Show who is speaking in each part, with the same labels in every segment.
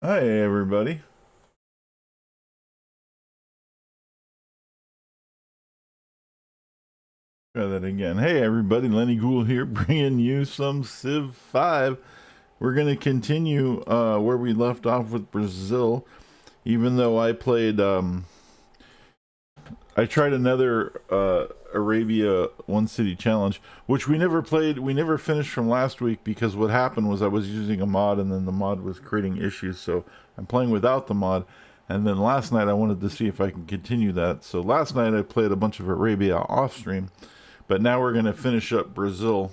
Speaker 1: Hi, everybody. Try that again. Hey, everybody. Lenny Gould here, bringing you some Civ 5. We're going to continue where we left off with Brazil, even though I tried another Arabia One City Challenge, which we never played. We never finished from last week because what happened was I was using a mod and then the mod was creating issues. So I'm playing without the mod. And then last night I wanted to see if I can continue that. So last night I played a bunch of Arabia off stream. But now we're going to finish up Brazil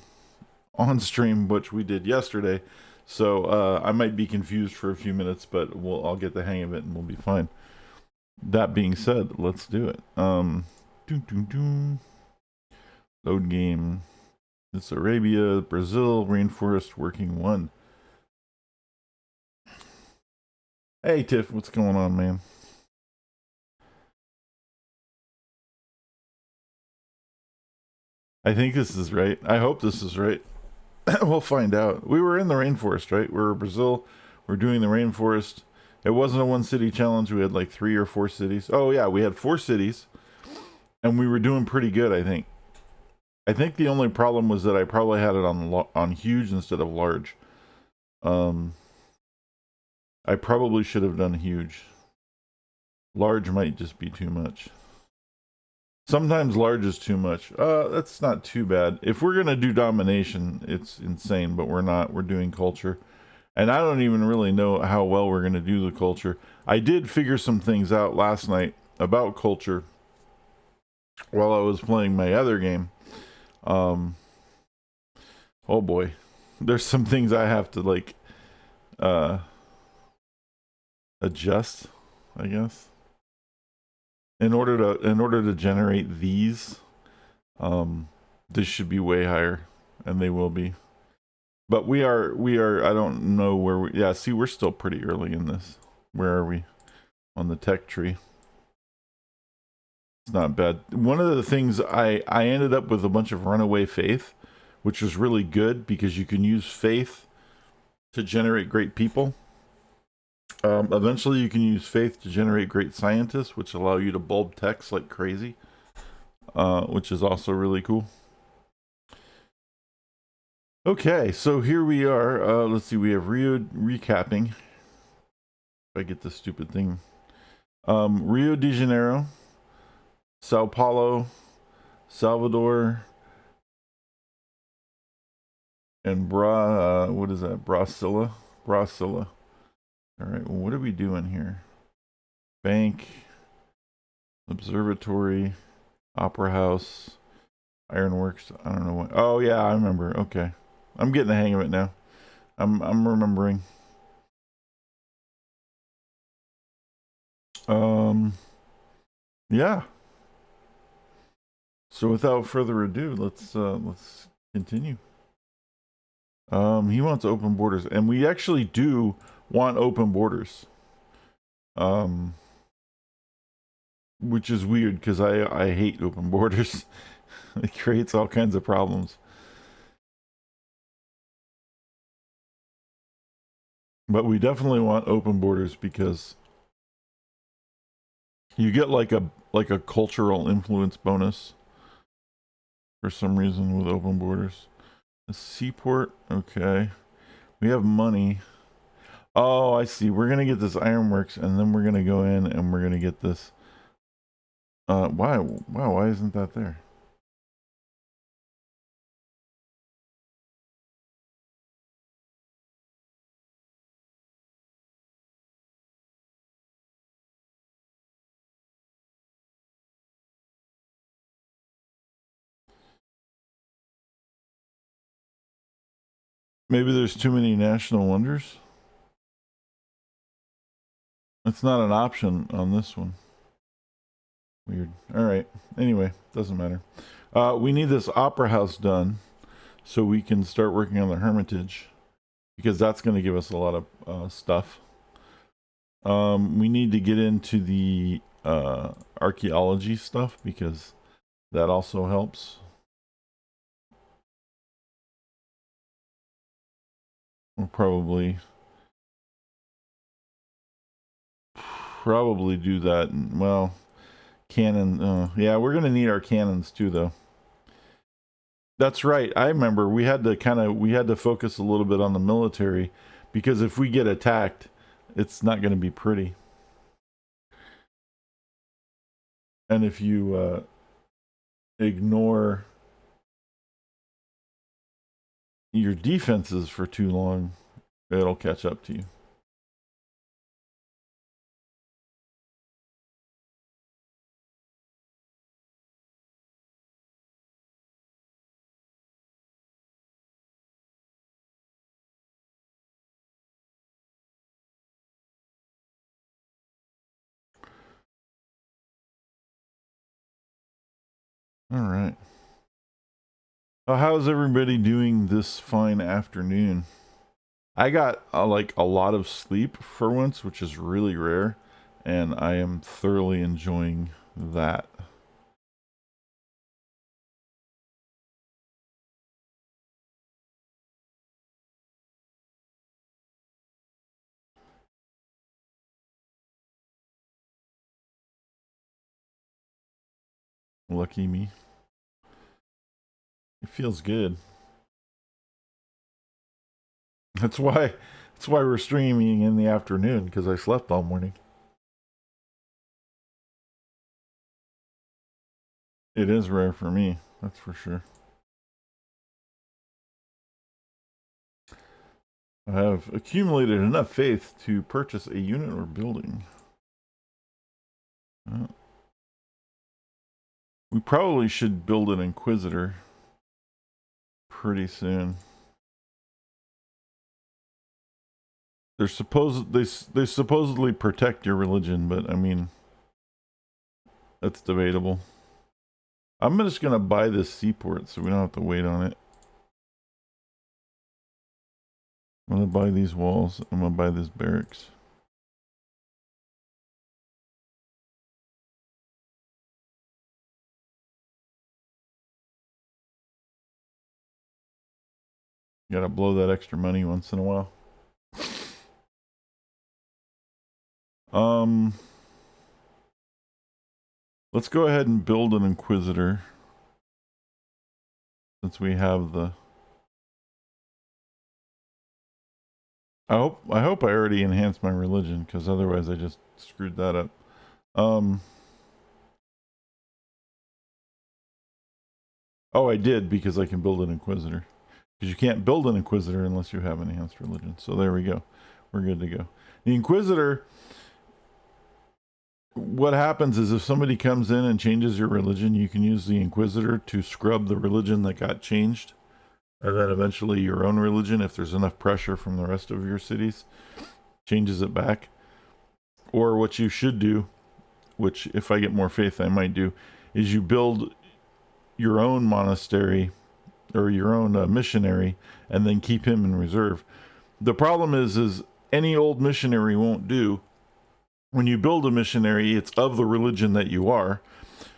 Speaker 1: on stream, which we did yesterday. So I might be confused for a few minutes, but I'll get the hang of it and we'll be fine. That being said, let's do it. Load game. It's Arabia, Brazil, Rainforest, Working 1. Hey, Tiff, what's going on, man? I think this is right. I hope this is right. We'll find out. We were in the rainforest, right? We're Brazil. We're doing the rainforest. It wasn't a one city challenge. We had like 3 or 4 cities. Oh yeah, we had 4 cities, and we were doing pretty good. I think. I think the only problem was that I probably had it on huge instead of large. Um, I probably should have done huge. Large might just be too much. Sometimes large is too much. That's not too bad. If we're gonna do domination, it's insane, but we're not. We're doing culture. And I don't even really know how well we're going to do the culture. I did figure some things out last night about culture while I was playing my other game. Um, oh boy, there's some things I have to like uh, adjust, I guess, in order to generate these. This should be way higher, and they will be. But we are. I don't know where we. Yeah, see, we're still pretty early in this. Where are we on the tech tree? It's not bad. One of the things I ended up with a bunch of runaway faith, which was really good because you can use faith to generate great people. Eventually, you can use faith to generate great scientists, which allow you to bulb text like crazy, which is also really cool. Okay, so here we are. Let's see, we have Rio recapping. If I get this stupid thing, Rio de Janeiro, Sao Paulo, Salvador, and what is that? Brasilla. All right, well, what are we doing here? Bank, observatory, opera house, ironworks. I don't know what. Oh yeah, I remember. Okay, I'm getting the hang of it now. I'm remembering. Um, yeah. So without further ado, let's continue. He wants open borders, and we actually do want open borders. Um, which is weird because I hate open borders. It creates all kinds of problems. But we definitely want open borders because you get like a cultural influence bonus for some reason with open borders. A seaport, okay. We have money. Oh, I see. We're gonna get this ironworks, and then we're gonna go in and we're gonna get this. Why? Wow, why isn't that there? Maybe there's too many national wonders. It's not an option on this one. Weird. All right. Anyway, doesn't matter. We need this opera house done so we can start working on the Hermitage because that's going to give us a lot of stuff. We need to get into the archaeology stuff because that also helps. We'll probably probably do that. And, well, cannon. Yeah, we're gonna need our cannons too, though. That's right. I remember we had to focus a little bit on the military, because if we get attacked, it's not going to be pretty. And if you ignore your defenses for too long, it'll catch up to you. All right. How's everybody doing this fine afternoon? I got like a lot of sleep for once, which is really rare, and I am thoroughly enjoying that. Lucky me. It feels good. That's why we're streaming in the afternoon, because I slept all morning. It is rare for me, that's for sure. I have accumulated enough faith to purchase a unit or building. We probably should build an Inquisitor pretty soon. They supposedly protect your religion, but I mean, that's debatable. I'm just gonna buy this seaport so we don't have to wait on it. I'm gonna buy these walls. I'm gonna buy this barracks. Gotta blow that extra money once in a while. Let's go ahead and build an Inquisitor, since we have the... I hope I already enhanced my religion, because otherwise I just screwed that up. Oh, I did, because I can build an Inquisitor. Because you can't build an Inquisitor unless you have enhanced religion. So there we go. We're good to go. The Inquisitor, what happens is if somebody comes in and changes your religion, you can use the Inquisitor to scrub the religion that got changed. And then eventually your own religion, if there's enough pressure from the rest of your cities, changes it back. Or what you should do, which if I get more faith I might do, is you build your own monastery or your own missionary and then keep him in reserve. The problem is any old missionary won't do. When you build a missionary, it's of the religion that you are.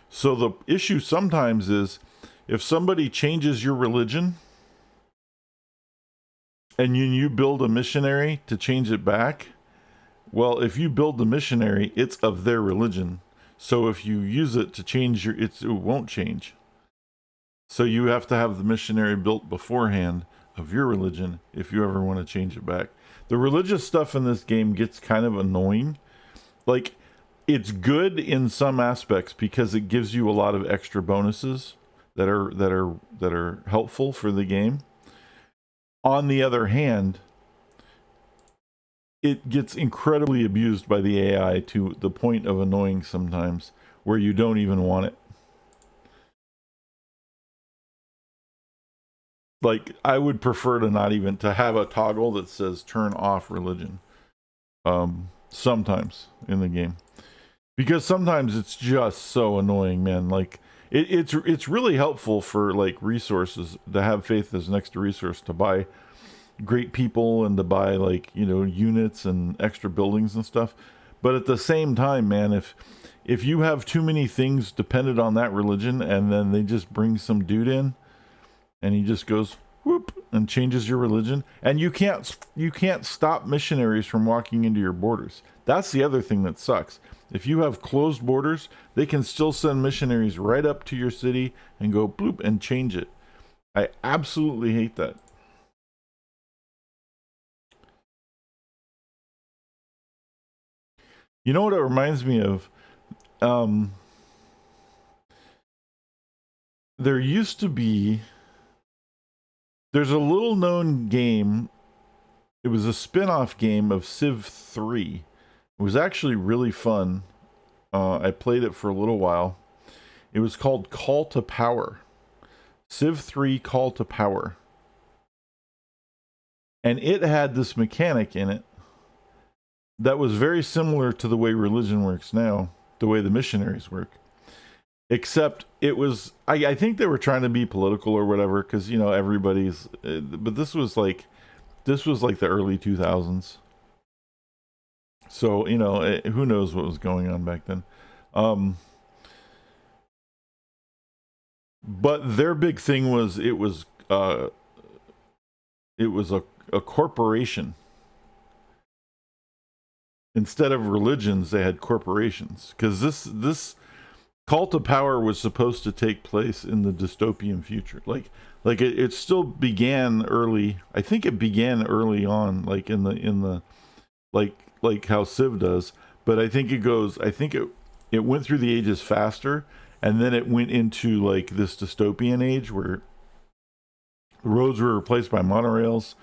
Speaker 1: So the issue sometimes is if somebody changes your religion and you build a missionary to change it back, well, if you build the missionary, it's of their religion. So if you use it to change it won't change. So you have to have the missionary built beforehand of your religion if you ever want to change it back. The religious stuff in this game gets kind of annoying. Like, it's good in some aspects because it gives you a lot of extra bonuses that are helpful for the game. On the other hand, it gets incredibly abused by the AI to the point of annoying sometimes, where you don't even want it. Like, I would prefer to not even to have a toggle that says turn off religion. Sometimes in the game, because sometimes it's just so annoying, man. Like it's really helpful for like resources to have faith as an extra resource to buy great people and to buy like, you know, units and extra buildings and stuff. But at the same time, man, if you have too many things dependent on that religion and then they just bring some dude in and he just goes whoop and changes your religion, and you can't stop missionaries from walking into your borders. That's the other thing that sucks. If you have closed borders, they can still send missionaries right up to your city and go bloop and change it. I absolutely hate that. You know what it reminds me of? There used to be... There's a little known game. It was a spin-off game of Civ 3. It was actually really fun. I played it for a little while. It was called Call to Power. Civ 3 Call to Power. And it had this mechanic in it that was very similar to the way religion works now, the way the missionaries work. Except it was, I think they were trying to be political or whatever, because, you know, everybody's, but this was like the early 2000s. So, you know, who knows what was going on back then. But their big thing was it was a corporation. Instead of religions, they had corporations. Because this Call to Power was supposed to take place in the dystopian future. Like it still began early. I think it began early on, like in the like how Civ does. But I think it went through the ages faster, and then it went into like this dystopian age where roads were replaced by monorails,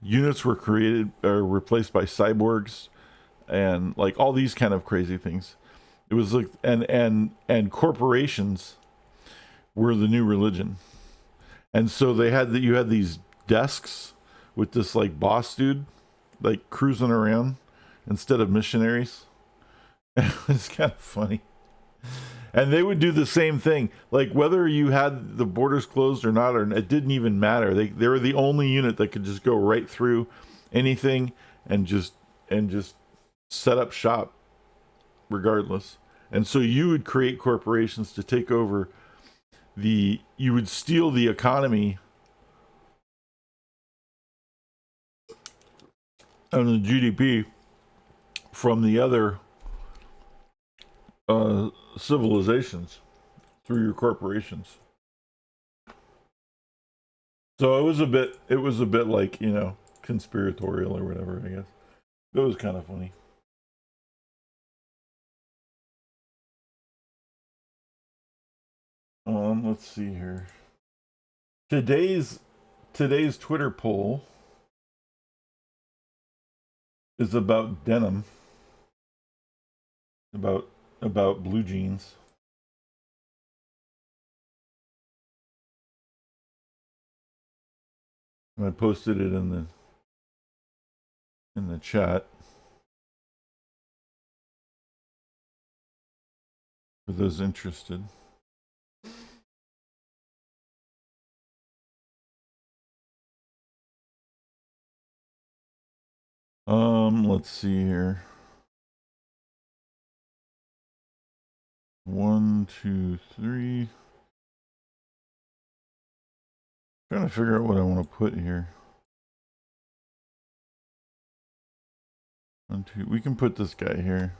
Speaker 1: units were created or replaced by cyborgs, and like all these kind of crazy things. It was like and corporations were the new religion. And so you had these desks with this like boss dude like cruising around instead of missionaries. It's kind of funny. And they would do the same thing, like whether you had the borders closed or not, or it didn't even matter. They were the only unit that could just go right through anything and just set up shop regardless. And so you would create corporations to take over you would steal the economy and the GDP from the other civilizations through your corporations. So it was a bit like, you know, conspiratorial or whatever, I guess. It was kind of funny. Let's see here. Today's Twitter poll is about denim. About blue jeans. And I posted it in the chat for those interested. Let's see here. 1, 2, 3. Trying to figure out what I want to put here. 1, 2. We can put this guy here.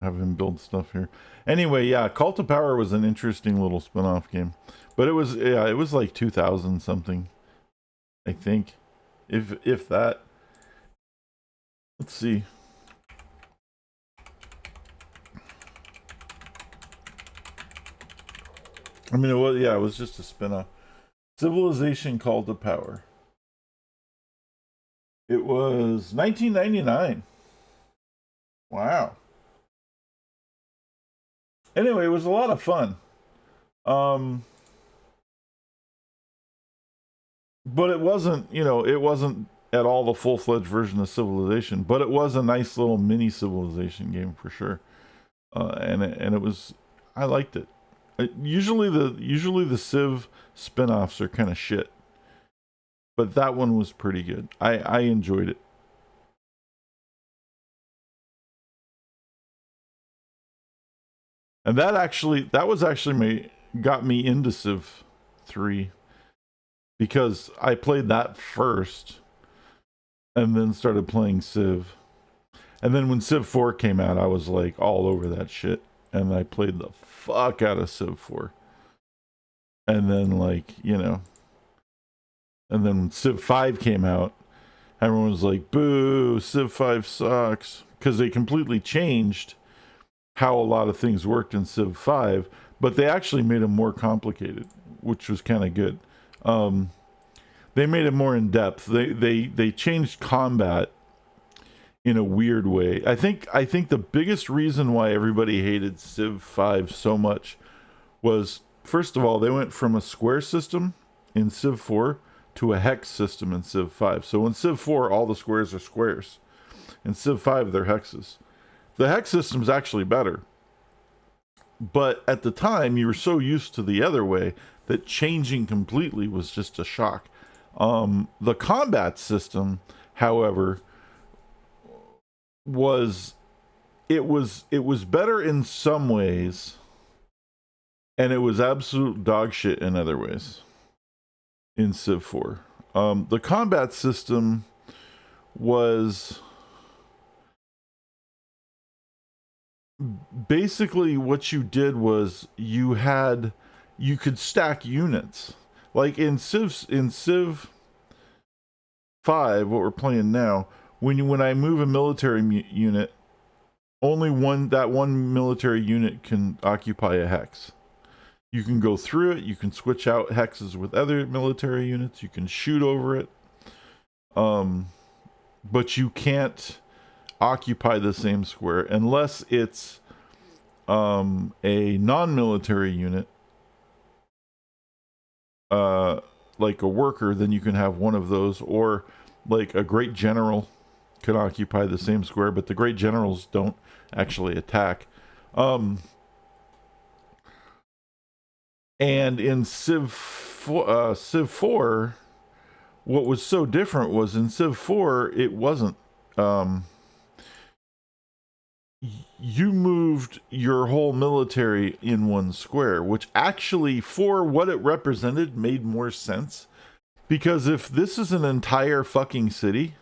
Speaker 1: Have him build stuff here. Anyway, yeah, Call to Power was an interesting little spin-off game. But it was like 2000 something. I think. If that. Let's see. I mean, it was just a spin-off. Civilization Call to Power. It was 1999. Wow. Anyway, it was a lot of fun. But it wasn't, it wasn't at all the full-fledged version of Civilization, but it was a nice little mini Civilization game for sure. And it was, I liked it. Usually the Civ spin-offs are kind of shit, but that one was pretty good. I enjoyed it. And that was actually got me into Civ 3, because I played that first and then started playing Civ. And then when Civ 4 came out, I was like all over that shit. And I played the fuck out of Civ 4. And then, like, you know. And then when Civ 5 came out, everyone was like, boo, Civ 5 sucks. Because they completely changed how a lot of things worked in Civ 5. But they actually made them more complicated, which was kind of good. They made it more in depth. They changed combat in a weird way. I think the biggest reason why everybody hated Civ 5 so much was, first of all, they went from a square system in Civ 4 to a hex system in Civ 5. So in Civ 4, all the squares are squares. In Civ 5, they're hexes. The hex system's actually better. But at the time, you were so used to the other way that changing completely was just a shock. The combat system, however, was better in some ways, and it was absolute dog shit in other ways in Civ 4. The combat system was basically, what you did was you could stack units. Like in Civ 5, what we're playing now, when I move a military unit, only one military unit can occupy a hex. You can go through it, you can switch out hexes with other military units, you can shoot over it. But you can't occupy the same square unless it's a non-military unit, like a worker. Then you can have one of those, or like a great general can occupy the same square, but the great generals don't actually attack. And in Civ 4, what was so different was in Civ 4, it wasn't. You moved your whole military in one square, which actually, for what it represented, made more sense. Because if this is an entire fucking city,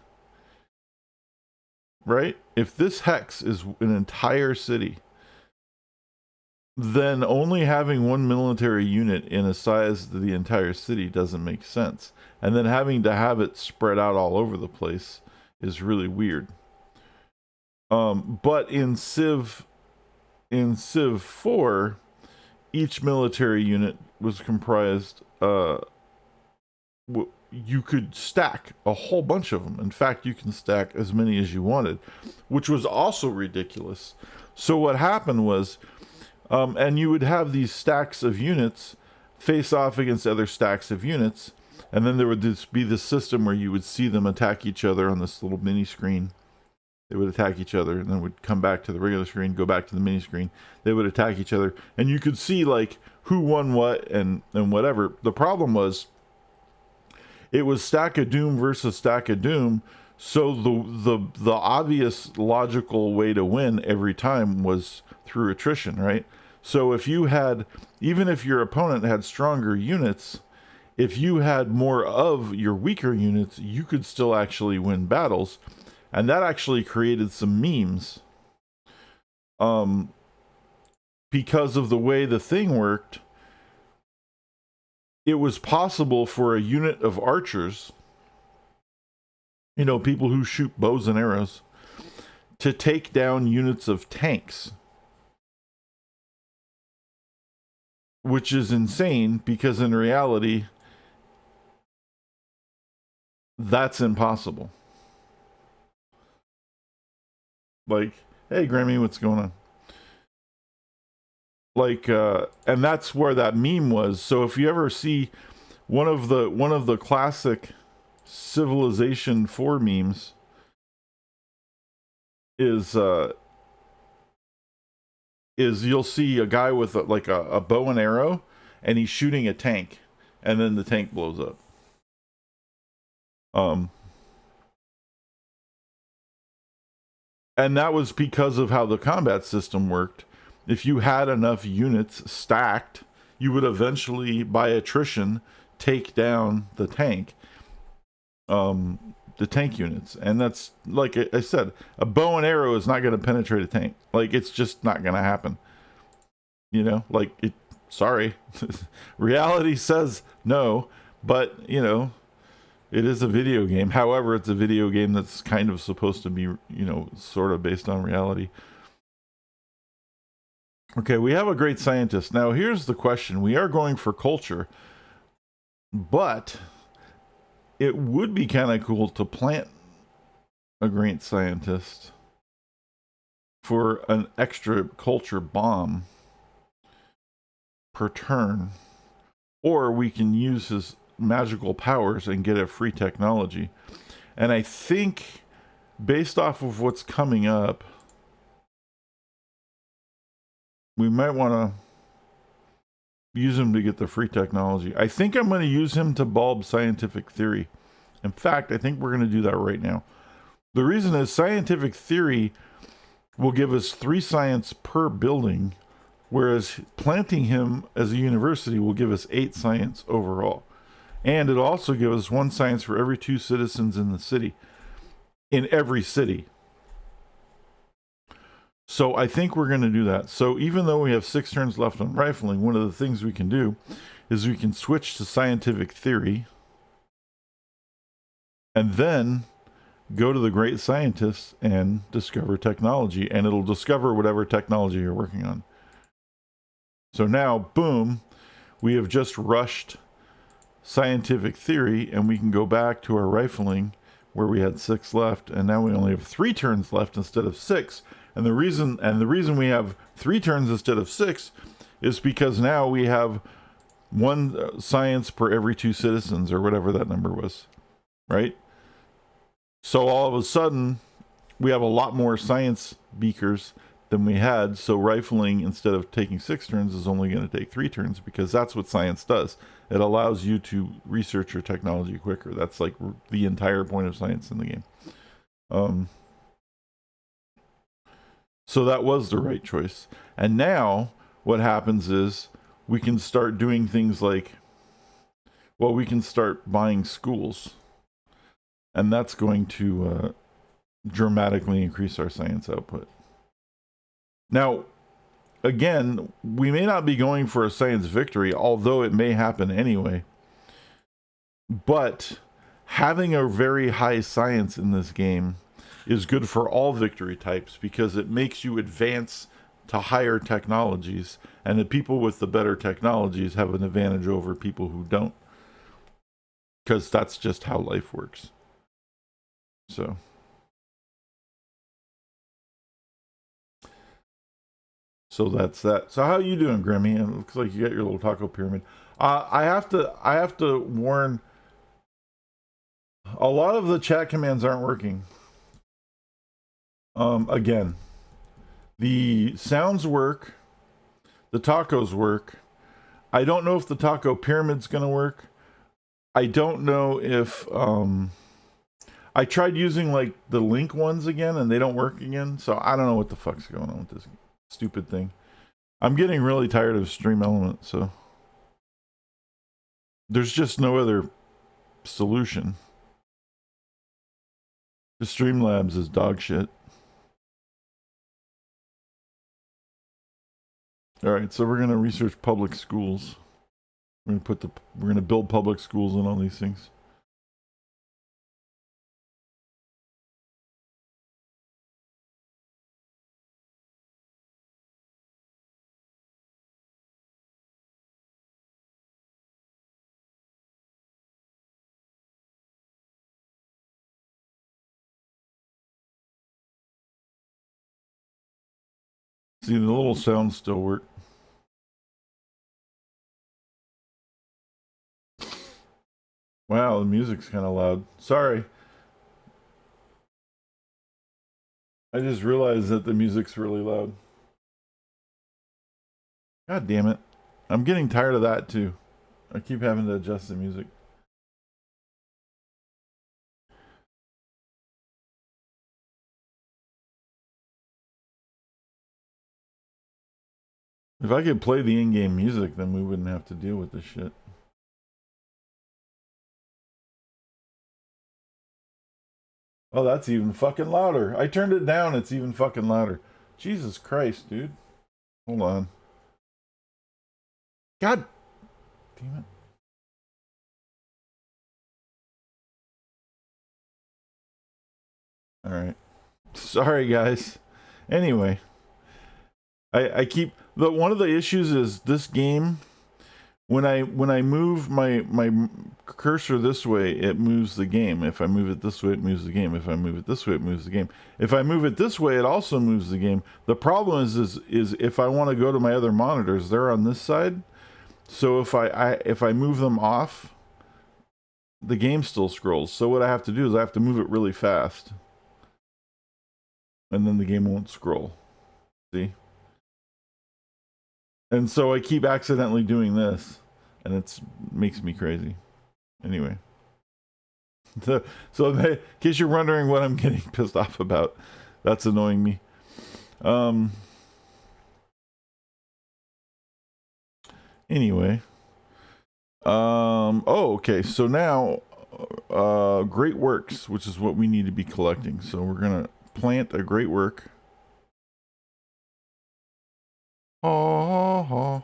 Speaker 1: right? If this hex is an entire city, then only having one military unit in a size of the entire city doesn't make sense. And then having to have it spread out all over the place is really weird. But in Civ 4, each military unit was comprised, you could stack a whole bunch of them. In fact, you can stack as many as you wanted, which was also ridiculous. So what happened was, and you would have these stacks of units face off against other stacks of units, and then there would just be this system where you would see them attack each other on this little mini screen. They would attack each other, and then would come back to the regular screen, go back to the mini screen. They would attack each other, and you could see like who won what and whatever. The problem was, it was Stack of Doom versus Stack of Doom. So the obvious logical way to win every time was through attrition, right? So if you had, even if your opponent had stronger units, if you had more of your weaker units, you could still actually win battles. And that actually created some memes. Because of the way the thing worked, it was possible for a unit of archers, you know, people who shoot bows and arrows, to take down units of tanks. Which is insane, because in reality, that's impossible. Like, hey Grammy, what's going on? Like, and that's where that meme was. So if you ever see one of the classic Civilization 4 memes is you'll see a guy with a bow and arrow, and he's shooting a tank, and then the tank blows up. And that was because of how the combat system worked. If you had enough units stacked, you would eventually, by attrition, take down the tank. the tank units. And that's, like I said, a bow and arrow is not going to penetrate a tank. Like, it's just not going to happen. You know, like, sorry. Reality says no, but, you know, it is a video game. However, it's a video game that's kind of supposed to be, you know, sort of based on reality. Okay, we have a great scientist. Now, here's the question. We are going for culture, but it would be kind of cool to plant a great scientist for an extra culture bomb per turn. Or we can use his magical powers and get a free technology. And I think, based off of what's coming up, we might want to use him to get the free technology. I think I'm going to use him to bulb scientific theory. In fact, I think we're going to do that right now. The reason is scientific theory will give us 3 science per building, whereas planting him as a university will give us 8 science overall. And it'll also give us 1 science for every 2 citizens in the city. In every city. So I think we're going to do that. So even though we have 6 turns left on rifling, one of the things we can do is we can switch to scientific theory and then go to the great scientists and discover technology, and it'll discover whatever technology you're working on. So now, boom, we have just rushed scientific theory, and we can go back to our rifling where we had 6 left, and now we only have 3 turns left instead of 6. And the reason we have 3 turns instead of 6 is because now we have 1 science per every 2 citizens, or whatever that number was, right? So all of a sudden, we have a lot more science beakers than we had. So rifling, instead of taking 6 turns, is only going to take 3 turns, because that's what science does. It allows you to research your technology quicker. That's like the entire point of science in the game. So that was the right choice. And now what happens is we can start doing things like, well, we can start buying schools. And that's going to dramatically increase our science output. Now, again, we may not be going for a science victory, although it may happen anyway. But having a very high science in this game is good for all victory types, because it makes you advance to higher technologies, and the people with the better technologies have an advantage over people who don't, because that's just how life works. So that's that. So how are you doing, Grimmy? It looks like you got your little taco pyramid. I have to warn, a lot of the chat commands aren't working. Again, the sounds work, the tacos work. I don't know if the taco pyramid's gonna work. I don't know if I tried using like the link ones again and they don't work again. So I don't know what the fuck's going on with this stupid thing. I'm getting really tired of Stream Element, so there's just no other solution. The Streamlabs is dog shit. All right, so we're gonna research public schools. We're gonna build public schools and all these things. See, the little sounds still work. Wow, the music's kind of loud. Sorry. I just realized that the music's really loud. God damn it. I'm getting tired of that too. I keep having to adjust the music. If I could play the in-game music, then we wouldn't have to deal with this shit. Oh, that's even fucking louder. I turned it down. It's even fucking louder. Jesus Christ, dude. Hold on. God damn it. All right. Sorry, guys. Anyway, I keep one of the issues is this game. When I move my cursor this way, it moves the game. If I move it this way, it moves the game. If I move it this way, it moves the game. If I move it this way, it also moves the game. The problem is if I want to go to my other monitors, they're on this side. So if I move them off, the game still scrolls. So what I have to do is I have to move it really fast, and then the game won't scroll. See? And so I keep accidentally doing this, and it makes me crazy. Anyway. So in case you're wondering what I'm getting pissed off about, that's annoying me. Anyway. Oh, okay. So now, Great Works, which is what we need to be collecting. So we're going to plant a Great Work. Oh.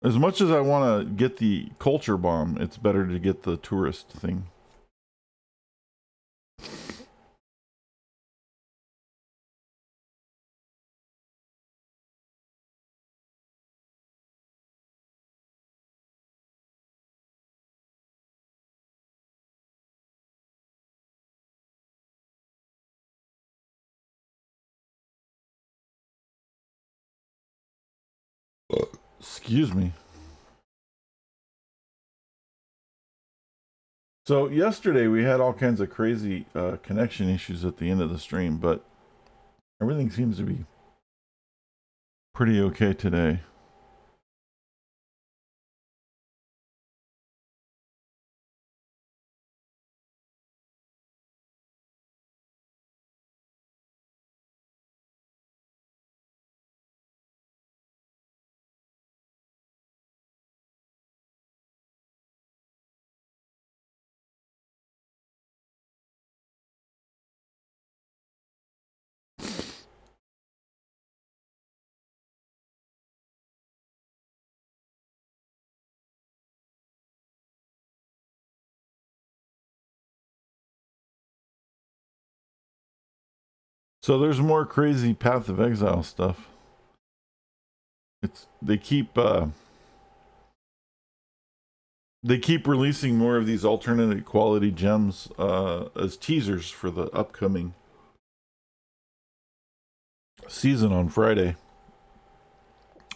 Speaker 1: As much as I want to get the culture bomb, it's better to get the tourist thing. Excuse me. So yesterday we had all kinds of crazy connection issues at the end of the stream, but everything seems to be pretty okay today. So there's more crazy Path of Exile stuff. They keep releasing more of these alternate quality gems as teasers for the upcoming season on Friday.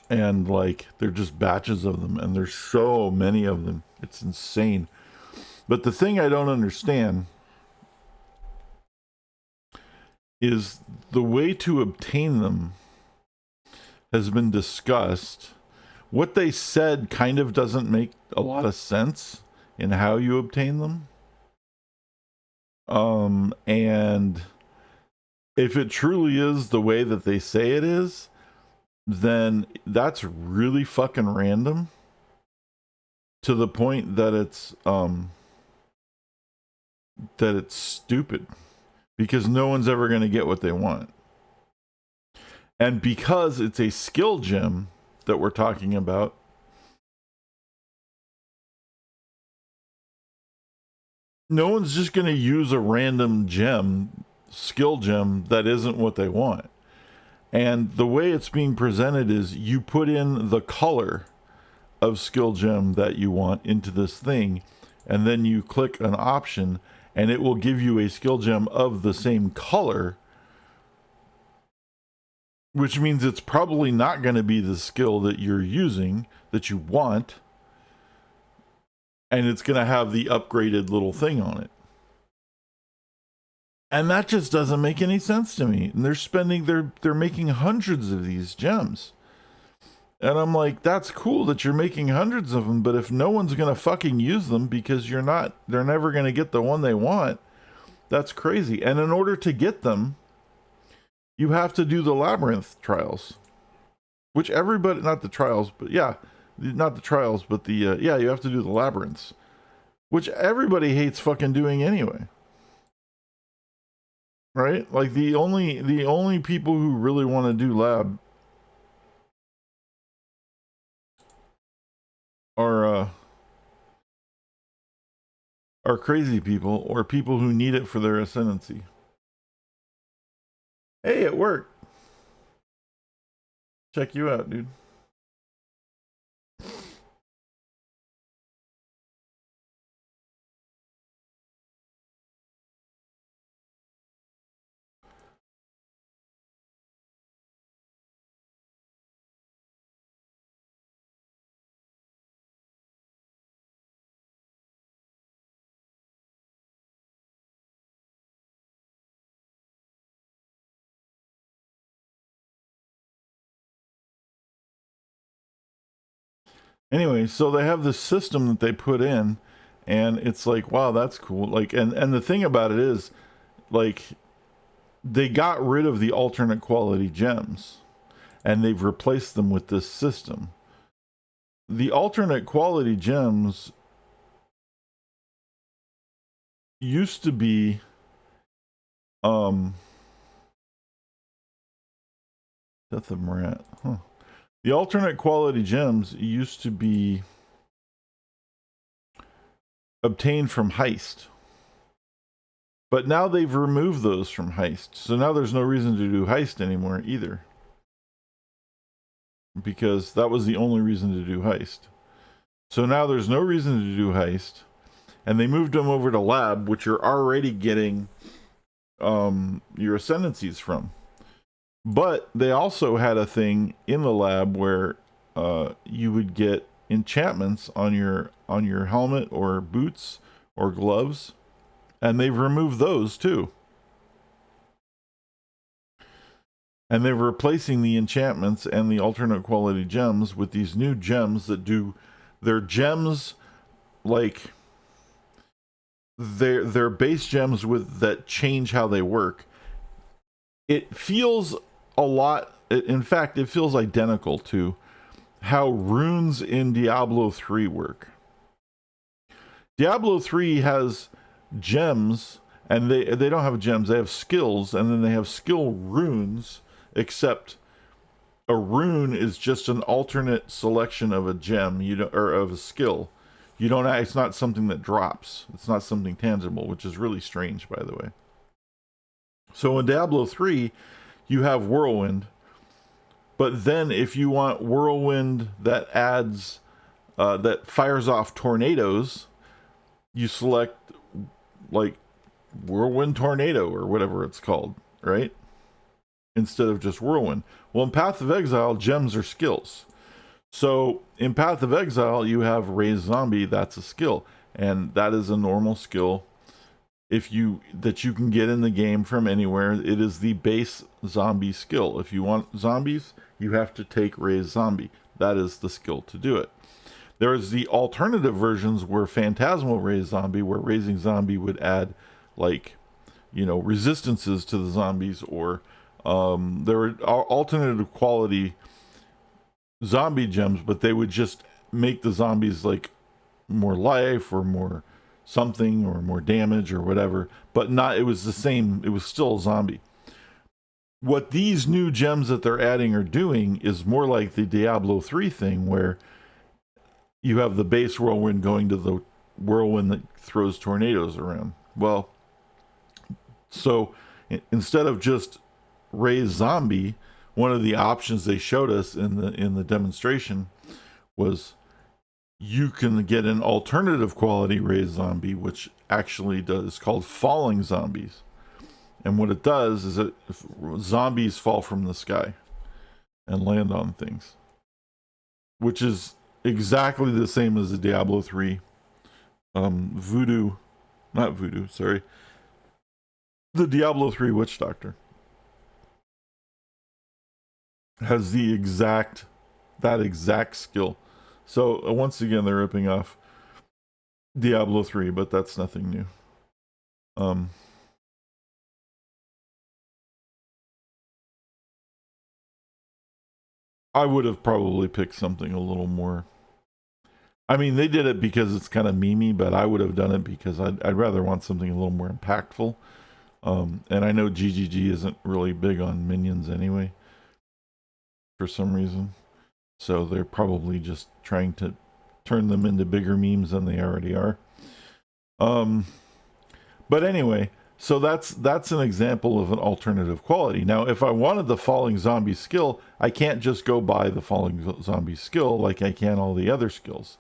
Speaker 1: And like they're just batches of them, and there's so many of them. It's insane. But the thing I don't understand is the way to obtain them has been discussed. What they said kind of doesn't make a lot of sense in how you obtain them. And if it truly is the way that they say it is, then that's really fucking random to the point that it's stupid, because no one's ever going to get what they want. And because it's a skill gem that we're talking about, no one's just going to use a random skill gem that isn't what they want. And the way it's being presented is you put in the color of skill gem that you want into this thing, and then you click an option, and it will give you a skill gem of the same color, which means it's probably not going to be the skill that you're using, that you want, and it's going to have the upgraded little thing on it. And that just doesn't make any sense to me. And they're making hundreds of these gems. And I'm like, that's cool that you're making hundreds of them, but if no one's going to fucking use them because they're never going to get the one they want, that's crazy. And in order to get them, you have to do the labyrinth trials, which everybody, not the trials, but yeah, not the trials, but you have to do the labyrinths, which everybody hates fucking doing anyway. Right? Like the only people who really want to do lab are crazy people or people who need it for their ascendancy. Hey, it worked. Check you out, dude. Anyway, so they have this system that they put in, and it's like, wow, that's cool. Like, and the thing about it is, like, they got rid of the alternate quality gems, and they've replaced them with this system. The alternate quality gems used to be, Death of Marat, huh? The alternate quality gems used to be obtained from Heist. But now they've removed those from Heist. So now there's no reason to do Heist anymore either. Because that was the only reason to do Heist. So now there's no reason to do Heist. And they moved them over to Lab, which you're already getting your ascendancies from. But they also had a thing in the lab where you would get enchantments on your helmet or boots or gloves, and they've removed those too. And they're replacing the enchantments and the alternate quality gems with these new gems that do their gems like their base gems with that change how they work. It feels a lot, in fact, it feels identical to how runes in Diablo 3 work. Diablo 3 has gems, and they don't have gems, they have skills, and then they have skill runes, except a rune is just an alternate selection of a gem, or of a skill. You don't, it's not something that drops. It's not something tangible, which is really strange, by the way. So in Diablo 3, you have Whirlwind, but then if you want Whirlwind that adds, that fires off tornadoes, you select like Whirlwind Tornado or whatever it's called, right? Instead of just Whirlwind. Well, in Path of Exile, gems are skills. So in Path of Exile, you have Raise Zombie, that's a skill. And that is a normal skill that you can get in the game from anywhere. It is the base zombie skill. If you want zombies, you have to take Raise Zombie. That is the skill to do it. There's the alternative versions where Phantasmal Raise Zombie, where raising zombie would add like, resistances to the zombies, or there were alternative quality zombie gems, but they would just make the zombies like more life or more something or more damage or whatever, but not, it was the same, it was still a zombie. What these new gems that they're adding are doing is more like the Diablo 3 thing, where you have the base Whirlwind going to the Whirlwind that throws tornadoes around. Well, so instead of just Raise Zombie, one of the options they showed us in the demonstration was you can get an alternative quality Raise Zombie, which actually is called Falling Zombies. And what it does is that zombies fall from the sky and land on things, which is exactly the same as the Diablo 3 the Diablo 3 Witch Doctor has that exact skill. So once again, they're ripping off Diablo 3, but that's nothing new. I would have probably picked something a little more I mean, they did it because it's kind of memey, but I would have done it because I'd rather want something a little more impactful. And I know GGG isn't really big on minions anyway, for some reason. So they're probably just trying to turn them into bigger memes than they already are. But anyway, so that's an example of an alternative quality. Now, if I wanted the falling zombie skill, I can't just go buy the falling zombie skill like I can all the other skills.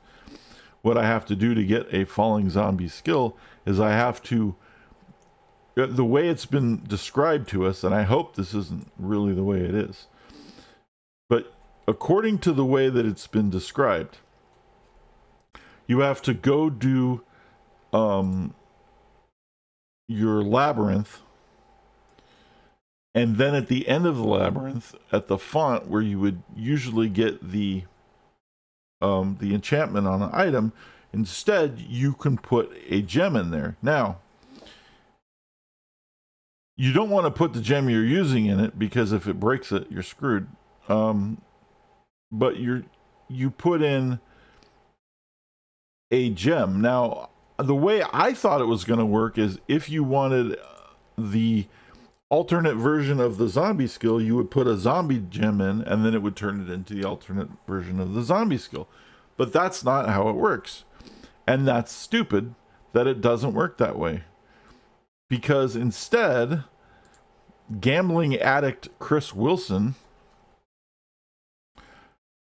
Speaker 1: What I have to do to get a falling zombie skill is I have to, the way it's been described to us, and I hope this isn't really the way it is, but according to the way that it's been described, you have to go do your labyrinth, and then at the end of the labyrinth, at the font where you would usually get the enchantment on an item, instead you can put a gem in there. Now, you don't want to put the gem you're using in it, because if it breaks it, you're screwed. But you put in a gem. Now, the way I thought it was going to work is if you wanted the alternate version of the zombie skill, you would put a zombie gem in, and then it would turn it into the alternate version of the zombie skill. But that's not how it works. And that's stupid that it doesn't work that way. Because instead, gambling addict Chris Wilson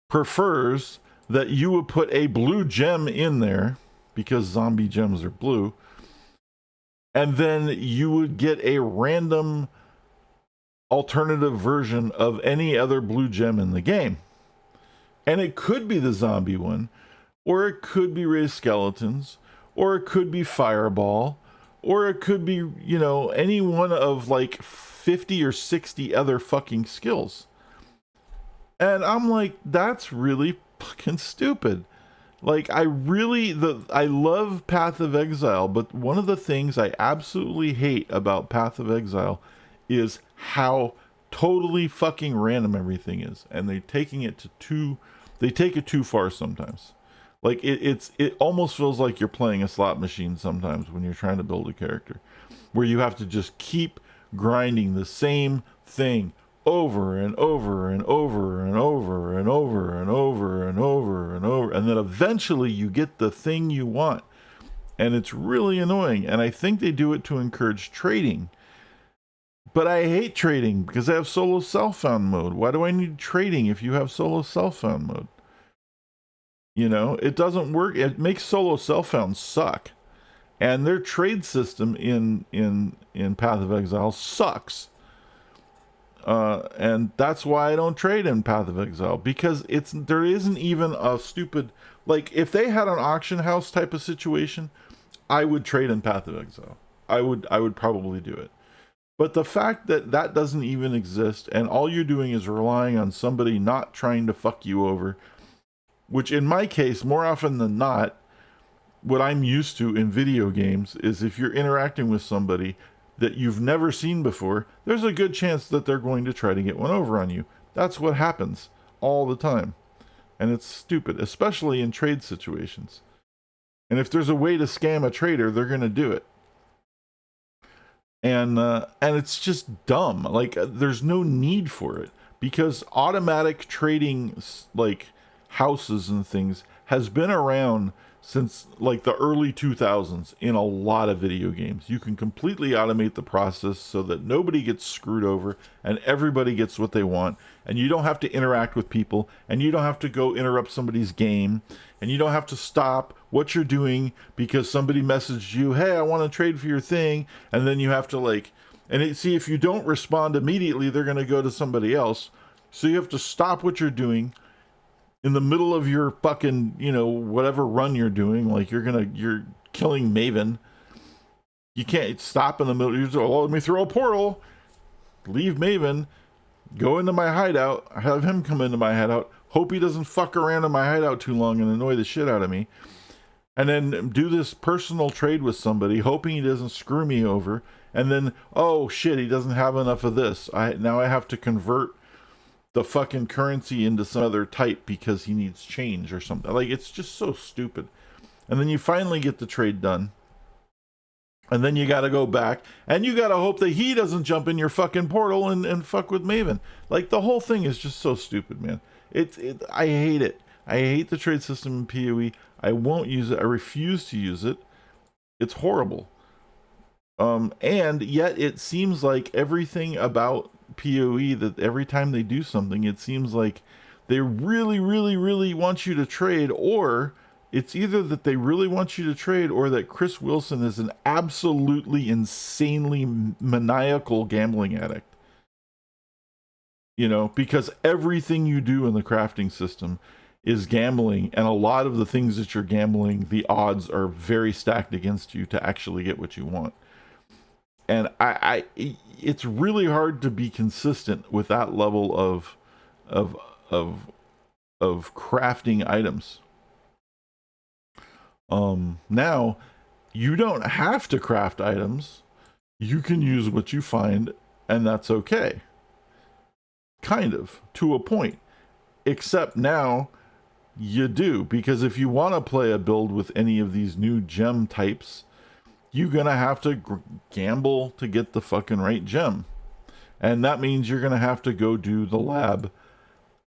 Speaker 1: prefers that you would put a blue gem in there, because zombie gems are blue, and then you would get a random alternative version of any other blue gem in the game. And it could be the zombie one, or it could be raised skeletons, or it could be fireball, or it could be, any one of like 50 or 60 other fucking skills. And I'm like, that's really fucking stupid. Like, I love Path of Exile, but one of the things I absolutely hate about Path of Exile is how totally fucking random everything is. And they take it too far sometimes. Like, it almost feels like you're playing a slot machine sometimes when you're trying to build a character, where you have to just keep grinding the same thing over and over and over and over and over and over and over and over, and then eventually you get the thing you want, and it's really annoying. And I think they do it to encourage trading, but I hate trading because I have solo self-found mode. Why do I need trading if you have solo self-found mode? It doesn't work. It makes solo self-found suck, and their trade system in Path of Exile sucks. And that's why I don't trade in Path of Exile, because there isn't even a stupid, like, if they had an auction house type of situation, I would trade in Path of Exile. I would probably do it. But the fact that that doesn't even exist, and all you're doing is relying on somebody not trying to fuck you over, which in my case, more often than not, what I'm used to in video games is if you're interacting with somebody that you've never seen before, there's a good chance that they're going to try to get one over on you. That's what happens all the time. And it's stupid, especially in trade situations. And if there's a way to scam a trader, they're going to do it. And it's just dumb. Like, there's no need for it, because automatic trading, like, houses and things has been around since like the early 2000s in a lot of video games. You can completely automate the process so that nobody gets screwed over and everybody gets what they want, and you don't have to interact with people, and you don't have to go interrupt somebody's game, and you don't have to stop what you're doing because somebody messaged you, hey, I want to trade for your thing, and then you have to see, if you don't respond immediately, they're going to go to somebody else. So you have to stop what you're doing in the middle of your fucking, whatever run you're doing. Like, you're killing Maven. You can't stop in the middle. You're just, let me throw a portal, leave Maven, go into my hideout, have him come into my hideout, hope he doesn't fuck around in my hideout too long and annoy the shit out of me, and then do this personal trade with somebody, hoping he doesn't screw me over, and then, oh shit, he doesn't have enough of this. Now I have to convert the fucking currency into some other type because he needs change or something. Like, it's just so stupid. And then you finally get the trade done. And then you got to go back and you got to hope that he doesn't jump in your fucking portal and fuck with Maven. Like, the whole thing is just so stupid, man. I hate it. I hate the trade system in PoE. I won't use it. I refuse to use it. It's horrible. And yet it seems like everything about PoE, that every time they do something, it seems like they really, really, really want you to trade, or it's either that they really want you to trade or that Chris Wilson is an absolutely insanely maniacal gambling addict. You know, because everything you do in the crafting system is gambling, and a lot of the things that you're gambling, the odds are very stacked against you to actually get what you want. And it's really hard to be consistent with that level of crafting items. Now you don't have to craft items. You can use what you find, and that's okay. Kind of, to a point. Except now you do, because if you want to play a build with any of these new gem types, you're gonna have to gamble to get the fucking right gem. And that means you're gonna have to go do the lab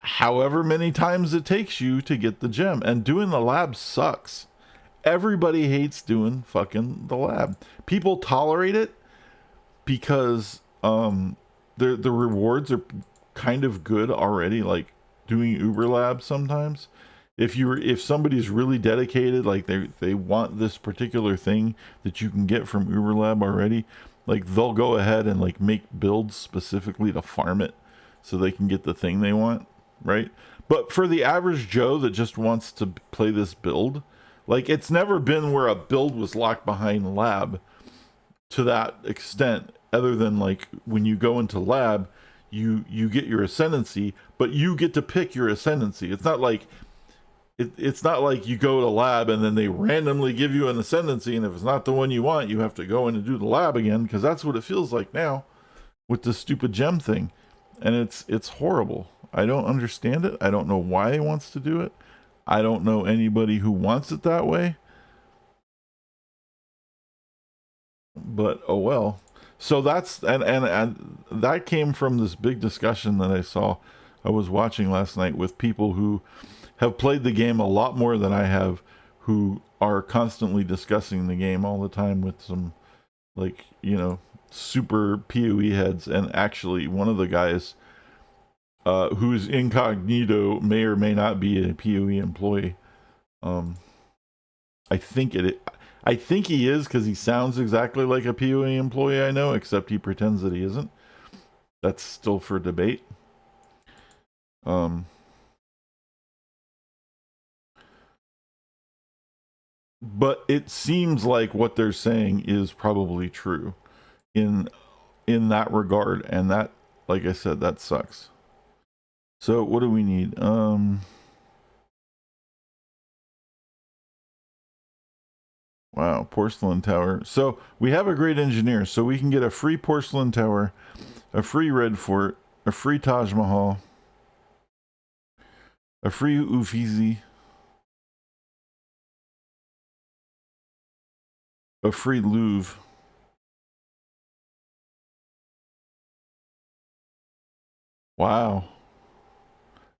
Speaker 1: however many times it takes you to get the gem. And doing the lab sucks. Everybody hates doing fucking the lab. People tolerate it because the rewards are kind of good already, like doing Uber Lab sometimes. If somebody's really dedicated, like they want this particular thing that you can get from Uber Lab already, like they'll go ahead and like make builds specifically to farm it so they can get the thing they want, right? But for the average Joe that just wants to play this build, like, it's never been where a build was locked behind lab to that extent, other than like when you go into lab, you get your ascendancy, but you get to pick your ascendancy. It's not like it's not like you go to lab and then they randomly give you an ascendancy, and if it's not the one you want, you have to go in and do the lab again, because that's what it feels like now with this stupid gem thing. And it's horrible. I don't understand it. I don't know why he wants to do it. I don't know anybody who wants it that way. But oh well. So that's and that came from this big discussion that I was watching last night with people who have played the game a lot more than I have, who are constantly discussing the game all the time with some, like, you know, super PoE heads. And actually one of the guys who's incognito may or may not be a PoE employee. I think he is, because he sounds exactly like a PoE employee I know, except he pretends that he isn't. That's still for debate. But it seems like what they're saying is probably true in that regard, and that, like I said, that sucks. So what do we need? Wow, porcelain tower. So we have a great engineer, so we can get a free porcelain tower, a free red fort, a free Taj Mahal, a free Uffizi, a free Louvre. Wow.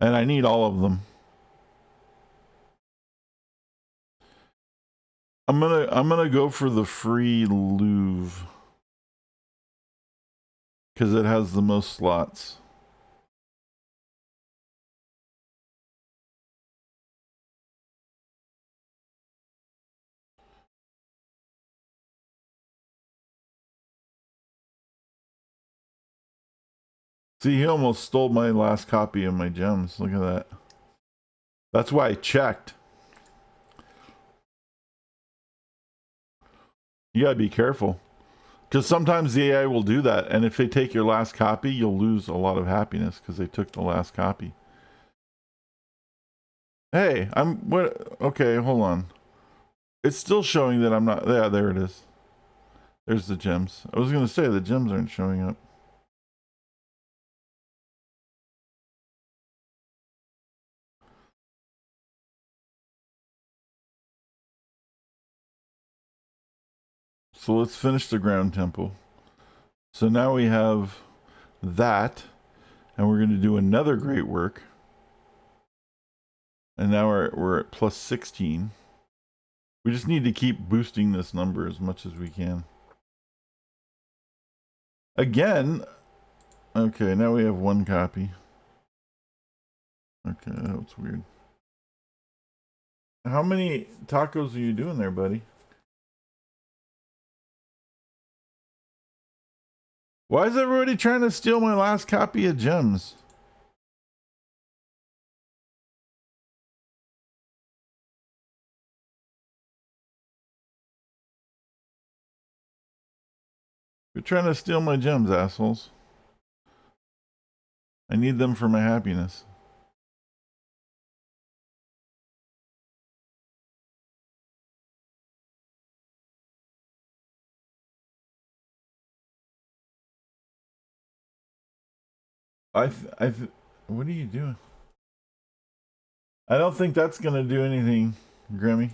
Speaker 1: And I need all of them. I'm gonna go for the free Louvre, because it has the most slots. See, he almost stole my last copy of my gems. Look at that. That's why I checked. You gotta be careful, because sometimes the AI will do that, and if they take your last copy, you'll lose a lot of happiness because they took the last copy. Hey, okay, hold on. It's still showing that I'm not. Yeah, there it is. There's the gems. I was gonna say the gems aren't showing up. So let's finish the ground temple. So now we have that, and we're going to do another great work. And now we're at plus 16. We just need to keep boosting this number as much as we can. Again, okay, now we have one copy. Okay, that's weird. How many tacos are you doing there, buddy? Why is everybody trying to steal my last copy of Gems? You're trying to steal my gems, assholes. I need them for my happiness. What are you doing? I don't think that's gonna do anything, Grammy.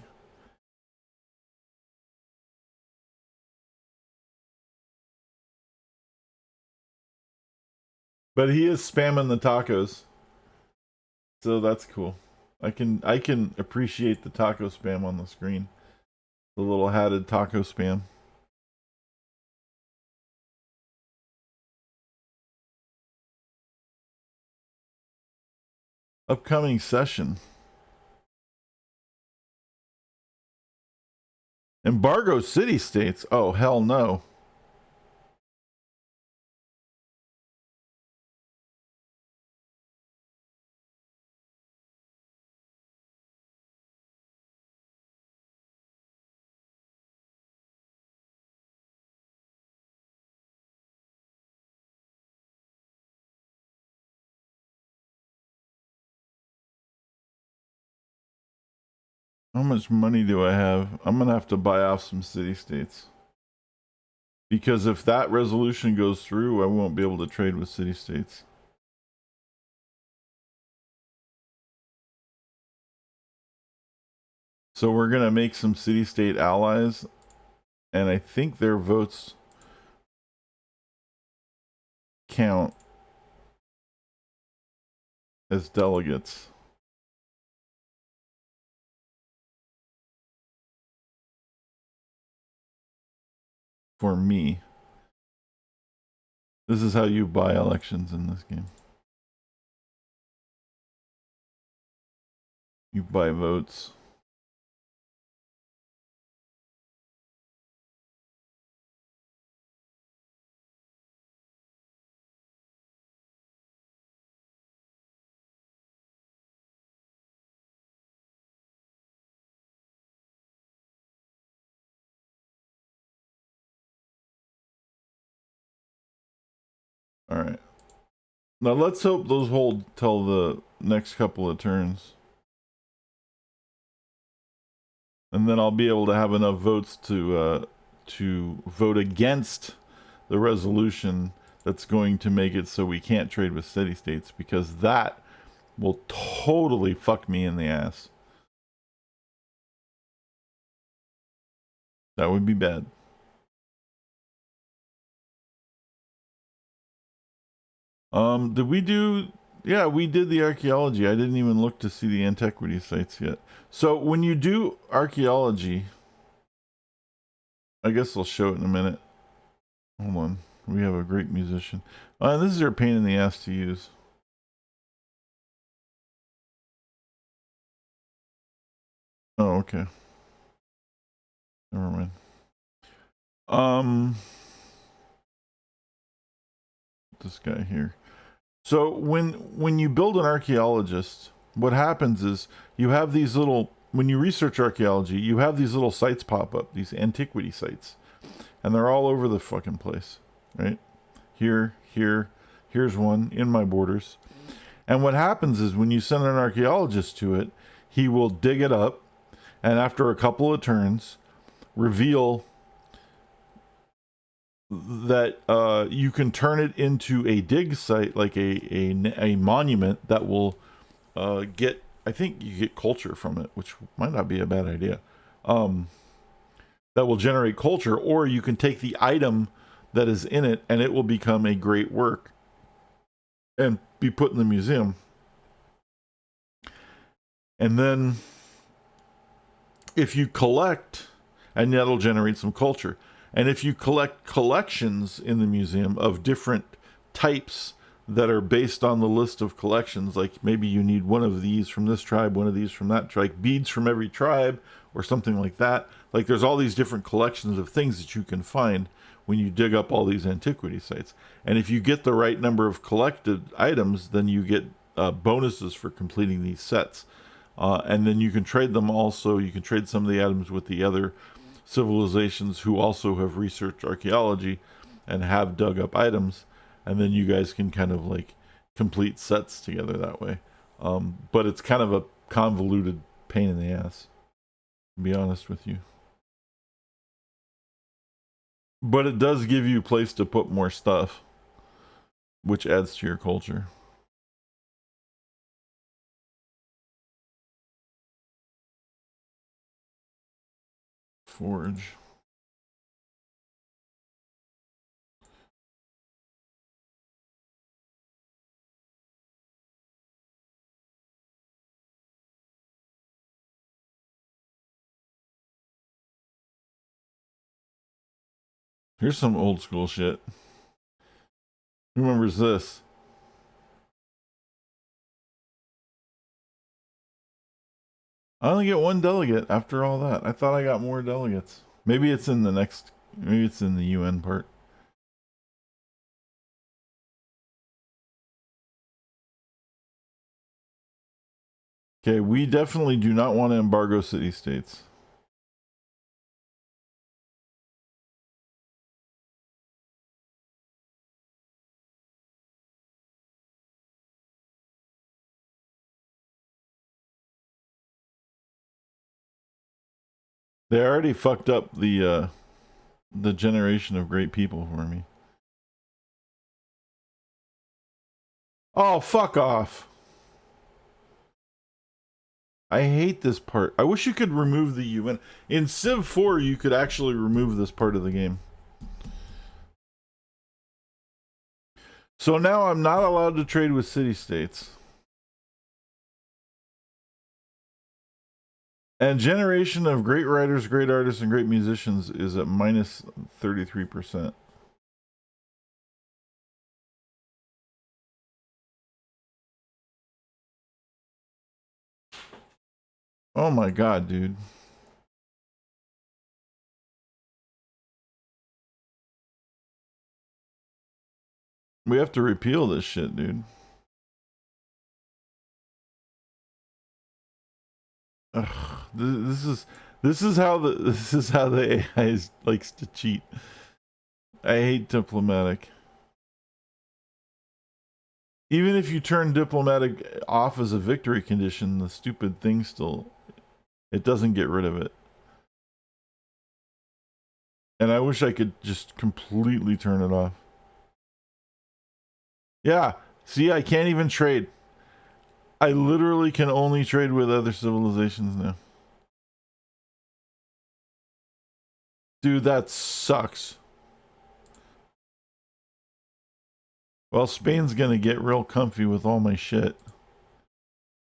Speaker 1: But he is spamming the tacos, so that's cool. I can appreciate the taco spam on the screen. The little hatted taco spam. Upcoming session. Embargo city states. Oh, hell no. How much money do I have? I'm gonna have to buy off some city states. Because if that resolution goes through, I won't be able to trade with city states. So we're gonna make some city state allies, and I think their votes count as delegates. For me. This is how you buy elections in this game. You buy votes. All right. Now let's hope those hold till the next couple of turns. And then I'll be able to have enough votes to vote against the resolution that's going to make it so we can't trade with city states, because that will totally fuck me in the ass. That would be bad. Did we do... Yeah, we did the archaeology. I didn't even look to see the antiquity sites yet. So when you do archaeology... I guess I'll show it in a minute. Hold on. We have a great musician. This is a pain in the ass to use. Oh, okay. Never mind. This guy here. So when you build an archaeologist, what happens is you have these little, when you research archaeology, you have these little sites pop up, these antiquity sites, and they're all over the fucking place, right? Here's one in my borders. And what happens is when you send an archaeologist to it, he will dig it up, and after a couple of turns, reveal that you can turn it into a dig site, like a monument that will get, I think you get culture from it, which might not be a bad idea. that will generate culture, or you can take the item that is in it and it will become a great work and be put in the museum. And then if you collect, and that'll generate some culture. And if you collect collections in the museum of different types that are based on the list of collections, like maybe you need one of these from this tribe, one of these from that tribe, beads from every tribe, or something like that. Like there's all these different collections of things that you can find when you dig up all these antiquity sites. And if you get the right number of collected items, then you get bonuses for completing these sets. And then you can trade them also. You can trade some of the items with the other civilizations who also have researched archaeology and have dug up items. And then you guys can kind of like complete sets together that way. But it's kind of a convoluted pain in the ass, to be honest with you. But it does give you a place to put more stuff, which adds to your culture. Forge. Here's some old school shit. Who remembers this? I only get one delegate after all that. I thought I got more delegates. Maybe it's in the next. Maybe it's in the UN part. Okay, we definitely do not want to embargo city states. They already fucked up the generation of great people for me. Oh, fuck off. I hate this part. I wish you could remove the UN. In Civ 4, you could actually remove this part of the game. So now I'm not allowed to trade with city states. And generation of great writers, great artists, and great musicians is at minus 33%. Oh my god, dude. We have to repeal this shit, dude. Ugh, this is how the AI likes to cheat. I hate diplomatic. Even if you turn diplomatic off as a victory condition, the stupid thing still, it doesn't get rid of it. And I wish I could just completely turn it off. Yeah, see, I can't even trade. I literally can only trade with other civilizations now. Dude, that sucks. Well, Spain's gonna get real comfy with all my shit.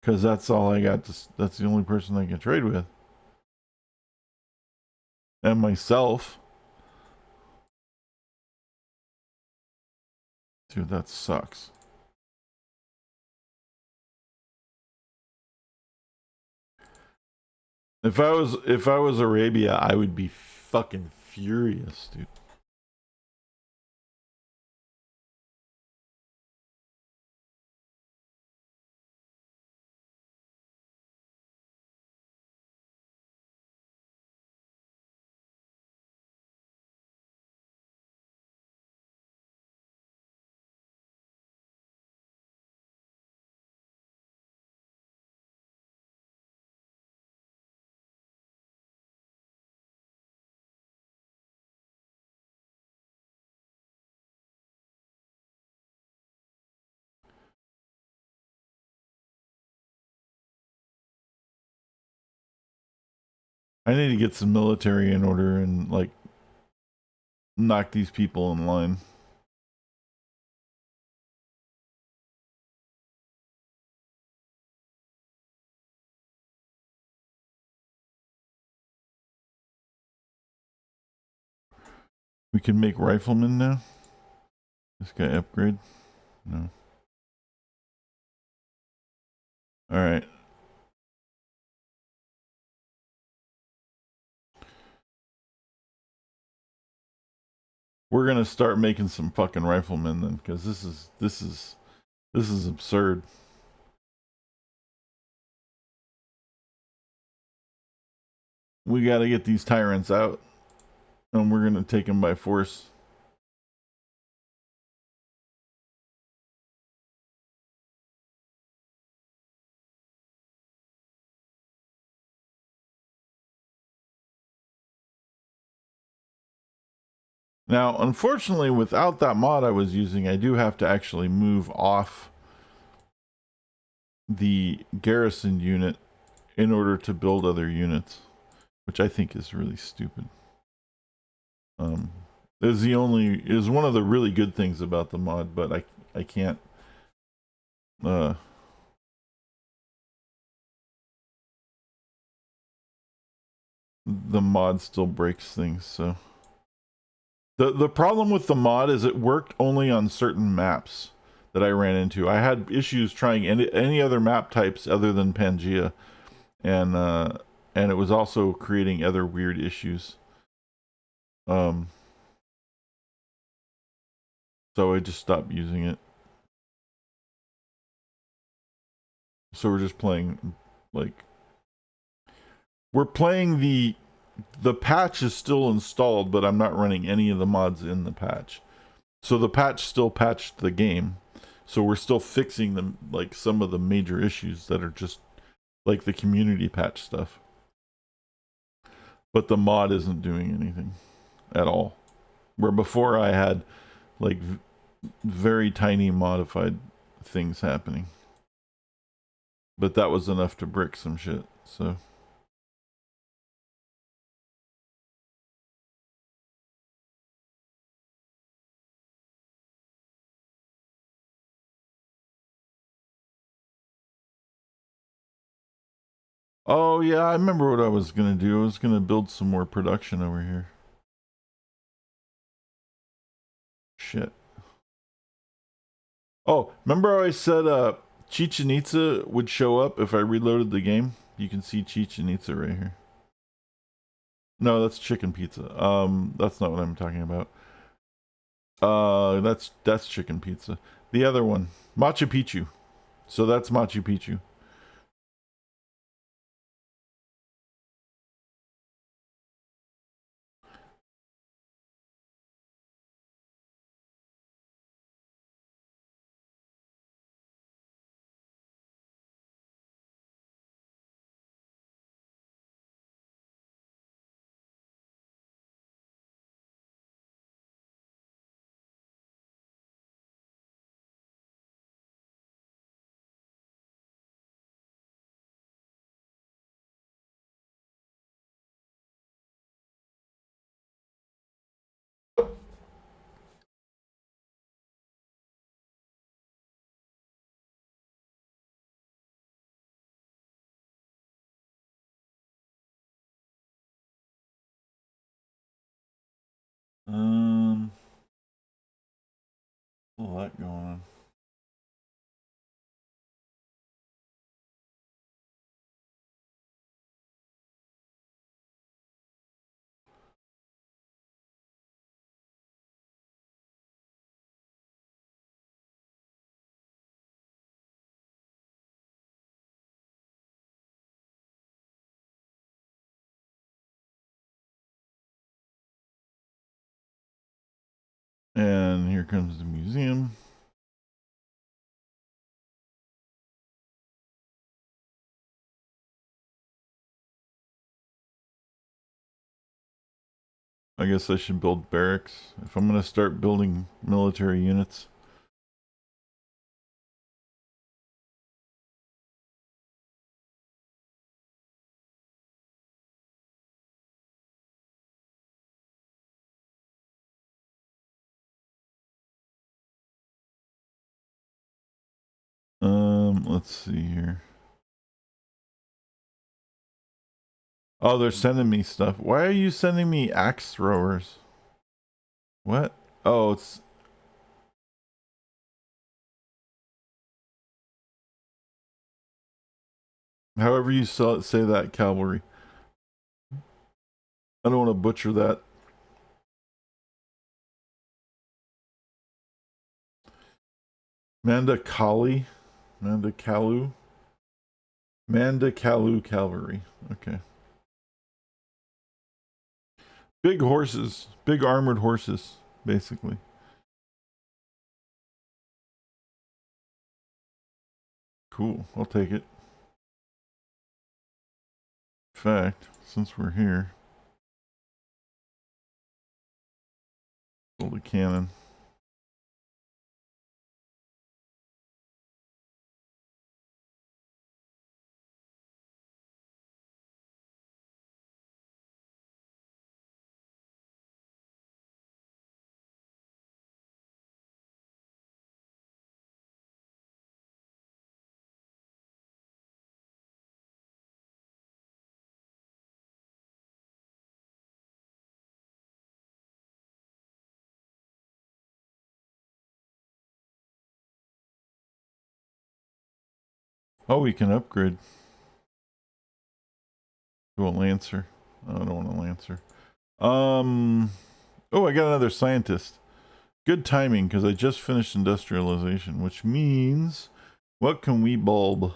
Speaker 1: Because that's all I got. That's the only person I can trade with. And myself. Dude, that sucks. If I was Arabia, I would be fucking furious, dude. I need to get some military in order and like knock these people in line. We can make riflemen now. This guy upgrade? No. Alright. We're gonna start making some fucking riflemen then, because this is absurd. We gotta get these tyrants out, and we're gonna take them by force. Now, unfortunately, without that mod I was using, I do have to actually move off the garrison unit in order to build other units, which I think is really stupid. Is one of the really good things about the mod, but I can't. The mod still breaks things, so. The problem with the mod is it worked only on certain maps that I ran into. I had issues trying any other map types other than Pangea, and it was also creating other weird issues. So I just stopped using it. So we're just playing, like, we're playing the patch is still installed, but I'm not running any of the mods in the patch. So the patch still patched the game. So we're still fixing them, like some of the major issues that are just like the community patch stuff. But the mod isn't doing anything at all. Where before I had like very tiny modified things happening. But that was enough to brick some shit, so. Oh yeah, I remember what I was gonna do. I was gonna build some more production over here. Shit. Oh, remember how I said Chichen Itza would show up if I reloaded the game? You can see Chichen Itza right here. No, that's chicken pizza. That's not what I'm talking about. That's chicken pizza. The other one, Machu Picchu. So that's Machu Picchu. A lot going on. And here comes the museum. I guess I should build barracks if I'm gonna start building military units. Let's see here. Oh, they're sending me stuff. Why are you sending me axe throwers? What? Oh, it's... However you say that, cavalry. I don't want to butcher that. Mandakalu? Mandakalu? Mandakalu cavalry. Okay. Big horses. Big armored horses, basically. Cool. I'll take it. In fact, since we're here, build a cannon. Oh, we can upgrade to a Lancer. Oh, I don't want a Lancer. Oh, I got another scientist. Good timing, because I just finished industrialization, which means... What can we bulb?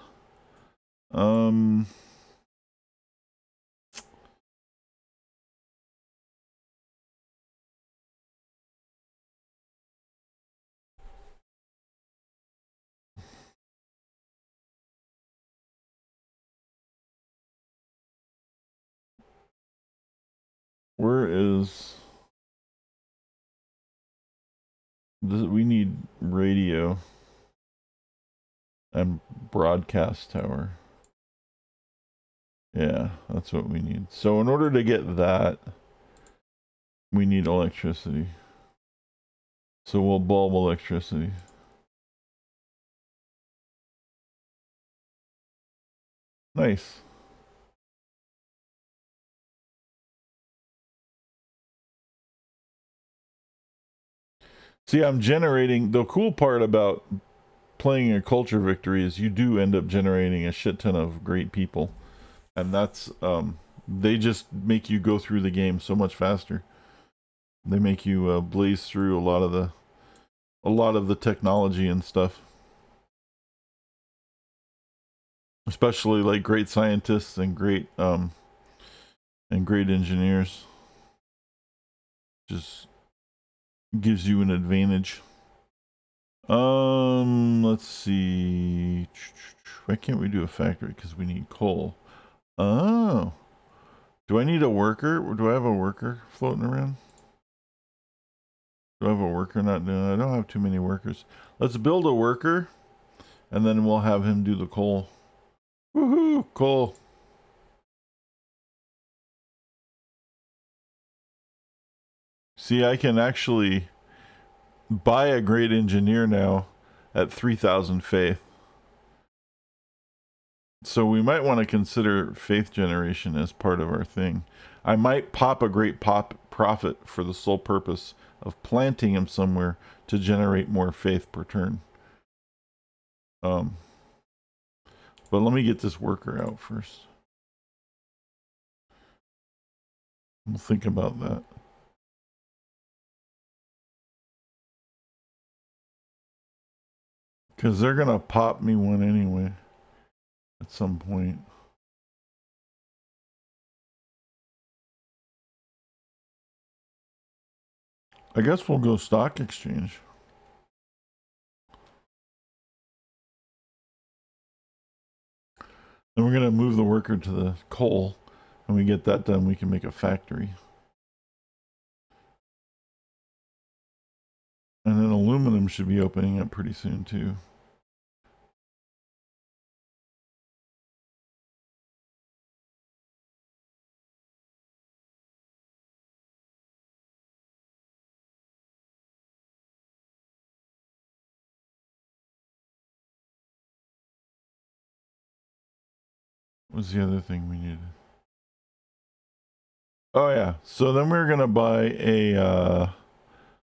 Speaker 1: Where is... We need radio and broadcast tower. Yeah, that's what we need. So in order to get that, we need electricity. So we'll bulb electricity. Nice. See, I'm generating... The cool part about playing a culture victory is you do end up generating a shit ton of great people. And that's... they just make you go through the game so much faster. They make you blaze through a lot of the technology and stuff. Especially like great scientists and great engineers. Just gives you an advantage. Let's see. Why can't we do a factory? Because we need coal. Oh. Do I need a worker? Or do I have a worker floating around? Do I have a worker not doing it? I don't have too many workers. Let's build a worker, and then we'll have him do the coal. Woohoo! Coal. See, I can actually buy a great engineer now at 3,000 faith. So we might want to consider faith generation as part of our thing. I might pop a great prophet for the sole purpose of planting him somewhere to generate more faith per turn. But let me get this worker out first. We'll think about that. Because they're going to pop me one anyway at some point. I guess we'll go stock exchange. Then we're going to move the worker to the coal. When we get that done, we can make a factory. And then aluminum should be opening up pretty soon too. What's the other thing we needed? Oh yeah. So then we're gonna buy a.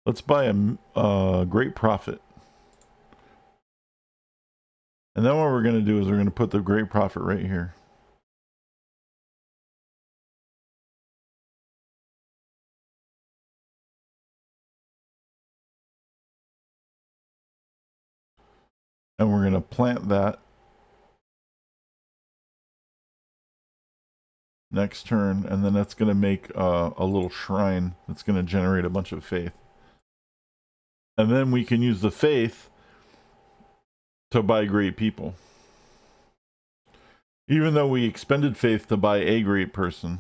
Speaker 1: Let's buy a Great Prophet. And then what we're gonna do is we're gonna put the Great Prophet right here. And we're gonna plant that next turn, and then that's gonna make a little shrine that's gonna generate a bunch of faith. And then we can use the faith to buy great people. Even though we expended faith to buy a great person,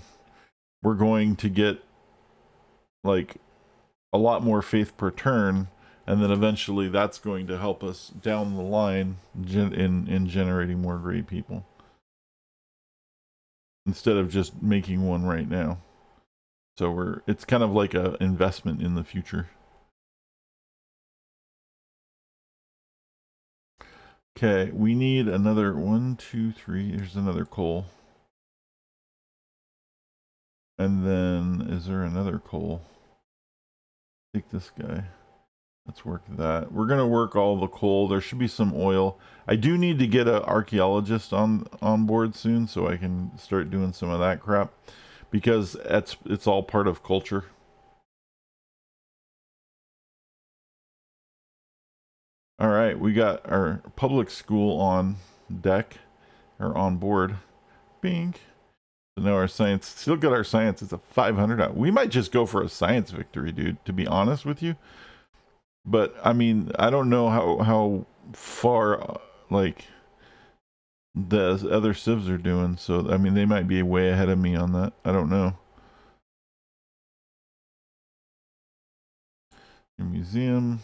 Speaker 1: we're going to get like a lot more faith per turn, and then eventually that's going to help us down the line in generating more great people instead of just making one right now. So it's kind of like an investment in the future. Okay, we need another 1, 2, 3. Here's another coal. And then, is there another coal? Take this guy. Let's work that. We're gonna work all the coal. There should be some oil. I do need to get an archaeologist on board soon, so I can start doing some of that crap, because it's all part of culture. All right, we got our public school on deck, or on board. Bing. So now our science, still got our science. It's a 500. We might just go for a science victory, dude, to be honest with you. But I mean, I don't know how far like the other civs are doing. So I mean, they might be way ahead of me on that. I don't know. Your museum.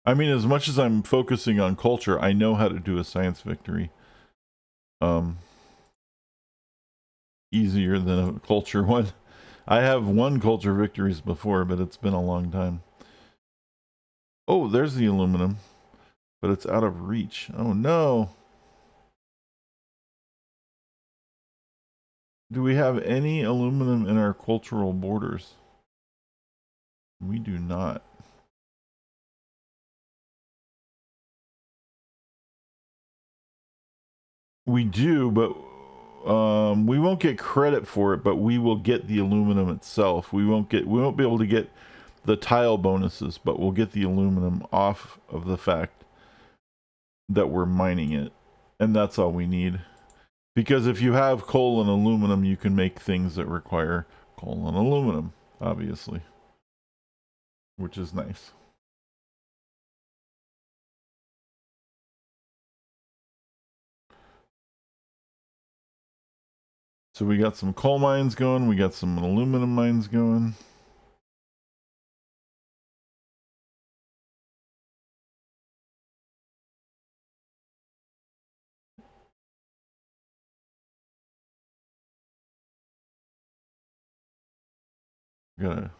Speaker 1: I mean, as much as I'm focusing on culture, I know how to do a science victory. Easier than a culture one. I have won culture victories before, but it's been a long time. Oh, there's the aluminum, but it's out of reach. Oh no. Do we have any aluminum in our cultural borders? We do not. We do, but we won't get credit for it, but we will get the aluminum itself. We won't be able to get the tile bonuses, but we'll get the aluminum off of the fact that we're mining it. And that's all we need. Because if you have coal and aluminum, you can make things that require coal and aluminum, obviously. Which is nice. So we got some coal mines going, we got some aluminum mines going. Gotta.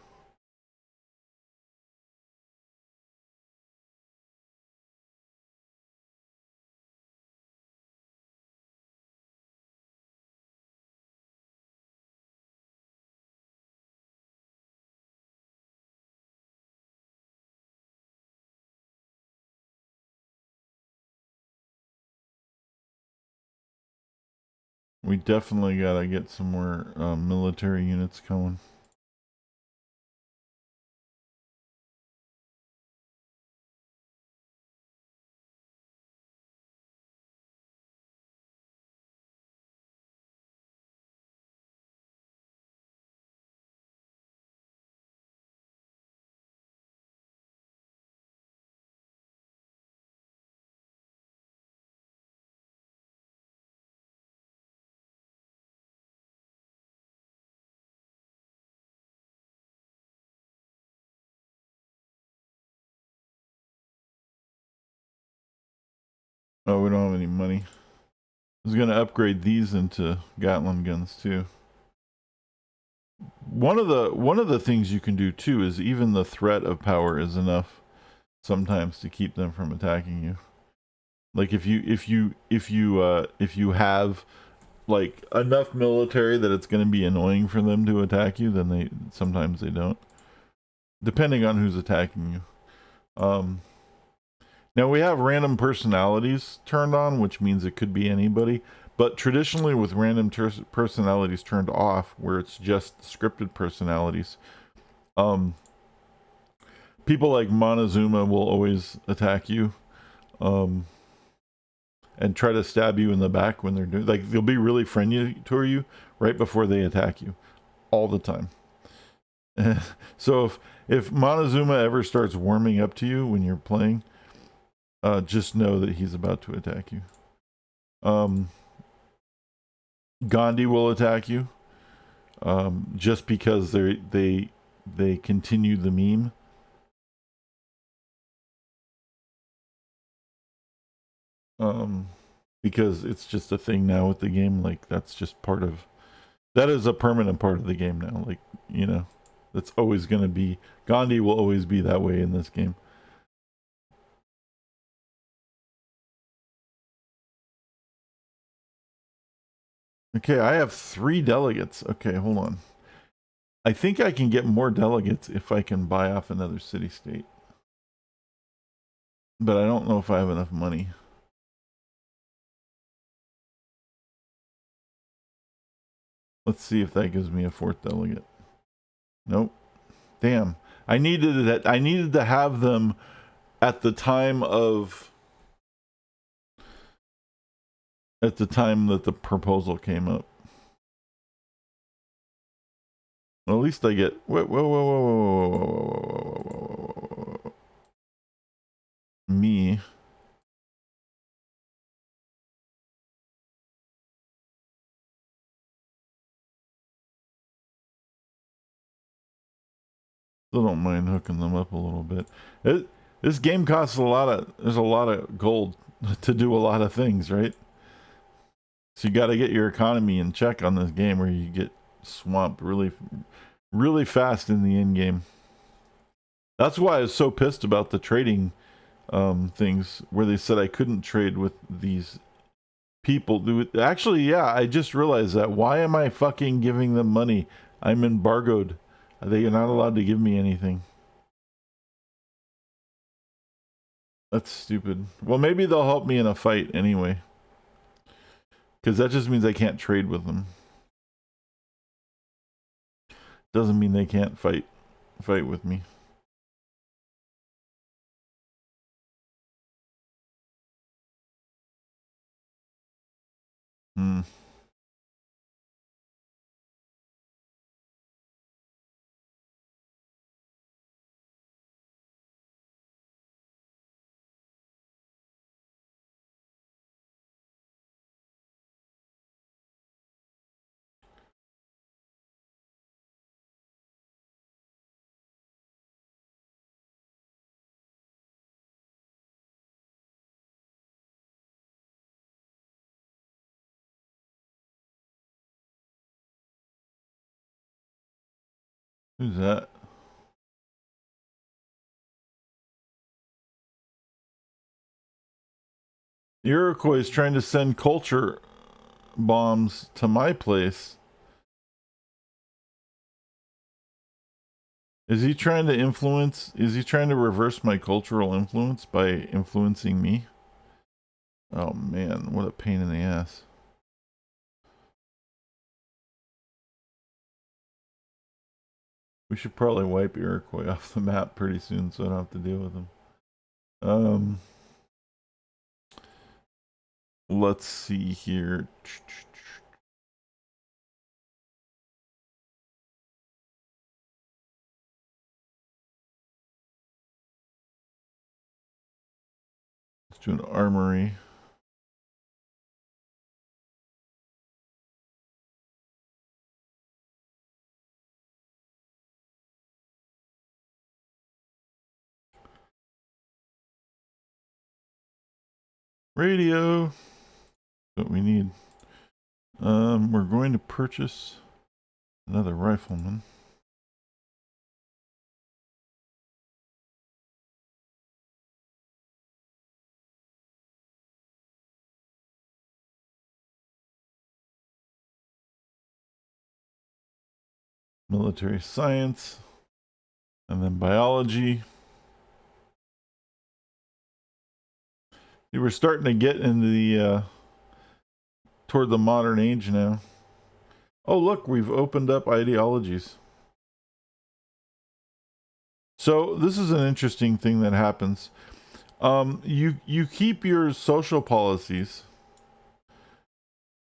Speaker 1: We definitely gotta get some more military units going. Oh, we don't have any money. I was gonna upgrade these into Gatling guns too. one of the things you can do too is even the threat of power is enough sometimes to keep them from attacking you. Like if you have like enough military that it's going to be annoying for them to attack you, then sometimes they don't, depending on who's attacking you. Now we have random personalities turned on, which means it could be anybody. But traditionally, with random personalities turned off, where it's just scripted personalities, people like Montezuma will always attack you, and try to stab you in the back when they're doing. Like they'll be really friendly to you right before they attack you, all the time. So if Montezuma ever starts warming up to you when you're playing, just know that he's about to attack you. Gandhi will attack you, just because they continue the meme. Because it's just a thing now with the game. Like that's just that is a permanent part of the game now. Like, you know, that's always going to be, Gandhi will always be that way in this game. Okay, I have 3 delegates. Okay, hold on. I think I can get more delegates if I can buy off another city-state. But I don't know if I have enough money. Let's see if that gives me a 4th delegate. Nope. Damn. I needed to have them at the time that the proposal came up. Well, at least I get whoa. Me. Still don't mind hooking them up a little bit. This game costs there's a lot of gold to do a lot of things, right? So you got to get your economy in check on this game, or you get swamped really, really fast in the end game. That's why I was so pissed about the trading things where they said I couldn't trade with these people. Actually, yeah, I just realized that. Why am I fucking giving them money? I'm embargoed. They are not allowed to give me anything. That's stupid. Well, maybe they'll help me in a fight anyway. Because that just means I can't trade with them. Doesn't mean they can't fight with me. Who's that? The Iroquois is trying to send culture bombs to my place. Is he trying to reverse my cultural influence by influencing me? Oh man, what a pain in the ass. We should probably wipe Iroquois off the map pretty soon so I don't have to deal with them. Let's see here. Let's do an armory. Radio. What we need. We're going to purchase another rifleman. military science, and then biology. We're starting to get into the toward the modern age now. Oh, look, we've opened up ideologies. So this is an interesting thing that happens. You keep your social policies,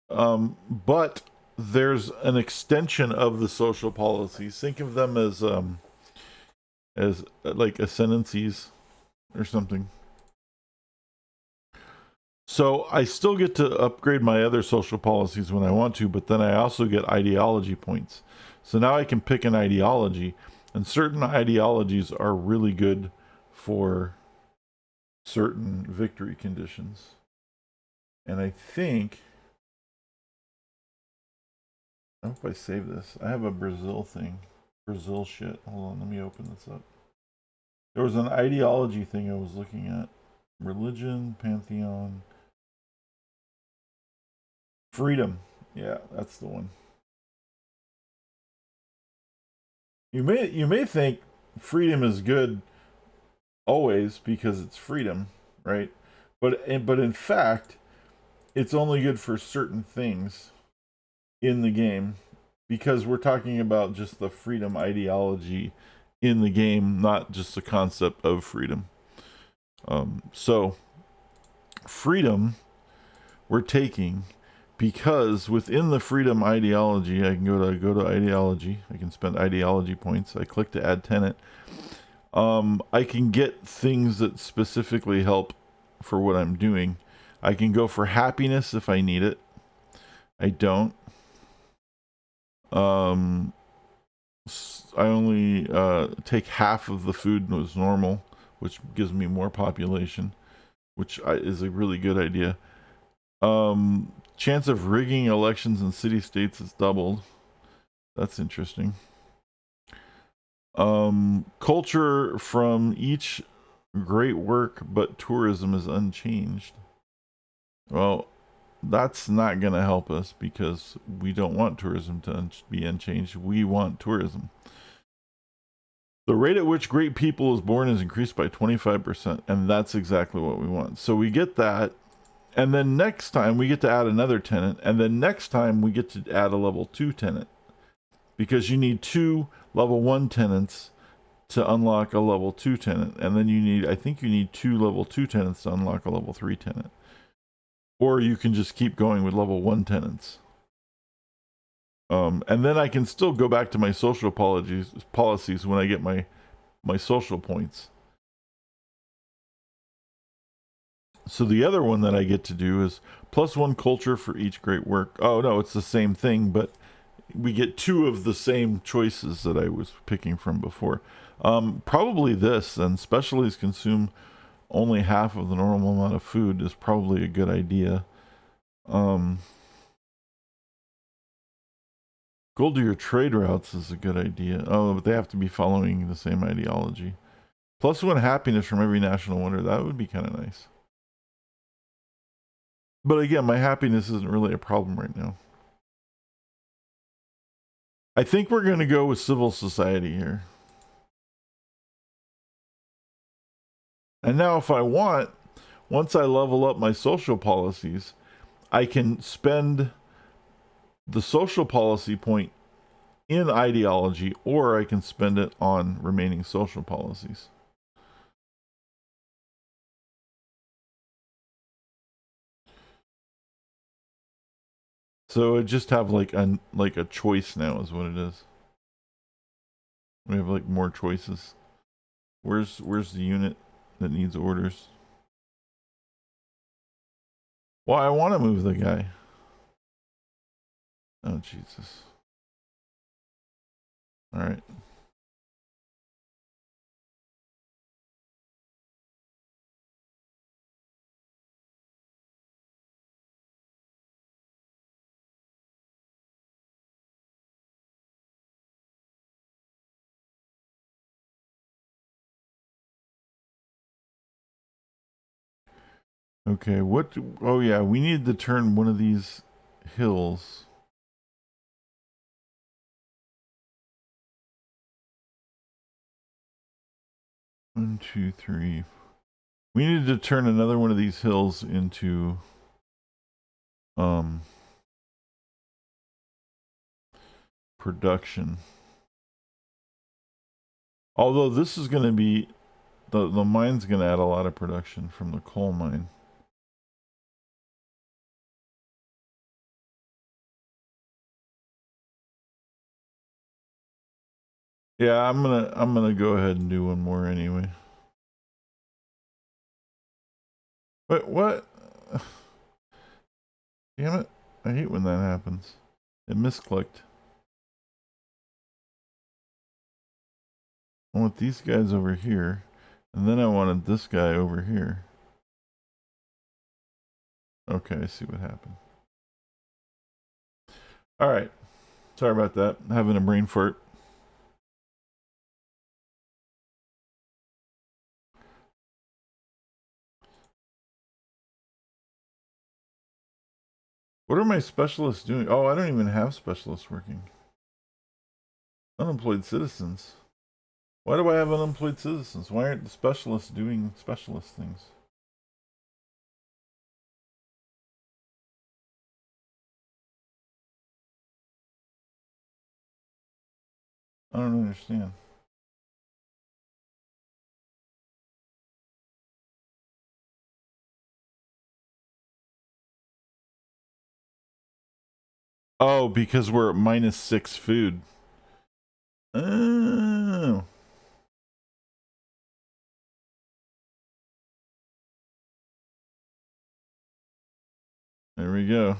Speaker 1: but there's an extension of the social policies. Think of them as like ascendancies or something. So I still get to upgrade my other social policies when I want to, but then I also get ideology points. So now I can pick an ideology, and certain ideologies are really good for certain victory conditions. And I think, I hope I save this. I have a Brazil thing. Brazil shit. Hold on, let me open this up. There was an ideology thing I was looking at. Religion, pantheon, freedom. Yeah, that's the one. You may think freedom is good always because it's freedom, right? But in fact, it's only good for certain things in the game because we're talking about just the freedom ideology in the game, not just the concept of freedom. So freedom we're taking because within the freedom ideology, I can go to ideology. I can spend ideology points. I click to add tenant. I can get things that specifically help for what I'm doing. I can go for happiness if I need it. I don't. I only take half of the food was normal, which gives me more population, which is a really good idea. Chance of rigging elections in city states is doubled. That's interesting. Culture from each great work, but tourism is unchanged. Well, that's not going to help us because we don't want tourism to be unchanged. We want tourism. The rate at which great people is born is increased by 25%, and that's exactly what we want. So we get that, and then next time we get to add another tenant, and then next time we get to add a level 2 tenant because you need 2 level 1 tenants to unlock a level 2 tenant, and then I think you need 2 level 2 tenants to unlock a level 3 tenant. Or you can just keep going with level 1 tenants. And then I can still go back to my social policies when I get my social points. So the other one that I get to do is +1 culture for each great work. Oh no, it's the same thing, but we get 2 of the same choices that I was picking from before. Probably this, and specialties consume only half of the normal amount of food is probably a good idea. Go to your trade routes is a good idea. Oh, but they have to be following the same ideology. +1 happiness from every national wonder. That would be kind of nice. But again, my happiness isn't really a problem right now. I think we're going to go with civil society here. And now if I want, once I level up my social policies, I can spend the social policy point in ideology, or I can spend it on remaining social policies. So I just have like a choice now is what it is. We have like more choices. Where's the unit that needs orders? Well, I want to move the guy. Oh Jesus. All right. Okay, what? Oh yeah, we need to turn one of these hills. 1, 2, 3. We needed to turn another one of these hills into production. Although this is going to be the mine's going to add a lot of production from the coal mine. Yeah, I'm gonna go ahead and do one more anyway. Wait, what? Damn it! I hate when that happens. It misclicked. I want these guys over here, and then I wanted this guy over here. Okay, I see what happened. All right, sorry about that. Having a brain fart. What are my specialists doing? Oh, I don't even have specialists working. Unemployed citizens. Why do I have unemployed citizens? Why aren't the specialists doing specialist things? I don't understand. Oh, because we're at -6 food. Oh. There we go.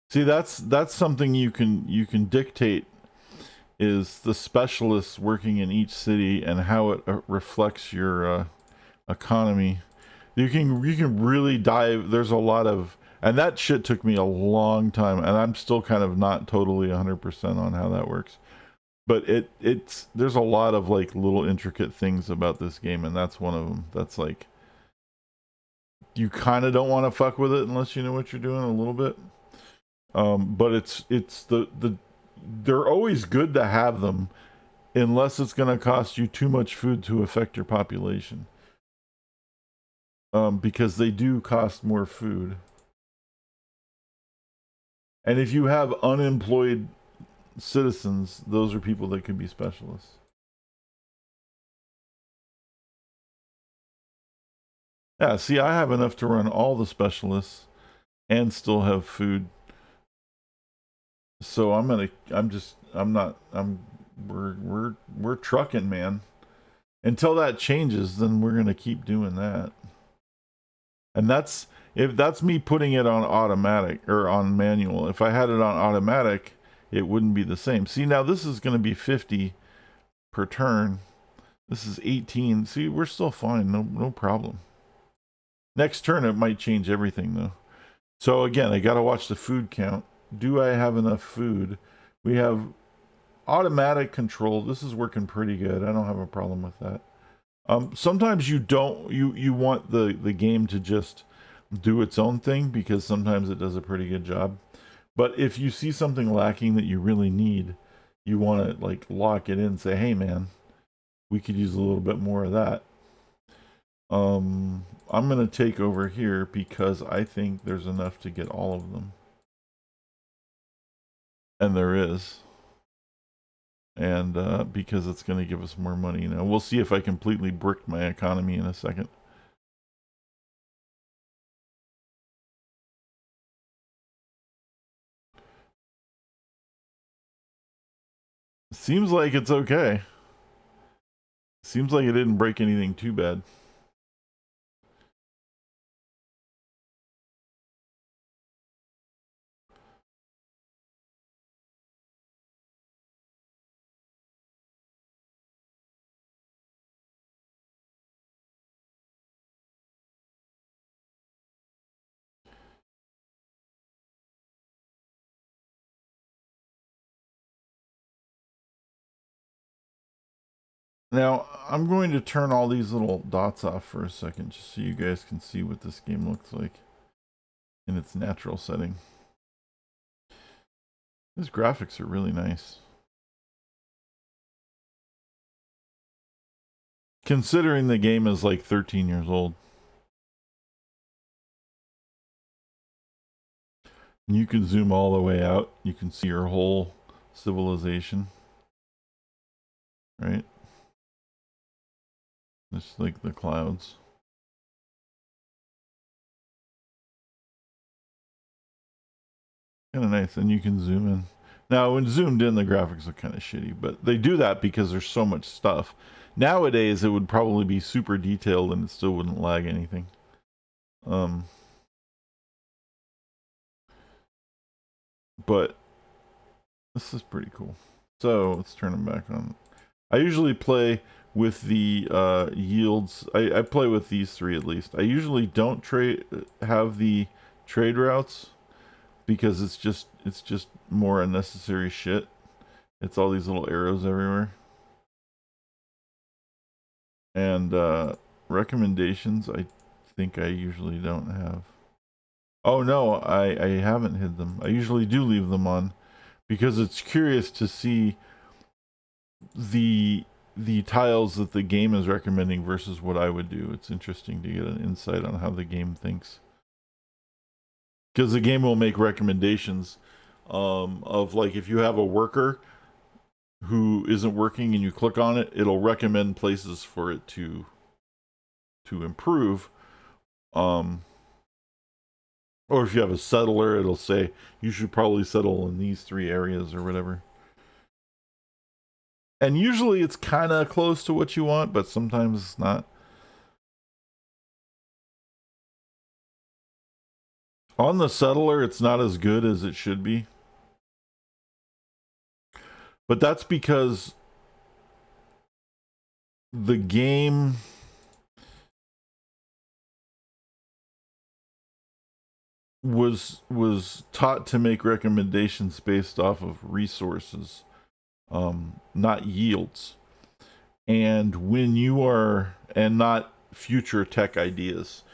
Speaker 1: See, that's something you can dictate, is the specialists working in each city and how it reflects your economy. You can really dive. There's a lot of, and that shit took me a long time, and I'm still kind of not totally 100% on how that works. But it's there's a lot of like little intricate things about this game, and that's one of them. That's like, you kind of don't want to fuck with it unless you know what you're doing a little bit. But it's the they're always good to have them, unless it's going to cost you too much food to affect your population. Because they do cost more food. And if you have unemployed citizens, those are people that could be specialists. Yeah, see, I have enough to run all the specialists and still have food. So we're trucking, man. Until that changes, then we're gonna keep doing that. And if that's me putting it on automatic or on manual. If I had it on automatic, it wouldn't be the same. See, now this is going to be 50 per turn. This is 18. See, we're still fine. No problem. Next turn, it might change everything, though. So again, I got to watch the food count. Do I have enough food? We have automatic control. This is working pretty good. I don't have a problem with that. Sometimes you don't. You want the game to just do its own thing, because sometimes it does a pretty good job. But if you see something lacking that you really need, you want to like lock it in and say, hey man, we could use a little bit more of that. I'm going to take over here because I think there's enough to get all of them. And there is. And because it's going to give us more money. Now, we'll see if I completely brick my economy in a second. Seems like it's okay. Seems like it didn't break anything too bad. Now, I'm going to turn all these little dots off for a second, just so you guys can see what this game looks like in its natural setting. His graphics are really nice. Considering the game is like 13 years old. And you can zoom all the way out. You can see your whole civilization. Right? Just like the clouds. Kind of nice. And you can zoom in. Now, when zoomed in, the graphics look kind of shitty. But they do that because there's so much stuff. Nowadays, it would probably be super detailed and it still wouldn't lag anything. But this is pretty cool. So let's turn them back on. I usually play with the yields. I play with these three at least. I usually don't have the trade routes because it's just more unnecessary shit. It's all these little arrows everywhere. And recommendations, I think I usually don't have. Oh no, I haven't hid them. I usually do leave them on because it's curious to see the tiles that the game is recommending versus what I would do. It's interesting to get an insight on how the game thinks. Because the game will make recommendations of like if you have a worker who isn't working and you click on it, it'll recommend places for it to improve. Or if you have a settler, it'll say you should probably settle in these 3 areas or whatever. And usually it's kind of close to what you want, but sometimes it's not. On the settler, it's not as good as it should be. But that's because the game was taught to make recommendations based off of resources, not yields. And when you are, and not future tech ideas.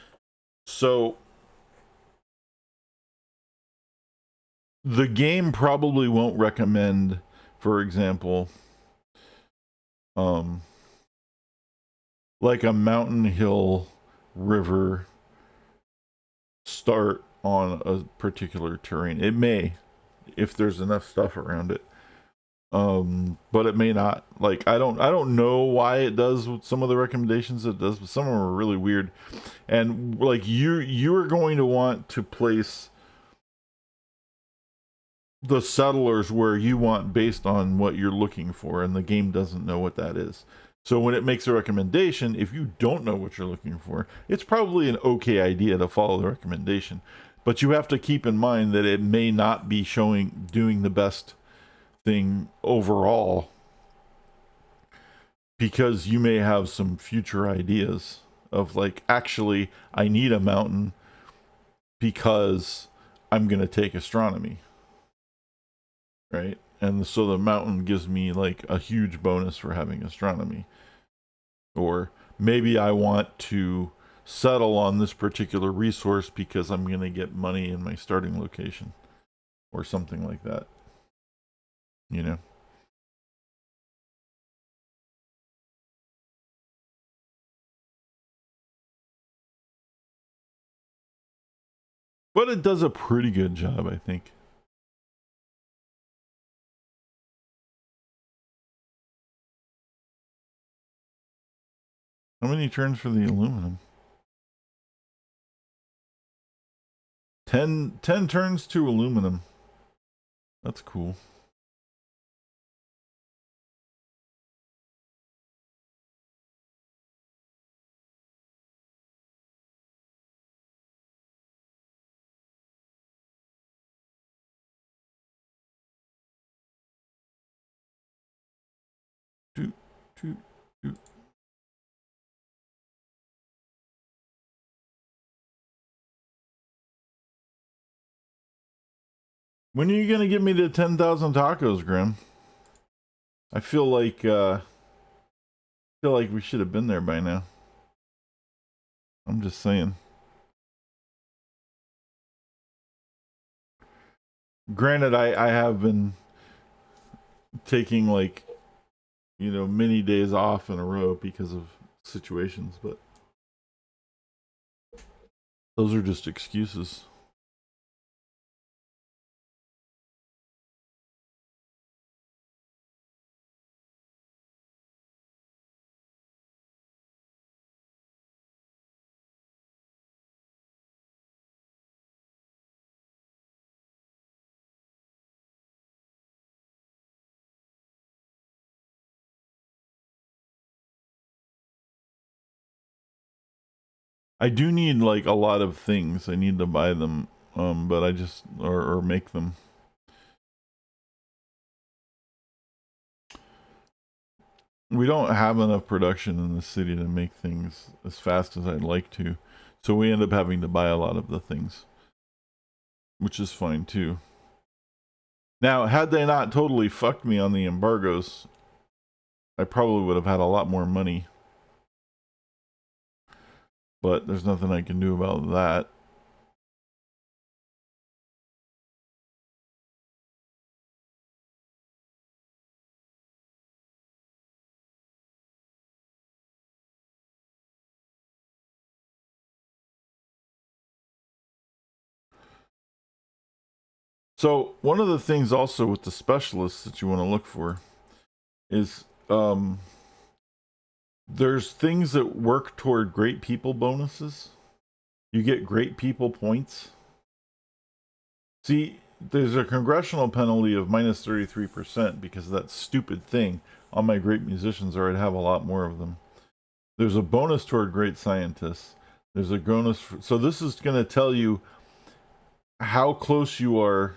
Speaker 1: So the game probably won't recommend, for example, like a mountain, hill, river start on a particular terrain. It may, if there's enough stuff around it. But it may not. Like I don't know why it does with some of the recommendations it does, but some of them are really weird. And like you are going to want to place the settlers where you want based on what you're looking for, and the game doesn't know what that is. So when it makes a recommendation, if you don't know what you're looking for, it's probably an okay idea to follow the recommendation. But you have to keep in mind that it may not be doing the best thing overall, because you may have some future ideas of like, actually, I need a mountain because I'm going to take astronomy. Right? And so the mountain gives me like a huge bonus for having astronomy. Or maybe I want to settle on this particular resource because I'm going to get money in my starting location or something like that. You know? But it does a pretty good job, I think. How many turns for the aluminum? 10 turns to aluminum. That's cool. Doot, doot, doot. When are you gonna get me to 10,000 tacos, Grim? I feel like we should have been there by now. I'm just saying. Granted, I have been taking like, you know, many days off in a row because of situations, but those are just excuses. I do need like a lot of things. I need to buy them, but I just or make them. We don't have enough production in the city to make things as fast as I'd like to, so we end up having to buy a lot of the things, which is fine too. Now, had they not totally fucked me on the embargoes, I probably would have had a lot more money. But there's nothing I can do about that. So one of the things also with the specialists that you want to look for is there's things that work toward great people bonuses. You get great people points. See, there's a congressional penalty of minus 33% because of that stupid thing on my great musicians, or I'd have a lot more of them. There's a bonus toward great scientists. There's a bonus. So this is going to tell you how close you are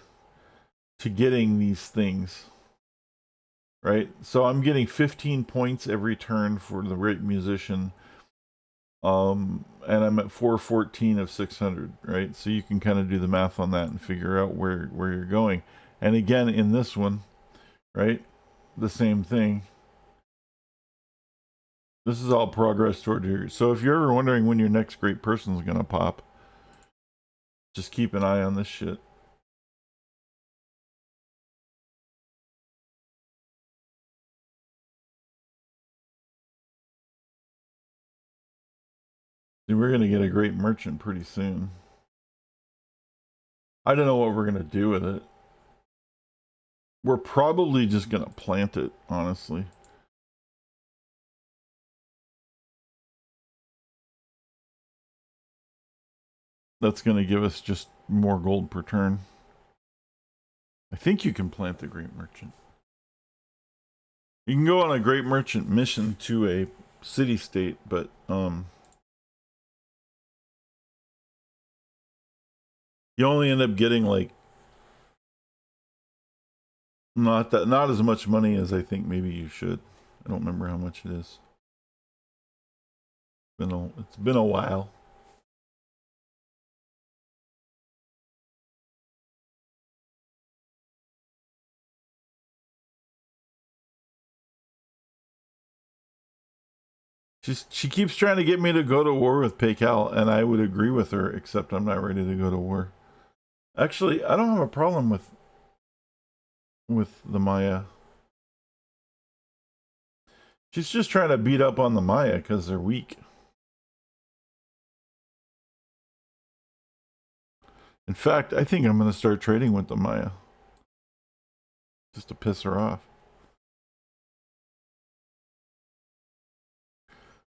Speaker 1: to getting these things. Right? So I'm getting 15 points every turn for the great musician. And I'm at 414 of 600, right? So you can kind of do the math on that and figure out where you're going. And again, in this one, right? The same thing. This is all progress toward your. So if you're ever wondering when your next great person is gonna pop, just keep an eye on this shit. And we're gonna get a great merchant pretty soon. I don't know what we're gonna do with it. We're probably just gonna plant it, honestly. That's gonna give us just more gold per turn. I think you can plant the great merchant. You can go on a great merchant mission to a city state, but you only end up getting like not as much money as I think maybe you should. I don't remember how much it is. It's been a while. She keeps trying to get me to go to war with Paycal, and I would agree with her, except I'm not ready to go to war. Actually, I don't have a problem with the Maya. She's just trying to beat up on the Maya because they're weak. In fact, I think I'm going to start trading with the Maya just to piss her off.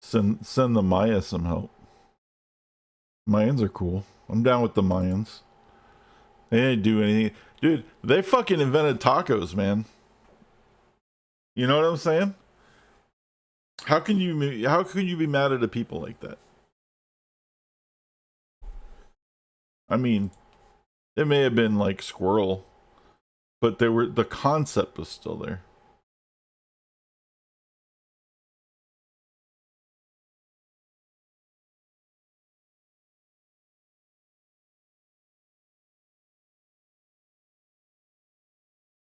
Speaker 1: Send the Maya some help. Mayans are cool. I'm down with the Mayans. They didn't do anything. Dude, they fucking invented tacos, man. You know what I'm saying? How can you be mad at a people like that? I mean, it may have been like squirrel, but the concept was still there.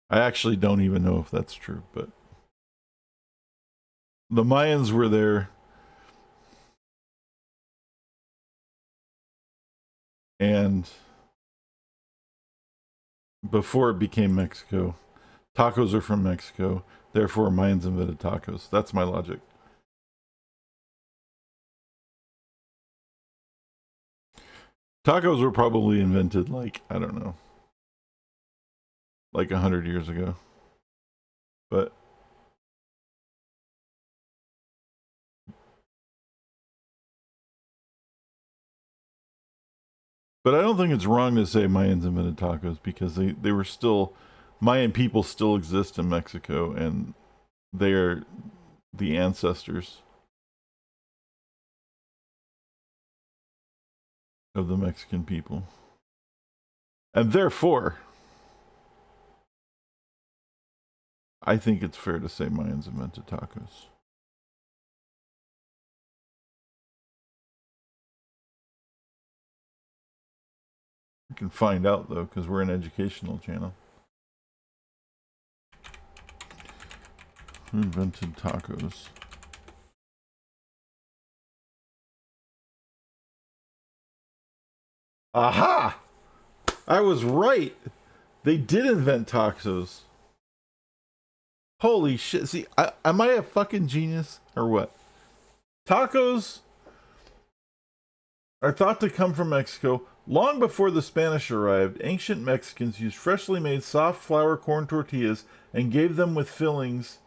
Speaker 1: I actually don't even know if that's true, but the Mayans were there, and before it became Mexico. Tacos are from Mexico. Therefore, Mayans invented tacos. That's my logic. Tacos were probably invented like, I don't know, like 100 years ago. But I don't think it's wrong to say Mayans invented tacos because they were still, Mayan people still exist in Mexico and they are the ancestors of the Mexican people. And therefore, I think it's fair to say Mayans invented tacos. We can find out though, because we're an educational channel. Who invented tacos? Aha! I was right. They did invent tacos. Holy shit. See, am I a fucking genius or what? Tacos are thought to come from Mexico. Long before the Spanish arrived, ancient Mexicans used freshly made soft flour corn tortillas and gave them with fillings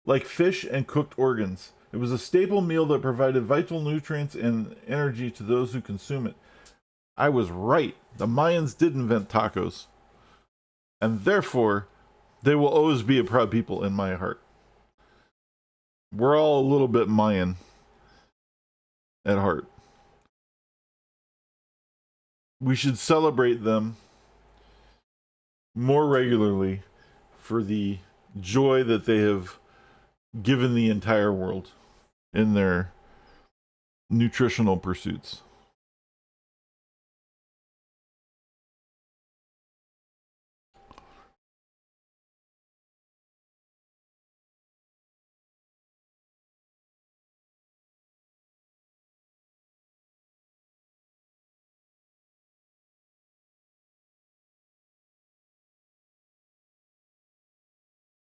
Speaker 1: like fish and cooked organs. It was a staple meal that provided vital nutrients and energy to those who consume it. I was right. The Mayans did invent tacos. And therefore, they will always be a proud people in my heart. We're all a little bit Mayan at heart. We should celebrate them more regularly for the joy that they have given the entire world in their nutritional pursuits.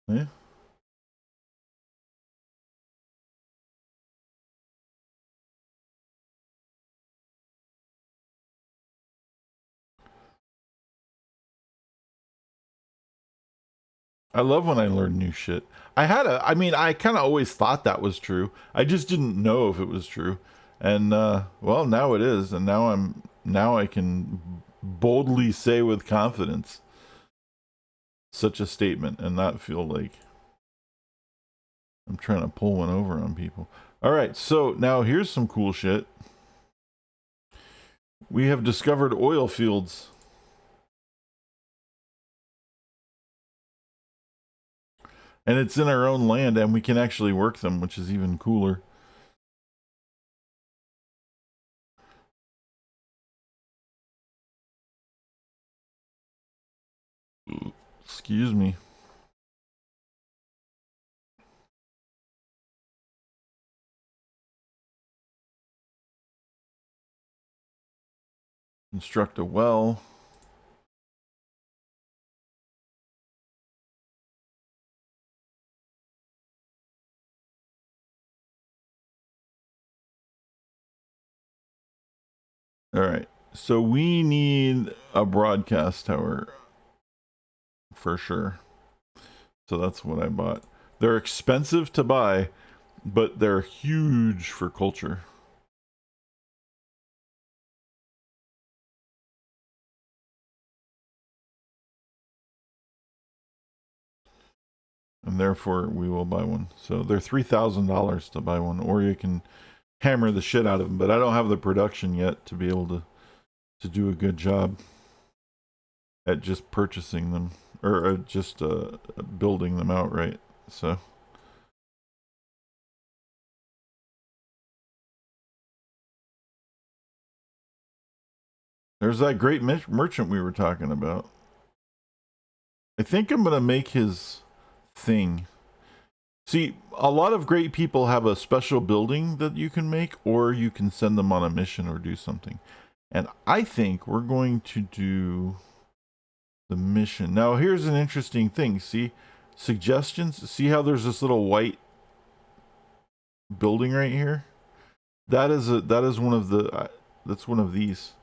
Speaker 1: Yeah. I love when I learn new shit. I kind of always thought that was true. I just didn't know if it was true. And well, now it is, and now I can boldly say with confidence such a statement and not feel like I'm trying to pull one over on people. All right, so now here's some cool shit. We have discovered oil fields. And it's in our own land, and we can actually work them, which is even cooler. Excuse me. Construct a well. All right. So we need a broadcast tower for sure. So that's what I bought. They're expensive to buy, but they're huge for culture. And therefore we will buy one. So they're $3,000 to buy one, or you can hammer the shit out of them. But I don't have the production yet to be able to do a good job at just purchasing them or just building them outright. So there's that great merchant we were talking about. I think I'm gonna make his thing. See, a lot of great people have a special building that you can make, or you can send them on a mission or do something. And I think we're going to do the mission. Now here's an interesting thing. See, suggestions. See how there's this little white building right here? That is one of the that's one of these.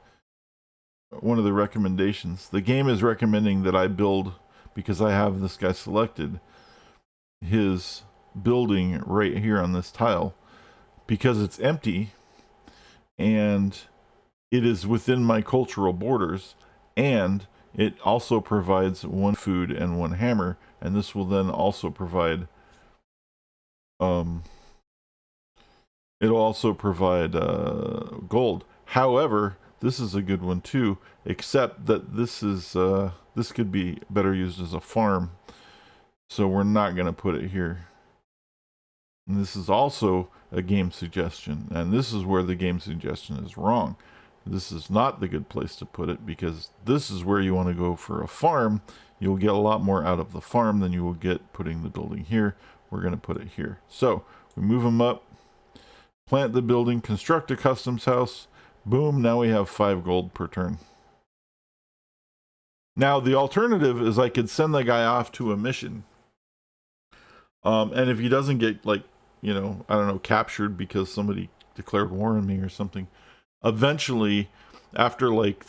Speaker 1: One of the recommendations. The game is recommending that I build, because I have this guy selected, his building right here on this tile, because it's empty and it is within my cultural borders, and it also provides 1 food and 1 hammer, and this will then also provide it'll also provide gold. However, this is a good one too, except that this is this could be better used as a farm, so we're not going to put it here. And this is also a game suggestion, and this is where the game suggestion is wrong. This is not the good place to put it, because this is where you want to go for a farm. You'll get a lot more out of the farm than you will get putting the building here. We're going to put it here. So we move them up, plant the building, construct a customs house. Boom, now we have 5 gold per turn. Now the alternative is I could send the guy off to a mission. And if he doesn't get, like, you know, I don't know, captured because somebody declared war on me or something, eventually, after like,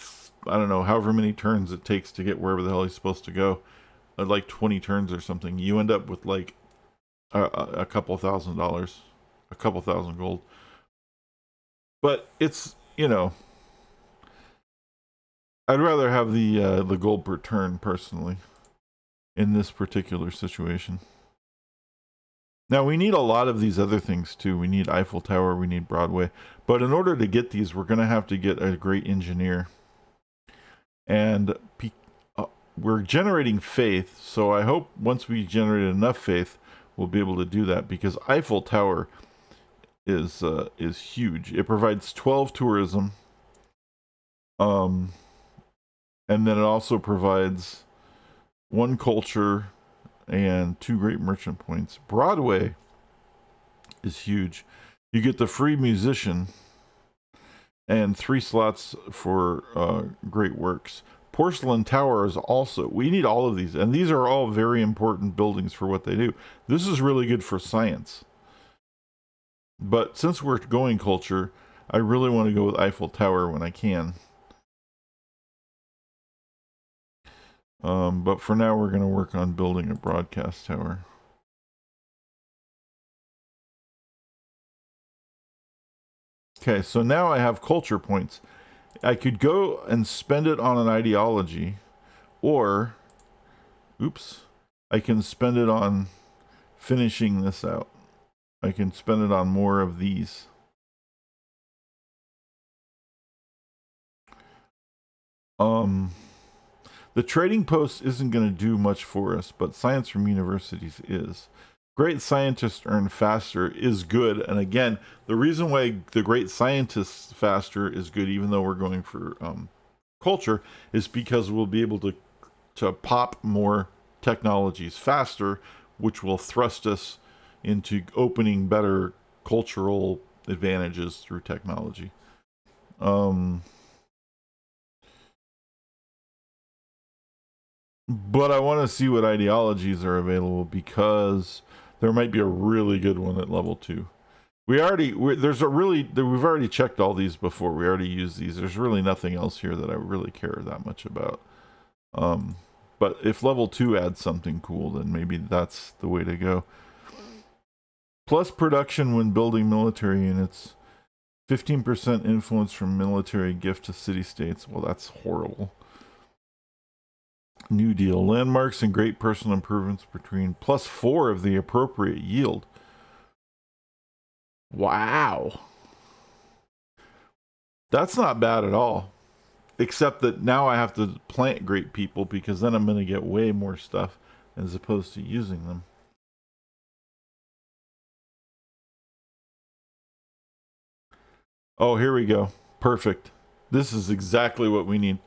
Speaker 1: I don't know, however many turns it takes to get wherever the hell he's supposed to go, like 20 turns or something, you end up with like a couple $1,000, a couple thousand gold. But it's, you know, I'd rather have the gold per turn personally in this particular situation. Now, we need a lot of these other things too. We need Eiffel Tower, we need Broadway. But in order to get these, we're going to have to get a great engineer. And we're generating faith, so I hope once we generate enough faith, we'll be able to do that, because Eiffel Tower is huge. It provides 12 tourism. And then it also provides 1 culture and 2 great merchant points. Broadway is huge. You get the free musician and 3 slots for great works. Porcelain Tower is also, we need all of these, and these are all very important buildings for what they do. This is really good for science. But since we're going culture, I really want to go with Eiffel Tower when I can. But for now, we're going to work on building a broadcast tower. Okay, so now I have culture points. I could go and spend it on an ideology, or, oops, I can spend it on finishing this out. I can spend it on more of these. The trading post isn't going to do much for us, but science from universities is. Great scientists earn faster is good. And again, the reason why the great scientists faster is good, even though we're going for culture, is because we'll be able to pop more technologies faster, which will thrust us into opening better cultural advantages through technology. But I want to see what ideologies are available, because there might be a really good one at level 2. We've already checked all these before. We already used these. There's really nothing else here that I really care that much about. But if level 2 adds something cool, then maybe that's the way to go. Plus production when building military units. 15% influence from military gift to city-states. Well, that's horrible. New Deal. Landmarks and great personal improvements between +4 of the appropriate yield. Wow. That's not bad at all. Except that now I have to plant great people, because then I'm going to get way more stuff as opposed to using them. Oh, here we go. Perfect. This is exactly what we need.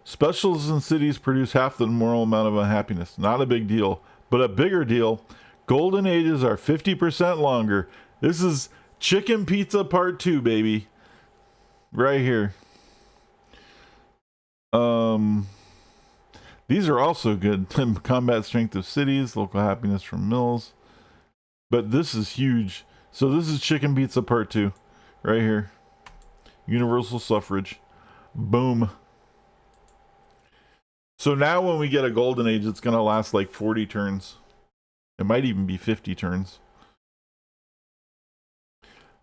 Speaker 1: Specials in cities produce half the moral amount of unhappiness. Not a big deal, but a bigger deal. Golden ages are 50% longer. This is Chicken Pizza Part 2, baby. Right here. The These are also good. Combat strength of cities, local happiness from mills. But this is huge. So this is Chicken Pizza Part 2. Right here. Universal suffrage. Boom. So now when we get a golden age, it's going to last like 40 turns. It might even be 50 turns.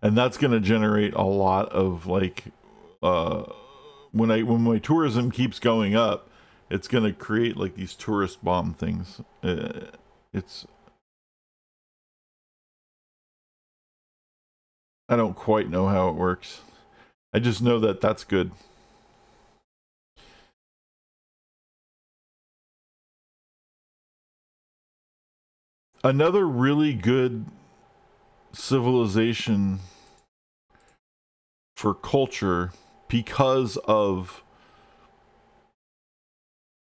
Speaker 1: And that's going to generate a lot of like when my tourism keeps going up, it's going to create like these tourist bomb things. I don't quite know how it works. I just know that that's good. Another really good civilization for culture, because of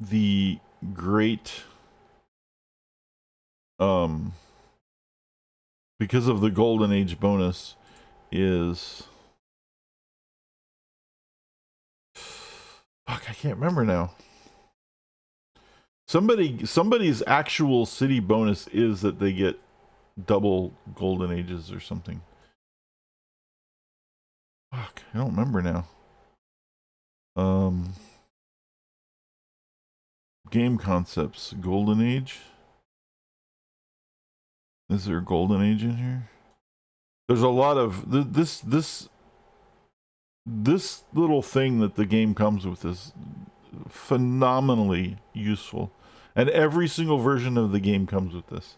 Speaker 1: the great because of the golden age bonus, is fuck, I can't remember now. Somebody's actual city bonus is that they get double golden ages or something. Fuck, I don't remember now. Game concepts, golden age. Is there a golden age in here? There's a lot of this little thing that the game comes with is phenomenally useful, and every single version of the game comes with this.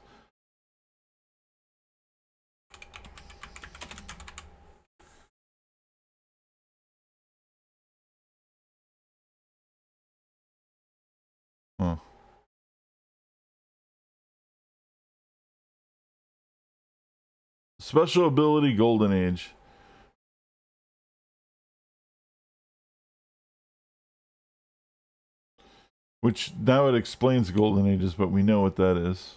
Speaker 1: Huh. Special ability golden age. Which now it explains golden ages, but we know what that is.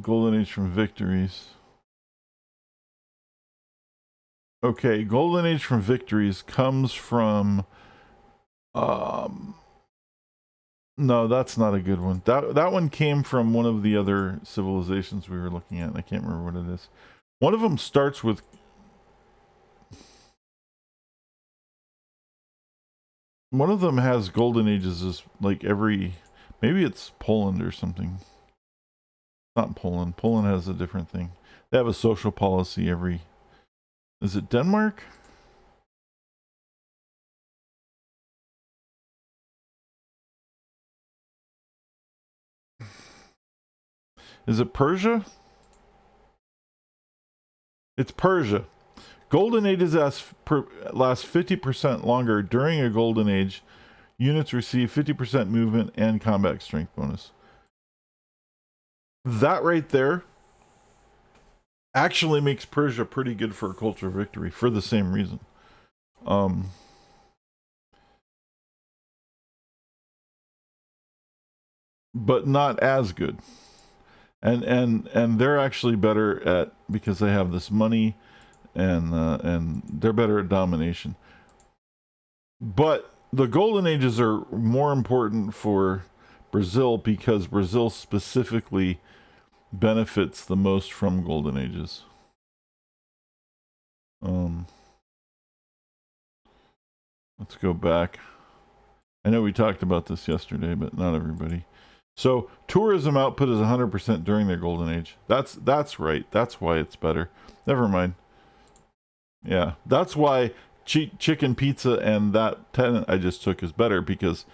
Speaker 1: Golden age from victories. Okay, golden age from victories comes from no, that's not a good one. That one came from one of the other civilizations we were looking at. I can't remember what it is. One of them starts with one of them has golden ages is like every, maybe it's Poland or something. Not Poland. Poland has a different thing. They have a social policy every, is it Denmark? Is it Persia? It's Persia. Golden ages last 50% longer. During a golden age, units receive 50% movement and combat strength bonus. That right there actually makes Persia pretty good for a culture victory for the same reason. But not as good. And they're actually better at, because they have this money, and they're better at domination. But the golden ages are more important for Brazil because Brazil specifically benefits the most from golden ages. Let's go back. I know we talked about this yesterday, but not everybody. So tourism output is 100% during their golden age. That's right. That's why it's better. Never mind. Yeah, that's why chicken pizza and that tenant I just took is better, because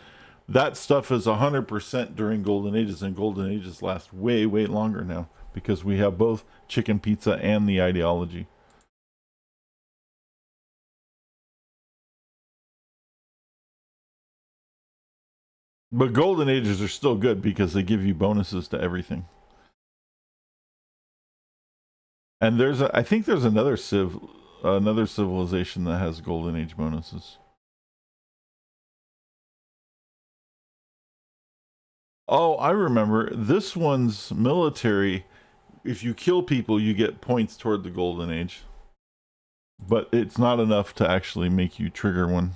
Speaker 1: that stuff is 100% during golden ages, and golden ages last way longer now because we have both chicken pizza and the ideology. But golden ages are still good because they give you bonuses to everything. And I think there's another civilization that has golden age bonuses. Oh, I remember. This one's military. If you kill people, you get points toward the golden age. but it's not enough to actually make you trigger one.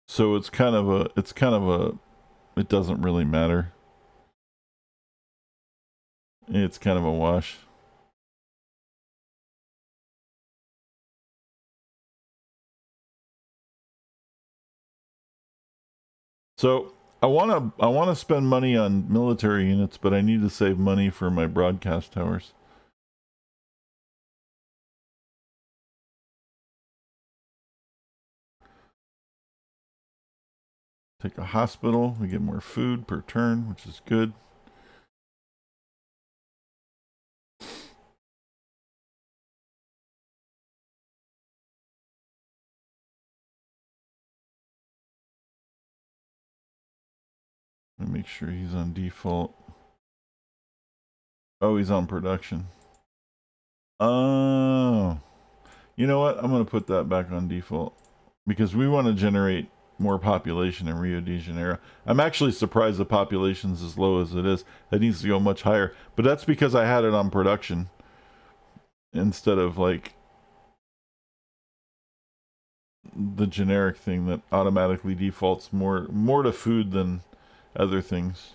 Speaker 1: So it doesn't really matter. It's kind of a wash. So I wanna spend money on military units, but I need to save money for my broadcast towers. Take a hospital, we get more food per turn, which is good. Let me make sure he's on default. Oh, he's on production. Oh. You know what? I'm going to put that back on default because we want to generate more population in Rio de Janeiro. I'm actually surprised the population's as low as it is. That needs to go much higher. But that's because I had it on production instead of like the generic thing that automatically defaults more to food than other things.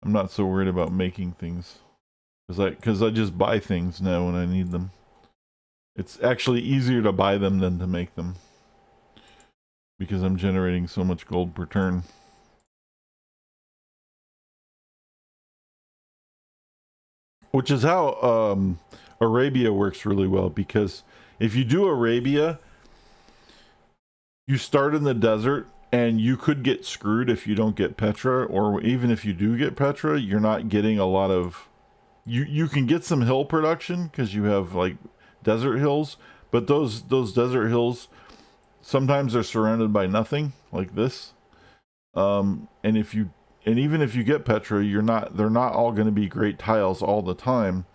Speaker 1: I'm not so worried about making things because I just buy things now when I need them. It's actually easier to buy them than to make them because I'm generating so much gold per turn. Which is how Arabia works really well, because if you do Arabia, you start in the desert and you could get screwed if you don't get Petra, or even if you do get Petra, you're not getting a lot of you can get some hill production because you have like desert hills, but those desert hills sometimes are surrounded by nothing like this. And if you and even if you get Petra, they're not all going to be great tiles all the time,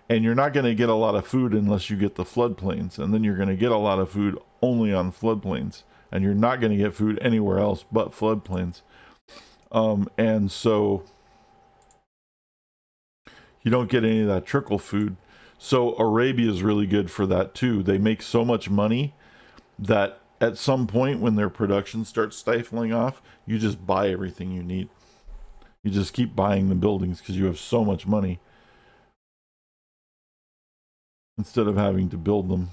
Speaker 1: and you're not going to get a lot of food unless you get the floodplains, and then you're going to get a lot of food only on floodplains, and you're not going to get food anywhere else but floodplains. And so you don't get any of that trickle food. So Arabia is really good for that too. They make so much money that at some point when their production starts stifling off, you just buy everything you need. You just keep buying the buildings because you have so much money instead of having to build them.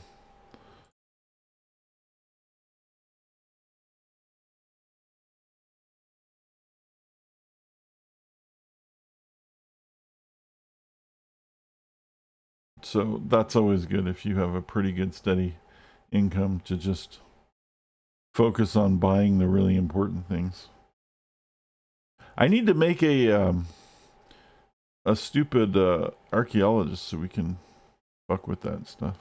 Speaker 1: So that's always good if you have a pretty good steady income to just focus on buying the really important things. I need to make a stupid archaeologist so we can fuck with that stuff.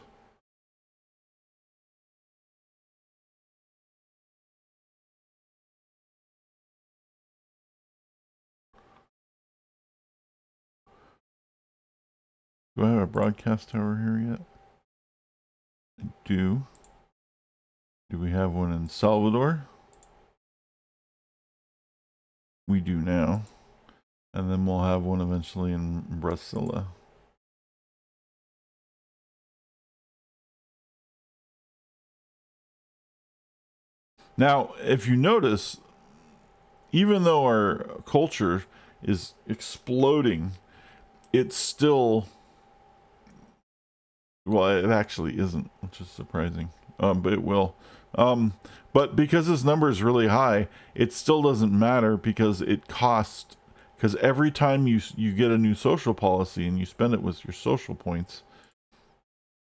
Speaker 1: Do I have a broadcast tower here yet? I do. Do we have one in Salvador? We do now. And then we'll have one eventually in Brasilia. Now, if you notice, even though our culture is exploding, it's still, well, it actually isn't, which is surprising. But it will. But because this number is really high, it still doesn't matter because it costs. Because every time you get a new social policy and you spend it with your social points,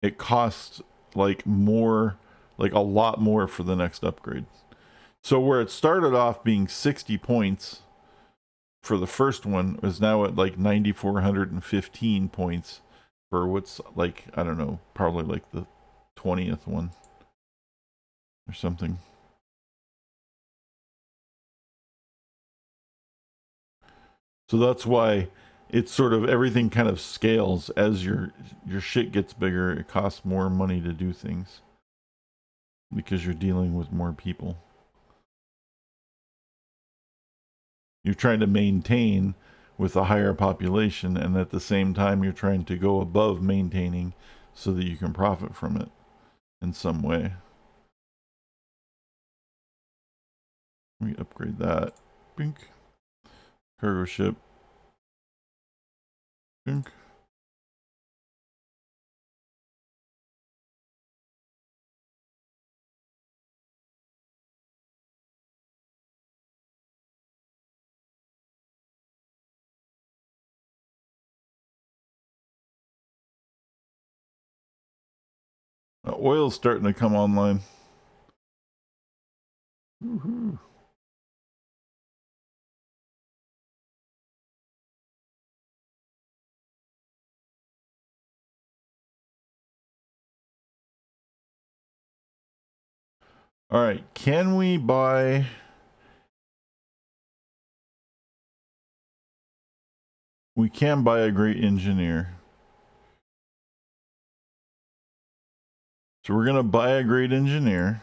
Speaker 1: it costs like more, like a lot more for the next upgrade. So where it started off being 60 points for the first one is now at like 9,415 points for what's like, I don't know, probably like the 20th one or something. So that's why it's sort of everything kind of scales as your shit gets bigger. It costs more money to do things because you're dealing with more people. You're trying to maintain with a higher population, and at the same time you're trying to go above maintaining so that you can profit from it in some way. Let me upgrade that. Bink. Cargo ship. Bink. Oil's starting to come online. Woohoo. All right, can we buy... We can buy a great engineer. So we're going to buy a great engineer.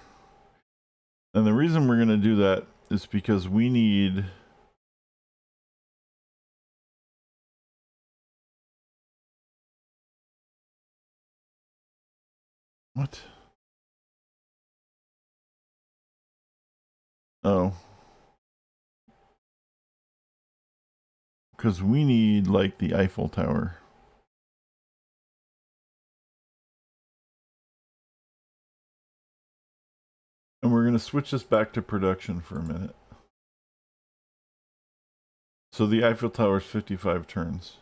Speaker 1: And the reason we're going to do that is because we need... What? Oh. Because we need, like, the Eiffel Tower. And we're going to switch this back to production for a minute. So the Eiffel Tower is 55 turns.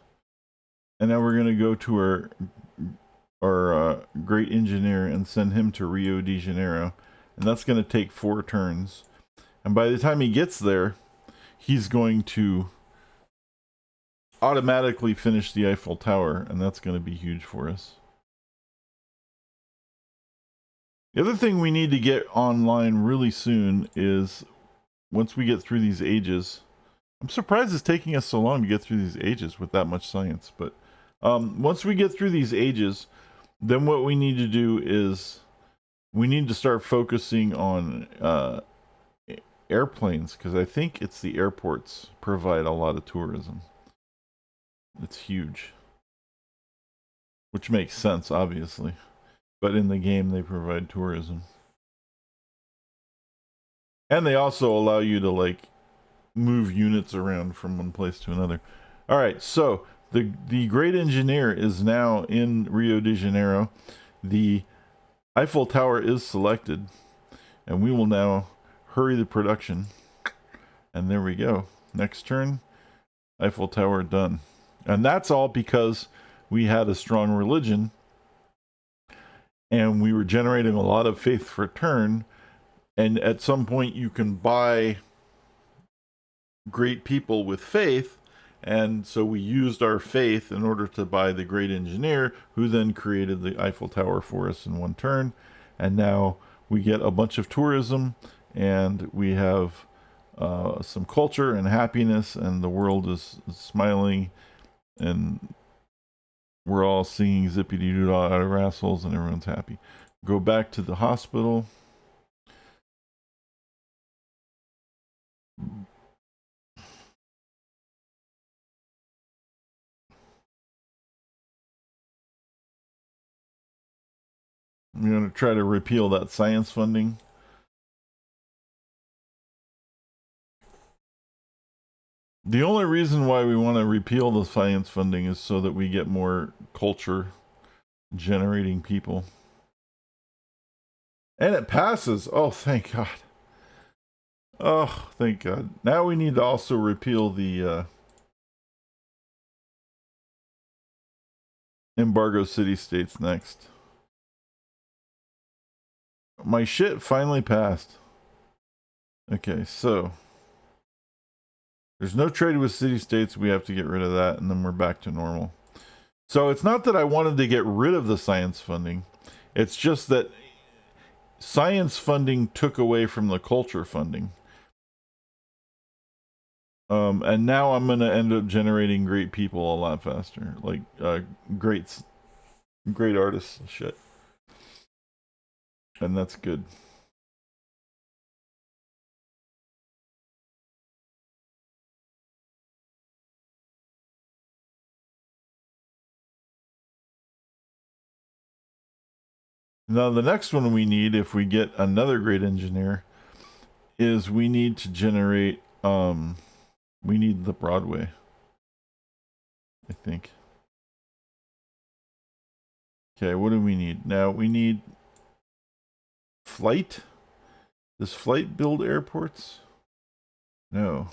Speaker 1: And now we're going to go to our great engineer and send him to Rio de Janeiro. And that's going to take 4 turns. And by the time he gets there, he's going to automatically finish the Eiffel Tower. And that's going to be huge for us. The other thing we need to get online really soon is once we get through these ages. I'm surprised it's taking us so long to get through these ages with that much science. But once we get through these ages, then what we need to do is we need to start focusing on airplanes, because I think it's the airports provide a lot of tourism. It's huge. Which makes sense, obviously. But in the game, they provide tourism. And they also allow you to, like, move units around from one place to another. All right, so the great engineer is now in Rio de Janeiro. The Eiffel Tower is selected, and we will now hurry the production. And there we go. Next turn, Eiffel Tower done. And that's all because we had a strong religion, and we were generating a lot of faith for turn. And at some point, you can buy great people with faith, and so we used our faith in order to buy the great engineer, who then created the Eiffel Tower for us in 1 turn. And now we get a bunch of tourism, and we have some culture and happiness, and the world is smiling, and we're all singing zippity doo dah out of our assholes, and everyone's happy. Go back to the hospital. I'm going to try to repeal that science funding. The only reason why we want to repeal the science funding is so that we get more culture generating people. And it passes. Oh, thank God. Oh, thank God. Now we need to also repeal the embargo city-states next. My shit finally passed. Okay, so there's no trade with city-states. We have to get rid of that, and then we're back to normal. So it's not that I wanted to get rid of the science funding. It's just that science funding took away from the culture funding. And now I'm going to end up generating great people a lot faster. Like, great artists and shit. And that's good. Now the next one we need, if we get another great engineer, is we need to generate we need the Broadway, I think. Okay, what do we need? Now we need flight. Does flight build airports? No.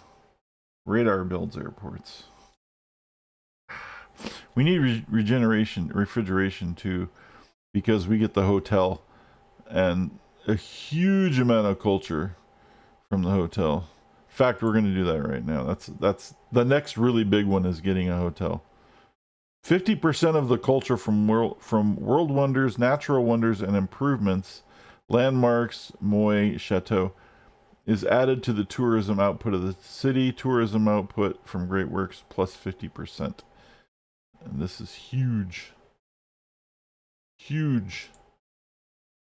Speaker 1: Radar builds airports. We need refrigeration too, because we get the hotel and a huge amount of culture from the hotel. In fact, we're going to do that right now. That's the next really big one, is getting a hotel. 50% of the culture from world wonders, natural wonders, and improvements, landmarks, Moy Chateau, is added to the tourism output of the city. Tourism output from Great Works plus 50%. And this is huge. Huge.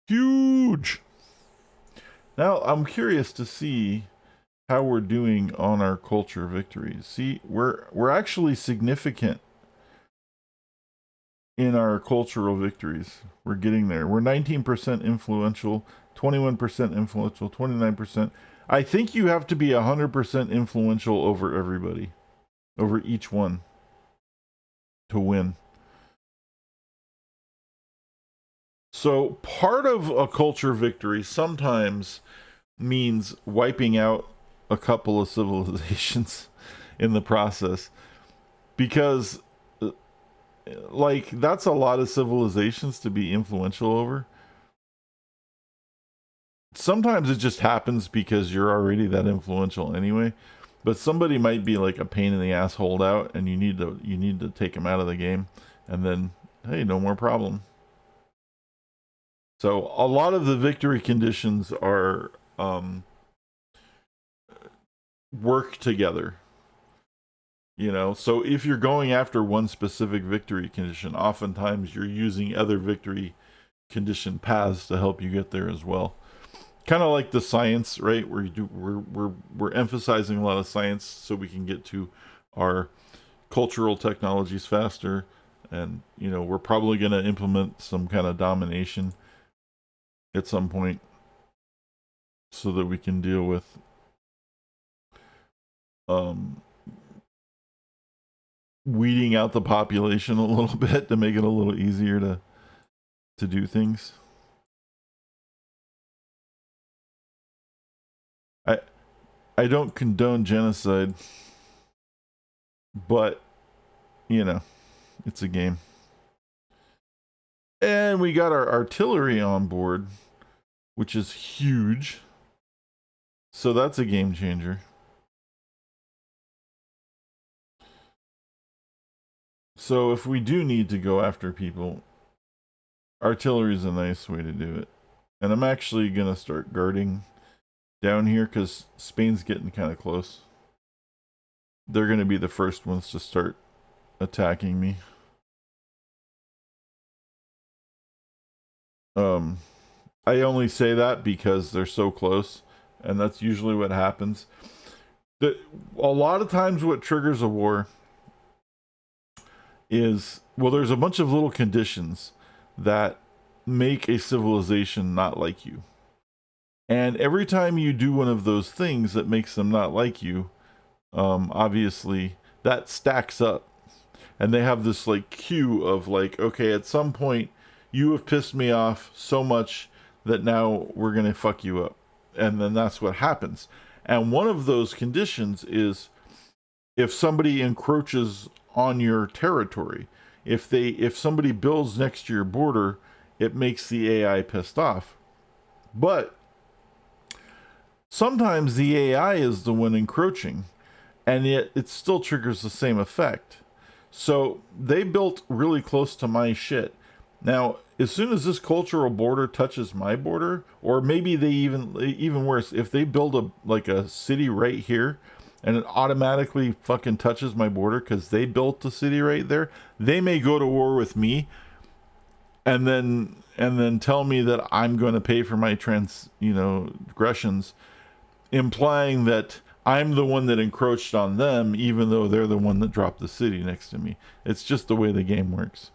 Speaker 1: Huge. Now, I'm curious to see how we're doing on our culture victories. See, we're actually significant in our cultural victories. We're getting there. We're 19% influential, 21% influential, 29%. I think you have to be 100% influential over everybody, over each one, to win. So part of a culture victory sometimes means wiping out a couple of civilizations in the process, because like that's a lot of civilizations to be influential over. Sometimes it just happens because you're already that influential anyway, but somebody might be like a pain in the ass holdout and you need to take them out of the game, and then hey, no more problem. So a lot of the victory conditions are work together. You know, so if you're going after one specific victory condition, oftentimes you're using other victory condition paths to help you get there as well. Kind of like the science, right? Where we're emphasizing a lot of science so we can get to our cultural technologies faster, and you know, we're probably going to implement some kind of domination at some point so that we can deal with weeding out the population a little bit to make it a little easier to do things. I don't condone genocide, but you know, it's a game. And we got our artillery on board, which is huge. So that's a game changer. So if we do need to go after people, artillery is a nice way to do it. And I'm actually going to start guarding down here because Spain's getting kind of close. They're going to be the first ones to start attacking me. I only say that because they're so close, and that's usually what happens. A lot of times what triggers a war is, well, there's a bunch of little conditions that make a civilization not like you. And every time you do one of those things that makes them not like you, obviously that stacks up. And they have this like queue of like, okay, at some point you have pissed me off so much that now we're going to fuck you up. And then that's what happens. And one of those conditions is if somebody encroaches on your territory, if somebody builds next to your border, it makes the AI pissed off. But sometimes the AI is the one encroaching, and yet it still triggers the same effect. So they built really close to my shit. Now, as soon as this cultural border touches my border, or maybe they even worse, if they build a city right here, and it automatically fucking touches my border because they built the city right there, they may go to war with me, and then tell me that I'm going to pay for my transgressions, implying that I'm the one that encroached on them, even though they're the one that dropped the city next to me. It's just the way the game works.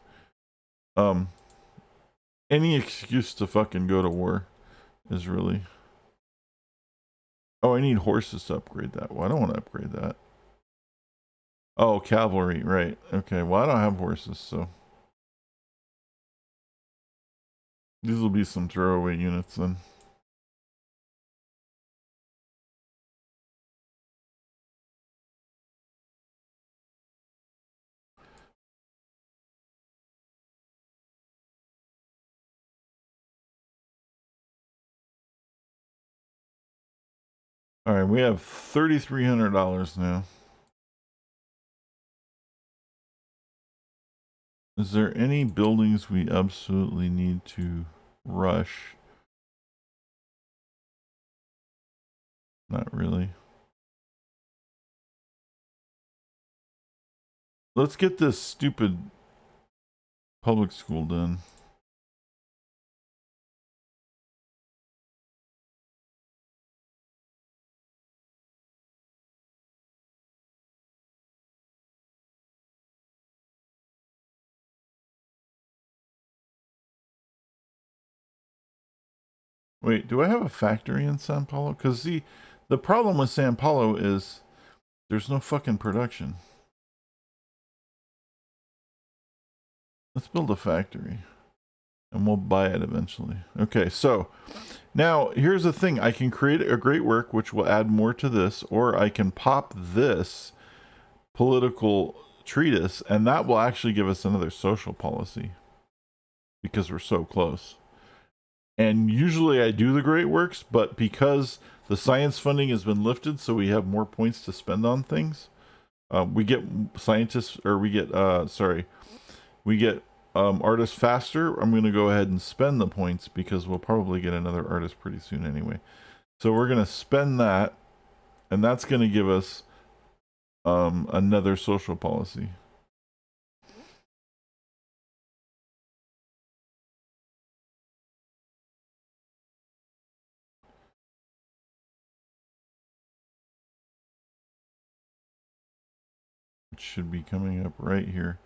Speaker 1: Any excuse to fucking go to war is really... Oh, I need horses to upgrade that. Well, I don't want to upgrade that. Oh, cavalry, right. Okay, well, I don't have horses, so... These will be some throwaway units then. All right, we have $3,300 now. Is there any buildings we absolutely need to rush? Not really. Let's get this stupid public school done. Wait, do I have a factory in Sao Paulo? Because the problem with Sao Paulo is there's no fucking production. Let's build a factory. And we'll buy it eventually. Okay, so now here's the thing. I can create a great work, which will add more to this, or I can pop this political treatise, and that will actually give us another social policy because we're so close. And usually I do the great works, but because the science funding has been lifted, so we have more points to spend on things, we get scientists, or we get artists faster. I'm going to go ahead and spend the points because we'll probably get another artist pretty soon anyway. So we're going to spend that, and that's going to give us another social policy. It should be coming up right here.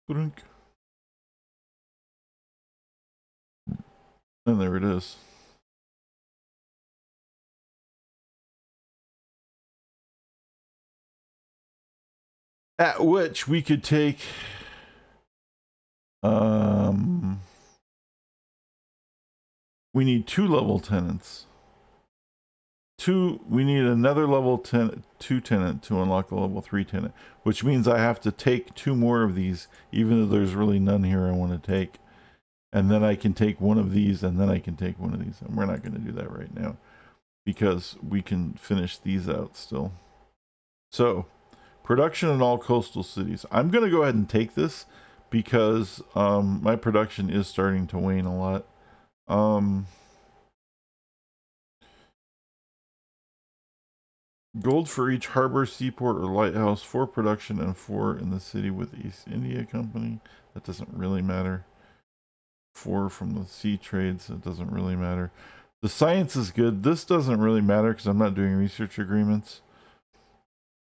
Speaker 1: And there it is. At which we could take we need 2 level tenants. We need another level 2 tenant to unlock the level 3 tenant, which means I have to take 2 more of these, even though there's really none here I want to take. And then I can take one of these, and then I can take one of these. And we're not going to do that right now because we can finish these out still. So, production in all coastal cities. I'm going to go ahead and take this because my production is starting to wane a lot. Gold for each harbor, seaport, or lighthouse, 4 production and 4 in the city with the East India Company. That doesn't really matter. 4 from the sea trades. It doesn't really matter. The science is good. This doesn't really matter because I'm not doing research agreements.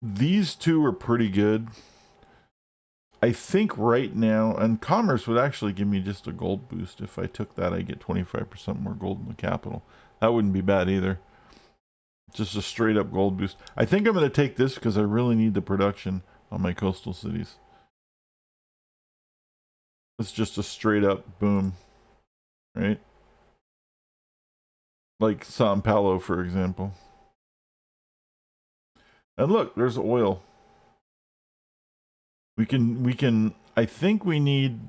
Speaker 1: These 2 are pretty good. I think right now, and commerce would actually give me just a gold boost. If I took that, I get 25% more gold in the capital. That wouldn't be bad either. Just a straight up gold boost. I think I'm going to take this because I really need the production on my coastal cities. It's just a straight up boom. Right? Like Sao Paulo, for example. And look, there's oil. We can, I think we need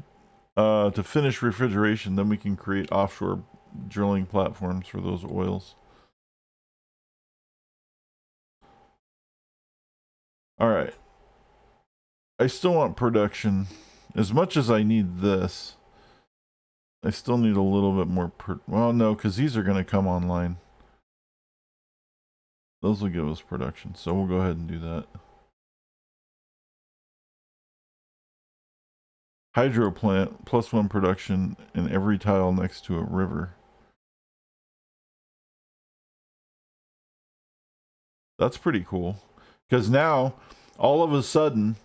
Speaker 1: to finish refrigeration, then we can create offshore drilling platforms for those oils. All right. I still want production. As much as I need this, I still need a little bit more. Well, no, because these are going to come online. Those will give us production, so we'll go ahead and do that. Hydro plant, +1 production in every tile next to a river. That's pretty cool. Because now, all of a sudden,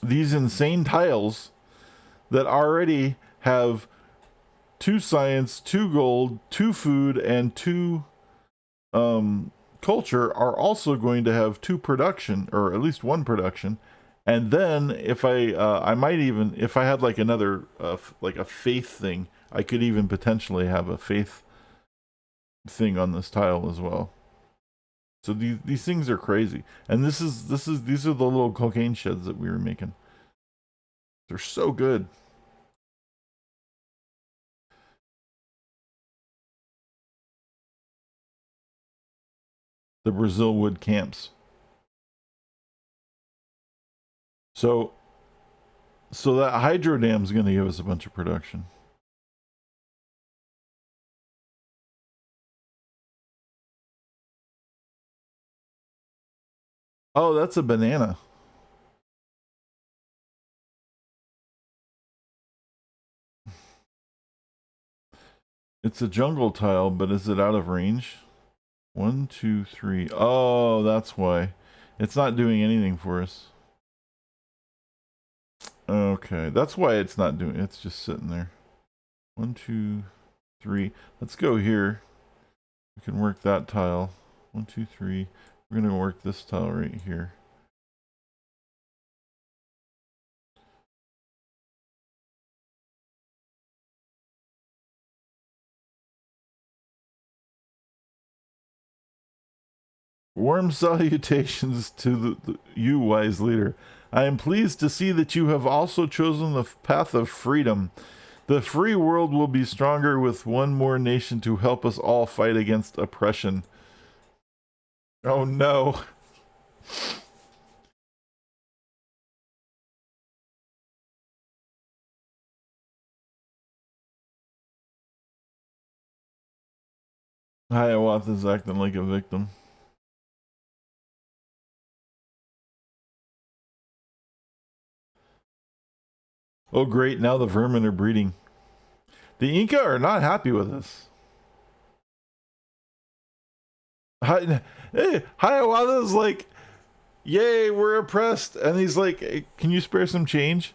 Speaker 1: these insane tiles that already have 2 science, 2 gold, 2 food, and 2 culture are also going to have 2 production, or at least 1 production. And then if I might even, if I had like another like a faith thing, I could even potentially have a faith thing on this tile as well. So these things are crazy. And these are the little cocaine sheds that we were making. They're so good. The Brazil wood camps. So that hydro dam is going to give us a bunch of production. Oh, that's a banana. It's a jungle tile, but is it out of range? 1, 2, 3. Oh, that's why. It's not doing anything for us. Okay, that's why it's not doing. It's just sitting there. 1, 2, 3. Let's go here. We can work that tile. 1, 2, 3. We're gonna work this tile right here. Warm salutations to you, wise leader. I am pleased to see that you have also chosen the path of freedom. The free world will be stronger with one more nation to help us all fight against oppression. Oh no. Hiawatha's acting like a victim. Oh great, now the vermin are breeding. The Inca are not happy with us. Hiawatha's like, yay, we're oppressed. And he's like, hey, can you spare some change?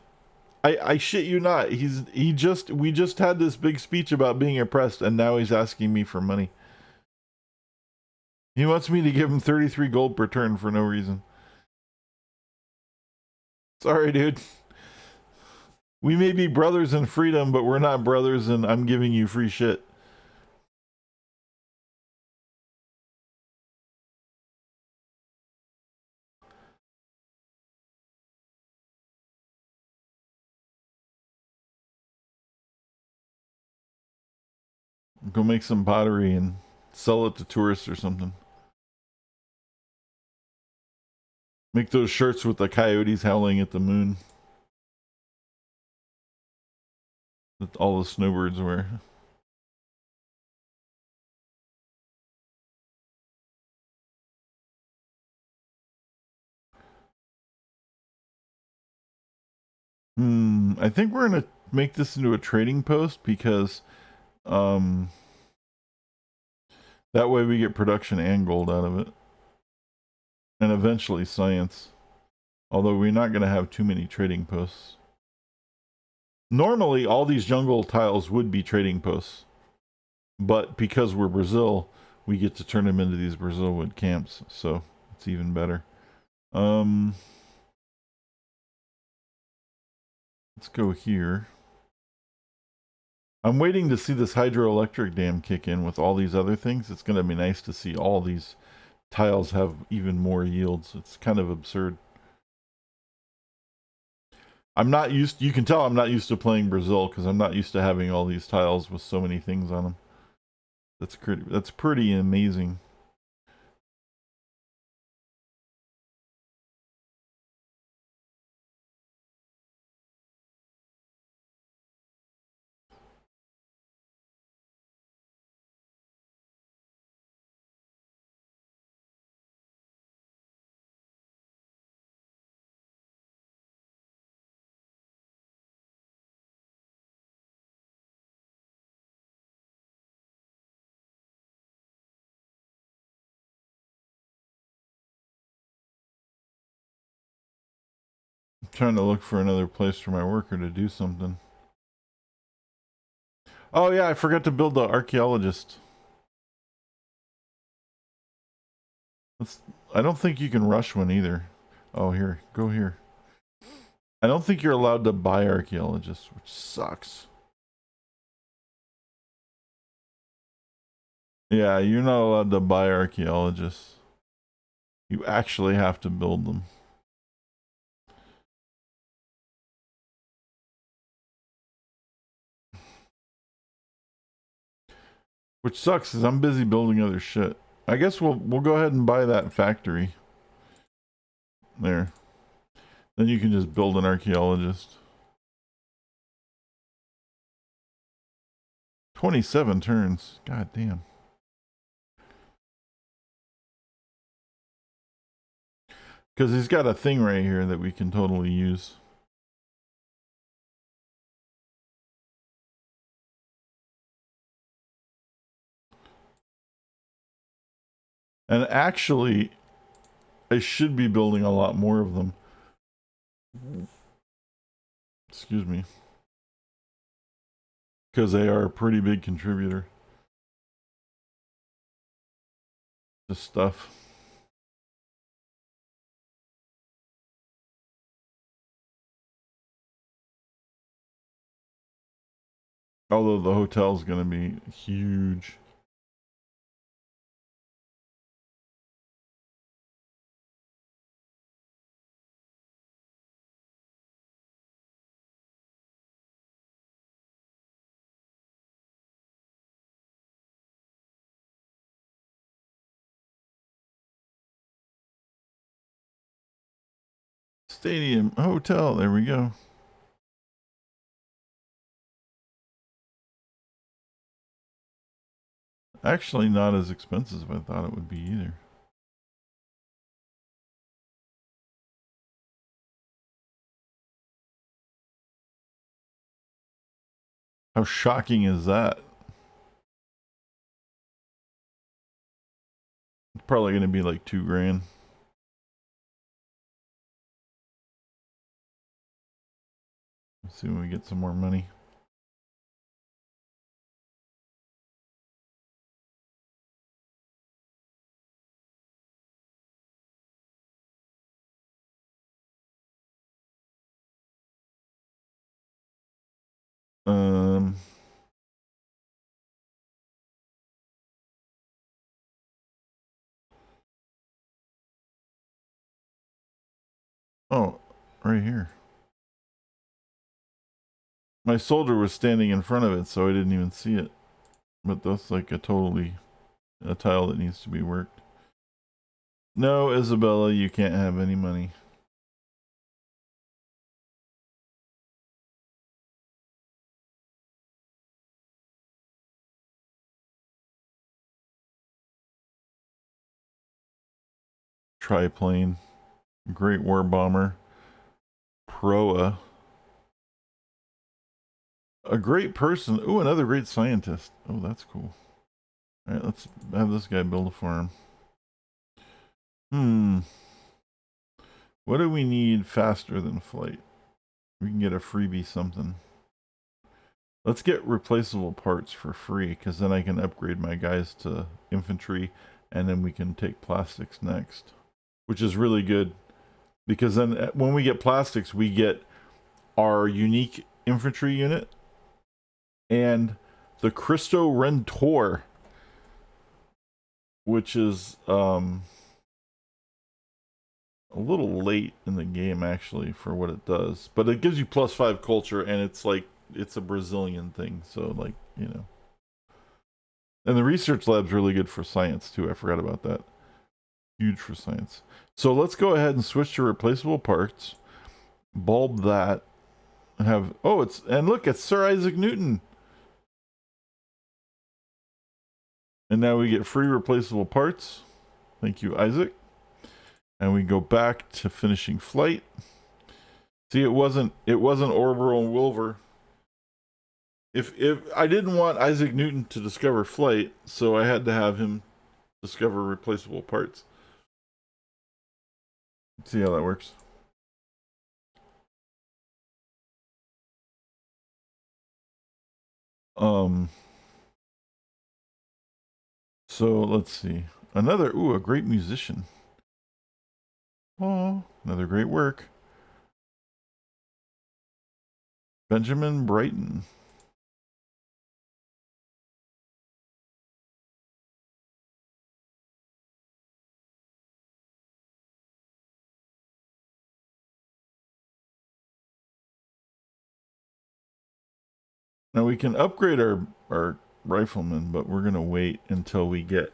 Speaker 1: I shit you not. We just had this big speech about being oppressed, and now he's asking me for money. He wants me to give him 33 gold per turn for no reason. Sorry, dude. We may be brothers in freedom, but we're not brothers in I'm giving you free shit. Go make some pottery and sell it to tourists or something. Make those shirts with the coyotes howling at the moon that all the snowbirds wear. I think we're gonna make this into a trading post because that way we get production and gold out of it. And eventually science. Although we're not gonna have too many trading posts. Normally all these jungle tiles would be trading posts. But because we're Brazil, we get to turn them into these Brazil wood camps, so it's even better. Let's go here. I'm waiting to see this hydroelectric dam kick in with all these other things. It's going to be nice to see all these tiles have even more yields. It's kind of absurd. I'm not used, you can tell I'm not used to playing Brazil because I'm not used to having all these tiles with so many things on them. That's pretty amazing. I'm trying to look for another place for my worker to do something. Oh yeah, I forgot to build the archaeologist. I don't think you can rush one either. Oh, here, go here. I don't think you're allowed to buy archaeologists, which sucks. Yeah, you're not allowed to buy archaeologists. You actually have to build them. Which sucks because I'm busy building other shit. I guess we'll go ahead and buy that factory. There. Then you can just build an archaeologist. 27 turns. God damn. Because he's got a thing right here that we can totally use. And actually, I should be building a lot more of them. Excuse me. Because they are a pretty big contributor to stuff. Although the hotel's going to be huge. Stadium, hotel, there we go. Actually, not as expensive as I thought it would be either. How shocking is that? It's probably going to be like $2 grand. Let's see when we get some more money. Oh, right here. My soldier was standing in front of it, so I didn't even see it. But that's like a tile that needs to be worked. No, Isabella, you can't have any money. Triplane. Great War Bomber. Proa. A great person. Ooh, another great scientist. Oh, that's cool. Alright, let's have this guy build a farm. What do we need faster than flight? We can get a freebie something. Let's get replaceable parts for free, because then I can upgrade my guys to infantry, and then we can take plastics next. Which is really good, because then when we get plastics, we get our unique infantry unit, and the Cristo Rentor, which is a little late in the game actually for what it does, but it gives you +5 culture, and it's like it's a Brazilian thing, so like, you know. And the research lab's really good for science too. I forgot about that. Huge for science. So let's go ahead and switch to replaceable parts. Bulb that. And have, oh, and look, it's Sir Isaac Newton. And now we get free replaceable parts. Thank you, Isaac. And we go back to finishing flight. See, it wasn't Orbital and Wilbur. If I didn't want Isaac Newton to discover flight, so I had to have him discover replaceable parts. See how that works. So let's see. A great musician. Oh, another great work. Benjamin Brighton. Now we can upgrade our riflemen, but we're gonna wait until we get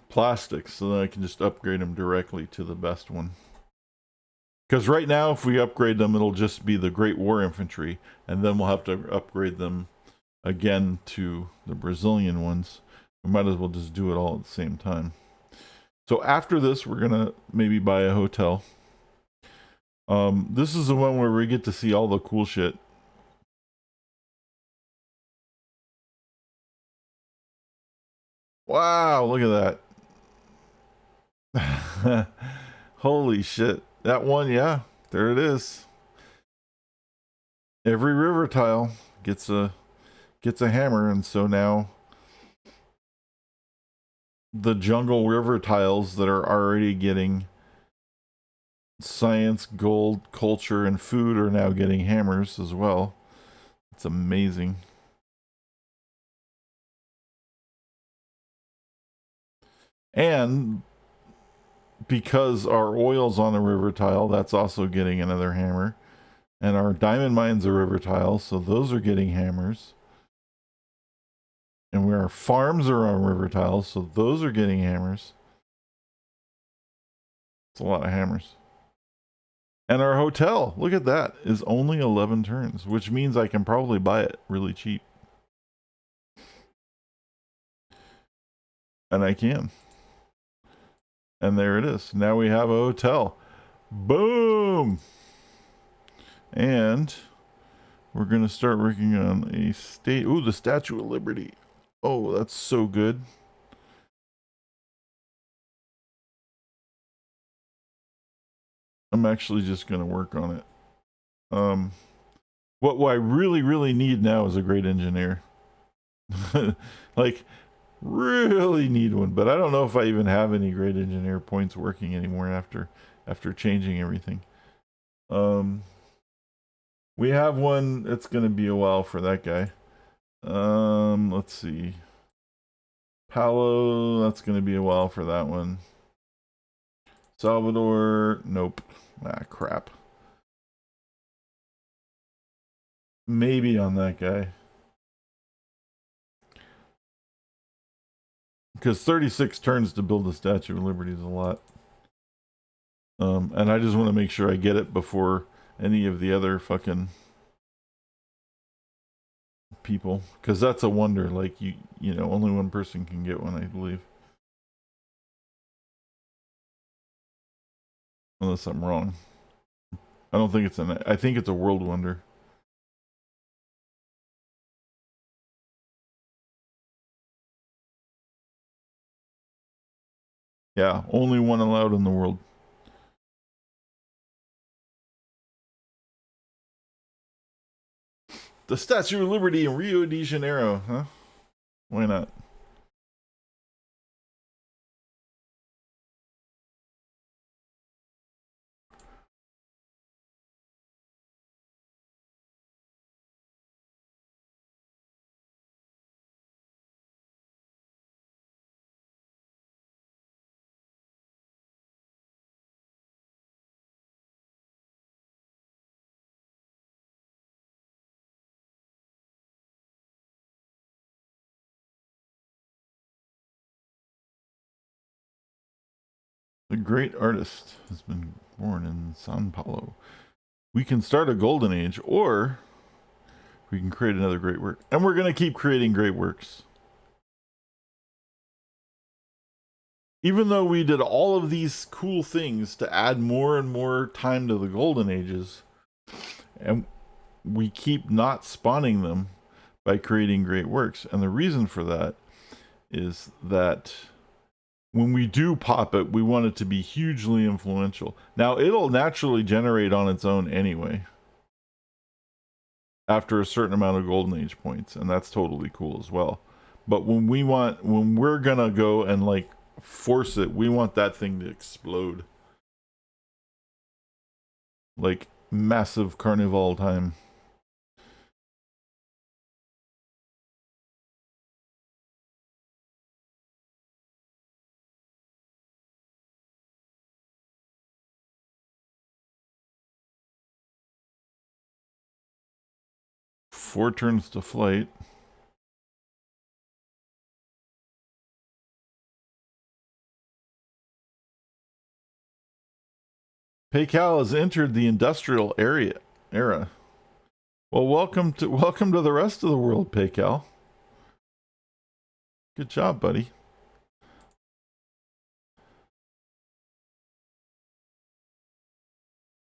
Speaker 1: plastics so that I can just upgrade them directly to the best one. Because right now, if we upgrade them, it'll just be the Great War Infantry, and then we'll have to upgrade them again to the Brazilian ones. We might as well just do it all at the same time. So after this, we're gonna maybe buy a hotel. This is the one where we get to see all the cool shit. Wow, look at that. Holy shit. That one, yeah, there it is. Every river tile gets a hammer, and so now the jungle river tiles that are already getting science, gold, culture, and food are now getting hammers as well. It's amazing. And because our oil's on a river tile, that's also getting another hammer. And our diamond mine's a river tile, so those are getting hammers. And our farms are on river tiles, so those are getting hammers. It's a lot of hammers. And our hotel, look at that, is only 11 turns, which means I can probably buy it really cheap. And I can. And there it is. Now we have a hotel. Boom! And we're going to start working on a state. Ooh, the Statue of Liberty. Oh, that's so good. I'm actually just going to work on it. What I really, really need now is a great engineer. Like, really need one, but I don't know if I even have any great engineer points working anymore after changing everything. We have one. It's going to be a while for that guy. Let's see. Palo, that's going to be a while for that one. Salvador, nope. Ah, crap. Maybe on that guy. Because 36 turns to build the Statue of Liberty is a lot. And I just want to make sure I get it before any of the other fucking people. Because that's a wonder. Like, you know, only one person can get one, I believe. Unless I'm wrong. I don't think I think it's a world wonder. Yeah, only one allowed in the world. The Statue of Liberty in Rio de Janeiro, huh? Why not? The great artist has been born in Sao Paulo. We can start a golden age, or we can create another great work. And we're going to keep creating great works. Even though we did all of these cool things to add more and more time to the golden ages, and we keep not spawning them by creating great works. And the reason for that is that when we do pop it, we want it to be hugely influential. Now, it'll naturally generate on its own anyway. after a certain amount of golden age points, and that's totally cool as well. But when we're gonna go and like force it, we want that thing to explode. Like massive carnival time. Four turns to flight. Paycal has entered the industrial era. Well, welcome to the rest of the world, Paycal. Good job, buddy.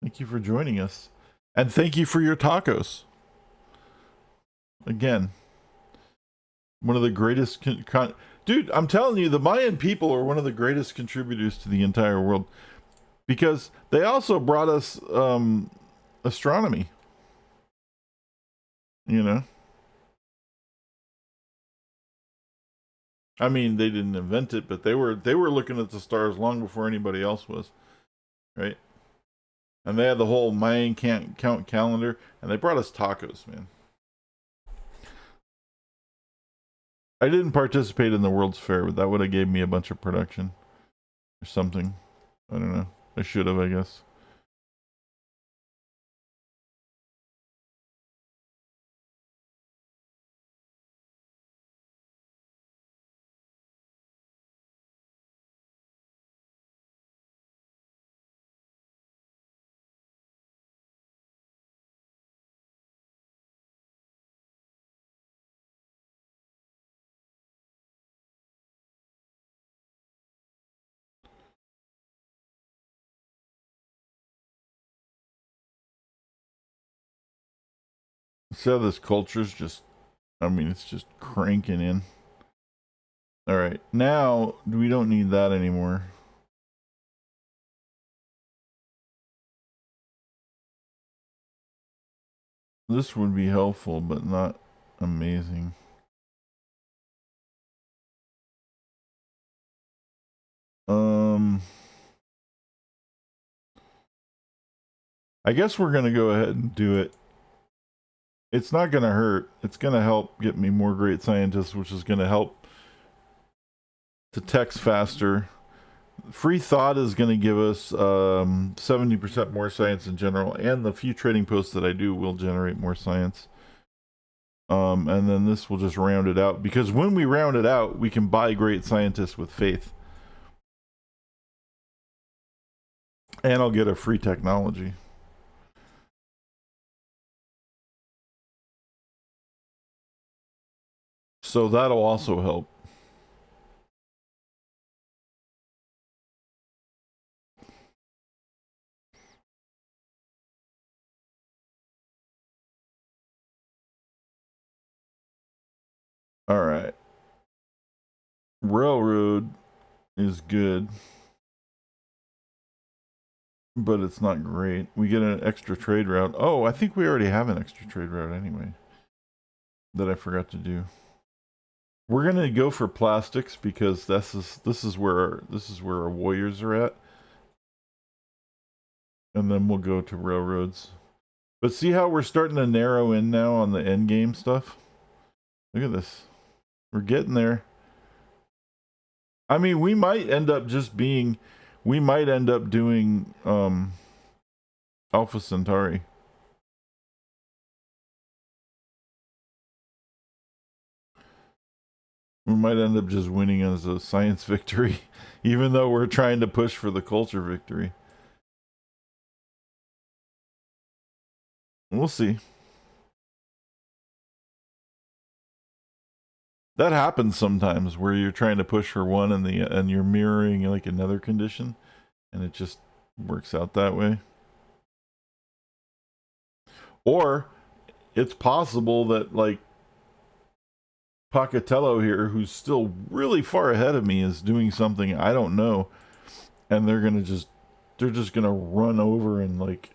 Speaker 1: Thank you for joining us. And thank you for your tacos. Again, one of the greatest dude, I'm telling you, the Mayan people are one of the greatest contributors to the entire world, because they also brought us astronomy. You know, I mean, they didn't invent it, but they were looking at the stars long before anybody else was, right? And they had the whole Mayan count calendar, and they brought us tacos, man. I didn't participate in the World's Fair, but that would have gave me a bunch of production or something. I don't know. I should have, I guess. So this culture's just, I mean, it's just cranking in. All right, now we don't need that anymore. This would be helpful, but not amazing. I guess we're gonna go ahead and do it. It's not gonna hurt. It's gonna help get me more great scientists, which is gonna help to text faster. Free thought is going to give us 70% more science in general, and the few trading posts that I do will generate more science. And then this will just round it out, because when we round it out, we can buy great scientists with faith. And I'll get a free technology. So that'll also help. All right. Railroad is good, but it's not great. We get an extra trade route. Oh, I think we already have an extra trade route anyway that I forgot to do. We're gonna go for plastics because this is where our warriors are at, and then we'll go to railroads. But see how we're starting to narrow in now on the end game stuff. Look at this. We're getting there. I mean, we might end up doing Alpha Centauri. We might end up just winning as a science victory, even though we're trying to push for the culture victory. We'll see. That happens sometimes where you're trying to push for one and you're mirroring like another condition, and it just works out that way. Or it's possible that like Pocatello here, who's still really far ahead of me, is doing something I don't know, and they're just gonna run over and like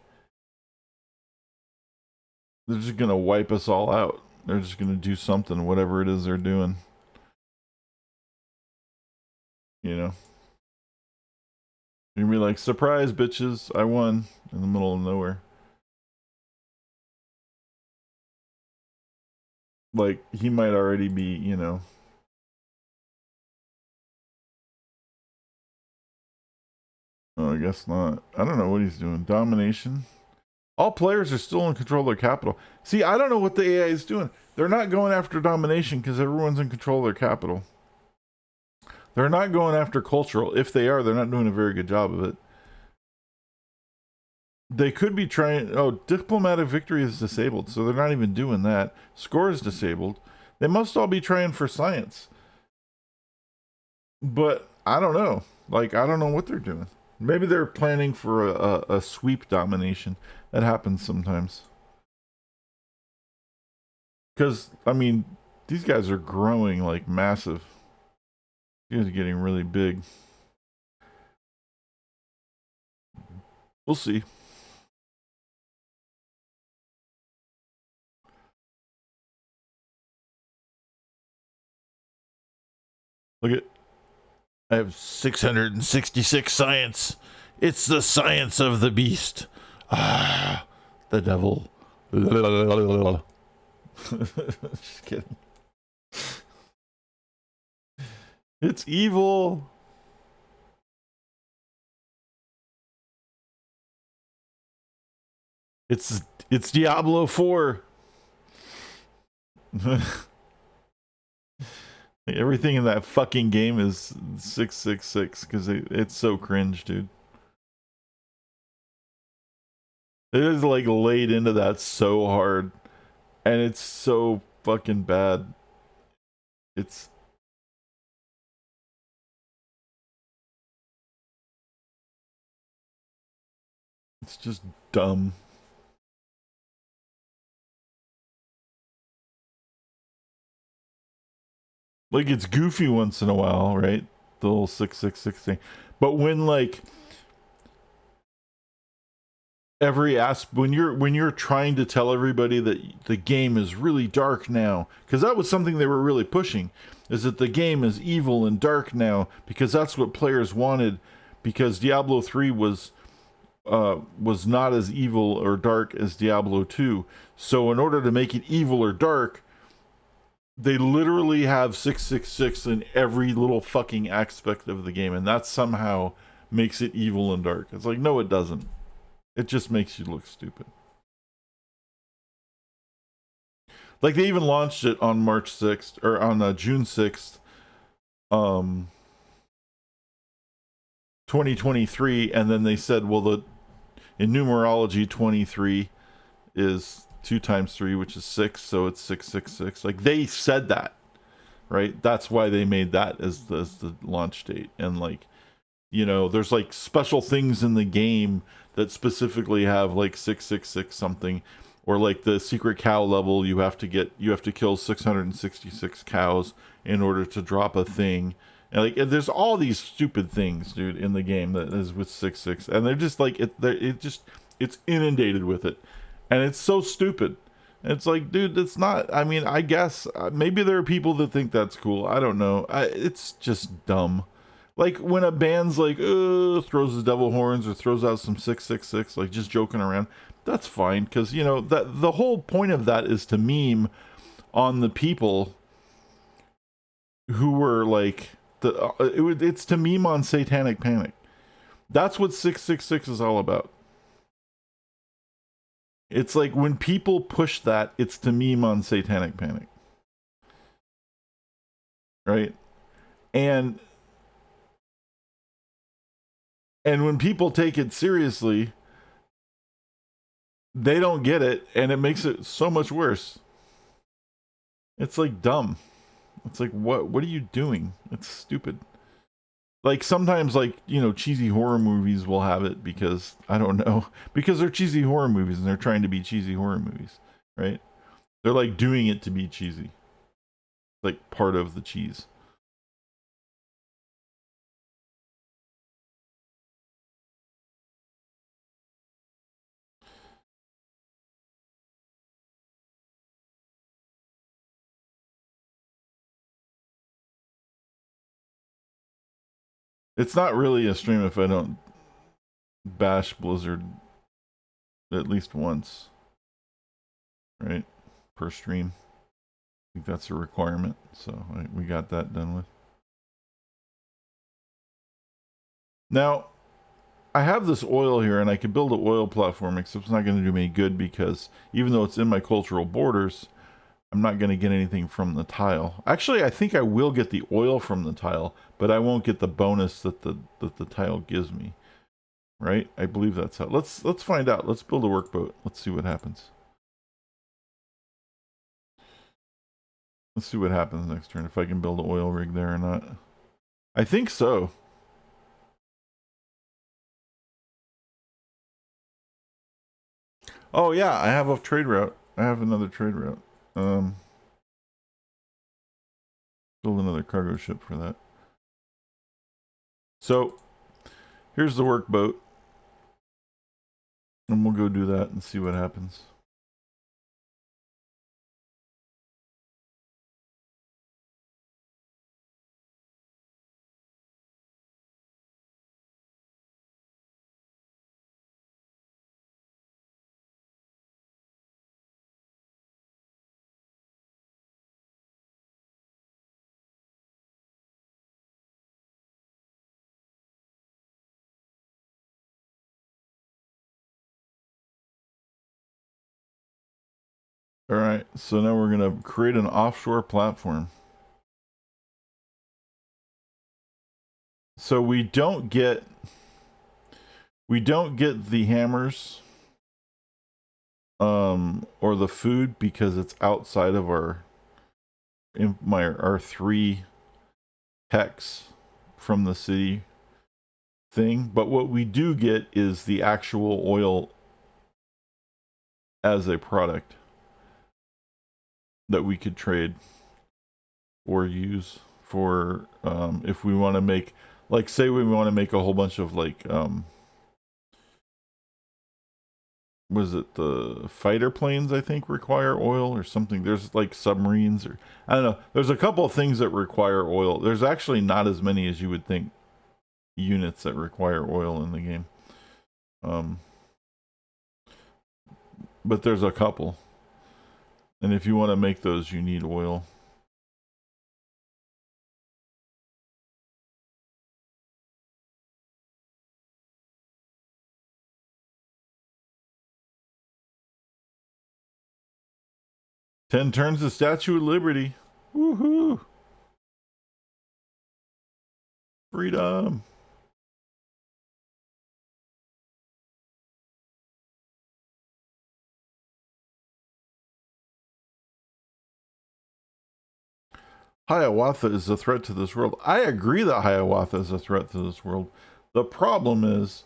Speaker 1: They're just gonna wipe us all out. They're just gonna do something, whatever it is they're doing. You know? You're gonna be like, surprise, bitches, I won in the middle of nowhere. Like, he might already be, you know. Oh, I guess not. I don't know what he's doing. Domination. All players are still in control of their capital. See, I don't know what the AI is doing. They're not going after domination because everyone's in control of their capital. They're not going after cultural. If they are, they're not doing a very good job of it. They could be trying. Oh, diplomatic victory is disabled, so they're not even doing that. Score is disabled. They must all be trying for science. But I don't know. Like, I don't know what they're doing. Maybe they're planning for a sweep domination. That happens sometimes. Because, I mean, these guys are growing like massive. These guys are getting really big. We'll see. Look at. I have 666 science. It's the science of the beast. Ah, the devil. Just kidding. It's evil. It's Diablo 4. Everything in that fucking game is 666 because it's so cringe, dude. It is like laid into that so hard, and it's so fucking bad. It's just dumb. Like, it's goofy once in a while, right? The little 666 thing. But when like when you're trying to tell everybody that the game is really dark now, because that was something they were really pushing, is that the game is evil and dark now because that's what players wanted, because Diablo 3 was not as evil or dark as Diablo 2. So in order to make it evil or dark, they literally have 666 in every little fucking aspect of the game, and that somehow makes it evil and dark. It's like, no, it doesn't. It just makes you look stupid. Like, they even launched it on March 6th or on June 6th, um 2023, and then they said, well, the in numerology 23 is 2 times 3, which is 6, so it's 666. Like, they said that, right? That's why they made that as the launch date. And like, you know, there's like special things in the game that specifically have like 666 something, or like the secret cow level, you have to kill 666 cows in order to drop a thing. And like, and there's all these stupid things, dude, in the game that is with 66, and they're just like it's inundated with it, and it's so stupid. It's like, dude, it's not. I mean, I guess maybe there are people that think that's cool. I don't know. It's just dumb. Like when a band's like, throws his devil horns or throws out some 666, like just joking around, that's fine, because you know that the whole point of that is to meme on the people who were like it's to meme on Satanic Panic. That's what 666 is all about. It's like when people push that, it's to meme on Satanic Panic, right? And when people take it seriously, they don't get it, and it makes it so much worse. It's like dumb. It's like, what are you doing? It's stupid. Like sometimes, like, you know, cheesy horror movies will have it because I don't know, because they're cheesy horror movies and they're trying to be cheesy horror movies, right? They're like doing it to be cheesy, like part of the cheese. It's not really a stream if I don't bash Blizzard at least once, right? Per stream. I think that's a requirement, so we got that done with. Now, I have this oil here, and I could build an oil platform, except it's not going to do me good because even though it's in my cultural borders, I'm not going to get anything from the tile. Actually, I think I will get the oil from the tile, but I won't get the bonus that the tile gives me. Right? I believe that's how. Let's find out. Let's build a workboat. Let's see what happens. Let's see what happens next turn, if I can build an oil rig there or not. I think so. Oh yeah, I have a trade route. I have another trade route. Build another cargo ship for that. So, here's the workboat. And we'll go do that and see what happens. Alright, so now we're going to create an offshore platform. So we don't get the hammers or the food because it's outside of our 3 hex from the city thing, but what we do get is the actual oil as a product that we could trade or use for if we want to make, like, say we want to make a whole bunch of like was it the fighter planes, I think, require oil or something. There's like submarines, or I don't know, there's a couple of things that require oil. There's actually not as many as you would think units that require oil in the game, but there's a couple, and if you want to make those you need oil. Ten turns the Statue of Liberty. Woohoo! Freedom! Hiawatha is a threat to this world. I agree that Hiawatha is a threat to this world. The problem is,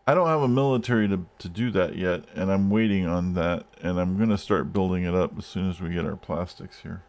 Speaker 1: I don't have a military to do that yet, and I'm waiting on that, and I'm going to start building it up as soon as we get our plastics here.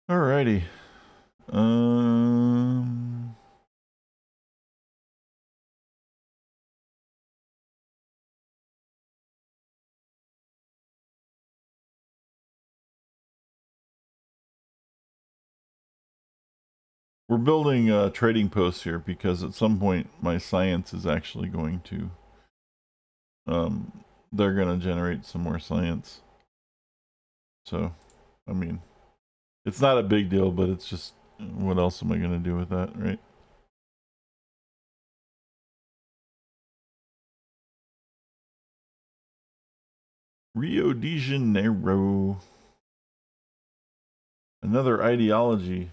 Speaker 1: Alrighty. We're building trading posts here because at some point my science is actually going to, they're going to generate some more science. So, I mean, it's not a big deal, but it's just, what else am I going to do with that, right? Rio de Janeiro. Another ideology.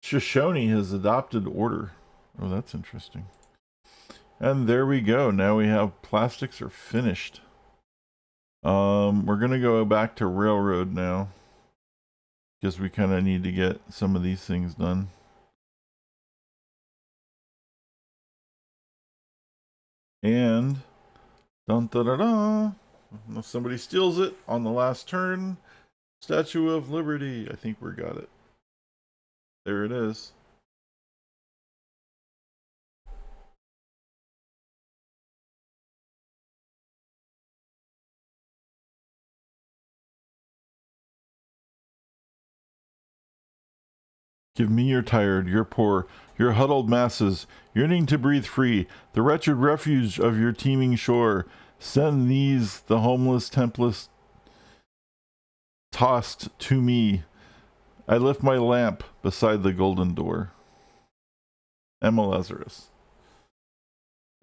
Speaker 1: Shoshone has adopted order. Oh, that's interesting. And there we go. Now we have plastics are finished. We're gonna go back to railroad now, because we kind of need to get some of these things done. And dun da da da. Unless somebody steals it on the last turn, Statue of Liberty. I think we got it. There it is. Give me your tired, your poor, your huddled masses, yearning to breathe free, the wretched refuge of your teeming shore. Send these, the homeless, templess, tossed to me. I lift my lamp beside the golden door. Emma Lazarus.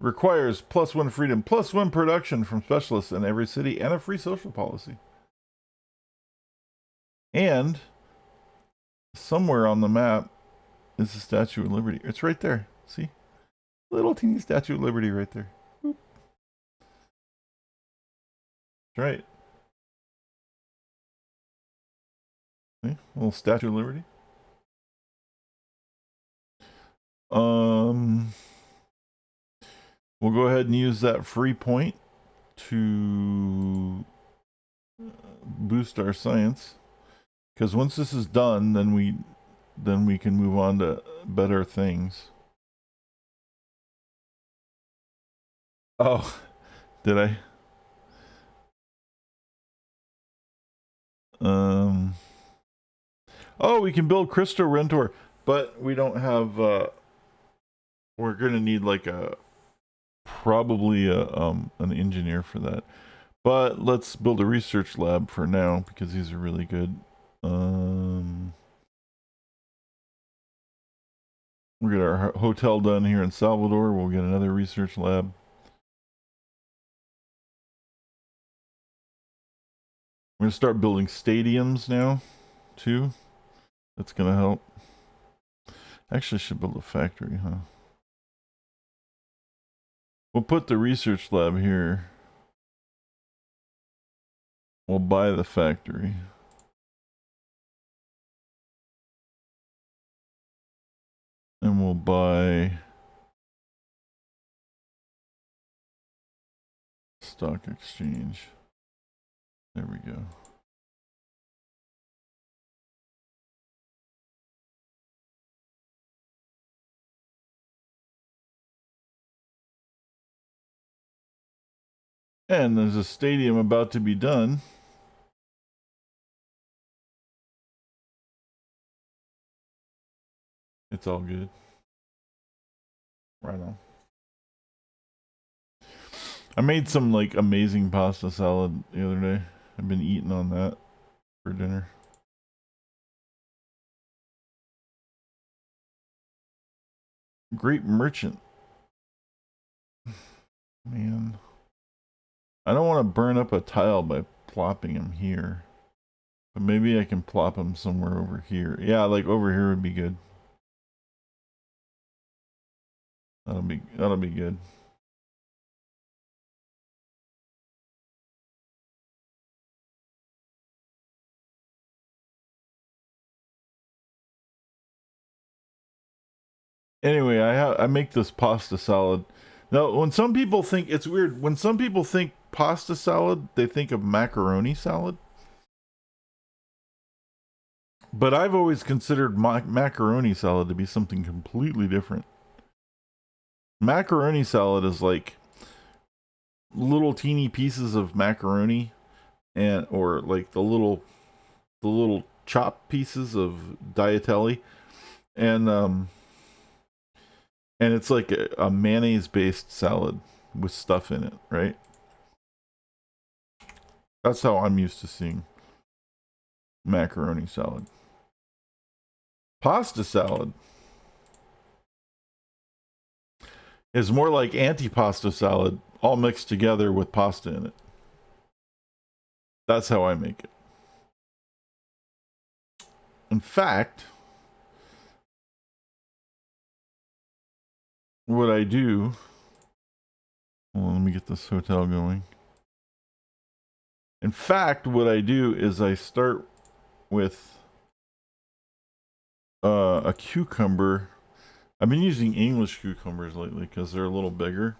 Speaker 1: Requires +1 freedom, +1 production from specialists in every city, and a free social policy. And somewhere on the map is the Statue of Liberty. It's right there. See? Little teeny Statue of Liberty right there. Boop. That's right. See? Little Statue of Liberty. We'll go ahead and use that free point to boost our science, because once this is done, then we can move on to better things. Oh, did I? Oh, we can build Cristo Rentor, but we don't have. We're gonna need like probably an engineer for that. But let's build a research lab for now, because these are really good. We'll get our hotel done here in Salvador. We'll get another research lab. We're going to start building stadiums now, too. That's going to help. Actually, I should build a factory, huh? We'll put the research lab here. We'll buy the factory. And we'll buy stock exchange. There we go. And there's a stadium about to be done. It's all good. Right on. I made some like amazing pasta salad the other day. I've been eating on that for dinner. Great merchant. Man. I don't want to burn up a tile by plopping him here. But maybe I can plop him somewhere over here. Yeah, like over here would be good. That'll be good. Anyway, I make this pasta salad. Now, when some people think it's weird, when some people think pasta salad, they think of macaroni salad. But I've always considered macaroni salad to be something completely different. Macaroni salad is like little teeny pieces of macaroni, and or like the little chopped pieces of diatelli, and it's like a mayonnaise based salad with stuff in it, right? That's how I'm used to seeing macaroni salad. Pasta salad is more like antipasta salad, all mixed together with pasta in it. That's how I make it. In fact, what I do, hold on, let me get this hotel going. In fact, what I do is I start with a cucumber. I've been using English cucumbers lately because they're a little bigger.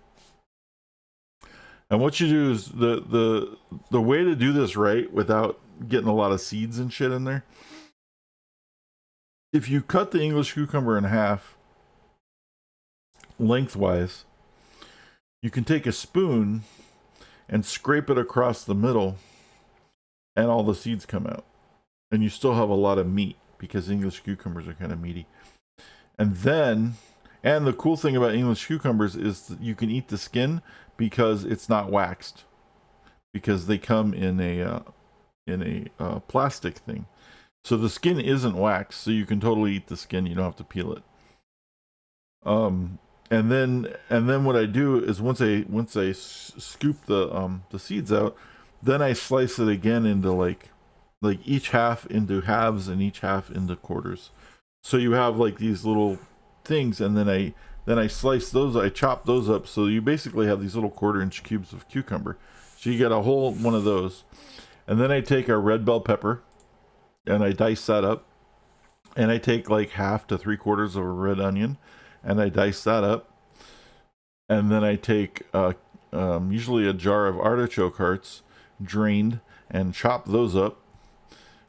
Speaker 1: And what you do is the way to do this right without getting a lot of seeds and shit in there. If you cut the English cucumber in half lengthwise, you can take a spoon and scrape it across the middle and all the seeds come out. And you still have a lot of meat because English cucumbers are kind of meaty. And the cool thing about English cucumbers is that you can eat the skin because it's not waxed, because they come in a plastic thing. So the skin isn't waxed, so you can totally eat the skin. You don't have to peel it. And then what I do is once I scoop the seeds out, then I slice it again into like each half into halves and each half into quarters. So you have like these little things, and then I slice those, I chop those up, so you basically have these little 1/4-inch cubes of cucumber. So you get a whole one of those. And then I take a red bell pepper and I dice that up. And I take like 1/2 to 3/4 of a red onion and I dice that up. And then I take usually a jar of artichoke hearts, drained, and chop those up.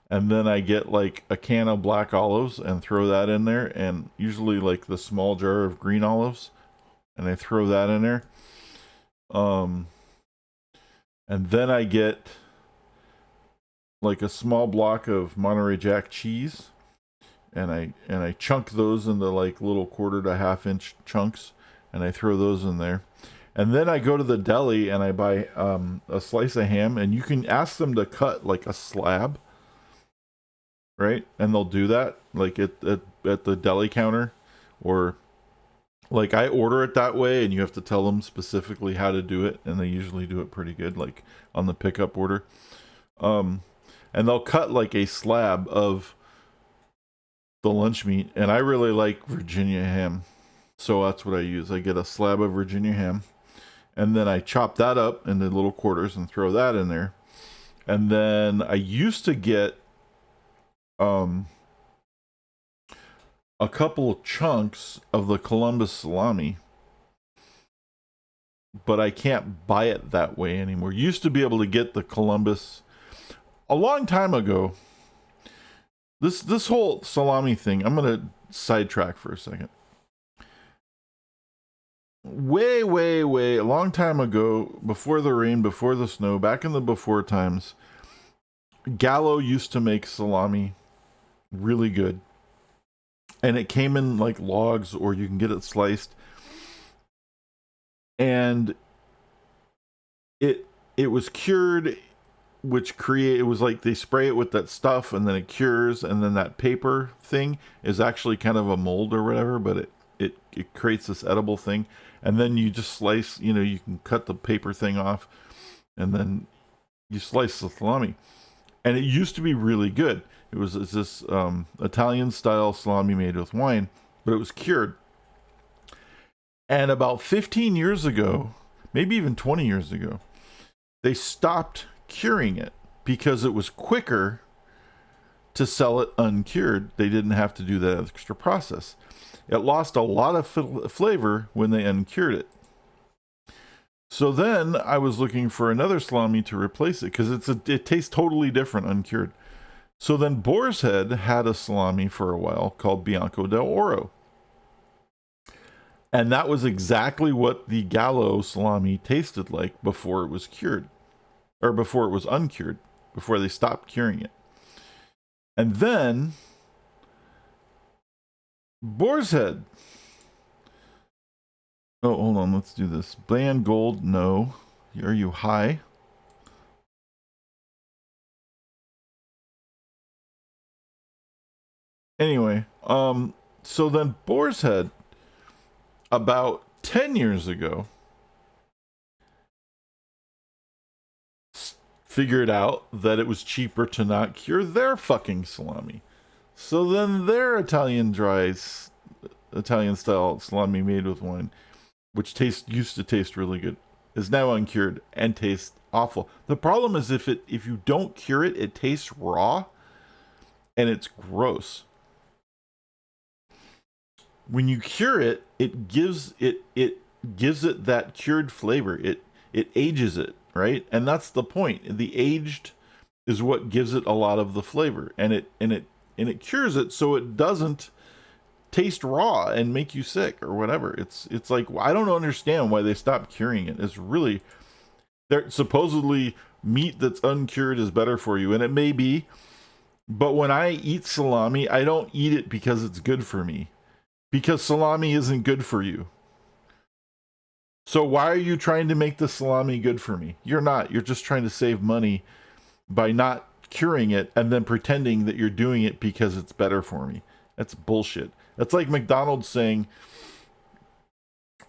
Speaker 1: And then I get like a can of black olives and throw that in there, and usually like the small jar of green olives, and I throw that in there. And then I get like a small block of Monterey Jack cheese, and I chunk those into like little 1/4 to 1/2-inch chunks, and I throw those in there. And then I go to the deli and I buy a slice of ham, and you can ask them to cut like a slab, right? And they'll do that like at the deli counter, or like I order it that way, and you have to tell them specifically how to do it, and they usually do it pretty good, like on the pickup order. And they'll cut like a slab of the lunch meat, and I really like Virginia ham, so that's what I use. I get a slab of Virginia ham, and then I chop that up into little quarters and throw that in there. And then I used to get a couple of chunks of the Columbus salami, but I can't buy it that way anymore. Used to be able to get the Columbus a long time ago. This whole salami thing, I'm gonna sidetrack for a second. Way a long time ago, before the rain, before the snow, back in the before times, Gallo used to make salami really good, and it came in like logs, or you can get it sliced, and it was cured, it was like they spray it with that stuff and then it cures, and then that paper thing is actually kind of a mold or whatever, but it creates this edible thing. And then you just slice, you can cut the paper thing off, and then you slice the salami. And it used to be really good. It's this Italian style salami made with wine, but it was cured. And about 15 years ago, maybe even 20 years ago, they stopped curing it because it was quicker to sell it uncured. They didn't have to do that extra process. It lost a lot of flavor when they uncured it. So then I was looking for another salami to replace it, because it tastes totally different uncured. So then Boar's Head had a salami for a while called Bianco del Oro. And that was exactly what the Gallo salami tasted like before it was cured, or before it was uncured, before they stopped curing it. And then Boar's Head. Oh, hold on, let's do this. Bland gold, no. Are you high? Anyway, so then Boar's Head, about 10 years ago, figured out that it was cheaper to not cure their fucking salami. So then their Italian style salami made with wine which used to taste really good, is now uncured and tastes awful. The problem is if you don't cure it, it tastes raw and it's gross. When you cure it, it gives it that cured flavor. It ages it, right? And that's the point. The aged is what gives it a lot of the flavor, and it cures it so it doesn't taste raw and make you sick or whatever. It's like, I don't understand why they stopped curing it. It's really, they're supposedly meat that's uncured is better for you, and it may be, but when I eat salami, I don't eat it because it's good for me, because salami isn't good for you. So why are you trying to make the salami good for me? You're not. You're just trying to save money by not curing it and then pretending that you're doing it because it's better for me. That's bullshit. That's like McDonald's saying,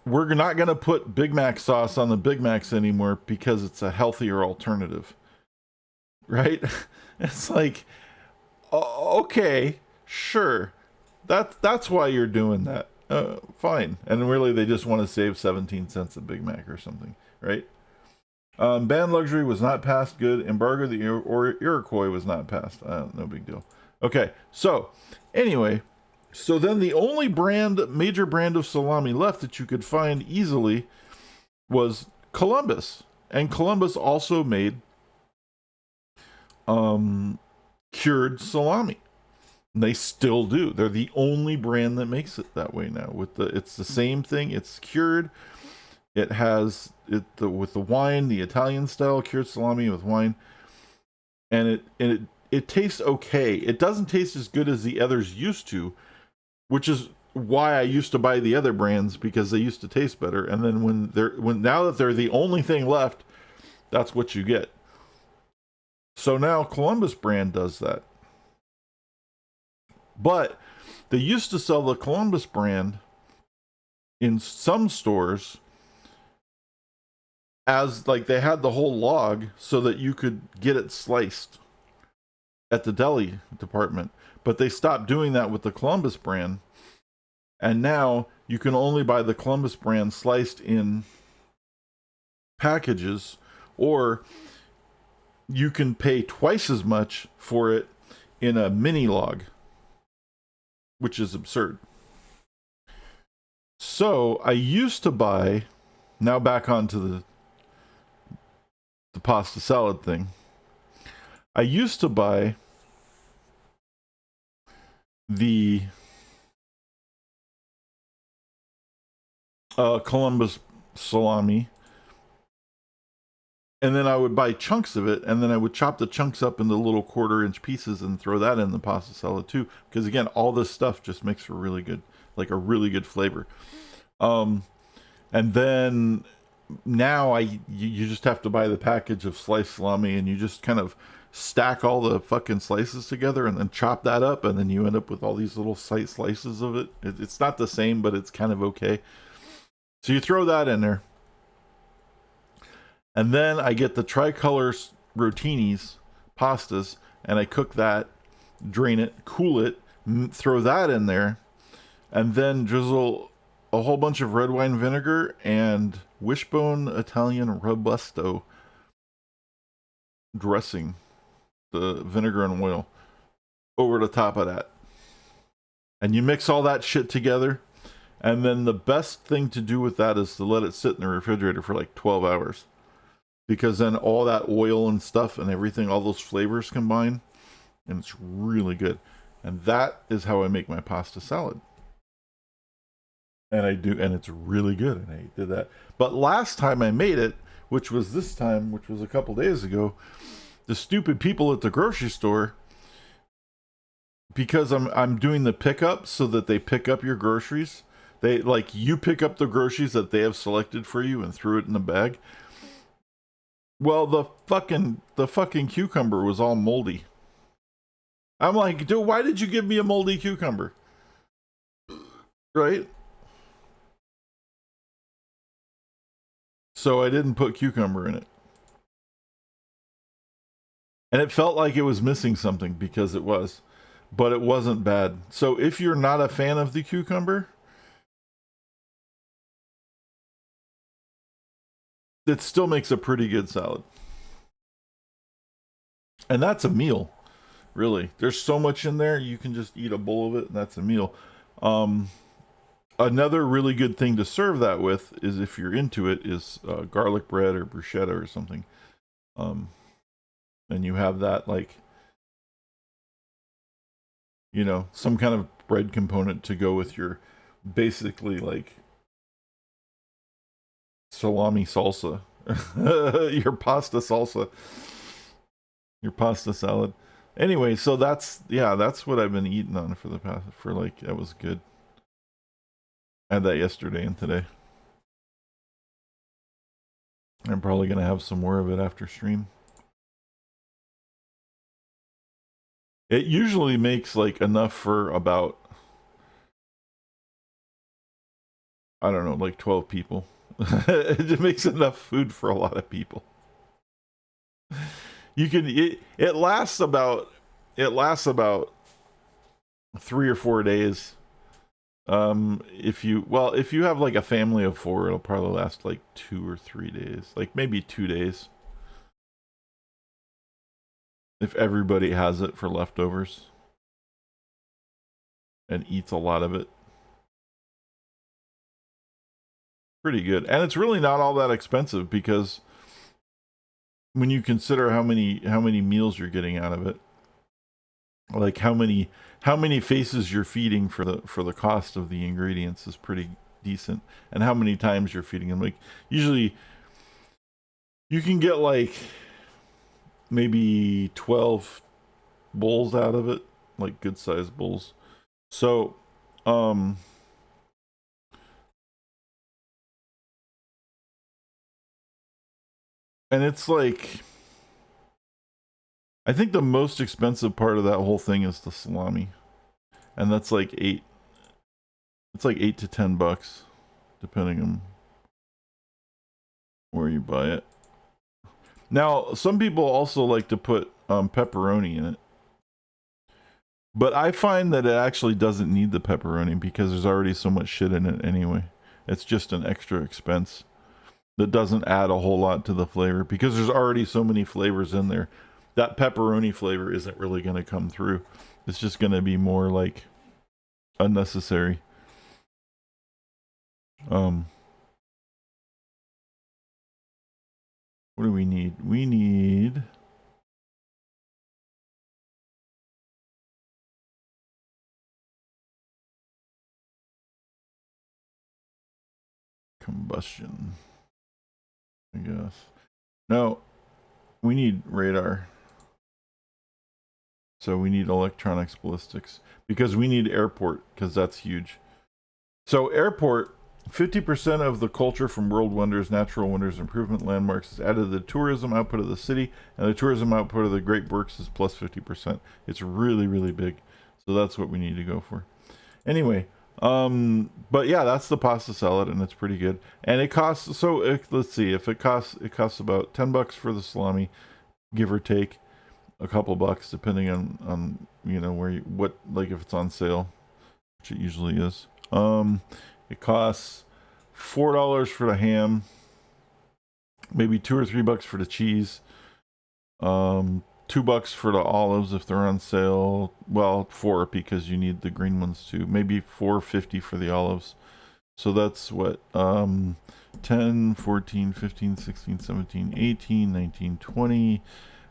Speaker 1: we're not going to put Big Mac sauce on the Big Macs anymore because it's a healthier alternative. Right? It's like, okay, sure. That's why you're doing that. Fine. And really, they just want to save 17 cents a Big Mac or something, right? Banned luxury was not passed. Good. Embargo the Iroquois was not passed. No big deal. Okay. So, anyway, so then the only major brand of salami left that you could find easily was Columbus. And Columbus also made cured salami. And they still do. They're the only brand that makes it that way now. It's the same thing. It's cured. It has with the wine, the Italian style cured salami with wine, and it tastes okay. It doesn't taste as good as the others used to, which is why I used to buy the other brands, because they used to taste better. And then now that they're the only thing left, that's what you get. So now Columbus brand does that. But they used to sell the Columbus brand in some stores as like they had the whole log so that you could get it sliced at the deli department. But they stopped doing that with the Columbus brand. And now you can only buy the Columbus brand sliced in packages, or you can pay twice as much for it in a mini log, which is absurd. So I used to buy, now back onto the pasta salad thing. I used to buy the Columbus salami, and then I would buy chunks of it, and then I would chop the chunks up into little 1/4-inch pieces and throw that in the pasta salad too, because again, all this stuff just makes for really good, like a really good flavor. And then now you just have to buy the package of sliced salami, and you just kind of stack all the fucking slices together and then chop that up, and then you end up with all these little slices of it. It's not the same, but it's kind of okay. So you throw that in there. And then I get the tricolor rotinis, pastas, and I cook that, drain it, cool it, throw that in there, and then drizzle a whole bunch of red wine vinegar and Wishbone Italian Robusto dressing, the vinegar and oil, over the top of that. And you mix all that shit together. And then the best thing to do with that is to let it sit in the refrigerator for like 12 hours. Because then all that oil and stuff and everything, all those flavors combine, and it's really good. And that is how I make my pasta salad. And I do, and it's really good. And I did that. But last time I made it, which was this time, which was a couple days ago, the stupid people at the grocery store, because I'm doing the pickup so that they pick up your groceries. They like, you pick up the groceries that they have selected for you and threw it in the bag. Well, the fucking cucumber was all moldy. I'm like, dude, why did you give me a moldy cucumber? Right? So I didn't put cucumber in it. And it felt like it was missing something, because it was. But it wasn't bad. So if you're not a fan of the cucumber, it still makes a pretty good salad. And that's a meal, really. There's so much in there, you can just eat a bowl of it, and that's a meal. Um, Another really good thing to serve that with is, if you're into it, is garlic bread or bruschetta or something. Um, and you have that, like, you know, some kind of bread component to go with your basically like salami salsa, your pasta salsa, your pasta salad. Anyway, so that's what I've been eating on for the past, for like, that was good. I had that yesterday and today. I'm probably gonna have some more of it after stream. It usually makes like enough for about, I don't know, like 12 people. It makes enough food for a lot of people. You can it lasts about 3 or 4 days. If you have like a family of 4, it'll probably last like 2 or 3 days, like maybe 2 days, if everybody has it for leftovers and eats a lot of it. Pretty good. And it's really not all that expensive, because when you consider how many meals you're getting out of it, like how many faces you're feeding for the cost of the ingredients, is pretty decent. And how many times you're feeding them, like usually you can get like maybe 12 bowls out of it, like good sized bowls. So and it's like, I think the most expensive part of that whole thing is the salami, and that's like it's like $8 to $10, depending on where you buy it. Now, some people also like to put pepperoni in it, but I find that it actually doesn't need the pepperoni, because there's already so much shit in it anyway. It's just an extra expense that doesn't add a whole lot to the flavor, because there's already so many flavors in there. That pepperoni flavor isn't really going to come through. It's just going to be more like unnecessary. What do we need? We need combustion, I guess. No, we need radar. So we need electronics ballistics, because we need airport, because that's huge. So airport, 50% of the culture from world wonders, natural wonders, improvement landmarks is added to the tourism output of the city, and the tourism output of the Great Works is plus 50%. It's really, really big. So that's what we need to go for. Anyway, but yeah, that's the pasta salad, and it's pretty good. And it costs, let's see, if it costs about $10 for the salami, give or take a couple bucks, depending on you know where like if it's on sale, which it usually is. It costs $4 for the ham, maybe $2 or $3 for the cheese, $2 for the olives if they're on sale. Well, 4, because you need the green ones too. Maybe $4.50 for the olives. So that's what, 10, 14, 15, 16, 17, 18, 19, 20.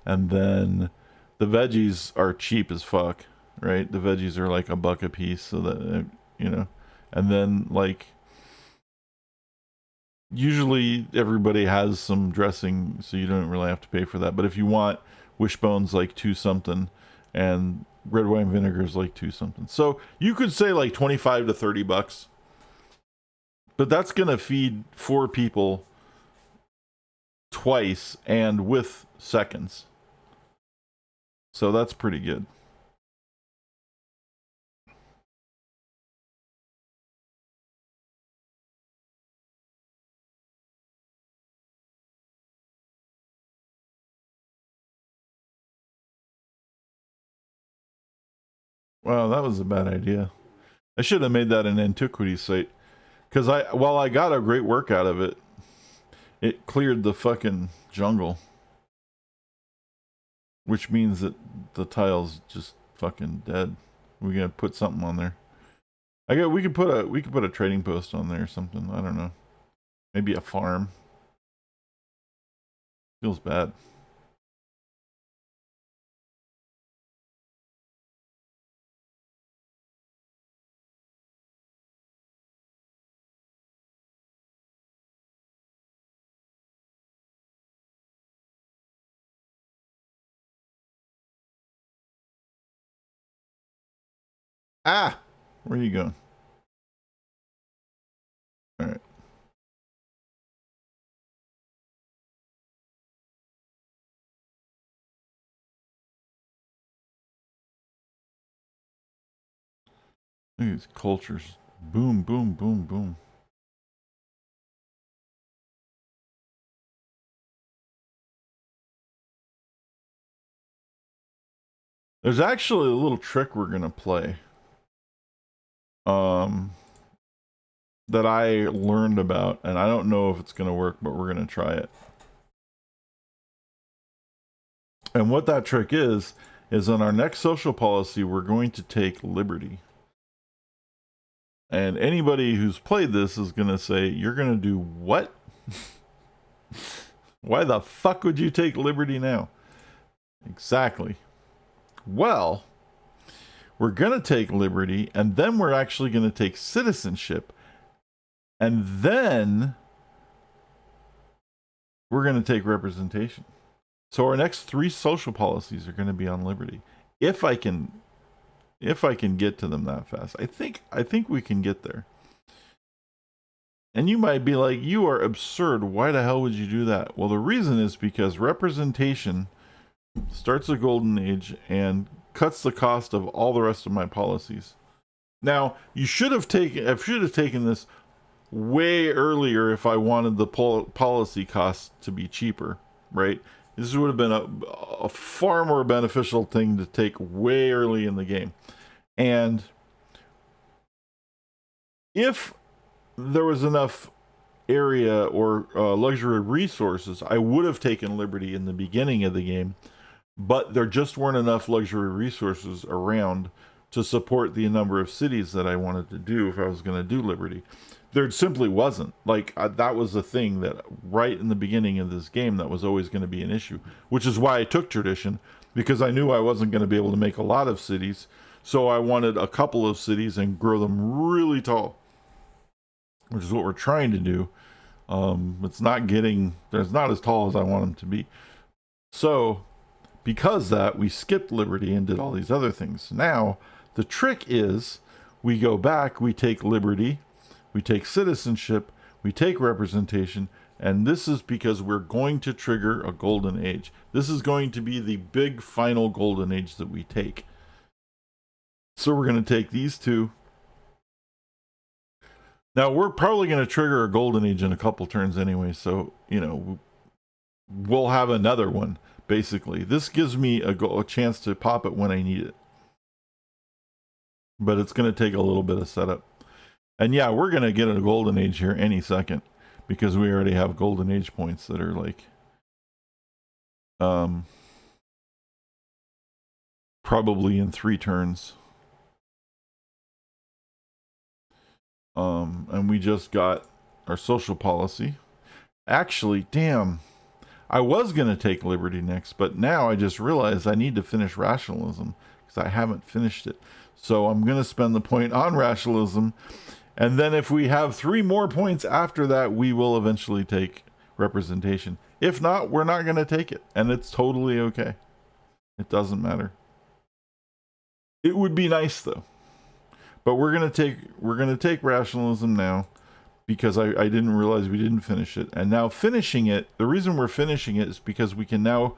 Speaker 1: And then the veggies are cheap as fuck, right? The veggies are like $1 a piece, so that, you know. And then, like, usually everybody has some dressing, so you don't really have to pay for that. But if you want, wishbone's like 2 something, and red wine vinegar is like 2 something. So you could say like 25 to $30. But that's gonna feed 4 people twice and with seconds. So that's pretty good. Wow, that was a bad idea. I should have made that an antiquity site, because I got a great work out of it. it cleared the fucking jungle, which means that the tile's just fucking dead. We're gonna put something on there. We could put a trading post on there or something. I don't know. Maybe a farm. Feels bad. Ah! Where are you going? Alright. Look at these cultures. Boom, boom, boom, boom. There's actually a little trick we're gonna play. That I learned about, and I don't know if it's gonna work, but we're gonna try it. And what that trick is on our next social policy, we're going to take liberty. And anybody who's played this is going to say, you're going to do what? Why the fuck would you take liberty now? Exactly. Well, we're going to take liberty, and then we're actually going to take citizenship. And then we're going to take representation. So our next 3 social policies are going to be on liberty. If I can get to them that fast. I think we can get there. And you might be like, you are absurd. Why the hell would you do that? Well, the reason is because representation starts a golden age and cuts the cost of all the rest of my policies. Now, I should have taken this way earlier if I wanted the policy costs to be cheaper, right? This would have been a far more beneficial thing to take way early in the game. And if there was enough area or luxury resources, I would have taken liberty in the beginning of the game, but there just weren't enough luxury resources around to support the number of cities that I wanted to do if I was going to do liberty. There simply wasn't. Like, that was the thing that right in the beginning of this game that was always going to be an issue, which is why I took tradition, because I knew I wasn't going to be able to make a lot of cities. So I wanted a couple of cities and grow them really tall, which is what we're trying to do. It's not getting, there's not as tall as I want them to be. So because that, we skipped liberty and did all these other things. Now, the trick is we go back, we take liberty, we take citizenship, we take representation, and this is because we're going to trigger a golden age. This is going to be the big final golden age that we take. So we're going to take these 2. Now, we're probably going to trigger a golden age in a couple turns anyway, so, you know, we'll have another one, basically. This gives me a chance to pop it when I need it. But it's going to take a little bit of setup. And yeah, we're going to get a golden age here any second, because we already have golden age points that are like, probably in 3 turns. And we just got our social policy. Actually, damn, I was going to take liberty next, but now I just realized I need to finish rationalism because I haven't finished it. So I'm going to spend the point on rationalism. And then if we have 3 more points after that, we will eventually take representation. If not, we're not going to take it. And it's totally okay. It doesn't matter. It would be nice though. But we're gonna take rationalism now, because I didn't realize we didn't finish it. And now finishing it, the reason we're finishing it is because we can now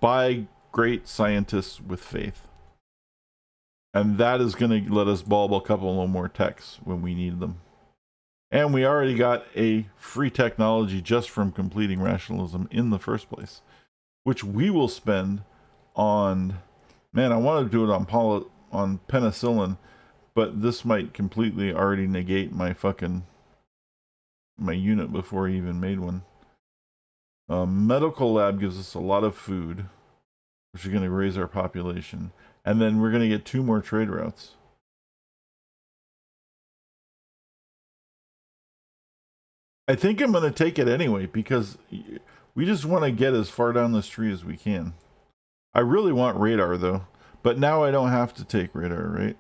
Speaker 1: buy great scientists with faith. And that is going to let us bulb a couple of more techs when we need them. And we already got a free technology just from completing rationalism in the first place, which we will spend on, man, I want to do it on penicillin, but this might completely already negate my unit before I even made one. Medical lab gives us a lot of food, which is going to raise our population. And then we're going to get 2 more trade routes. I think I'm going to take it anyway because we just want to get as far down this tree as we can. I really want radar though, but now I don't have to take radar, right?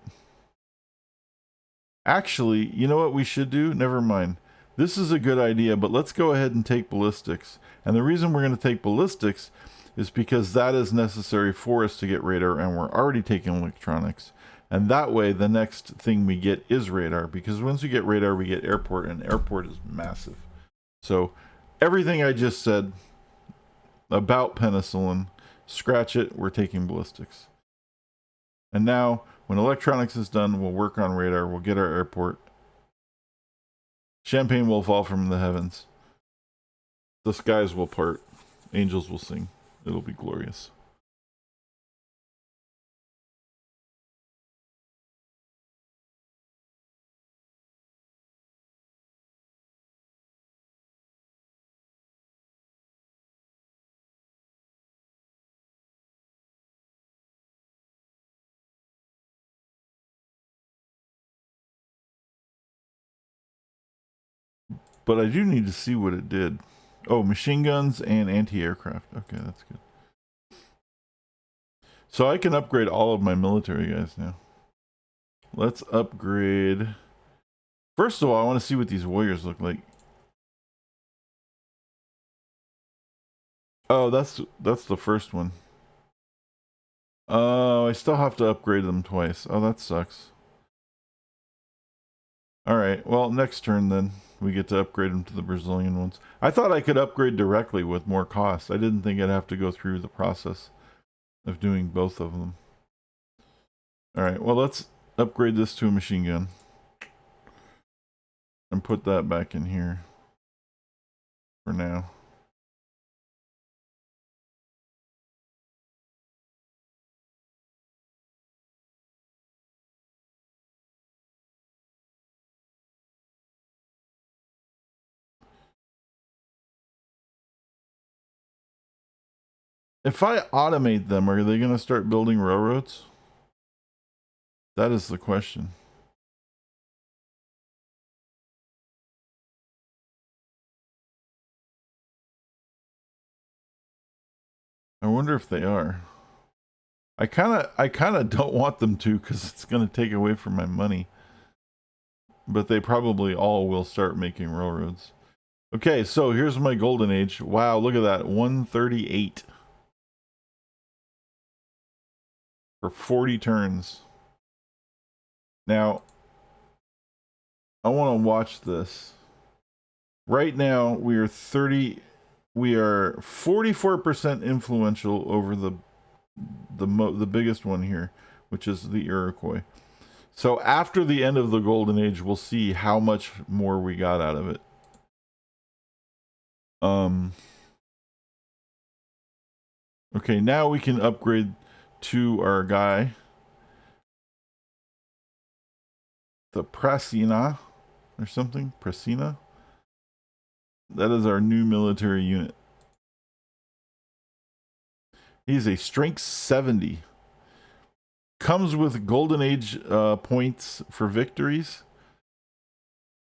Speaker 1: Actually, you know what we should do? Never mind. This is a good idea, but let's go ahead and take ballistics. And the reason we're going to take ballistics is because that is necessary for us to get radar, and we're already taking electronics. And that way, the next thing we get is radar, because once we get radar, we get airport, and airport is massive. So everything I just said about penicillin, scratch it, we're taking ballistics. And now, when electronics is done, we'll work on radar, we'll get our airport. Champagne will fall from the heavens. The skies will part. Angels will sing. It'll be glorious. But I do need to see what it did. Oh, machine guns and anti-aircraft. Okay, that's good. So I can upgrade all of my military guys now. Let's upgrade. First of all, I want to see what these warriors look like. Oh, that's the first one. Oh, I still have to upgrade them twice. Oh, that sucks. Alright, well, next turn then. We get to upgrade them to the Brazilian ones. I thought I could upgrade directly with more cost. I didn't think I'd have to go through the process of doing both of them. Alright, well, let's upgrade this to a machine gun. And put that back in here. For now. If I automate them, are they going to start building railroads? That is the question. I wonder if they are. I kind of don't want them to because it's going to take away from my money. But they probably all will start making railroads. Okay, so here's my golden age. Wow, look at that. 138. For 40 turns. Now, I want to watch this. Right now, we are 44% influential over the biggest one here, which is the Iroquois. So after the end of the golden age, we'll see how much more we got out of it. Okay, now we can upgrade to our guy, the Prasina or something. Prasina. That is our new military unit. He's a strength 70. Comes with golden age points for victories.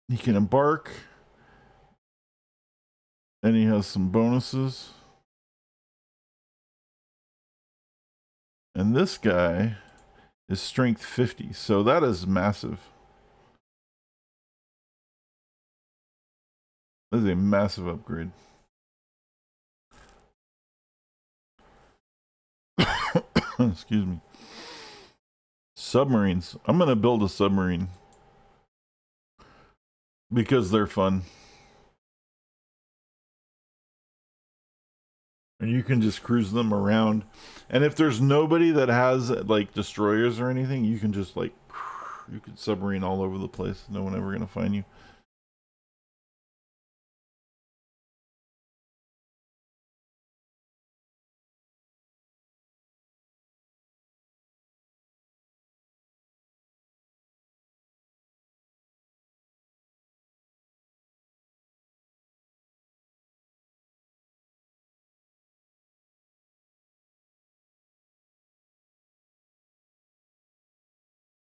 Speaker 1: He can embark. And he has some bonuses. And this guy is strength 50. So that is massive. That is a massive upgrade. Excuse me. Submarines. I'm going to build a submarine. Because they're fun. And you can just cruise them around. And if there's nobody that has like destroyers or anything, you can just like, you can submarine all over the place. No one ever going to find you.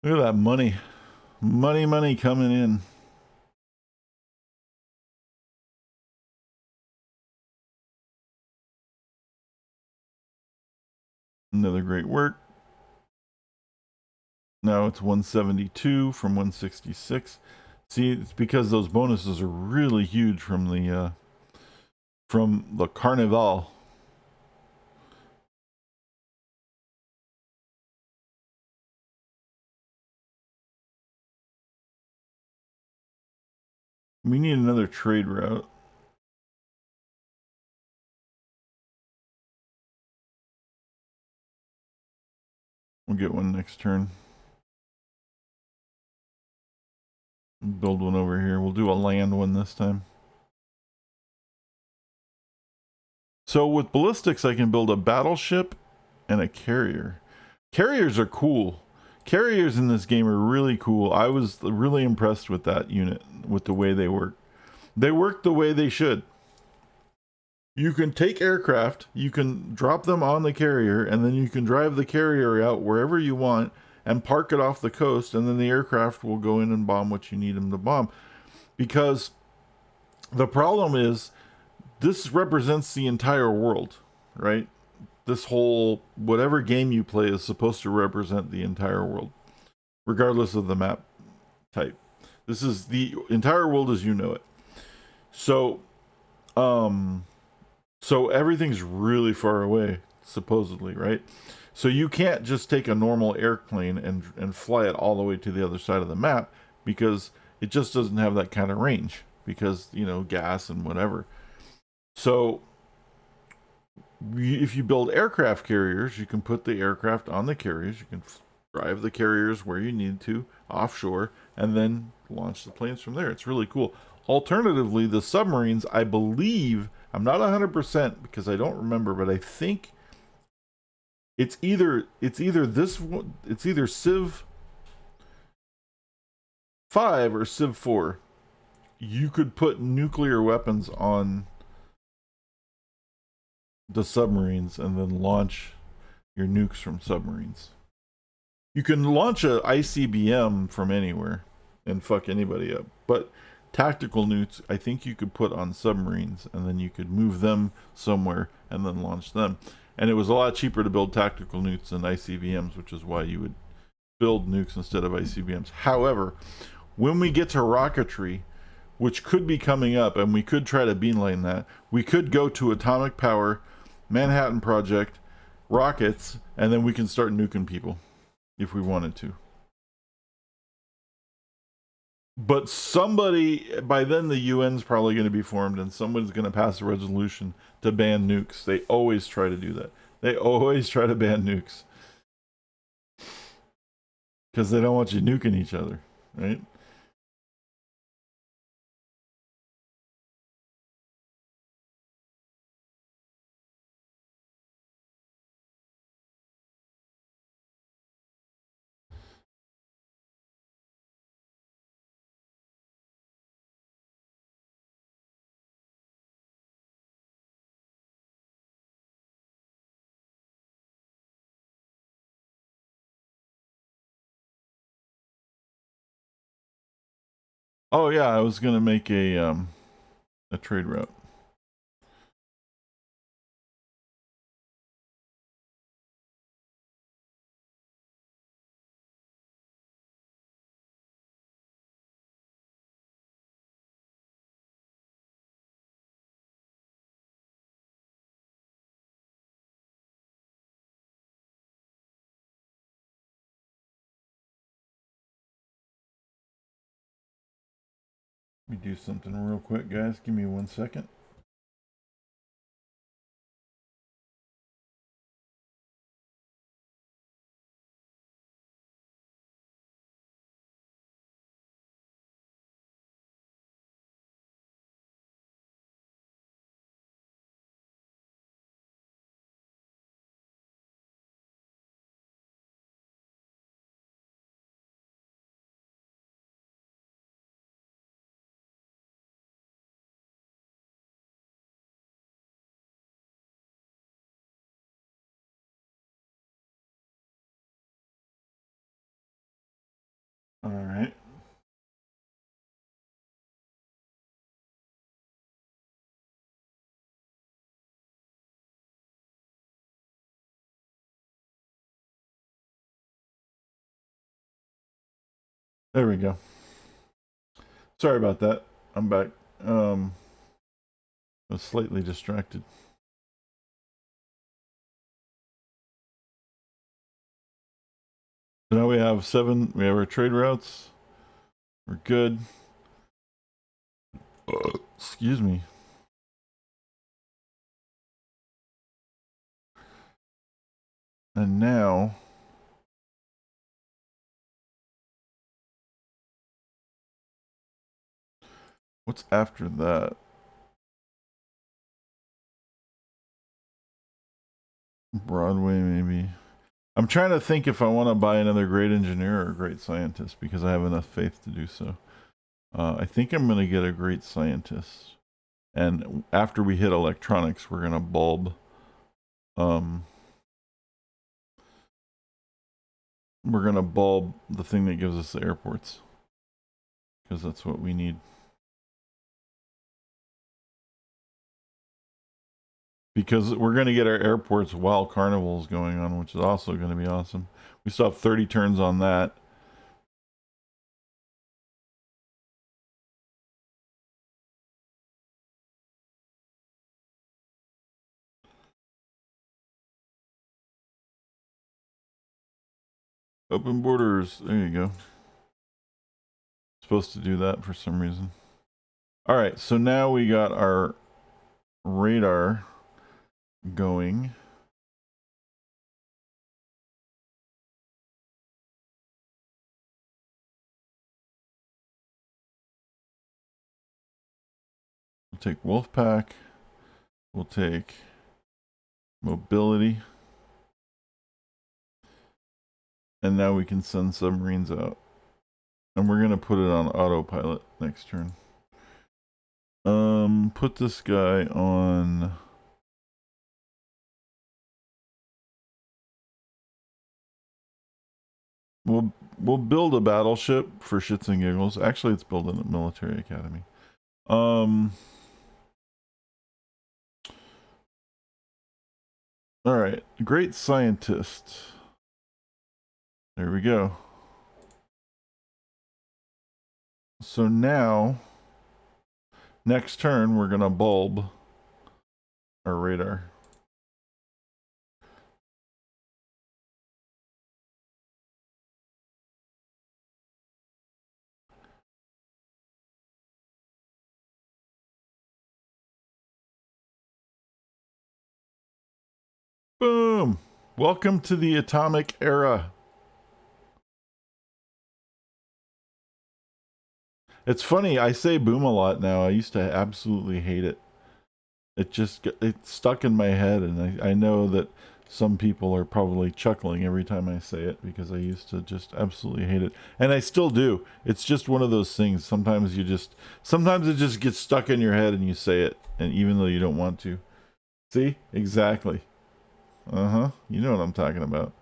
Speaker 1: Look at that money. Money coming in. Another great work. Now it's 172 from 166. See, it's because those bonuses are really huge from the Carnival. We need another trade route. We'll get one next turn. Build one over here. We'll do a land one this time. So with ballistics, I can build a battleship and a carrier. Carriers are cool. Carriers in this game are really cool. I was really impressed with that unit, with the way they work. They work the way they should. You can take aircraft, you can drop them on the carrier, and then you can drive the carrier out wherever you want and park it off the coast, and then the aircraft will go in and bomb what you need them to bomb. Because the problem is, this represents the entire world, right? This whole, whatever game you play is supposed to represent the entire world, regardless of the map type. This is the entire world as you know it. So, so everything's really far away, supposedly, right? So you can't just take a normal airplane and fly it all the way to the other side of the map, because it just doesn't have that kind of range, because, you know, gas and whatever. So if you build aircraft carriers, you can put the aircraft on the carriers. You can drive the carriers where you need to offshore and then launch the planes from there. It's really cool. Alternatively, the submarines, I believe, I'm not 100% because I don't remember, but I think it's either this one, it's either Civ 5 or Civ 4. You could put nuclear weapons on the submarines and then launch your nukes from submarines. You can launch a ICBM from anywhere and fuck anybody up, but tactical nukes, I think you could put on submarines, and then you could move them somewhere and then launch them. And it was a lot cheaper to build tactical nukes than ICBMs, which is why you would build nukes instead of ICBMs. However, when we get to rocketry, which could be coming up, and we could try to beeline that, we could go to atomic power, Manhattan Project, rockets, and then we can start nuking people if we wanted to. But somebody, by then the UN's probably going to be formed, and somebody's going to pass a resolution to ban nukes. They always try to do that. They always try to ban nukes because they don't want you nuking each other, right? Oh yeah, I was going to make a trade route. Let me do something real quick, guys. Give me 1 second. All right. There we go. Sorry about that. I'm back. I was slightly distracted. So now we have 7. We have our trade routes. We're good. Excuse me. And now what's after that? Broadway, maybe. I'm trying to think if I want to buy another great engineer or a great scientist because I have enough faith to do so. I think I'm going to get a great scientist. And after we hit electronics, we're going to bulb. We're going to bulb the thing that gives us the airports. Because that's what we need. Because we're going to get our airports while Carnival's going on, which is also going to be awesome. We still have 30 turns on that. Open borders. There you go. Supposed to do that for some reason. All right, so now we got our radar going. We'll take Wolfpack. We'll take mobility. And now we can send submarines out. And we're going to put it on autopilot next turn. Put this guy on... We'll build a battleship for shits and giggles. Actually, it's built in a military academy. All right, great scientist. There we go. So now, next turn, we're gonna bulb our radar. Boom! Welcome to the atomic era. It's funny, I say boom a lot now. I used to absolutely hate it. It's stuck in my head, and I know that some people are probably chuckling every time I say it because I used to just absolutely hate it. And I still do. It's just one of those things. Sometimes it just gets stuck in your head and you say it, and even though you don't want to. See? Exactly. Uh-huh. You know what I'm talking about.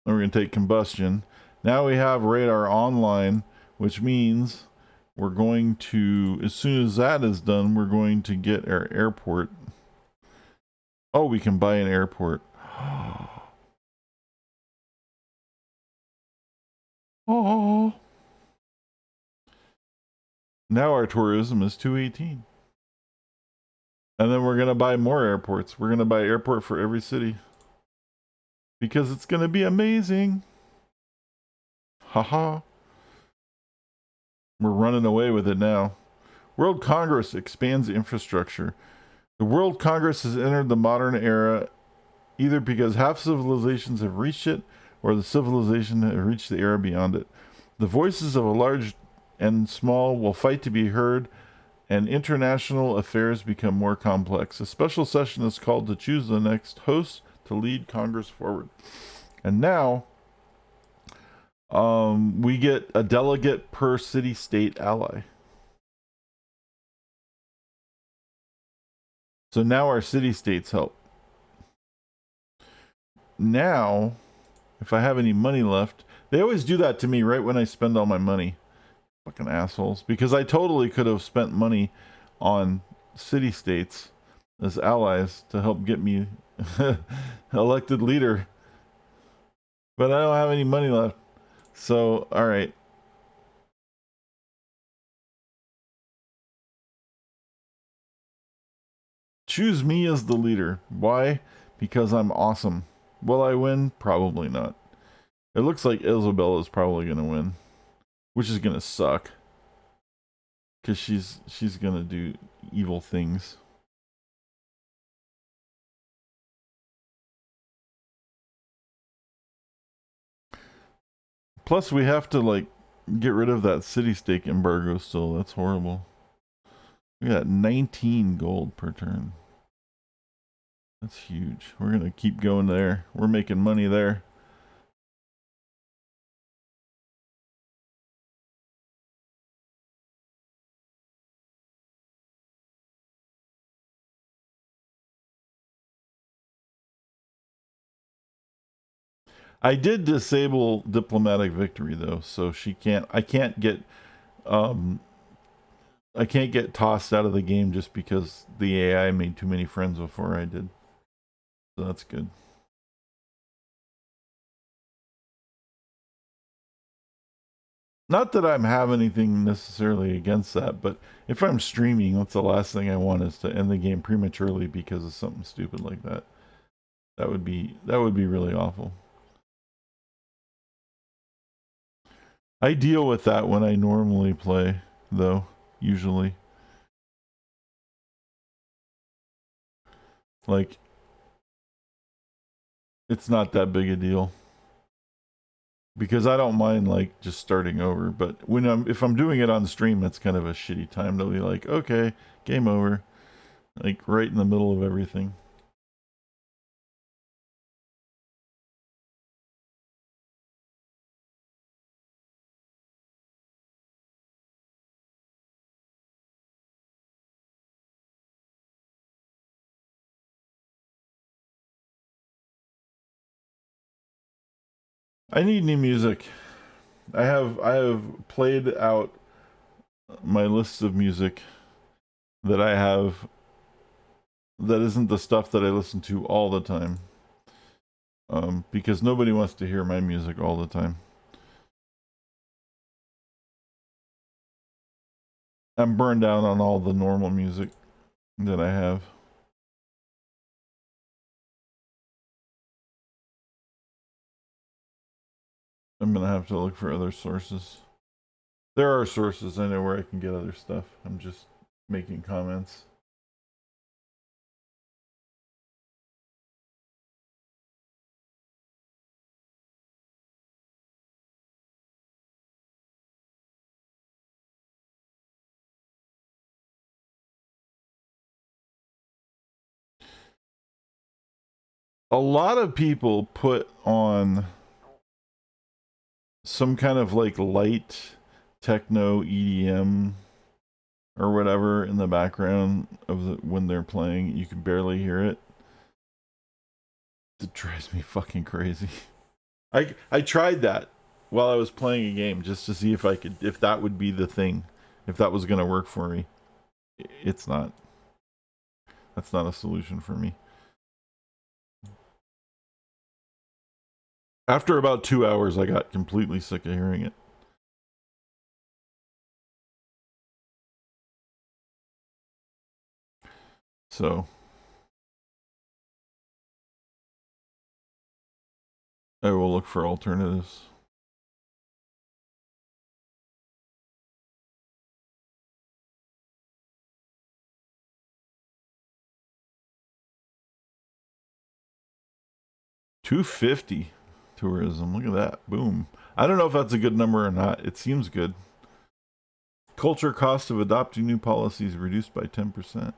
Speaker 1: And we're going to take combustion. Now we have radar online, which means we're going to, as soon as that is done, we're going to get our airport. Oh, we can buy an airport. Oh. Now our tourism is 218. And then we're going to buy more airports. We're going to buy airport for every city. Because it's going to be amazing. Haha. We're running away with it now. World Congress expands infrastructure. The World Congress has entered the modern era either because half civilizations have reached it or the civilization has reached the era beyond it. The voices of a large and small will fight to be heard, and international affairs become more complex. A special session is called to choose the next host to lead Congress forward. And now, we get a delegate per city-state ally. So now our city-states help. Now, if I have any money left, They always do that to me right when I spend all my money. Fucking assholes. Because I totally could have spent money on city-states as allies to help get me elected leader. But I don't have any money left. So, alright. Choose me as the leader. Why? Because I'm awesome. Will I win? Probably not. It looks like Isabella is probably going to win. Which is going to suck. Because she's going to do evil things. Plus, we have to, like, get rid of that city-state embargo still. That's horrible. We got 19 gold per turn. That's huge. We're going to keep going there. We're making money there. I did disable diplomatic victory though, so she can't. I can't get tossed out of the game just because the AI made too many friends before I did. So that's good. Not that I'm have anything necessarily against that, but if I'm streaming, that's the last thing I want is to end the game prematurely because of something stupid like that. That would be really awful. I deal with that when I normally play, though, usually. Like, it's not that big a deal. Because I don't mind, like, just starting over. But if I'm doing it on stream, that's kind of a shitty time to be like, okay, game over. Like, right in the middle of everything. I need new music. I have played out my list of music that I have that isn't the stuff that I listen to all the time. Because nobody wants to hear my music all the time. I'm burned out on all the normal music that I have. I'm gonna have to look for other sources. There are sources I know where I can get other stuff. I'm just making comments. A lot of people put on some kind of like light techno EDM or whatever in the background of when they're playing. You can barely hear it. It drives me fucking crazy. I tried that while I was playing a game just to see if that would be the thing, if that was gonna work for me. It's not. That's not a solution for me. After about 2 hours, I got completely sick of hearing it. So I will look for alternatives. $250 tourism. Look at that. Boom. I don't know if that's a good number or not. It seems good. Culture cost of adopting new policies reduced by 10%.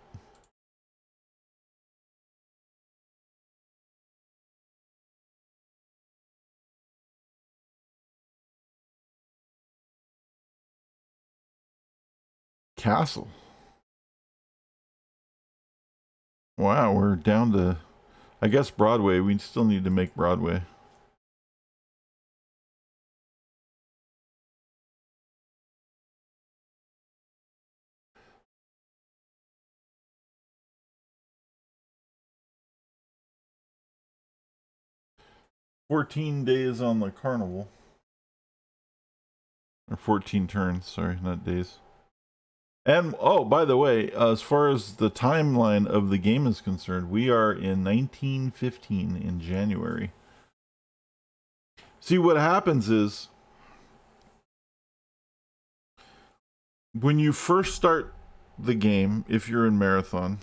Speaker 1: Castle. Wow, we're down to, I guess, Broadway. We still need to make Broadway. 14 days on the carnival. Or 14 turns, sorry, not days. And, oh, by the way, as far as the timeline of the game is concerned, we are in 1915 in January. See, what happens is, when you first start the game, if you're in Marathon,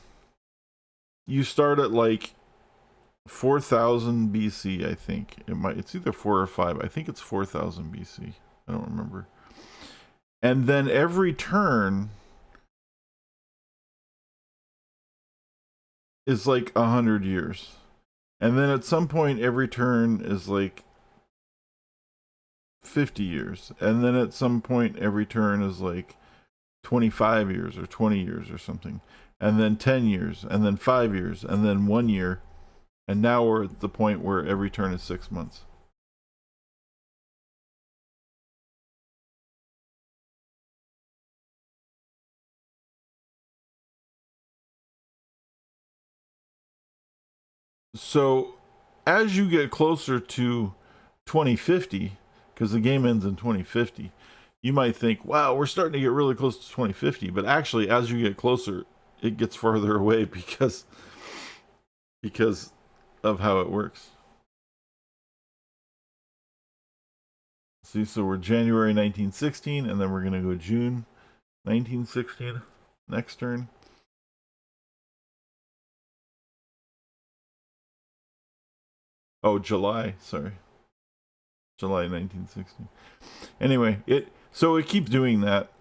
Speaker 1: you start at like 4000 BC, I think. It's either 4 or 5. I think it's 4000 BC. I don't remember. And then every turn is like 100 years. And then at some point every turn is like 50 years. And then at some point every turn is like 25 years or 20 years or something. And then 10 years, and then 5 years, and then 1 year. And now we're at the point where every turn is 6 months. So as you get closer to 2050, because the game ends in 2050, you might think, wow, we're starting to get really close to 2050. But actually, as you get closer, it gets farther away because of how it works. See, so we're January 1916, and then we're going to go June 1916 next turn. Oh, July, sorry. July 1916. Anyway, it keeps doing that.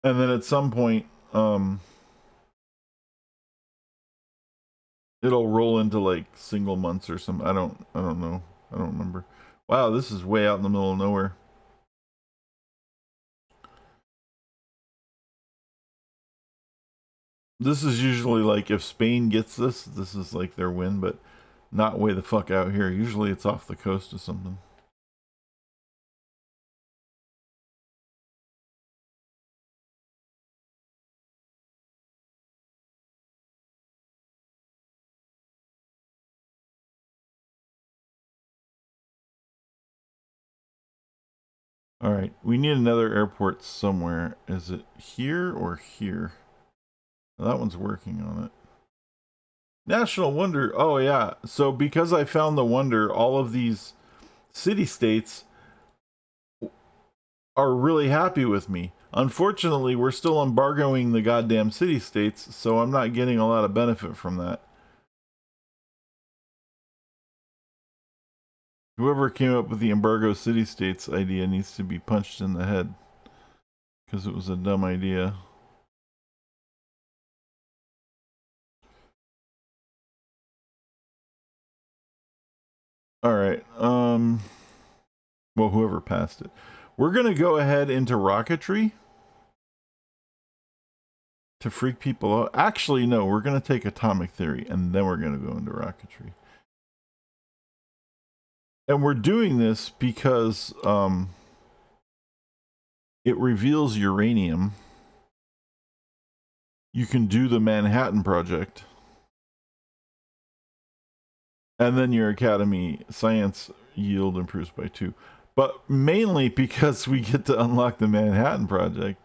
Speaker 1: And then at some point, it'll roll into like single months or something. I don't know. I don't remember. Wow, this is way out in the middle of nowhere. This is usually like if Spain gets this is like their win, but not way the fuck out here. Usually it's off the coast or something. All right, we need another airport somewhere. Is it here or here? Well, that one's working on it. National Wonder. Oh, yeah. So because I found the Wonder, all of these city-states are really happy with me. Unfortunately, we're still embargoing the goddamn city-states, so I'm not getting a lot of benefit from that. Whoever came up with the embargo city-states idea needs to be punched in the head. Because it was a dumb idea. Alright, well, whoever passed it. We're gonna go ahead into rocketry. To freak people out. Actually, no, we're gonna take atomic theory, and then we're gonna go into rocketry. And we're doing this because it reveals uranium. You can do the Manhattan Project. And then your Academy Science yield improves by 2. But mainly because we get to unlock the Manhattan Project.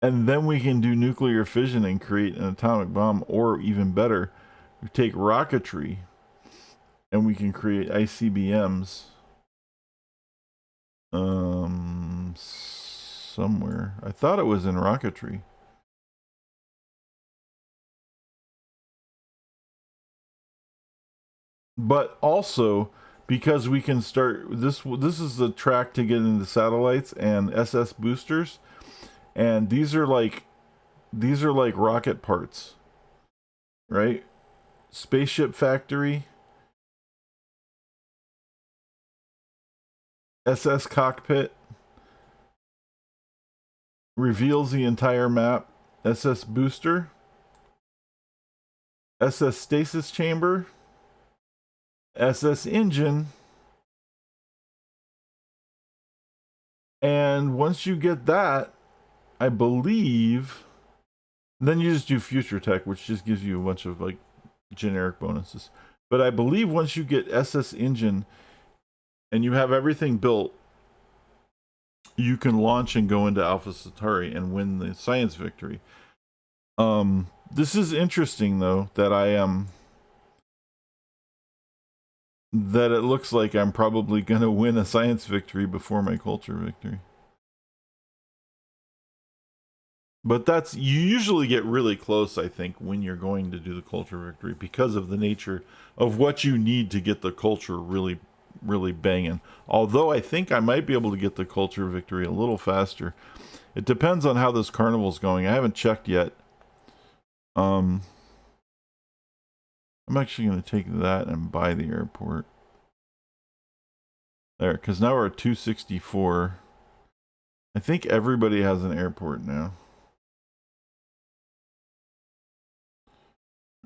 Speaker 1: And then we can do nuclear fission and create an atomic bomb, or even better, we take rocketry and we can create ICBMs somewhere. I thought it was in rocketry. But also because we can start this is the track to get into satellites and SS boosters, and these are like rocket parts, right? Spaceship factory, SS cockpit, reveals the entire map, SS booster, SS stasis chamber, SS engine, and once you get that, I believe, then you just do future tech, which just gives you a bunch of like generic bonuses. But I believe once you get SS Engine and you have everything built, you can launch and go into Alpha Centauri and win the science victory. This is interesting though, that I am that it looks like I'm probably gonna win a science victory before my culture victory. But that's, you usually get really close, I think, when you're going to do the culture victory because of the nature of what you need to get the culture really, really banging. Although I think I might be able to get the culture victory a little faster. It depends on how this carnival's going. I haven't checked yet. I'm actually going to take that and buy the airport. There, because now we're at 264. I think everybody has an airport now.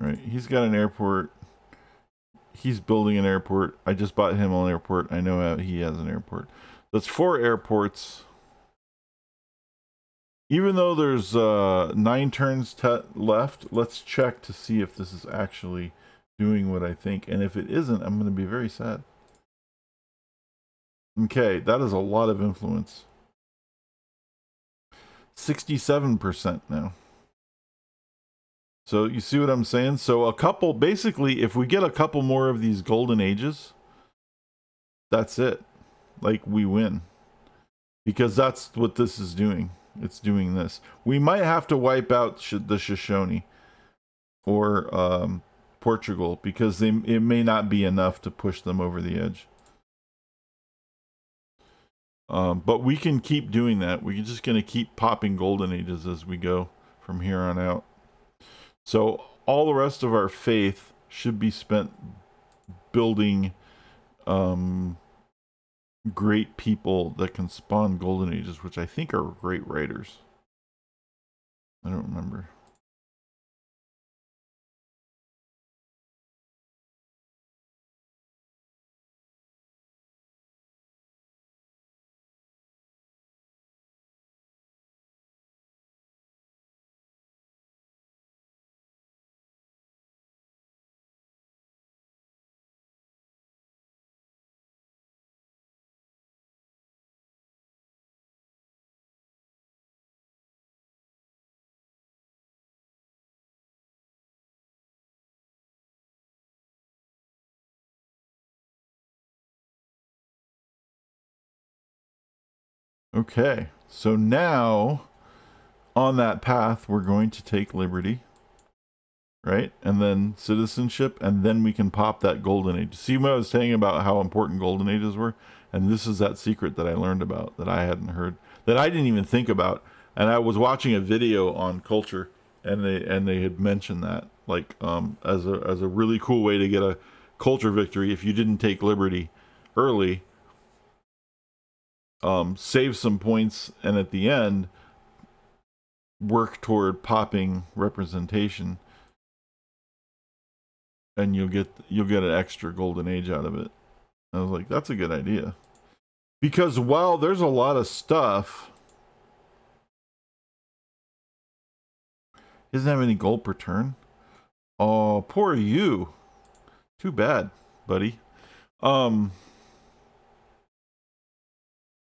Speaker 1: Right, he's got an airport. He's building an airport. I just bought him an airport. I know he has an airport. That's 4 airports. Even though there's 9 turns left, let's check to see if this is actually doing what I think. And if it isn't, I'm going to be very sad. Okay, that is a lot of influence. 67% now. So you see what I'm saying? So a couple, basically, if we get a couple more of these golden ages, that's it. Like, we win. Because that's what this is doing. It's doing this. We might have to wipe out the Shoshone or Portugal, because it may not be enough to push them over the edge. But we can keep doing that. We're just going to keep popping golden ages as we go from here on out. So all the rest of our faith should be spent building great people that can spawn golden ages, which I think are great writers. I don't remember. Okay, so now on that path, we're going to take liberty, right? And then citizenship, and then we can pop that golden age. See what I was saying about how important golden ages were? And this is that secret that I learned about that I hadn't heard, that I didn't even think about. And I was watching a video on culture, and they had mentioned that, like, as a really cool way to get a culture victory if you didn't take liberty early. Save some points, and at the end work toward popping representation, and you'll get an extra golden age out of it. I was like, that's a good idea, because while there's a lot of stuff, he doesn't have any gold per turn. Oh, poor you. Too bad, buddy.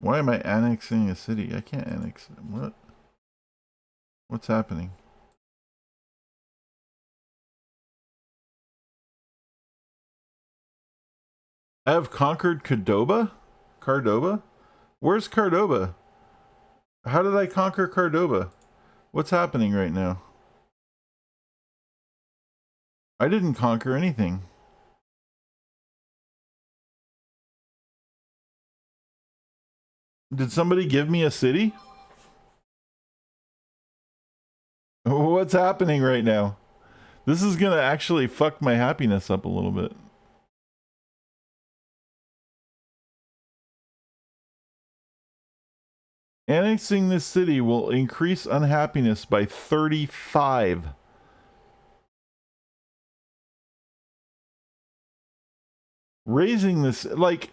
Speaker 1: Why am I annexing a city? I can't annex it. What? What's happening? I have conquered Cordoba? Cordoba? Where's Cordoba? How did I conquer Cordoba? What's happening right now? I didn't conquer anything. Did somebody give me a city? What's happening right now? This is gonna actually fuck my happiness up a little bit. Annexing this city will increase unhappiness by 35. Raising this, like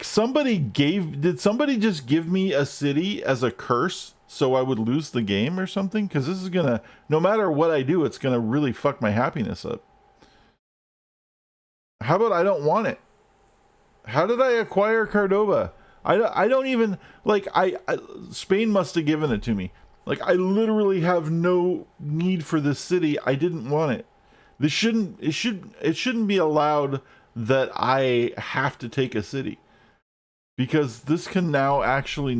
Speaker 1: somebody did somebody just give me a city as a curse so I would lose the game or something? Because this is gonna, no matter what I do, it's gonna really fuck my happiness up. How about I don't want it? How did I acquire Cordoba? I don't even like Spain must have given it to me. Like I literally have no need for this city. I didn't want it. It shouldn't be allowed that I have to take a city, because this can now actually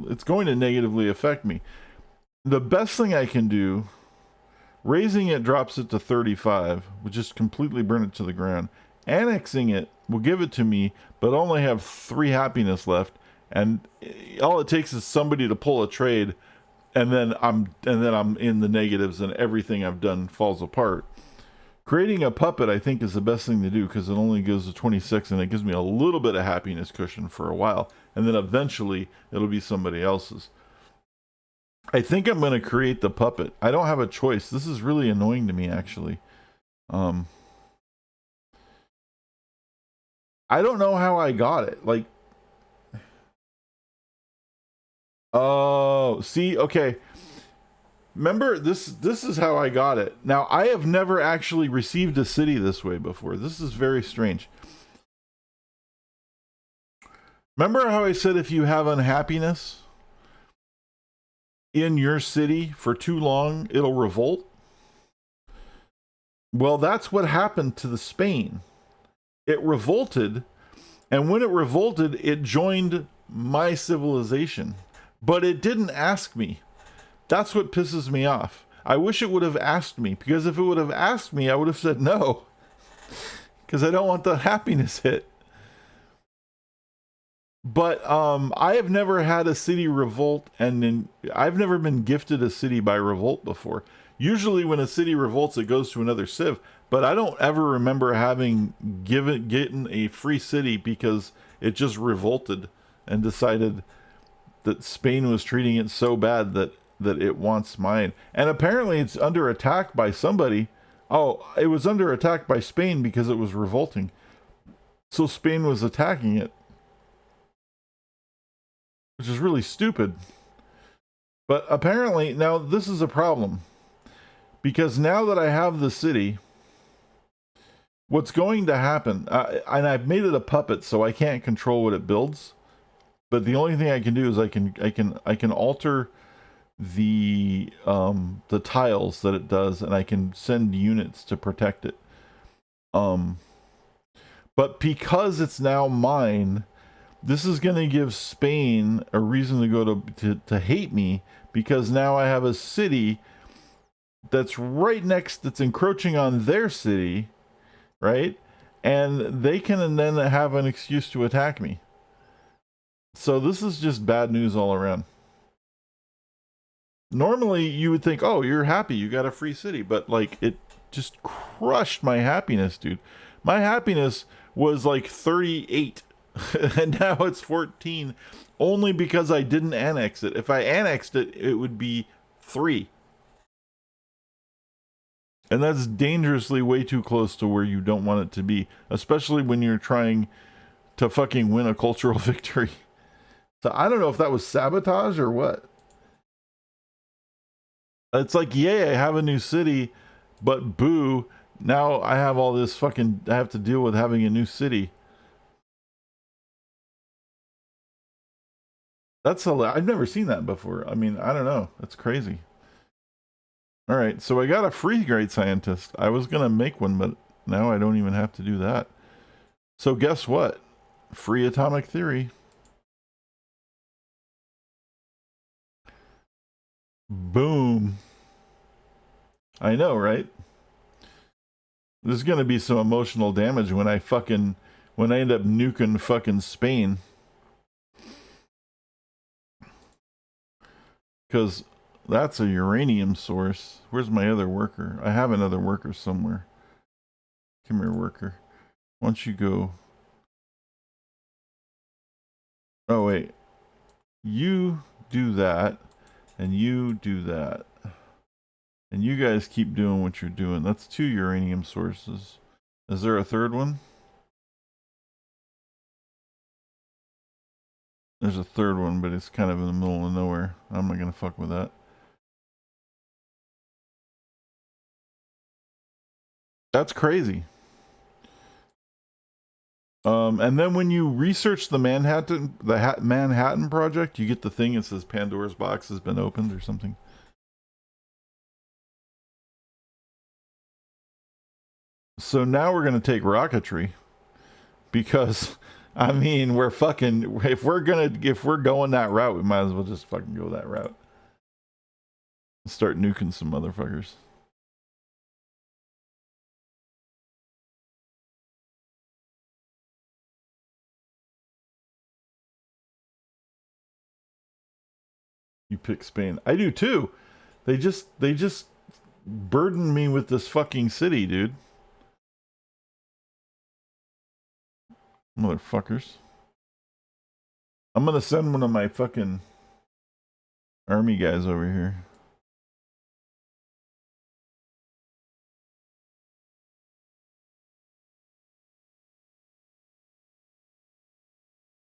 Speaker 1: it's going to negatively affect me. The best thing I can do, raising it drops it to 35, would just completely burn it to the ground. Annexing it will give it to me, but only have 3 happiness left, and all it takes is somebody to pull a trade, and then I'm in the negatives, and everything I've done falls apart. Creating a puppet, I think, is the best thing to do, because it only goes to 26, and it gives me a little bit of happiness cushion for a while, and then eventually it'll be somebody else's. I think I'm going to create the puppet. I don't have a choice. This is really annoying to me, actually. I don't know how I got it. Like, oh, see, okay. Remember, this is how I got it. Now, I have never actually received a city this way before. This is very strange. Remember how I said if you have unhappiness in your city for too long, it'll revolt? Well, that's what happened to the Spain. It revolted, and when it revolted, it joined my civilization. But it didn't ask me. That's what pisses me off. I wish it would have asked me, because if it would have asked me, I would have said no. Because I don't want the happiness hit. But I have never had a city revolt, and I've never been gifted a city by revolt before. Usually when a city revolts, it goes to another civ. But I don't ever remember getting a free city because it just revolted and decided that Spain was treating it so bad that it wants mine. And apparently it's under attack by somebody. Oh, it was under attack by Spain because it was revolting. So Spain was attacking it, which is really stupid. But apparently, now this is a problem. Because now that I have the city, what's going to happen, and I've made it a puppet, so I can't control what it builds. But the only thing I can do is I can alter the tiles that it does, and I can send units to protect it. But because it's now mine, this is going to give Spain a reason to go to hate me, because now I have a city that's that's encroaching on their city, right? And they can then have an excuse to attack me. So this is just bad news all around. Normally you would think, oh, you're happy, you got a free city, but like it just crushed my happiness, dude. My happiness was like 38 and now it's 14, only because I didn't annex it. If I annexed it, it would be 3. And that's dangerously way too close to where you don't want it to be, especially when you're trying to fucking win a cultural victory. So I don't know if that was sabotage or what. It's like, yay, I have a new city, but boo, now I have all this fucking, I have to deal with having a new city. That's I've never seen that before. I mean, I don't know. That's crazy. All right, so I got a free great scientist. I was going to make one, but now I don't even have to do that. So guess what? Free atomic theory. Boom. I know, right? There's going to be some emotional damage when I end up nuking fucking Spain. Because that's a uranium source. Where's my other worker? I have another worker somewhere. Come here, worker. Why don't you go? Oh, wait. You do that, and you do that. And you guys keep doing what you're doing. That's 2 uranium sources. Is there a third one? There's a third one, but it's kind of in the middle of nowhere. I'm not going to fuck with that. That's crazy. And then when you research the Manhattan Project, you get the thing that says Pandora's box has been opened or something. So now we're gonna take rocketry because, I mean, we're fucking. If we're going that route, we might as well just fucking go that route. Start nuking some motherfuckers. You pick Spain. I do too. They just burden me with this fucking city, dude. Motherfuckers. I'm gonna send one of my fucking army guys over here.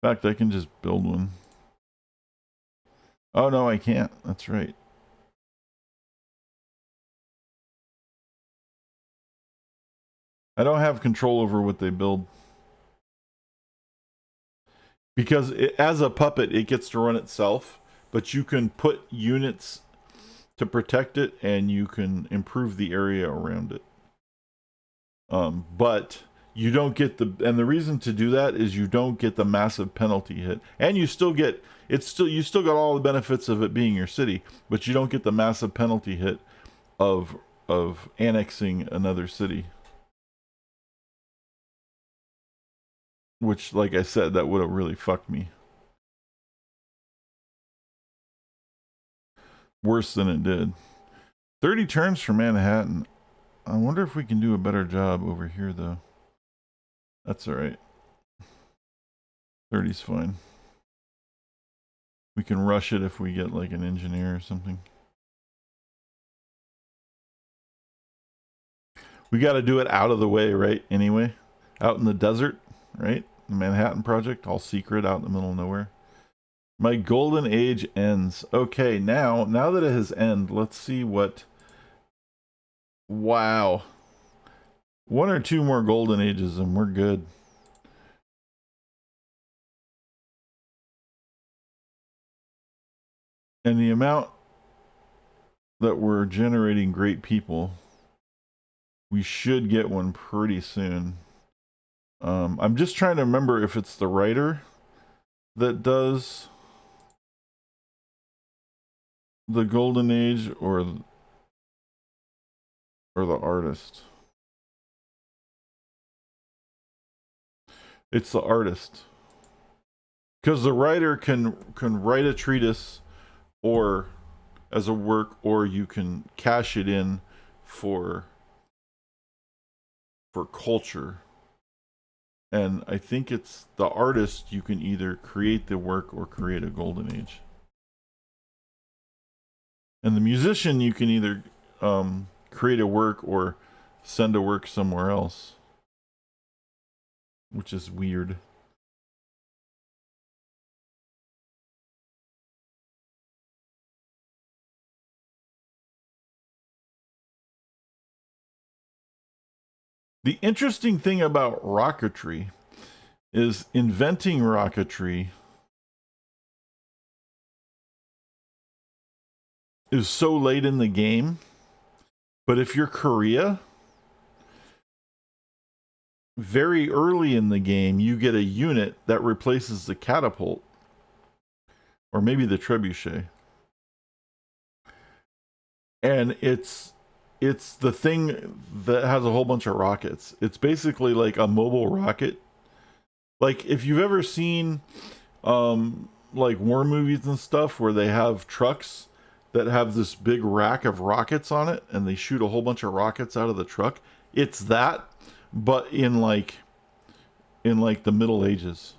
Speaker 1: In fact, I can just build one. Oh no, I can't. That's right. I don't have control over what they build. Because as a puppet, it gets to run itself, but you can put units to protect it, and you can improve the area around it. But you don't get and the reason to do that is you don't get the massive penalty hit, and you still got all the benefits of it being your city, but you don't get the massive penalty hit of annexing another city. Which, like I said, that would have really fucked me. Worse than it did. 30 turns for Manhattan. I wonder if we can do a better job over here, though. That's alright. 30's fine. We can rush it if we get, like, an engineer or something. We gotta do it out of the way, right? Anyway. Out in the desert, right? The Manhattan Project, all secret, out in the middle of nowhere. My golden age ends. Okay, now that it has ended, let's see what... Wow. 1 or 2 more golden ages and we're good. And the amount that we're generating great people, we should get one pretty soon. I'm just trying to remember if it's the writer that does the golden age or the artist. It's the artist, because the writer can write a treatise or as a work, or you can cash it in for culture. And I think it's the artist, you can either create the work or create a golden age. And the musician, you can either create a work or send a work somewhere else, which is weird. The interesting thing about rocketry is inventing rocketry is so late in the game. But if you're Korea, very early in the game, you get a unit that replaces the catapult. Or maybe the trebuchet. And it's the thing that has a whole bunch of rockets. It's basically like a mobile rocket. Like, if you've ever seen like war movies and stuff where they have trucks that have this big rack of rockets on it and they shoot a whole bunch of rockets out of the truck, it's that, but in like the Middle Ages.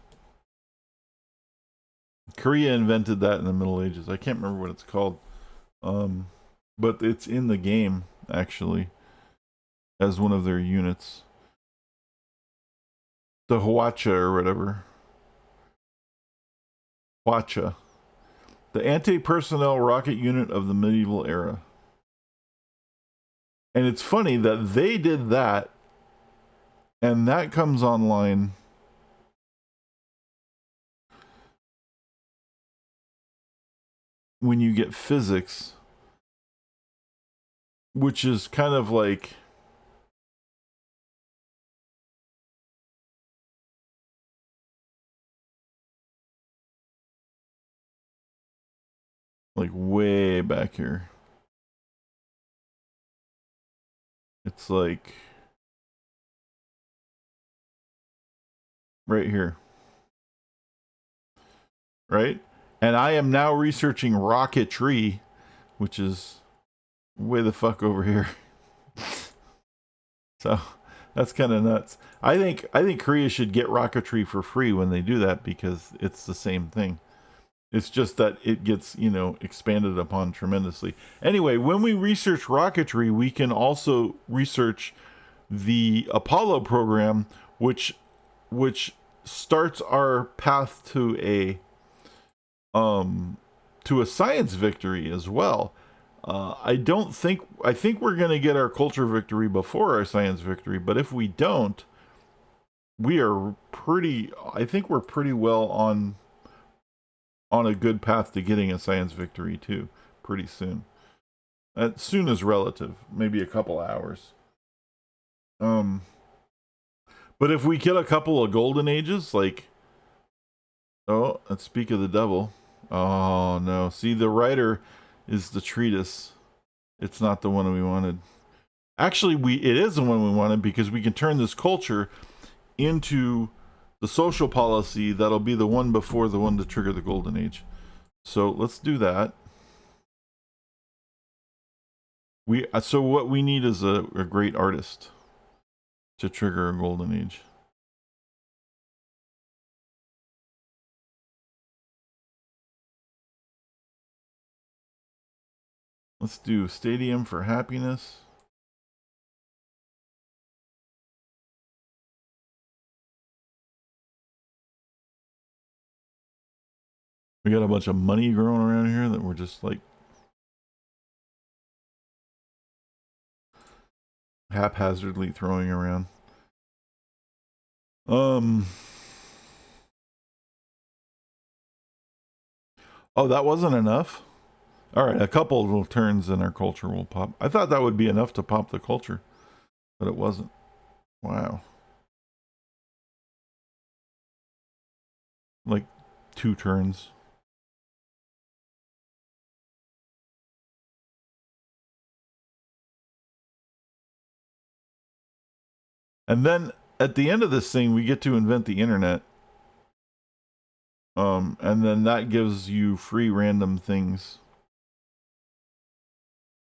Speaker 1: Korea invented that in the Middle Ages. I can't remember what it's called, but it's in the game actually as one of their units, the Hwacha or whatever. Hwacha, the anti-personnel rocket unit of the medieval era. And it's funny that they did that, and that comes online when you get physics, which is kind of like way back here. It's like right here. Right? And I am now researching rocketry, which is way the fuck over here. So that's kind of nuts. I think Korea should get rocketry for free when they do that, because it's the same thing. It's just that it gets, expanded upon tremendously. Anyway, when we research rocketry, we can also research the Apollo program, which starts our path to a science victory as well. I think we're going to get our culture victory before our science victory, but if we don't, I think we're pretty well on a good path to getting a science victory too, pretty soon. Soon is relative, maybe a couple hours. But if we get a couple of golden ages, let's speak of the devil. Oh no, see, the writer is the treatise. It's not the one we wanted. Actually, it is the one we wanted, because we can turn this culture into the social policy that'll be the one before the one to trigger the golden age. So let's do that. So what we need is a great artist to trigger a golden age. Let's do Stadium for Happiness. We got a bunch of money growing around here that we're just like haphazardly throwing around. Oh, that wasn't enough? All right, a couple of little turns in our culture will pop. I thought that would be enough to pop the culture, but it wasn't. Wow. Like 2 turns. And then at the end of this thing, we get to invent the internet. And then that gives you free random things.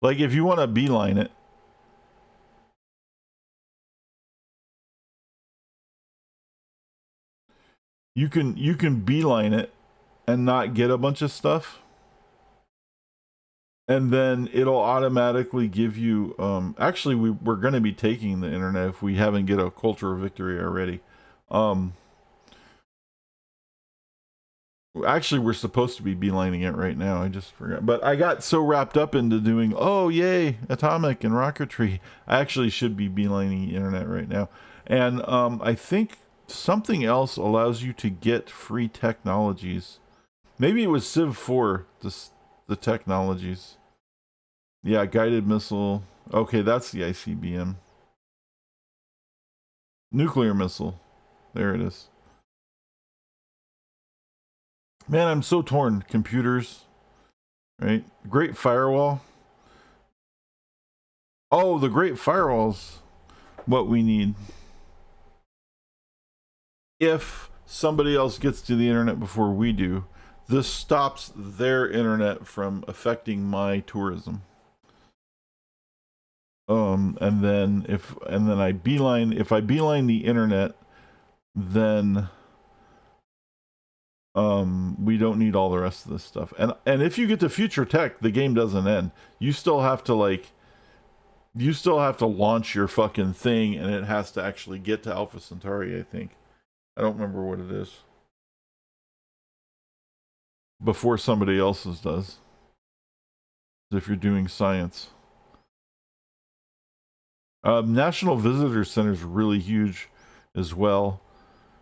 Speaker 1: Like if you want to beeline it, you can beeline it and not get a bunch of stuff. And then it'll automatically give you actually we're going to be taking the internet if we haven't get a culture of victory already. Actually, we're supposed to be beelining it right now. I just forgot. But I got so wrapped up into doing, oh, yay, atomic and rocketry. I actually should be beelining the internet right now. And I think something else allows you to get free technologies. Maybe it was Civ 4, the technologies. Yeah, guided missile. Okay, that's the ICBM. Nuclear missile. There it is. Man, I'm so torn. Computers, right? Great Firewall. Oh, the Great Firewall's what we need. If somebody else gets to the internet before we do, this stops their internet from affecting my tourism. And then if I beeline the internet, then we don't need all the rest of this stuff. And if you get to future tech, the game doesn't end. You still have to launch your fucking thing, and it has to actually get to Alpha Centauri, I think. I don't remember what it is. Before somebody else's does. If you're doing science. National Visitor Center is really huge as well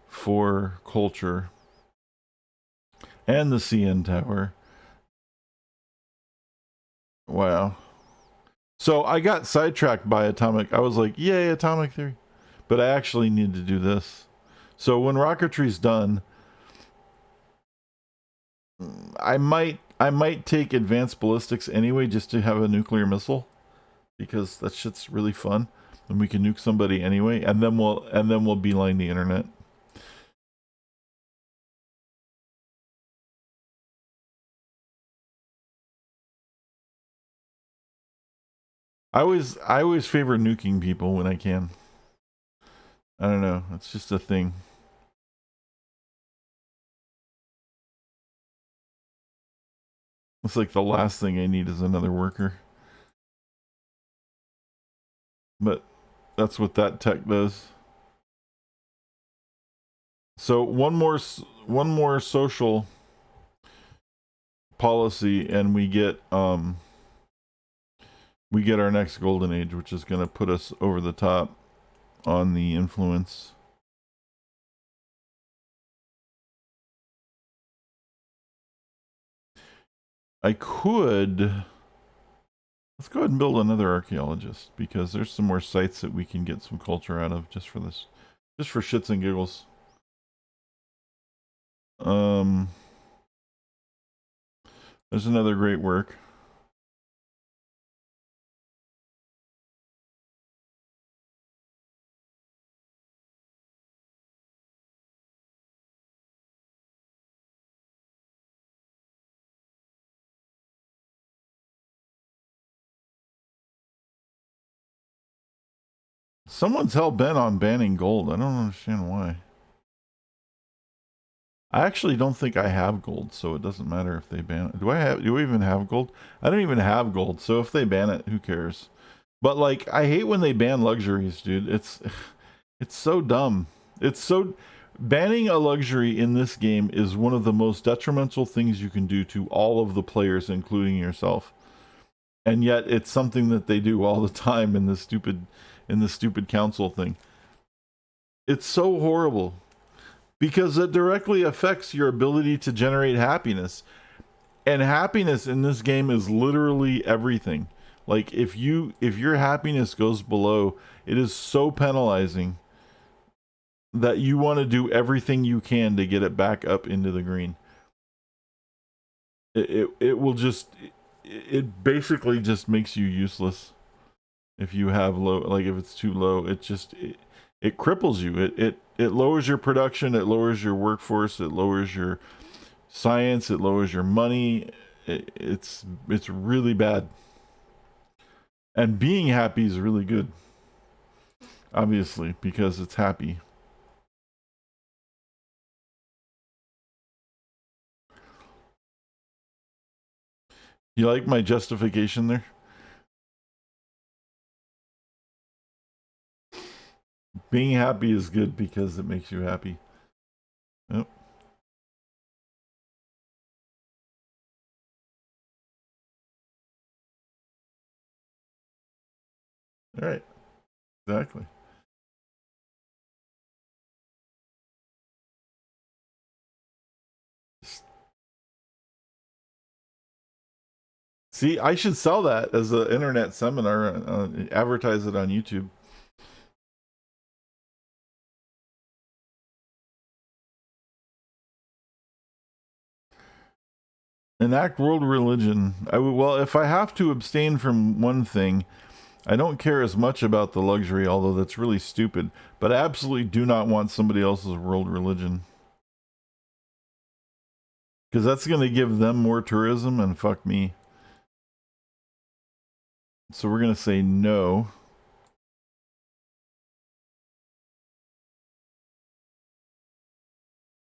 Speaker 1: for culture. And the CN Tower. Wow. So I got sidetracked by atomic. I was like, yay, atomic theory. But I actually need to do this. So when rocketry's done, I might take advanced ballistics anyway just to have a nuclear missile, because that shit's really fun and we can nuke somebody anyway, and then we'll beeline the internet. I always favor nuking people when I can. I don't know, it's just a thing. It's like the last thing I need is another worker. But that's what that tech does. So one more social policy and we get our next golden age, which is going to put us over the top on the influence. I could, let's go ahead and build another archaeologist, because there's some more sites that we can get some culture out of just for this, just for shits and giggles. There's another great work. Someone's hell-bent on banning gold. I don't understand why. I actually don't think I have gold, so it doesn't matter if they ban it. Do I even have gold? I don't even have gold, so if they ban it, who cares? But like, I hate when they ban luxuries, dude. It's so dumb. Banning a luxury in this game is one of the most detrimental things you can do to all of the players, including yourself. And yet it's something that they do all the time in this stupid council thing. It's so horrible, because it directly affects your ability to generate happiness. And happiness in this game is literally everything. Like if your happiness goes below, it is so penalizing that you want to do everything you can to get it back up into the green. It will just, it basically just makes you useless if you have low, like if it's too low. It just it cripples you. It lowers your production, it lowers your workforce, it lowers your science, it lowers your money. It's really bad. And being happy is really good, obviously, because it's happy. You like my justification there? Being happy is good because it makes you happy. Yep. All right. Exactly. See, I should sell that as an internet seminar, advertise it on YouTube. Enact world religion. Well, if I have to abstain from one thing, I don't care as much about the luxury, although that's really stupid, but I absolutely do not want somebody else's world religion. Because that's going to give them more tourism and fuck me. So we're going to say no.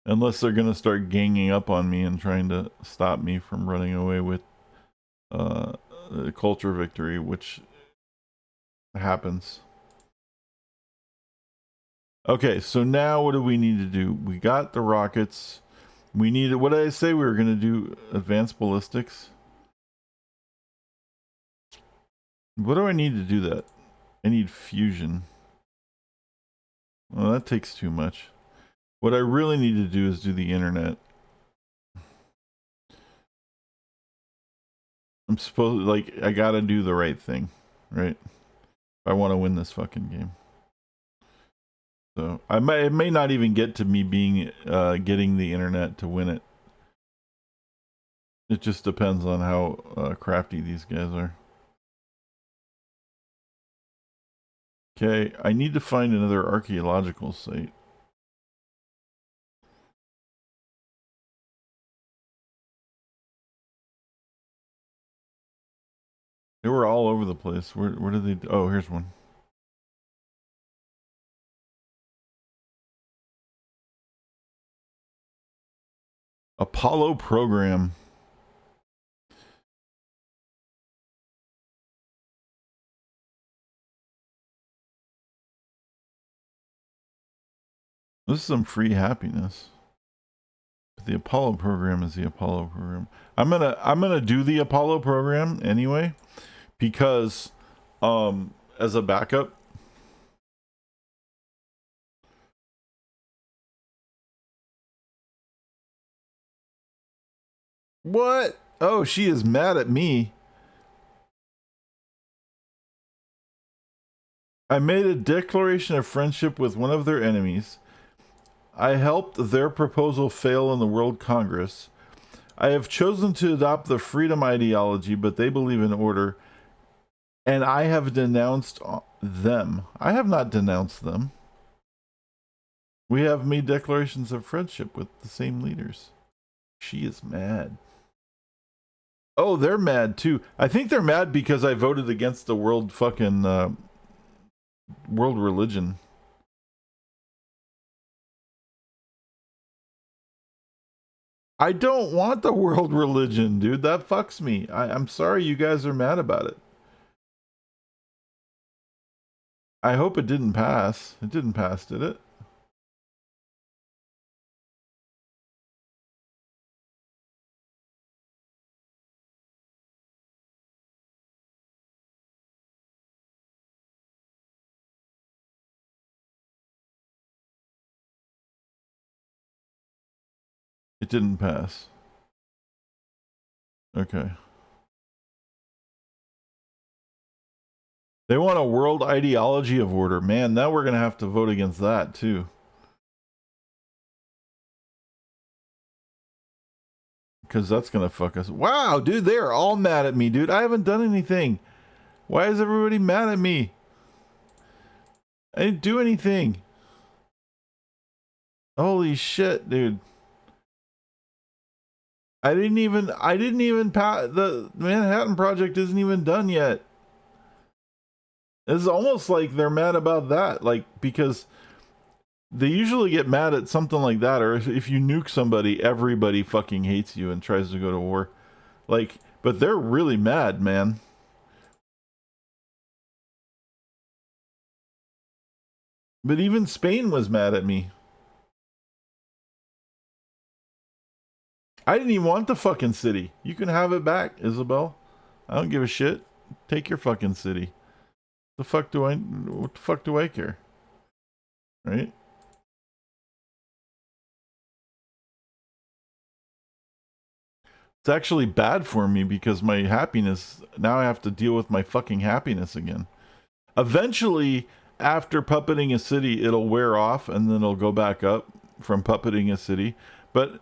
Speaker 1: Unless they're going to start ganging up on me and trying to stop me from running away with culture victory, which happens. Okay, so now what do we need to do? We got the rockets. We need, what did I say? We were going to do advanced ballistics. What do I need to do that? I need fusion. Well, that takes too much. What I really need to do is do the internet. I'm supposed, like, I gotta do the right thing, right? If I want to win this fucking game. So it may not even get to me being getting the internet to win it. It just depends on how crafty these guys are. Okay, I need to find another archaeological site. They were all over the place. Where did they? Oh, here's one. Apollo program. This is some free happiness. But the Apollo program is the Apollo program. I'm gonna do the Apollo program anyway, because as a backup. What? Oh, she is mad at me. I made a declaration of friendship with one of their enemies. I helped their proposal fail in the World Congress. I have chosen to adopt the freedom ideology, but they believe in order. And I have denounced them. I have not denounced them. We have made declarations of friendship with the same leaders. She is mad. Oh, they're mad too. I think they're mad because I voted against the world fucking world religion. I don't want the world religion, dude. That fucks me. I'm sorry you guys are mad about it. I hope it didn't pass. It didn't pass, did it? It didn't pass. Okay. They want a world ideology of order. Man, now we're going to have to vote against that, too. Because that's going to fuck us. Wow, dude, they are all mad at me, dude. I haven't done anything. Why is everybody mad at me? I didn't do anything. Holy shit, dude. I didn't even the Manhattan Project isn't even done yet. It's almost like they're mad about that, like, because they usually get mad at something like that, or if you nuke somebody, everybody fucking hates you and tries to go to war. Like, but they're really mad, man. But even Spain was mad at me. I didn't even want the fucking city. You can have it back, Isabel. I don't give a shit. Take your fucking city. What the fuck do I care? Right? It's actually bad for me because my happiness, now I have to deal with my fucking happiness again. Eventually, after puppeting a city, it'll wear off and then it'll go back up from puppeting a city. But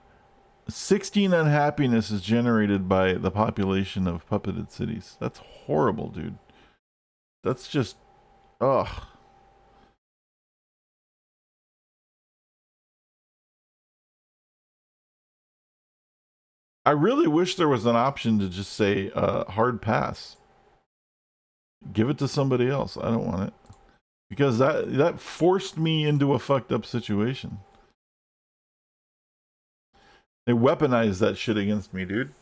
Speaker 1: 16 unhappiness is generated by the population of puppeted cities. That's horrible, dude. That's just, ugh. I really wish there was an option to just say hard pass. Give it to somebody else. I don't want it. Because that forced me into a fucked up situation. They weaponized that shit against me, dude.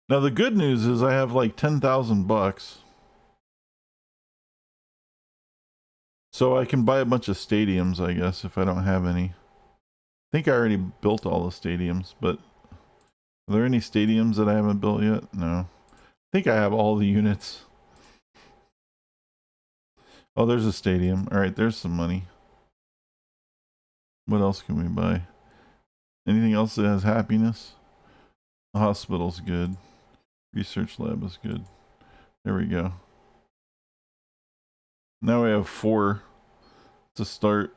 Speaker 1: Now the good news is I have like 10,000 bucks. So I can buy a bunch of stadiums, I guess, if I don't have any. I think I already built all the stadiums, but are there any stadiums that I haven't built yet? No. I think I have all the units. Oh, there's a stadium. All right, there's some money. What else can we buy? Anything else that has happiness? The hospital's good. Research lab is good. There we go. Now we have 4 to start.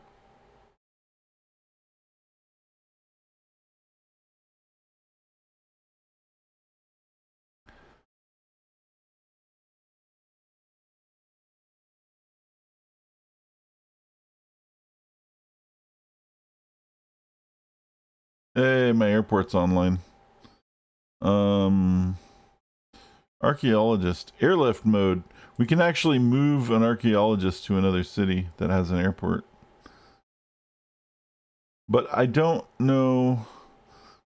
Speaker 1: Hey, my airport's online. Archaeologist. Airlift mode. We can actually move an archaeologist to another city that has an airport. But I don't know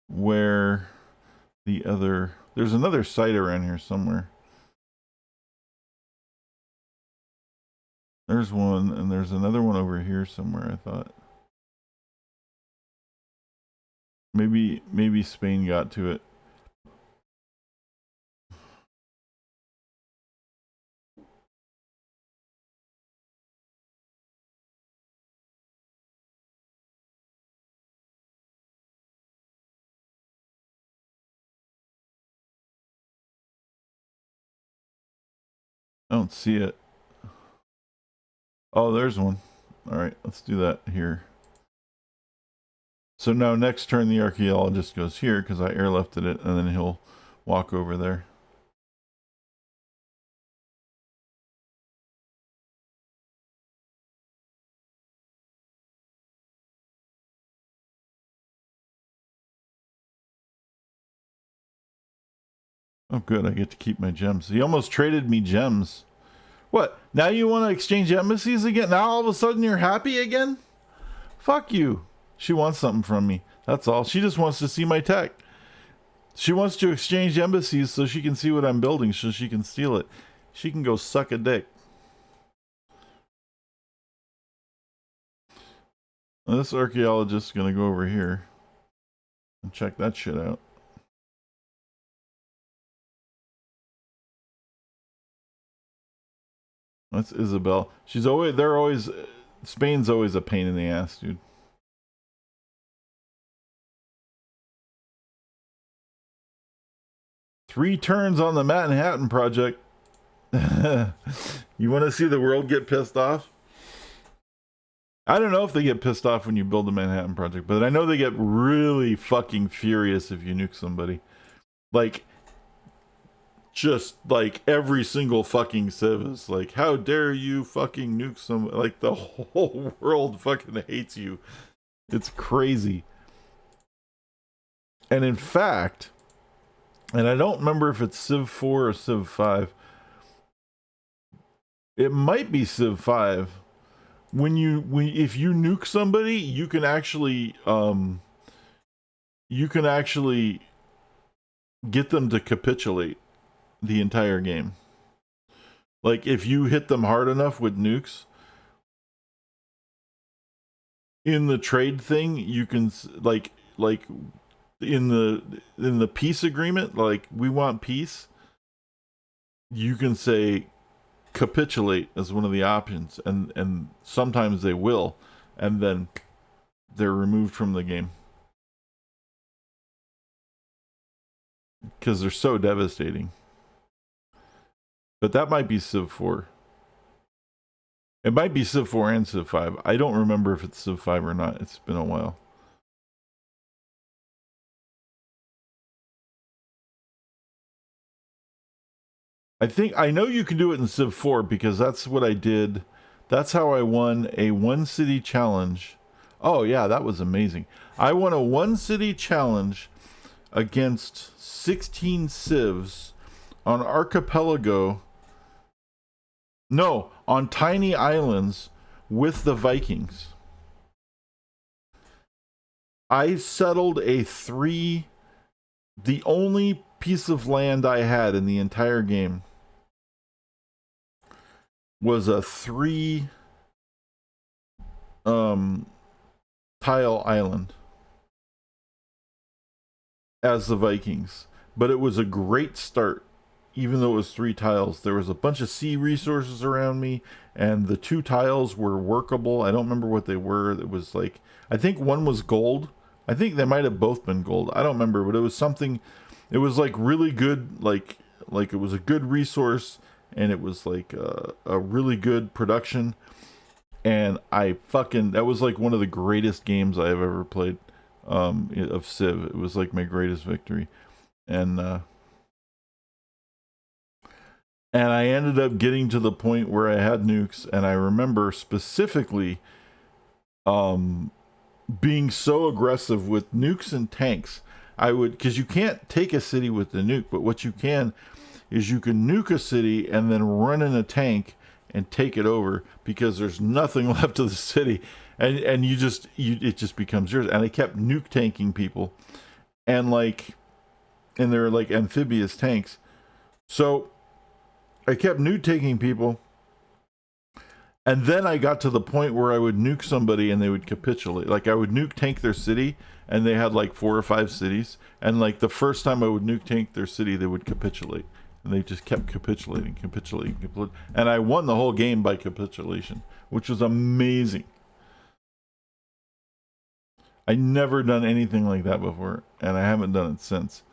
Speaker 1: where the other... There's another site around here somewhere. There's one, and there's another one over here somewhere, I thought. Maybe Spain got to it. I don't see it. Oh, there's one. All right, let's do that here. So now next turn the archaeologist goes here because I airlifted it, and then he'll walk over there. Oh, good. I get to keep my gems. He almost traded me gems. What? Now you want to exchange embassies again? Now all of a sudden you're happy again? Fuck you. She wants something from me. That's all. She just wants to see my tech. She wants to exchange embassies so she can see what I'm building so she can steal it. She can go suck a dick. Now this archaeologist is going to go over here and check that shit out. That's Isabel. Spain's always a pain in the ass, dude. Three turns on the Manhattan Project. You want to see the world get pissed off? I don't know if they get pissed off when you build the Manhattan Project, but I know they get really fucking furious if you nuke somebody. Like, just like every single fucking civ is like, how dare you fucking nuke some? Like, the whole world fucking hates you. It's crazy. And in fact, and I don't remember if it's Civ 4 or Civ 5. It might be Civ 5. If you nuke somebody, you can actually get them to capitulate the entire game. Like, if you hit them hard enough with nukes in the trade thing, you can like in the peace agreement, like, we want peace, you can say capitulate as one of the options, and sometimes they will, and then they're removed from the game because they're so devastating. But that might be Civ 4. It might be Civ 4 and Civ 5. I don't remember if it's Civ 5 or not. It's been a while. I know you can do it in Civ 4 because that's what I did. That's how I won a 1-city challenge. Oh yeah, that was amazing. I won a 1-city challenge against 16 civs on Archipelago. No, on tiny islands with the Vikings. I settled the only piece of land I had in the entire game was a 3 tile island as the Vikings. But it was a great start. Even though it was 3 tiles, there was a bunch of sea resources around me, and the 2 tiles were workable. I don't remember what they were. It was like, I think one was gold, I think they might have both been gold. I don't remember, but it was something. It was like really good, like it was a good resource, and it was like a really good production. And I fucking that was like one of the greatest games I have ever played of Civ. It was like my greatest victory, and I ended up getting to the point where I had nukes, and I remember specifically um being so aggressive with nukes and tanks. I would, because you can't take a city with the nuke, but what you can is you can nuke a city and then run in a tank and take it over because there's nothing left of the city, and it just becomes yours. And I kept nuke tanking people, and they're like amphibious tanks, so I kept nuke taking people. And then I got to the point where I would nuke somebody and they would capitulate. Like I would nuke tank their city, and they had like 4 or 5 cities. And like the first time I would nuke tank their city, they would capitulate. And they just kept capitulating. And I won the whole game by capitulation, which was amazing. I never done anything like that before, and I haven't done it since.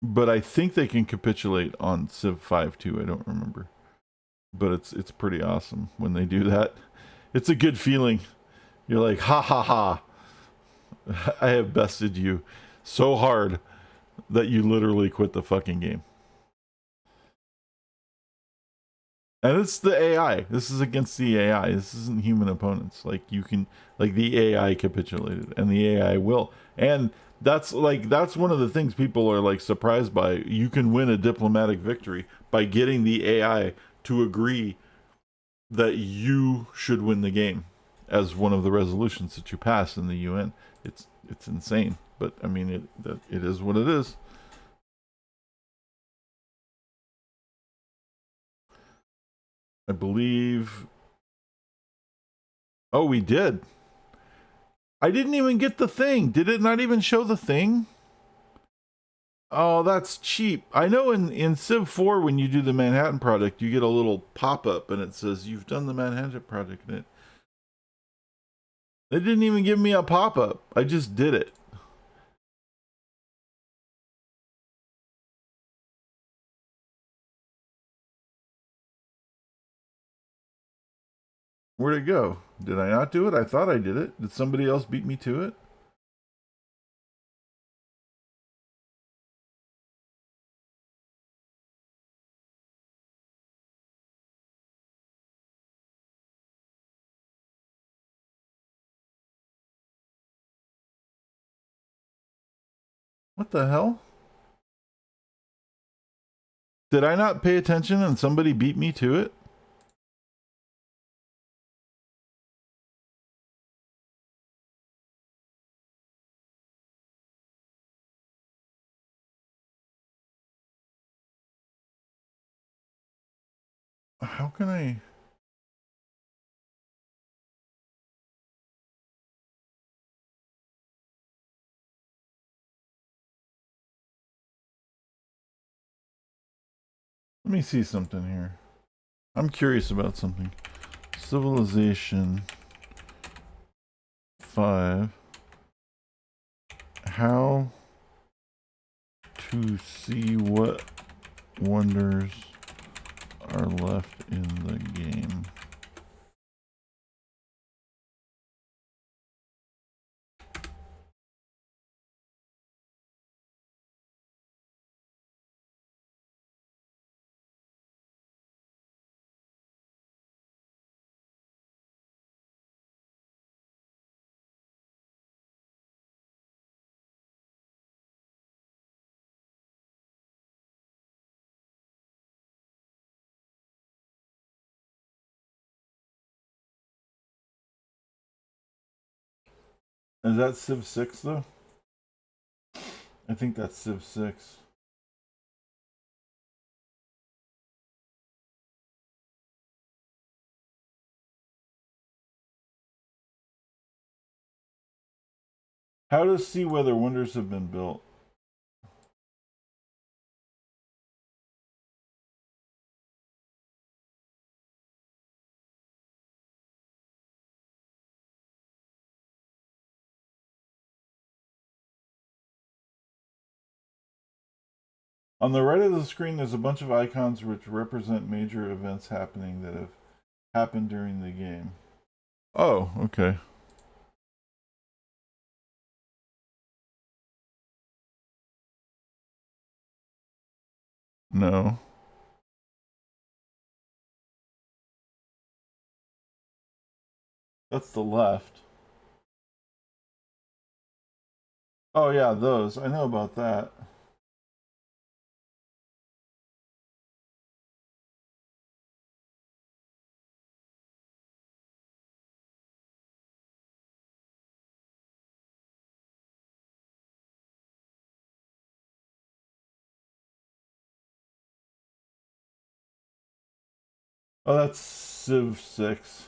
Speaker 1: But I think they can capitulate on Civ 5 too. I don't remember. But it's pretty awesome when they do that. It's a good feeling. You're like, ha ha ha. I have bested you so hard that you literally quit the fucking game. And it's the AI. This is against the AI. This isn't human opponents. Like you can, like the AI capitulated, and the AI will. And that's one of the things people are like surprised by. You can win a diplomatic victory by getting the AI to agree that you should win the game as one of the resolutions that you pass in the UN. It's insane, but I mean it is what it is. I believe. Oh, we did. I didn't even get the thing. Did it not even show the thing? Oh, that's cheap. I know in Civ 4 when you do the Manhattan Project, you get a little pop-up and it says you've done the Manhattan Project, and they didn't even give me a pop-up. I just did it. Where'd it go? Did I not do it? I thought I did it. Did somebody else beat me to it? What the hell? Did I not pay attention and somebody beat me to it? How can I? Let me see something here. I'm curious about something. Civilization 5. How to see what wonders are left in the game. Is that Civ 6 though? I think that's Civ 6. How to see whether wonders have been built. On the right of the screen, there's a bunch of icons which represent major events happening that have happened during the game. Oh, okay. No. That's the left. Oh yeah, those. I know about that. Oh, that's Civ 6.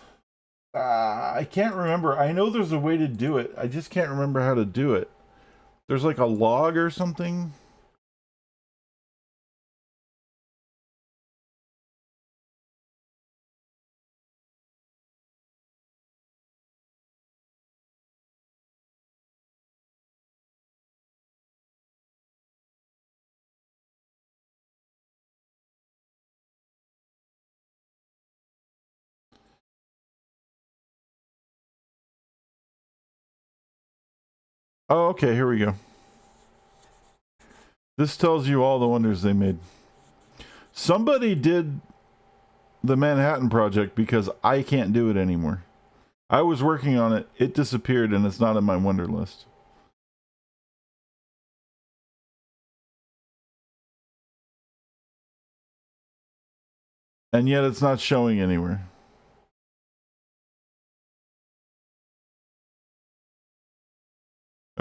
Speaker 1: I can't remember. I know there's a way to do it. I just can't remember how to do it. There's like a log or something. Oh, okay, here we go. This tells you all the wonders they made. Somebody did the Manhattan Project because I can't do it anymore. I was working on it, it disappeared, and it's not in my wonder list. And yet it's not showing anywhere.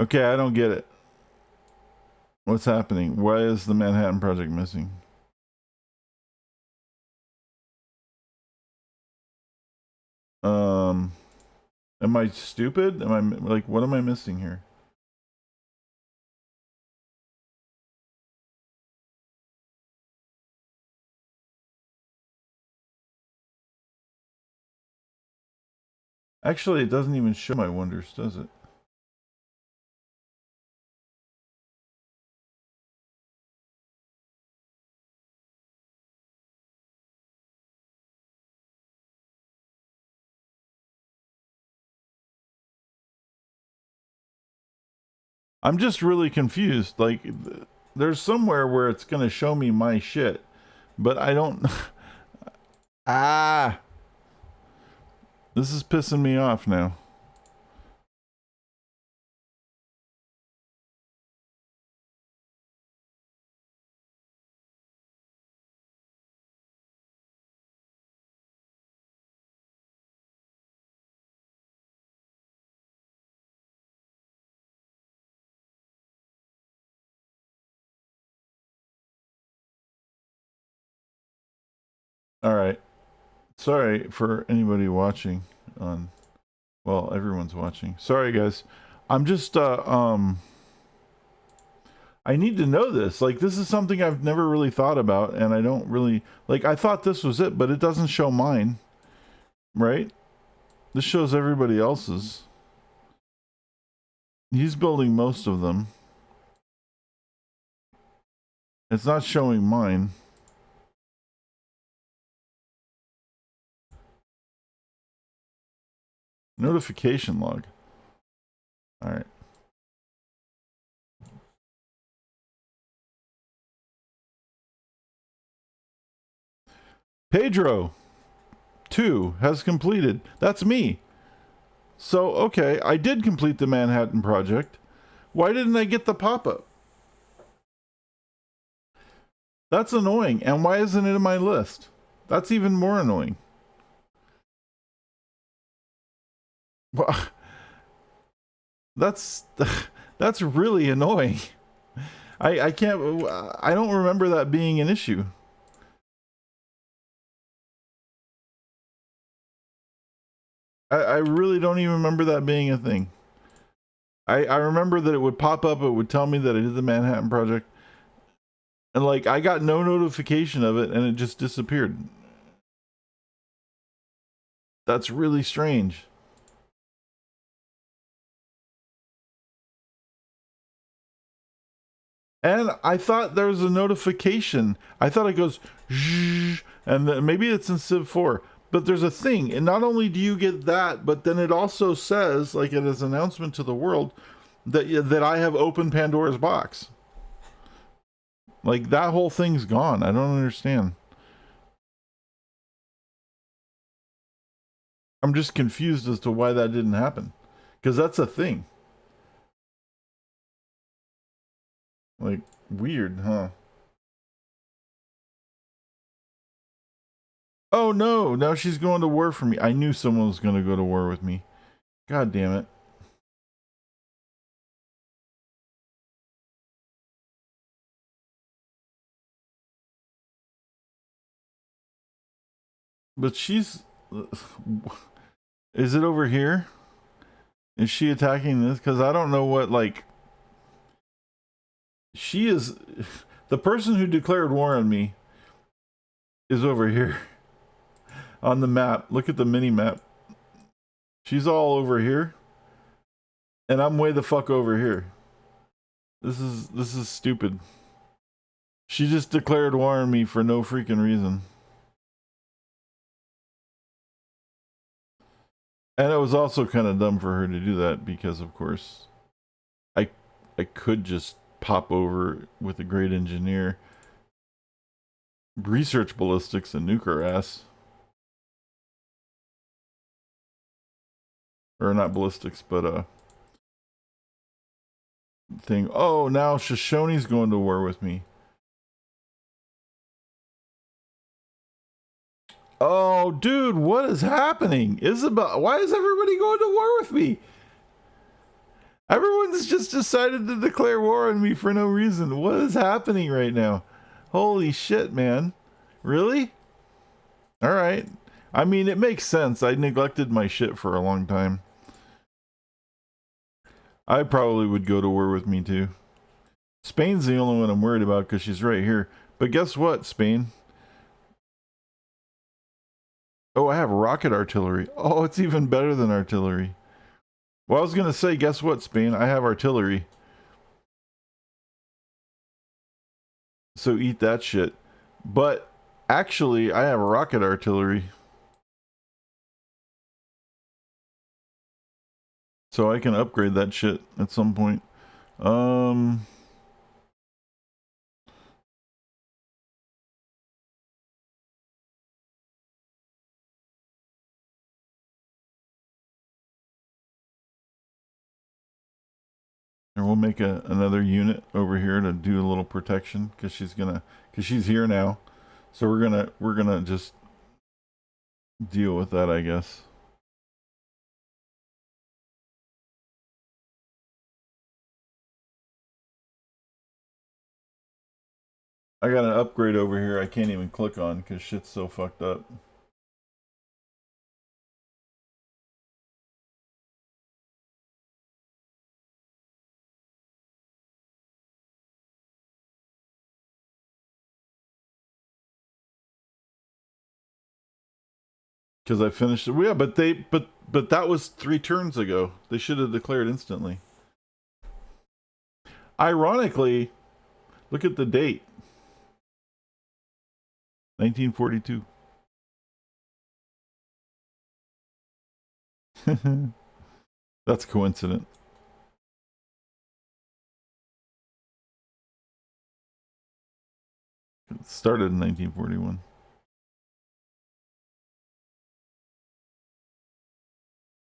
Speaker 1: Okay, I don't get it. What's happening? Why is the Manhattan Project missing? Am I stupid? Am I like, what am I missing here? Actually, it doesn't even show my wonders, does it? I'm just really confused. Like, there's somewhere where it's gonna show me my shit, but I don't. Ah! This is pissing me off now. Alright. Sorry for anybody watching on. Well, everyone's watching. Sorry, guys. I'm just, I need to know this. Like, this is something I've never really thought about, and I don't really. Like, I thought this was it, but it doesn't show mine. Right? This shows everybody else's. He's building most of them. It's not showing mine. Notification log. Alright. Pedro 2 has completed. That's me. So, okay, I did complete the Manhattan Project. Why didn't I get the pop-up? That's annoying. And why isn't it in my list? That's even more annoying. Well, that's really annoying. I can't. I don't remember that being an issue. I really don't even remember that being a thing. I remember that it would pop up. It would tell me that I did the Manhattan Project, and like I got no notification of it, and it just disappeared. That's really strange. And I thought there was a notification. I thought it goes, and then maybe it's in Civ 4. But there's a thing, and not only do you get that, but then it also says, like it is an announcement to the world, that I have opened Pandora's box. Like that whole thing's gone. I don't understand. I'm just confused as to why that didn't happen, because that's a thing. Like weird, huh? Oh no! Now she's going to war for me. I knew someone was going to go to war with me. God damn it! But she's. Is it over here? Is she attacking this? Because I don't know what, like. She is. The person who declared war on me is over here on the map. Look at the mini map. She's all over here. And I'm way the fuck over here. This is stupid. She just declared war on me for no freaking reason. And it was also kind of dumb for her to do that because, of course, I could just pop over with a great engineer, research ballistics, and nuke her ass. Or not ballistics, but thing. Oh, now Shoshone's going to war with me. Oh, dude, what is happening? Isabel, why is everybody going to war with me? Everyone's just decided to declare war on me for no reason. What is happening right now? Holy shit, man. Really? All right. I mean, it makes sense. I neglected my shit for a long time. I probably would go to war with me too. Spain's the only one I'm worried about because she's right here. But guess what, Spain? Oh, I have rocket artillery. Oh, it's even better than artillery. Well, I was going to say, guess what, Spain? I have artillery. So eat that shit. But actually, I have rocket artillery. So I can upgrade that shit at some point. And we'll make another unit over here to do a little protection because she's here now. So we're gonna just deal with that, I guess. I got an upgrade over here I can't even click on because shit's so fucked up. Because I finished it. Well, yeah, but that was 3 turns ago. They should have declared instantly. Ironically, look at the date. 1942. That's coincident. It started in 1941.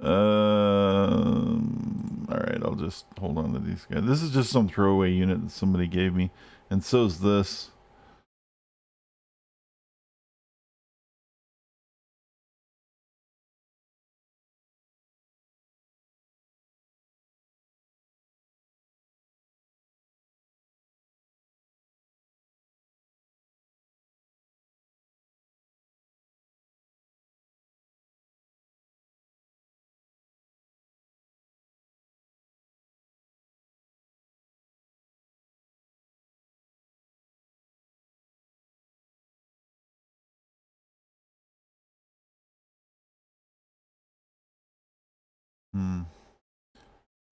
Speaker 1: All right, I'll just hold on to these guys. This is just some throwaway unit that somebody gave me, and so's this.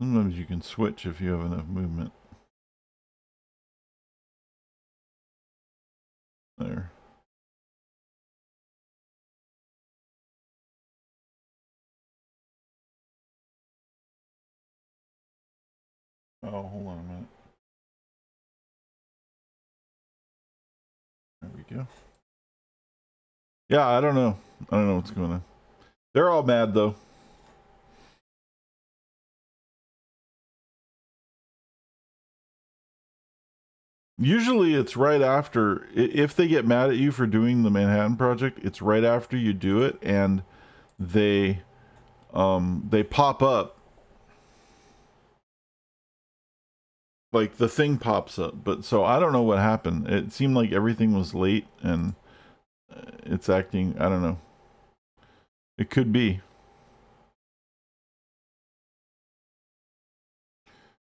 Speaker 1: Sometimes you can switch if you have enough movement. There. Oh, hold on a minute. There we go. Yeah, I don't know. I don't know what's going on. They're all mad though. Usually it's right after, if they get mad at you for doing the Manhattan Project, it's right after you do it and they pop up. Like the thing pops up. But so I don't know what happened. It seemed like everything was late and it's acting, I don't know. It could be.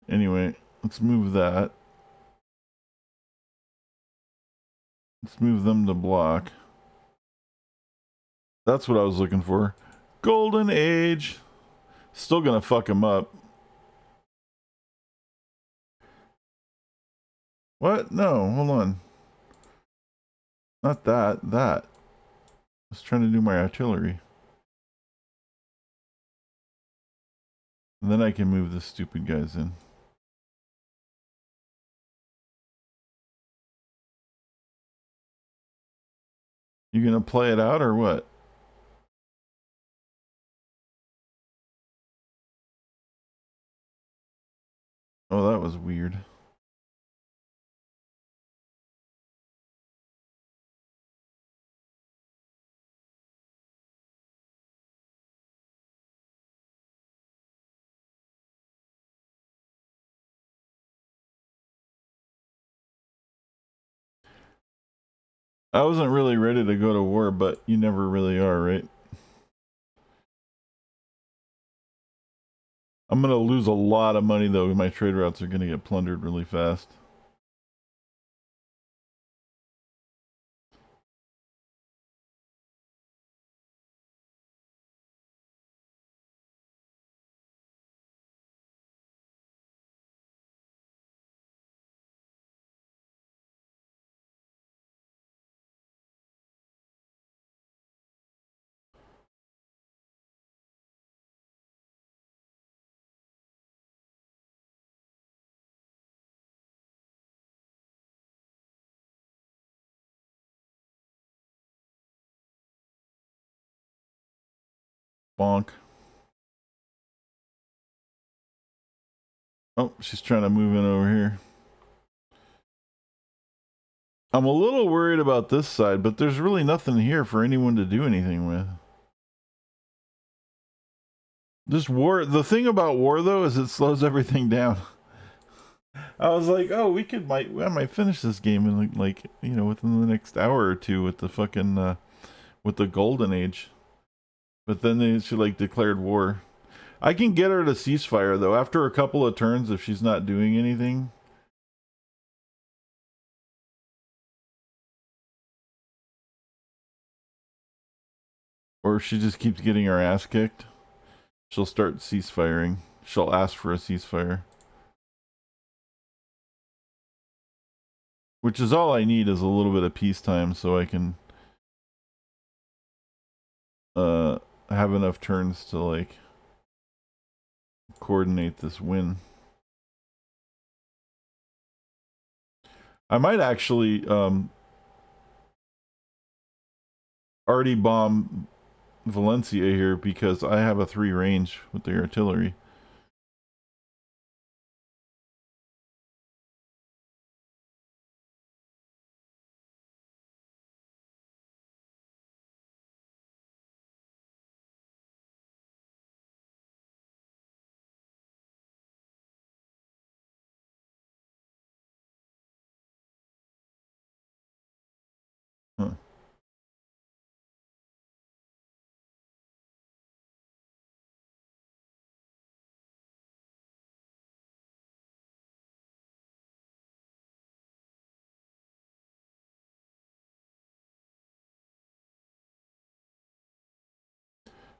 Speaker 1: Anyway, let's move that. Let's move them to block. That's what I was looking for. Golden Age. Still gonna fuck him up. What? No, hold on. Not that. That. I was trying to do my artillery. And then I can move the stupid guys in. You gonna play it out or what? Oh, that was weird. I wasn't really ready to go to war, but you never really are, right? I'm gonna lose a lot of money though. My trade routes are gonna get plundered really fast. Bonk. Oh, she's trying to move in over here. I'm a little worried about this side, but there's really nothing here for anyone to do anything with. This war, the thing about war though is it slows everything down. I was like, oh, I might finish this game in like within the next hour or two with the fucking with the golden age. But then she like declared war. I can get her to ceasefire though after a couple of turns if she's not doing anything. Or if she just keeps getting her ass kicked, she'll start ceasefiring. She'll ask for a ceasefire. Which is all I need is a little bit of peacetime so I can have enough turns to like coordinate this win. I might actually already bomb Valencia here because I have a 3 range with the artillery. Huh.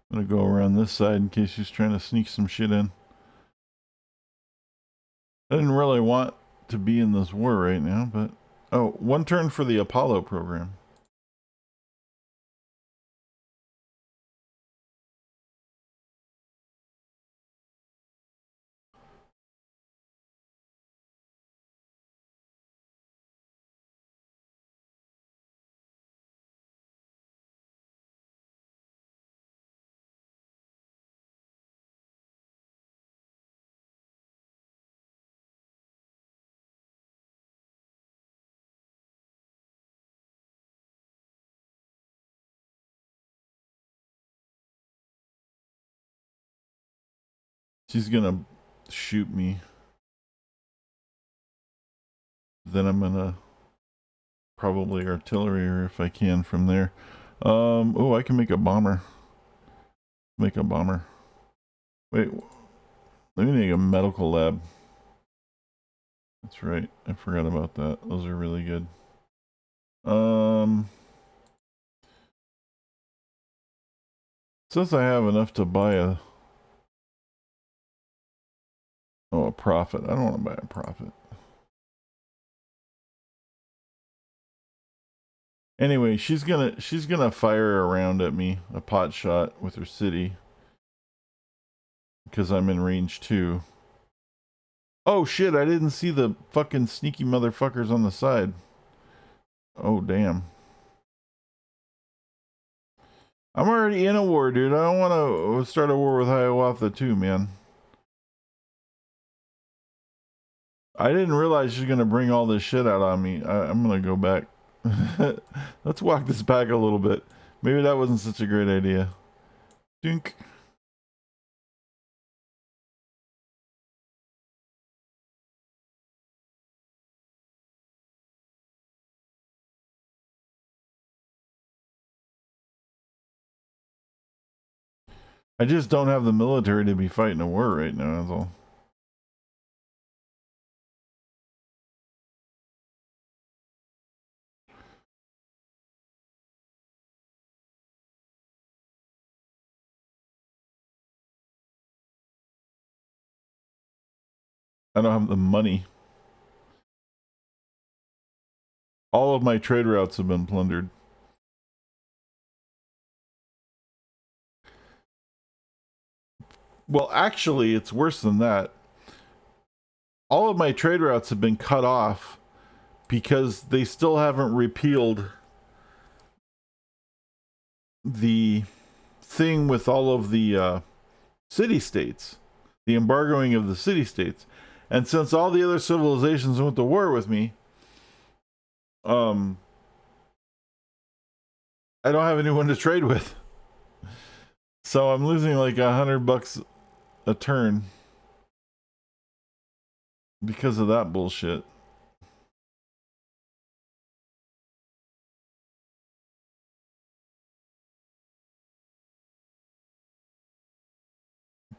Speaker 1: I'm gonna go around this side in case she's trying to sneak some shit in. I didn't really want to be in this war right now, but Oh, one turn for the Apollo program. She's gonna shoot me. Then I'm gonna probably artillery her if I can from there. Oh, I can make a bomber. Make a bomber. Wait, let me make a medical lab. That's right. I forgot about that. Those are really good. Since I have enough to buy a Prophet. I don't want to buy a Prophet. Anyway, she's gonna fire around at me a pot shot with her city because I'm in range 2. Oh shit, I didn't see the fucking sneaky motherfuckers on the side. Oh damn. I'm already in a war, dude. I don't want to start a war with Hiawatha too, man. I didn't realize she's gonna bring all this shit out on me. I'm gonna go back. Let's walk this back a little bit. Maybe that wasn't such a great idea. Dink. I just don't have the military to be fighting a war right now, that's all. I don't have the money. All of my trade routes have been plundered. Well, actually, it's worse than that. All of my trade routes have been cut off because they still haven't repealed the thing with all of the city states, the embargoing of the city states. And since all the other civilizations went to war with me, I don't have anyone to trade with. So I'm losing like $100 a turn because of that bullshit.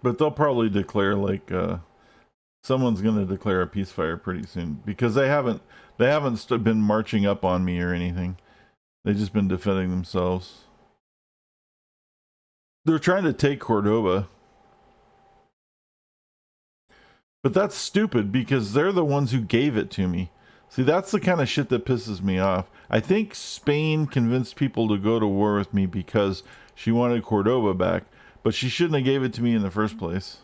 Speaker 1: But they'll probably declare like someone's going to declare a ceasefire pretty soon because they haven't been marching up on me or anything. They've just been defending themselves. They're trying to take Cordoba. But that's stupid because they're the ones who gave it to me. See, that's the kind of shit that pisses me off. I think Spain convinced people to go to war with me because she wanted Cordoba back, but she shouldn't have gave it to me in the first place.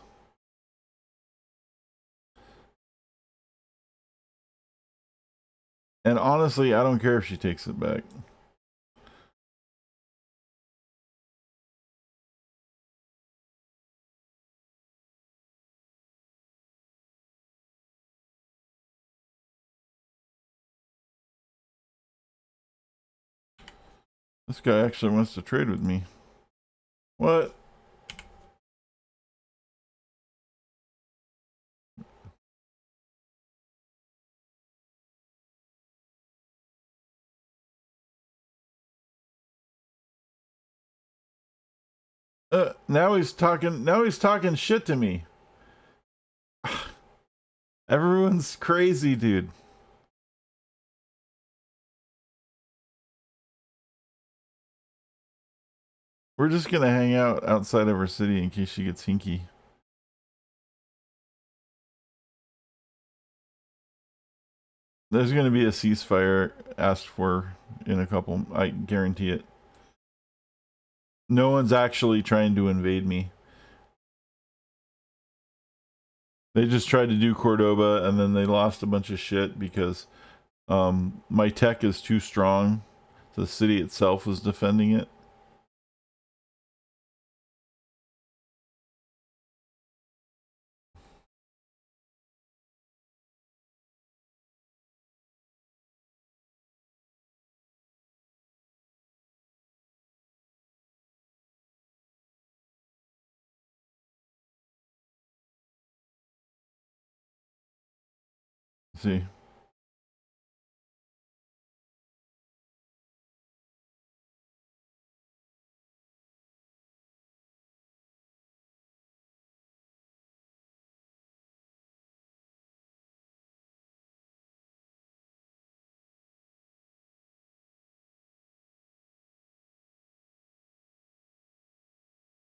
Speaker 1: And honestly, I don't care if she takes it back. This guy actually wants to trade with me. What? Now he's talking shit to me. Everyone's crazy, dude. We're just gonna hang out outside of her city in case she gets hinky. There's going to be a ceasefire asked for in a couple. I guarantee it. No one's actually trying to invade me. They just tried to do Cordoba and then they lost a bunch of shit because my tech is too strong. The city itself was defending it. See.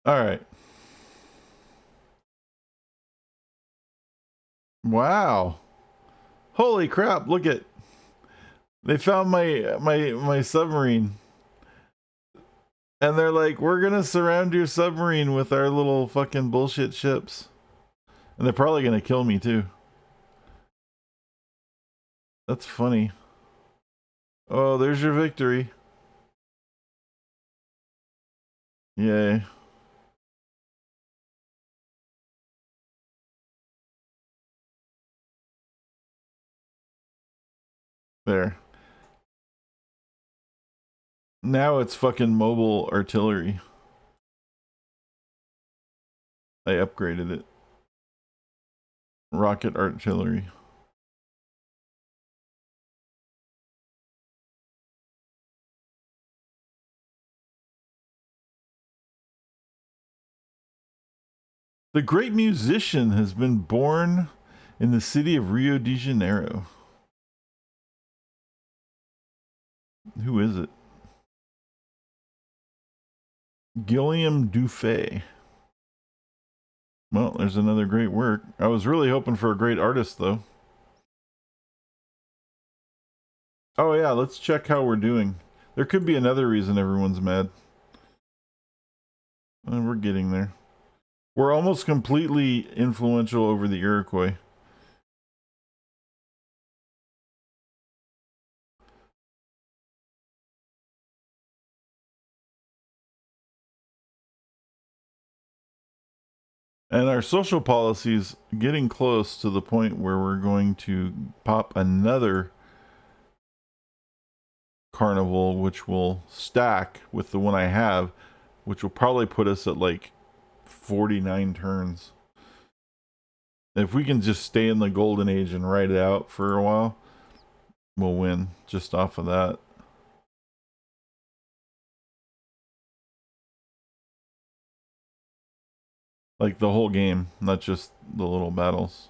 Speaker 1: All right. Wow. Holy crap, look at. They found my submarine. And they're like, "We're going to surround your submarine with our little fucking bullshit ships." And they're probably going to kill me too. That's funny. Oh, there's your victory. Yay. There. Now it's fucking mobile artillery. I upgraded it. Rocket artillery. The great musician has been born in the city of Rio de Janeiro. Who is it? Guillaume Dufay. Well, there's another great work. I was really hoping for a great artist, though. Oh, yeah, let's check how we're doing. There could be another reason everyone's mad. We're getting there. We're almost completely influential over the Iroquois. And our social policies getting close to the point where we're going to pop another carnival, which will stack with the one I have, which will probably put us at like 49 turns. If we can just stay in the golden age and ride it out for a while, we'll win just off of that. Like the whole game, not just the little battles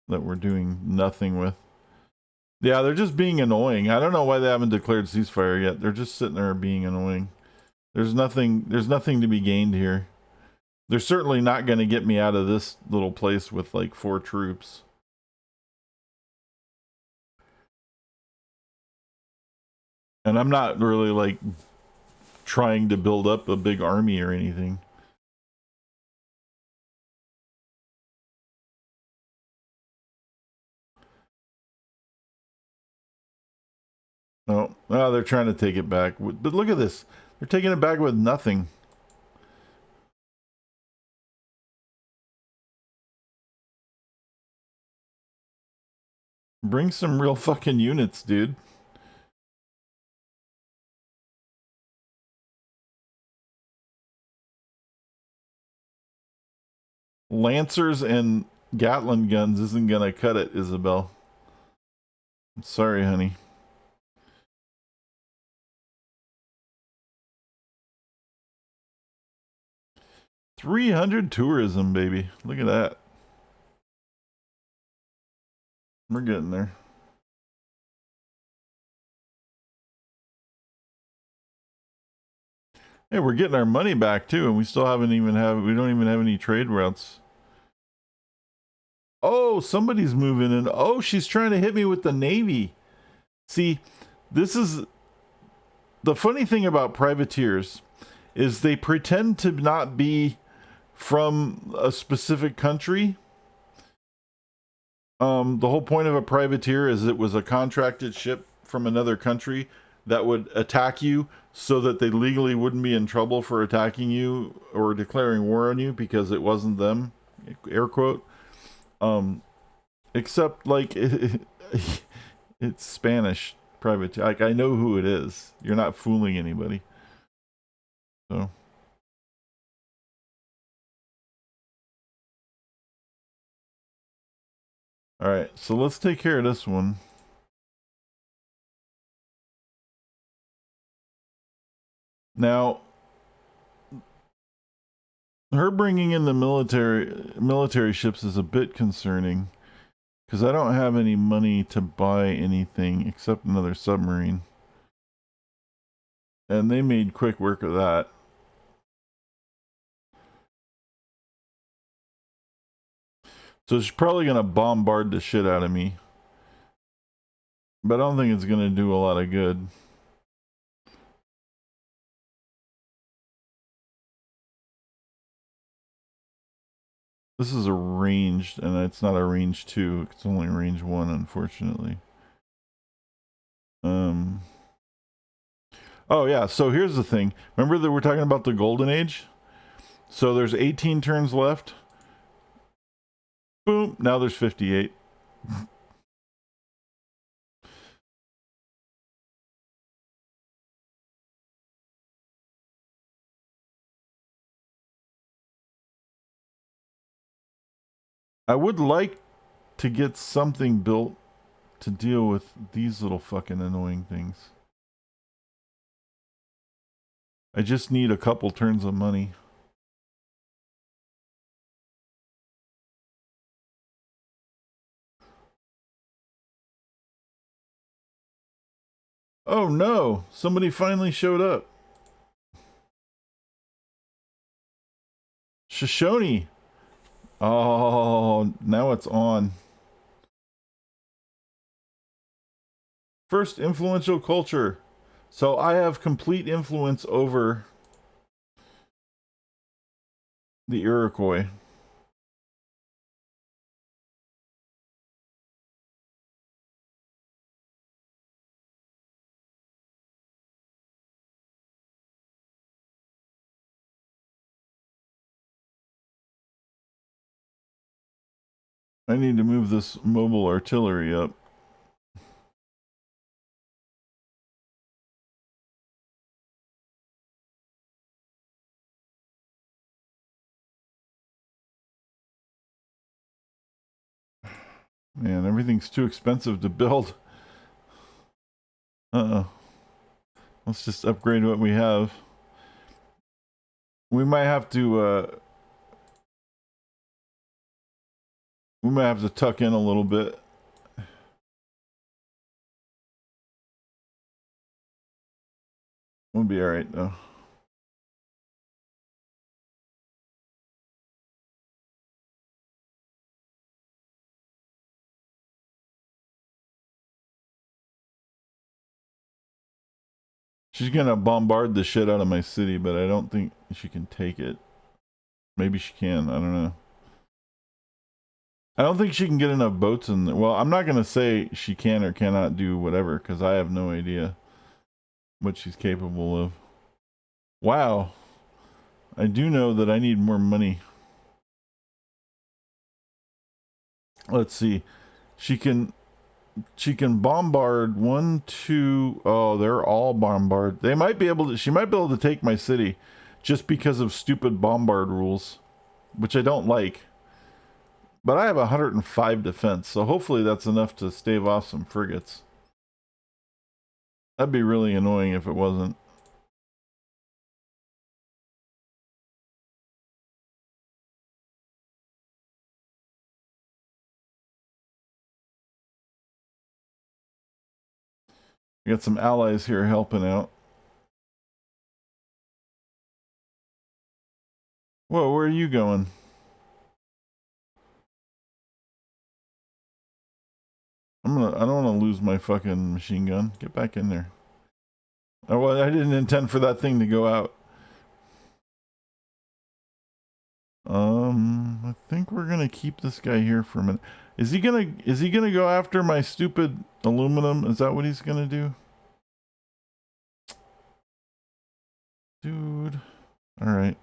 Speaker 1: that we're doing nothing with. Yeah, they're just being annoying. I don't know why they haven't declared ceasefire yet. They're just sitting there being annoying. There's nothing to be gained here. They're certainly not going to get me out of this little place with like 4 troops. And I'm not really like trying to build up a big army or anything. No, oh, they're trying to take it back. But look at this. They're taking it back with nothing. Bring some real fucking units, dude. Lancers and Gatling guns isn't gonna cut it, Isabel. I'm sorry, honey. $300 tourism, baby. Look at that. We're getting there. Hey, we're getting our money back too, and we still haven't even we don't even have any trade routes. Oh, somebody's moving in. Oh, she's trying to hit me with the Navy. See, this is the funny thing about privateers is they pretend to not be from a specific country. The whole point of a privateer is it was a contracted ship from another country that would attack you so that they legally wouldn't be in trouble for attacking you or declaring war on you because it wasn't them, air quote. Except like it's Spanish privateer. Like I know who it is. You're not fooling anybody. So all right, so let's take care of this one. Now, her bringing in the military ships is a bit concerning because I don't have any money to buy anything except another submarine, and they made quick work of that. So she's probably gonna bombard the shit out of me, but I don't think it's gonna do a lot of good. This is a ranged, and it's not a range 2. It's only range 1, unfortunately. Oh yeah, so here's the thing. Remember that we're talking about the golden age? So there's 18 turns left. Boom, now there's 58. I would like to get something built to deal with these little fucking annoying things. I just need a couple turns of money. Oh no, somebody finally showed up. Shoshone. Oh, now it's on. First influential culture. So I have complete influence over the Iroquois. I need to move this mobile artillery up. Man, everything's too expensive to build. Uh-oh. Let's just upgrade what we have. We might have to, we might have to tuck in a little bit. We'll be alright, though. She's gonna bombard the shit out of my city, but I don't think she can take it. Maybe she can. I don't know. I don't think she can get enough boats in there. Well, I'm not gonna say she can or cannot do whatever, because I have no idea what she's capable of. Wow. I do know that I need more money. Let's see. She can bombard 1, 2. Oh, they're all bombard. They might be able to. She might be able to take my city, just because of stupid bombard rules, which I don't like. But I have 105 defense, so hopefully that's enough to stave off some frigates. That'd be really annoying if it wasn't. We got some allies here helping out. Whoa, where are you going? I don't want to lose my fucking machine gun. Get back in there. Oh, well, I didn't intend for that thing to go out. I think we're gonna keep this guy here for a minute. Is he gonna go after my stupid aluminum? Is that what he's gonna do? Dude. Alright.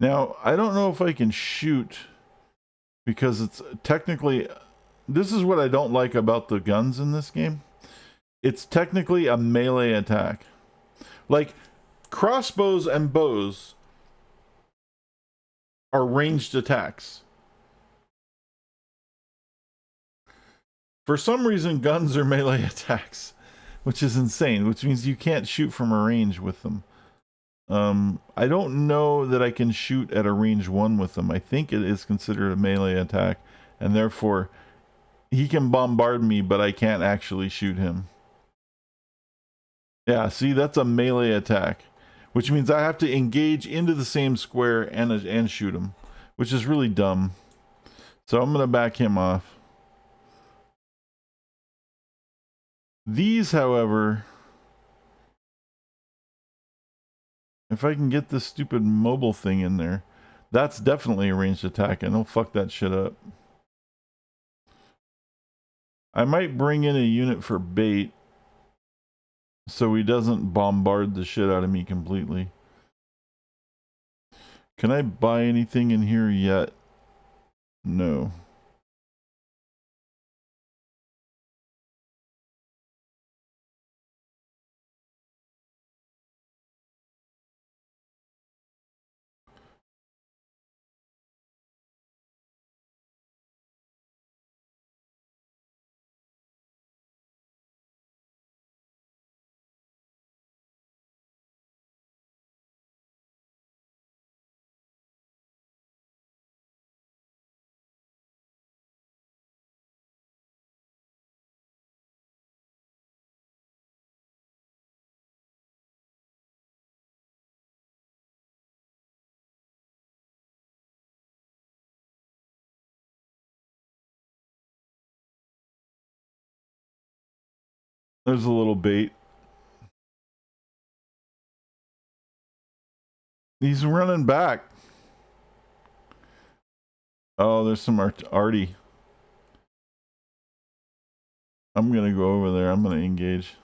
Speaker 1: Now, I don't know if I can shoot because it's technically, this is what I don't like about the guns in this game. It's technically a melee attack. Like, crossbows and bows are ranged attacks. For some reason, guns are melee attacks, which is insane, which means you can't shoot from a range with them. I don't know that I can shoot at a range 1 with them. I think it is considered a melee attack, and therefore he can bombard me, but I can't actually shoot him. Yeah, see, that's a melee attack, which means I have to engage into the same square and shoot him, which is really dumb. So I'm gonna back him off. These, however, if I can get this stupid mobile thing in there, that's definitely a ranged attack, and he'll fuck that shit up. I might bring in a unit for bait so he doesn't bombard the shit out of me completely. Can I buy anything in here yet? No. There's a little bait. He's running back. Oh, there's some arty. I'm gonna go over there. I'm gonna engage.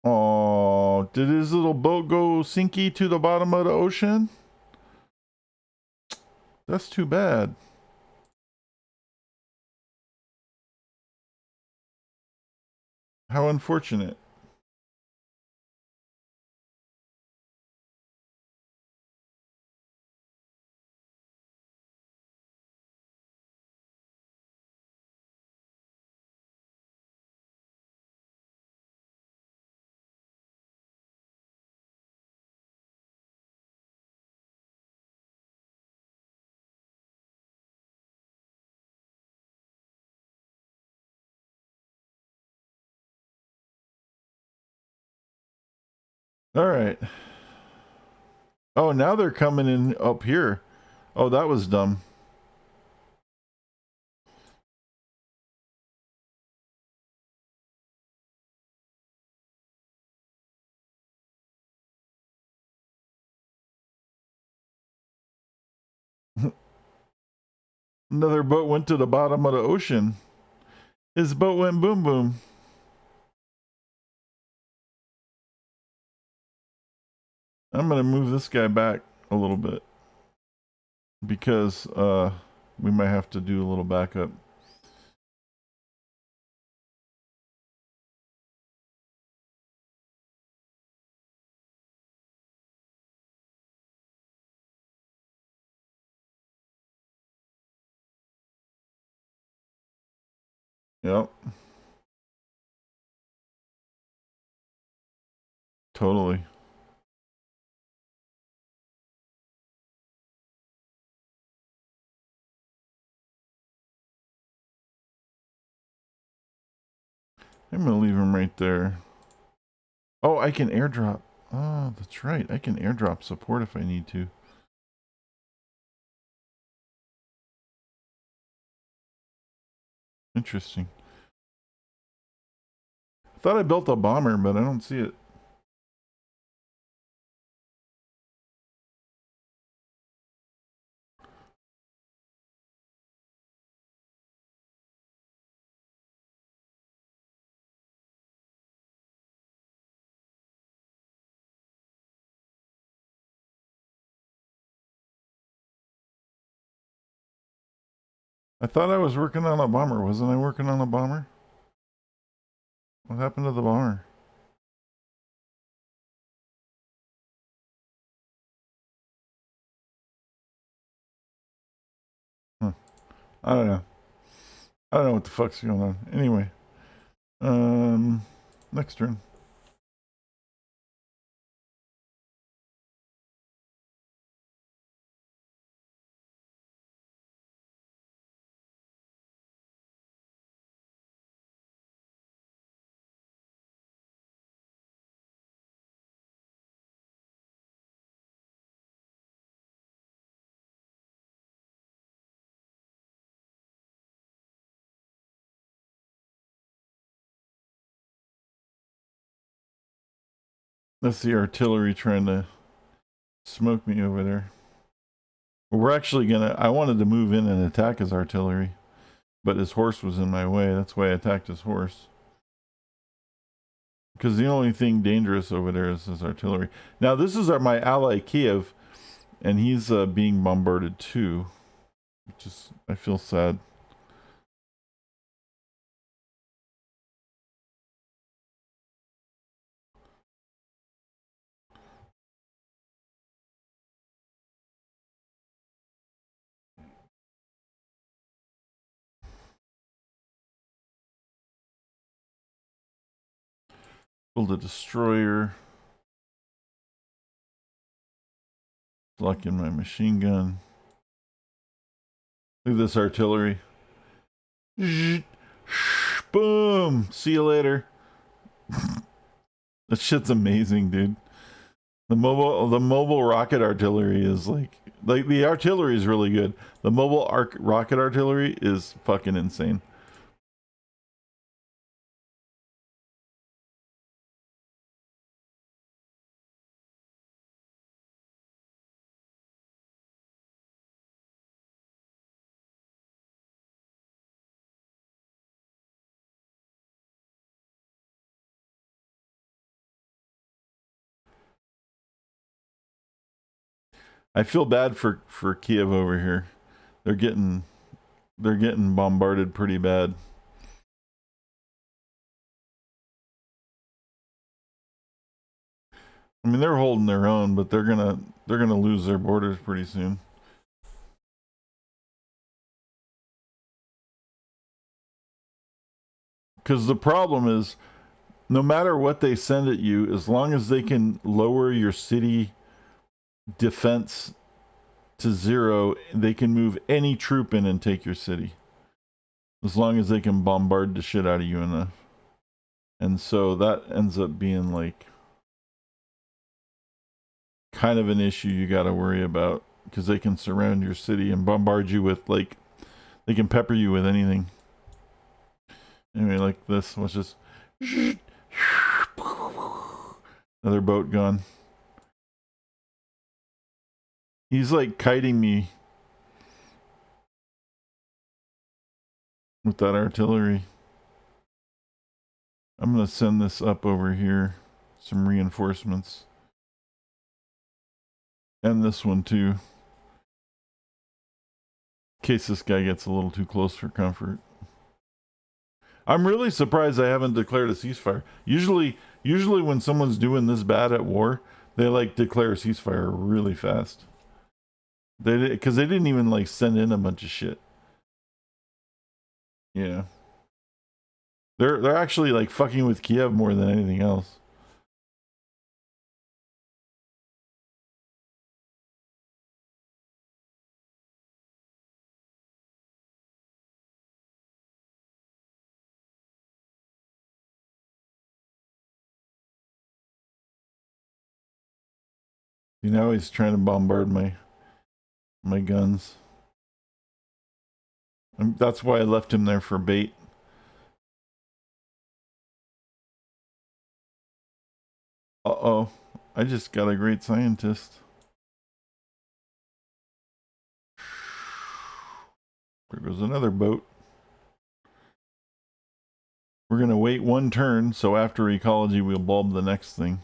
Speaker 1: Oh, did his little boat go sinky to the bottom of the ocean? That's too bad. How unfortunate. All right. Oh, now they're coming in up here. Oh, that was dumb. Another boat went to the bottom of the ocean. His boat went boom boom. I'm gonna move this guy back a little bit because we might have to do a little backup. Yep. Totally. I'm gonna leave him right there. Oh, I can airdrop. Oh, that's right. I can airdrop support if I need to. Interesting. I thought I built a bomber, but I don't see it. I thought I was working on a bomber. Wasn't I working on a bomber? What happened to the bomber? Huh. I don't know. I don't know what the fuck's going on. Anyway. Next turn. That's the artillery trying to smoke me over there. We're actually gonna... I wanted to move in and attack his artillery, but his horse was in my way. That's why I attacked his horse. Because the only thing dangerous over there is his artillery. Now, this is my ally Kiev, and he's being bombarded too. Which is... I feel sad. Build a destroyer. Lock in my machine gun. Look at this artillery. Boom! See you later. That shit's amazing, dude. The mobile rocket artillery is like the artillery is really good. The mobile rocket artillery is fucking insane. I feel bad for Kiev over here. They're getting bombarded pretty bad. I mean, they're holding their own, but they're gonna lose their borders pretty soon. Because the problem is, no matter what they send at you, as long as they can lower your city defense to 0, they can move any troop in and take your city. As long as they can bombard the shit out of you enough. And so that ends up being like kind of an issue you got to worry about, because they can surround your city and bombard you with, like, they can pepper you with anything. Anyway, like this, let's just... Another boat gone. He's like kiting me with that artillery. I'm gonna send this up over here. Some reinforcements. And this one too. In case this guy gets a little too close for comfort. I'm really surprised I haven't declared a ceasefire. Usually when someone's doing this bad at war, they like declare a ceasefire really fast. Because they didn't even like send in a bunch of shit. Yeah. They're actually like fucking with Kiev more than anything else. You know, he's trying to bombard my guns. That's why I left him there for bait. Uh-oh. I just got a great scientist. There goes another boat. We're going to wait one turn, so after ecology, we'll bulb the next thing.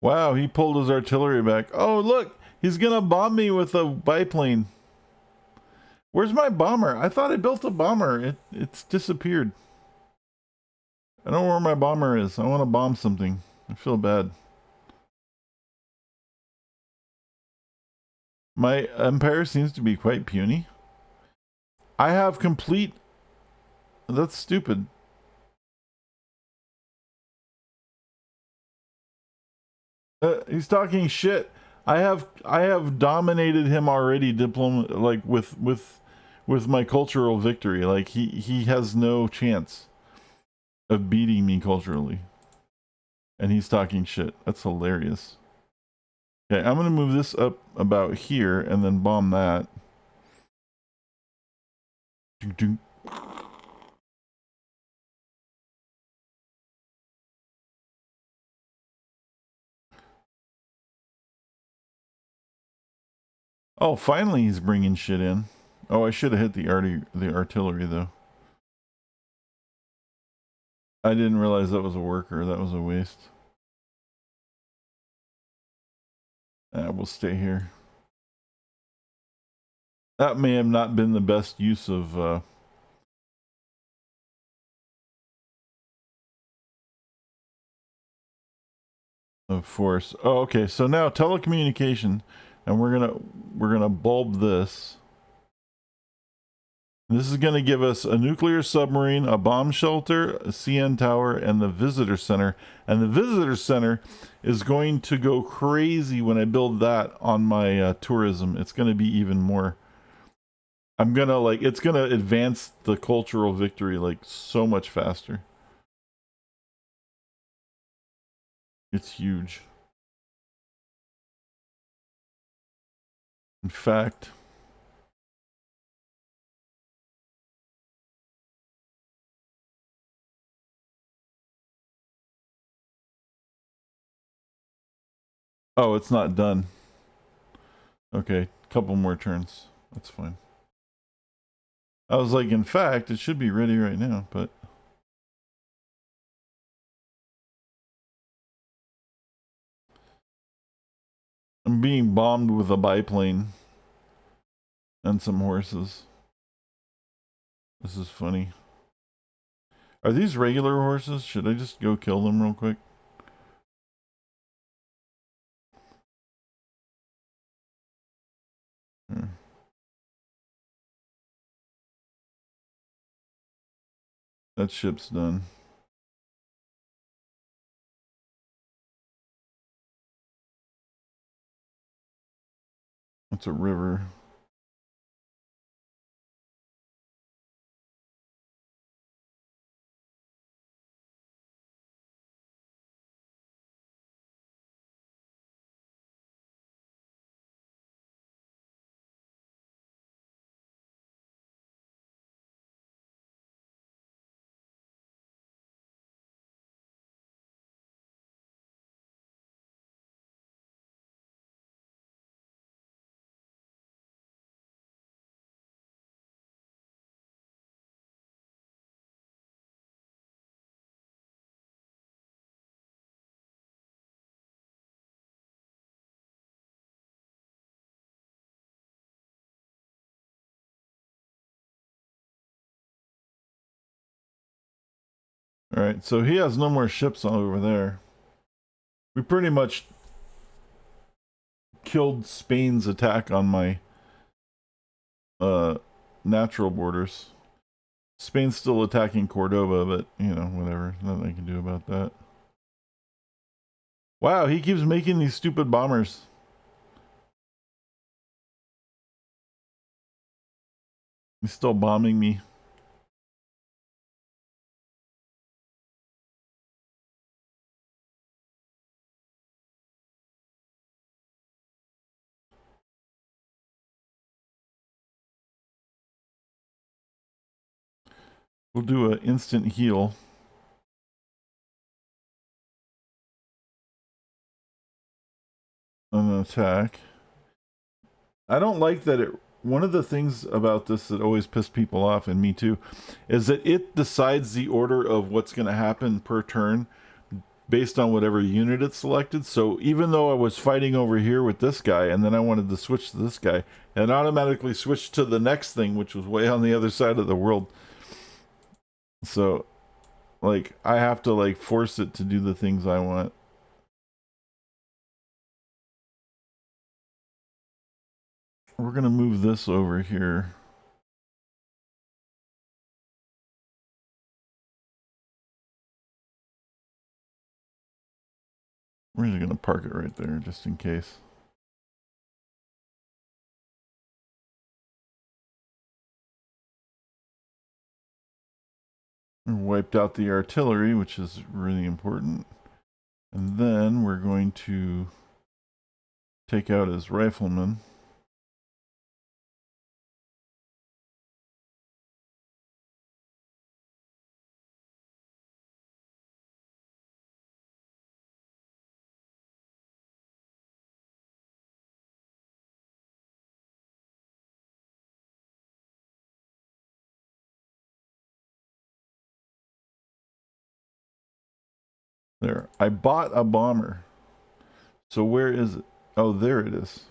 Speaker 1: Wow, he pulled his artillery back. Oh, look! He's going to bomb me with a biplane. Where's my bomber? I thought I built a bomber. It's disappeared. I don't know where my bomber is. I want to bomb something. I feel bad. My empire seems to be quite puny. I have complete... That's stupid. He's talking shit. I have dominated him already like with my cultural victory. Like he has no chance of beating me culturally. And he's talking shit. That's hilarious. Okay, I'm gonna move this up about here and then bomb that. Oh, finally he's bringing shit in. Oh, I should have hit the artillery though. I didn't realize that was a worker. That was a waste. We'll stay here. That may have not been the best use of force. Oh, okay. So now telecommunication, and we're gonna bulb this. This is going to give us a nuclear submarine, a bomb shelter, a CN tower, and the visitor center. And the visitor center is going to go crazy when I build that on my tourism. It's going to be even more. I'm going to it's going to advance the cultural victory like so much faster. It's huge. In fact, oh, it's not done. Okay, couple more turns. That's fine. I was like, in fact, it should be ready right now, but I'm being bombed with a biplane and some horses. This is funny. Are these regular horses? Should I just go kill them real quick? Hmm. That ship's done. It's a river. Alright, so he has no more ships over there. We pretty much killed Spain's attack on my natural borders. Spain's still attacking Cordoba, but, you know, whatever. Nothing I can do about that. Wow, he keeps making these stupid bombers. He's still bombing me. We'll do an instant heal. An attack. I don't like that it... One of the things about this that always pissed people off, and me too, is that it decides the order of what's going to happen per turn based on whatever unit it's selected. So even though I was fighting over here with this guy, and then I wanted to switch to this guy, and automatically switched to the next thing, which was way on the other side of the world. So, like, I have to, like, force it to do the things I want. We're going to move this over here. We're just going to park it right there, just in case. We wiped out the artillery, which is really important. And then we're going to take out his riflemen. There. I bought a bomber. So where is it? Oh, there it is.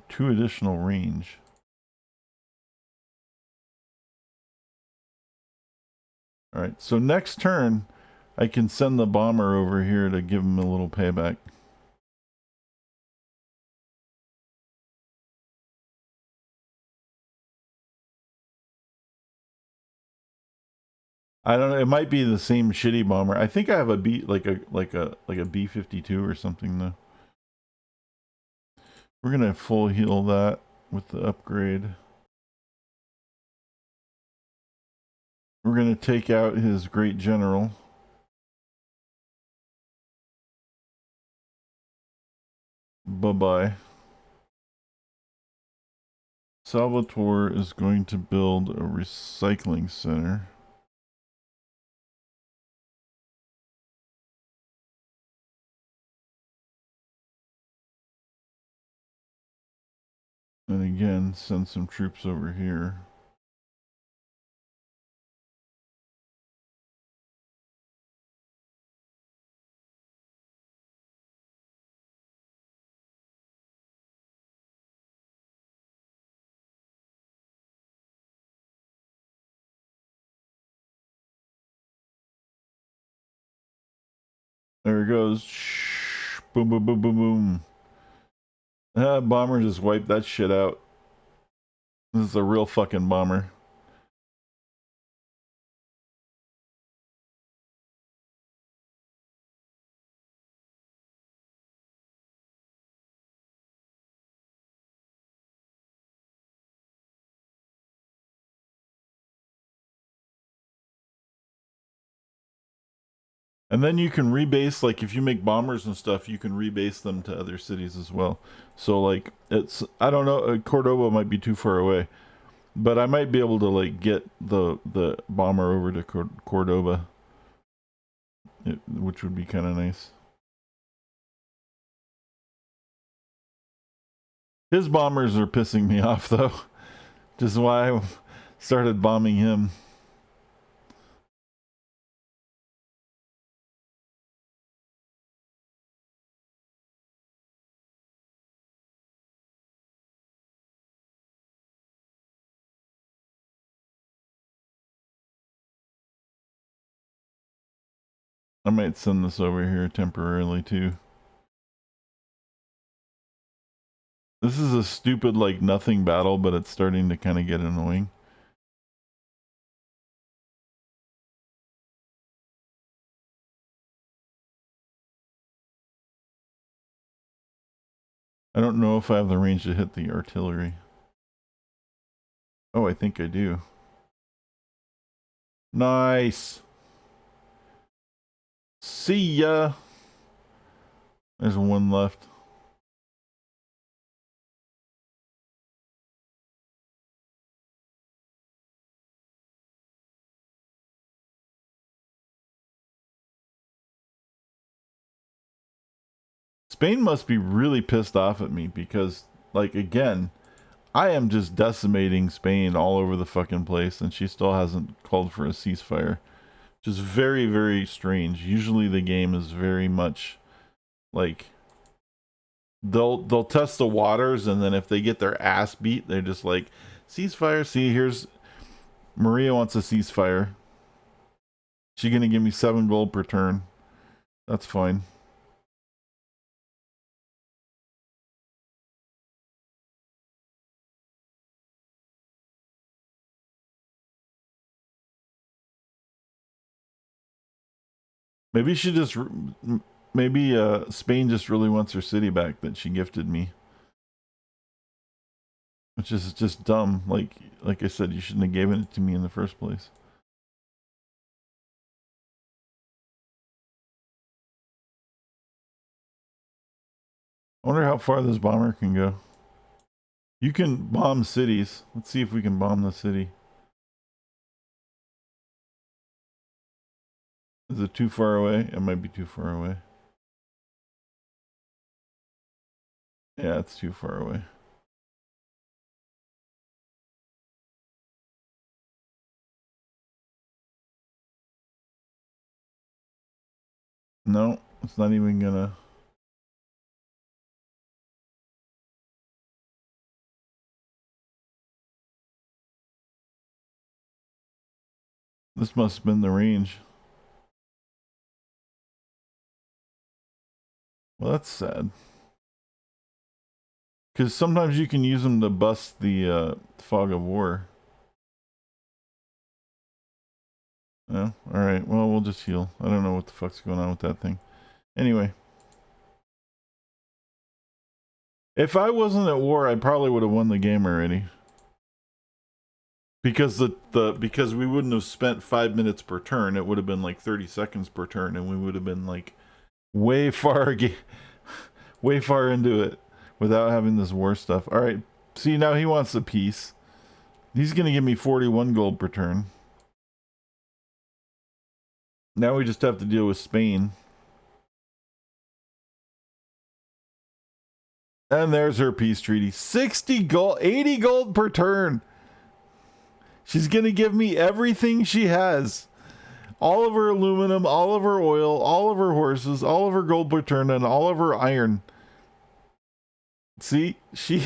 Speaker 1: Two additional range. Alright, so next turn, I can send the bomber over here to give him a little payback. I don't know. It might be the same shitty bomber. I think I have a B, like a B-52 or something though. We're gonna full heal that with the upgrade. We're gonna take out his great general. Bye-bye. Salvatore is going to build a recycling center. And again, send some troops over here. There it goes. Shh. Boom, boom, boom, boom, boom. Bomber just wiped that shit out. This is a real fucking bomber. And then you can rebase, like if you make bombers and stuff, you can rebase them to other cities as well. So like it's, I don't know, Cordoba might be too far away, but I might be able to like get the bomber over to Cordoba, which would be kind of nice. His bombers are pissing me off though, which is why I started bombing him. I might send this over here temporarily too. This is a stupid, like, nothing battle, but it's starting to kind of get annoying. I don't know if I have the range to hit the artillery. Oh, I think I do. Nice. See ya. There's one left. Spain must be really pissed off at me because, like, again, I am just decimating Spain all over the fucking place, and she still hasn't called for a ceasefire. Just very, very strange. Usually the game is very much like they'll test the waters, and then if they get their ass beat, they're just like, ceasefire. See, here's Maria wants a ceasefire. She's gonna give me 7 gold per turn. That's fine. Maybe she just, maybe Spain just really wants her city back that she gifted me, which is just dumb. Like I said, you shouldn't have given it to me in the first place. I wonder how far this bomber can go. You can bomb cities. Let's see if we can bomb the city. Is it too far away? It might be too far away. Yeah, it's too far away. No, it's not even gonna. This must have been the range. Well, that's sad. Because sometimes you can use them to bust the fog of war. Oh, alright. Well, we'll just heal. I don't know what the fuck's going on with that thing. Anyway. If I wasn't at war, I probably would have won the game already. Because because we wouldn't have spent 5 minutes per turn. It would have been like 30 seconds per turn, and we would have been like way far way far into it without having this war stuff. Alright. See, now he wants a peace. He's gonna give me 41 gold per turn. Now we just have to deal with Spain. And there's her peace treaty. 60 gold, 80 gold per turn. She's going to give me everything she has. All of her aluminum, all of her oil, all of her horses, all of her gold per turn, and all of her iron. See? She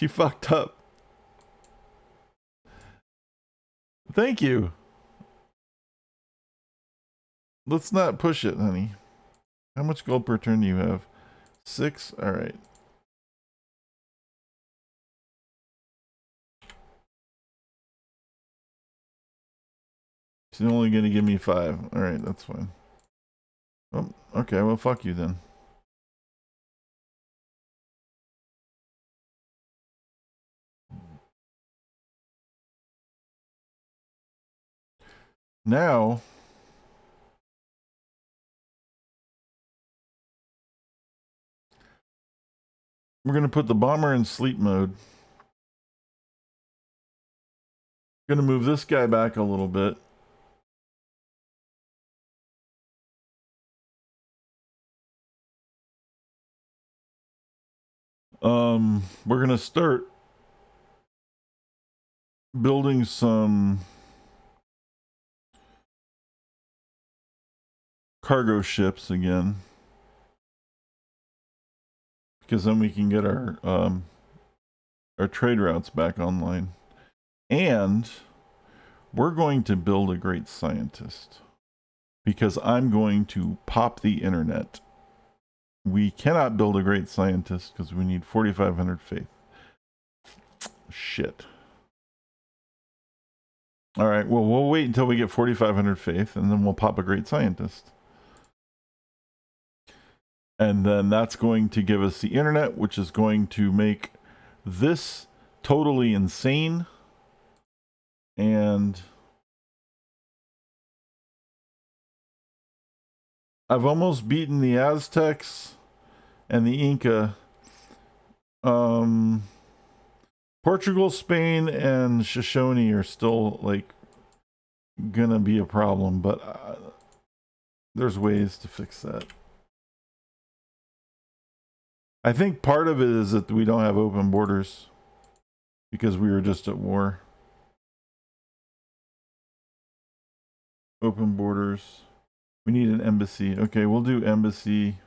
Speaker 1: fucked up. Thank you. Let's not push it, honey. How much gold per turn do you have? 6? Alright. She's only going to give me 5. Alright, that's fine. Oh, okay, well, fuck you then. Now, we're going to put the bomber in sleep mode. Going to move this guy back a little bit. We're going to start building some cargo ships again, because then we can get our trade routes back online, and we're going to build a great scientist. because I'm going to pop the internet. We cannot build a great scientist because we need 4,500 faith. Shit. All right, well, we'll wait until we get 4,500 faith, and then we'll pop a great scientist. And then that's going to give us the internet, which is going to make this totally insane. And I've almost beaten the Aztecs and the Inca. Portugal, Spain, and Shoshone are still like gonna be a problem, but there's ways to fix that. I think part of it is that we don't have open borders because we were just at war. Open borders. We need an embassy. Okay, we'll do embassy.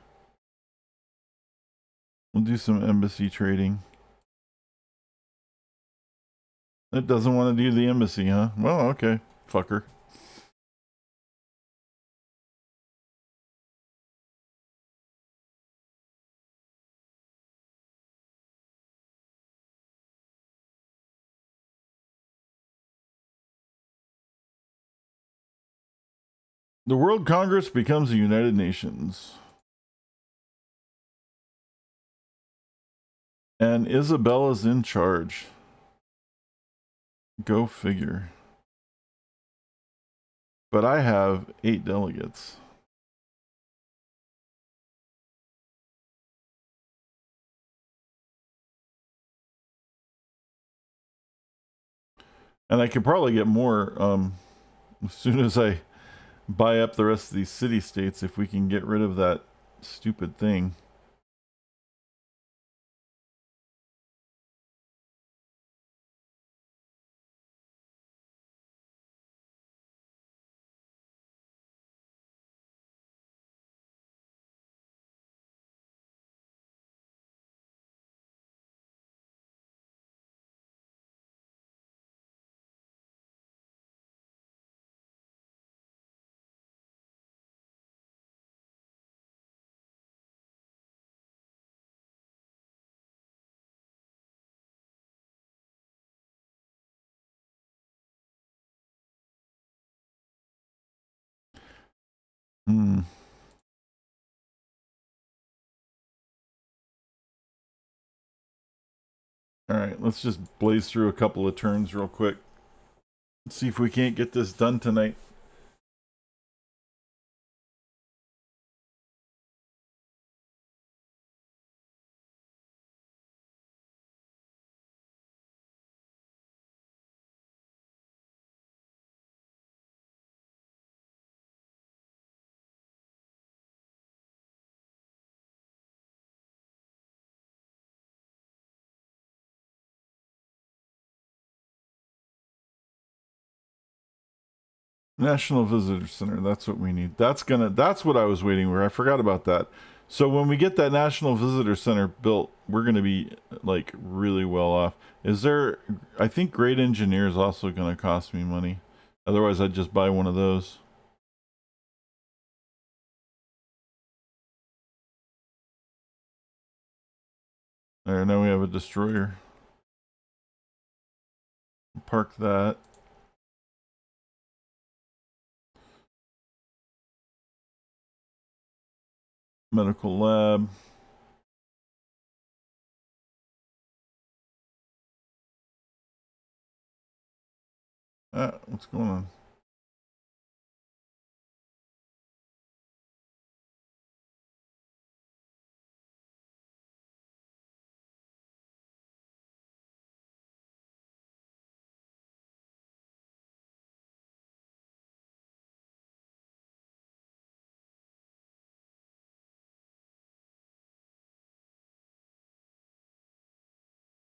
Speaker 1: We'll do some embassy trading. It doesn't want to do the embassy, huh? Well, okay, fucker. The World Congress becomes the United Nations. And Isabella's in charge. Go figure. But I have 8 delegates. And I could probably get more as soon as I buy up the rest of these city-states if we can get rid of that stupid thing. Alright, let's just blaze through a couple of turns real quick. Let's see if we can't get this done tonight. National Visitor Center, that's what we need. That's what I was waiting for. I forgot about that. So when we get that National Visitor Center built, we're gonna be like really well off. Is there, I think Great Engineer is also gonna cost me money. Otherwise I'd just buy one of those. There, now we have a destroyer. Park that. Medical lab. What's going on?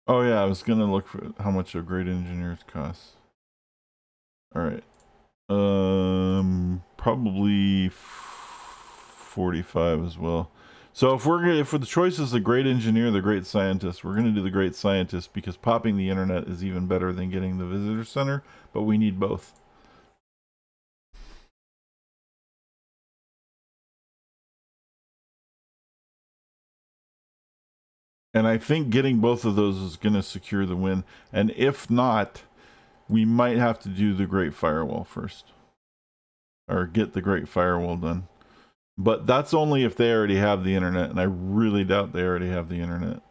Speaker 1: Oh yeah, I was gonna look for how much a Great Engineers costs. All right. Probably 45 as well. So if the choice is the Great Engineer, the Great Scientist, we're gonna do the Great Scientist because popping the internet is even better than getting the Visitor Center, but we need both. And I think getting both of those is going to secure the win. And if not, we might have to do the Great Firewall first. Or get the Great Firewall done. But that's only if they already have the internet. And I really doubt they already have the internet.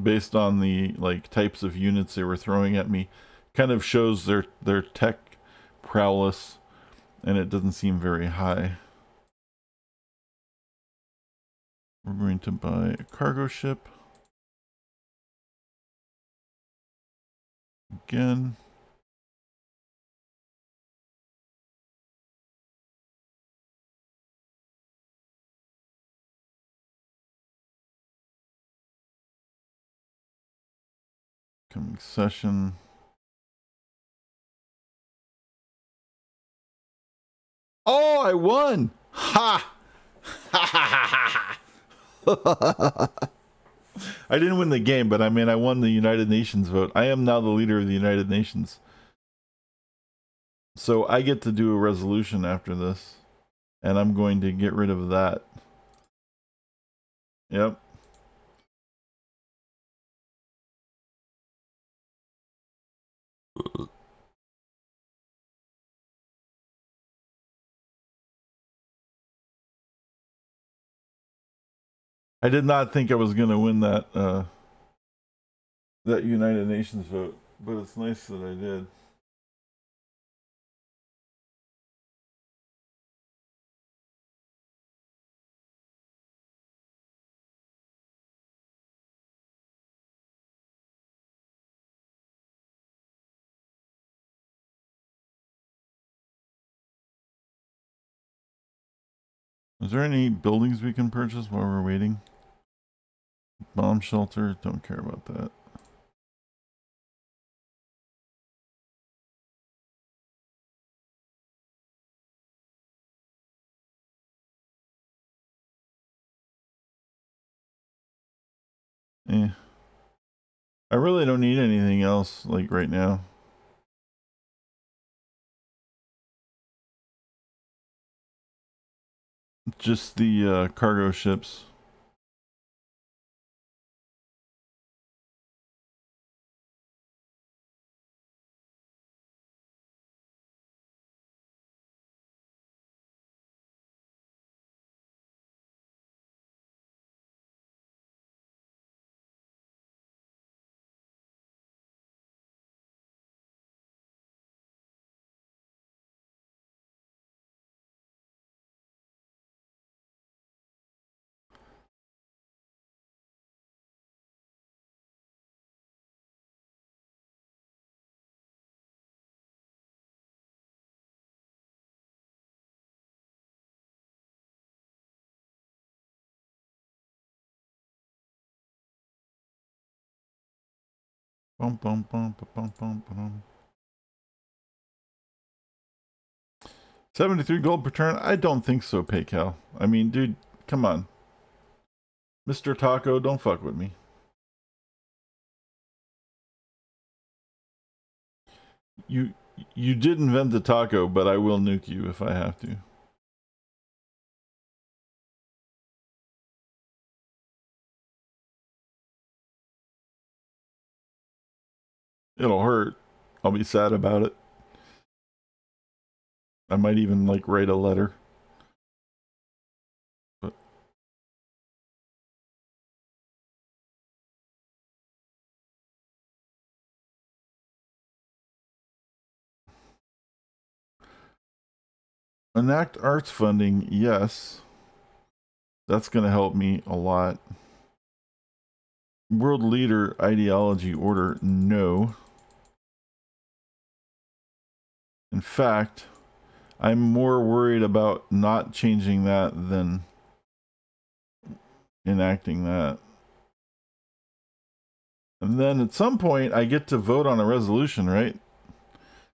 Speaker 1: Based on the like types of units they were throwing at me. Kind of shows their tech prowess. And it doesn't seem very high. We're going to buy a cargo ship. Again. Coming session. Oh, I won! Ha! I didn't win the game, but I mean, I won the United Nations vote. I am now the leader of the United Nations. So I get to do a resolution after this. And I'm going to get rid of that. Yep. I did not think I was going to win that that United Nations vote, but it's nice that I did. Is there any buildings we can purchase while we're waiting? Bomb shelter, don't care about that. I really don't need anything else, like, right now. Just the cargo ships. Bum, bum, bum, bum, bum, bum. 73 gold per turn? I don't think so, PayCal. I mean, dude, come on. Mr. Taco, don't fuck with me. You did invent the taco, but I will nuke you if I have to. It'll hurt. I'll be sad about it. I might even, like, write a letter. But enact arts funding, yes. That's going to help me a lot. World leader ideology order, no. In fact, I'm more worried about not changing that than enacting that. And then at some point I get to vote on a resolution, right?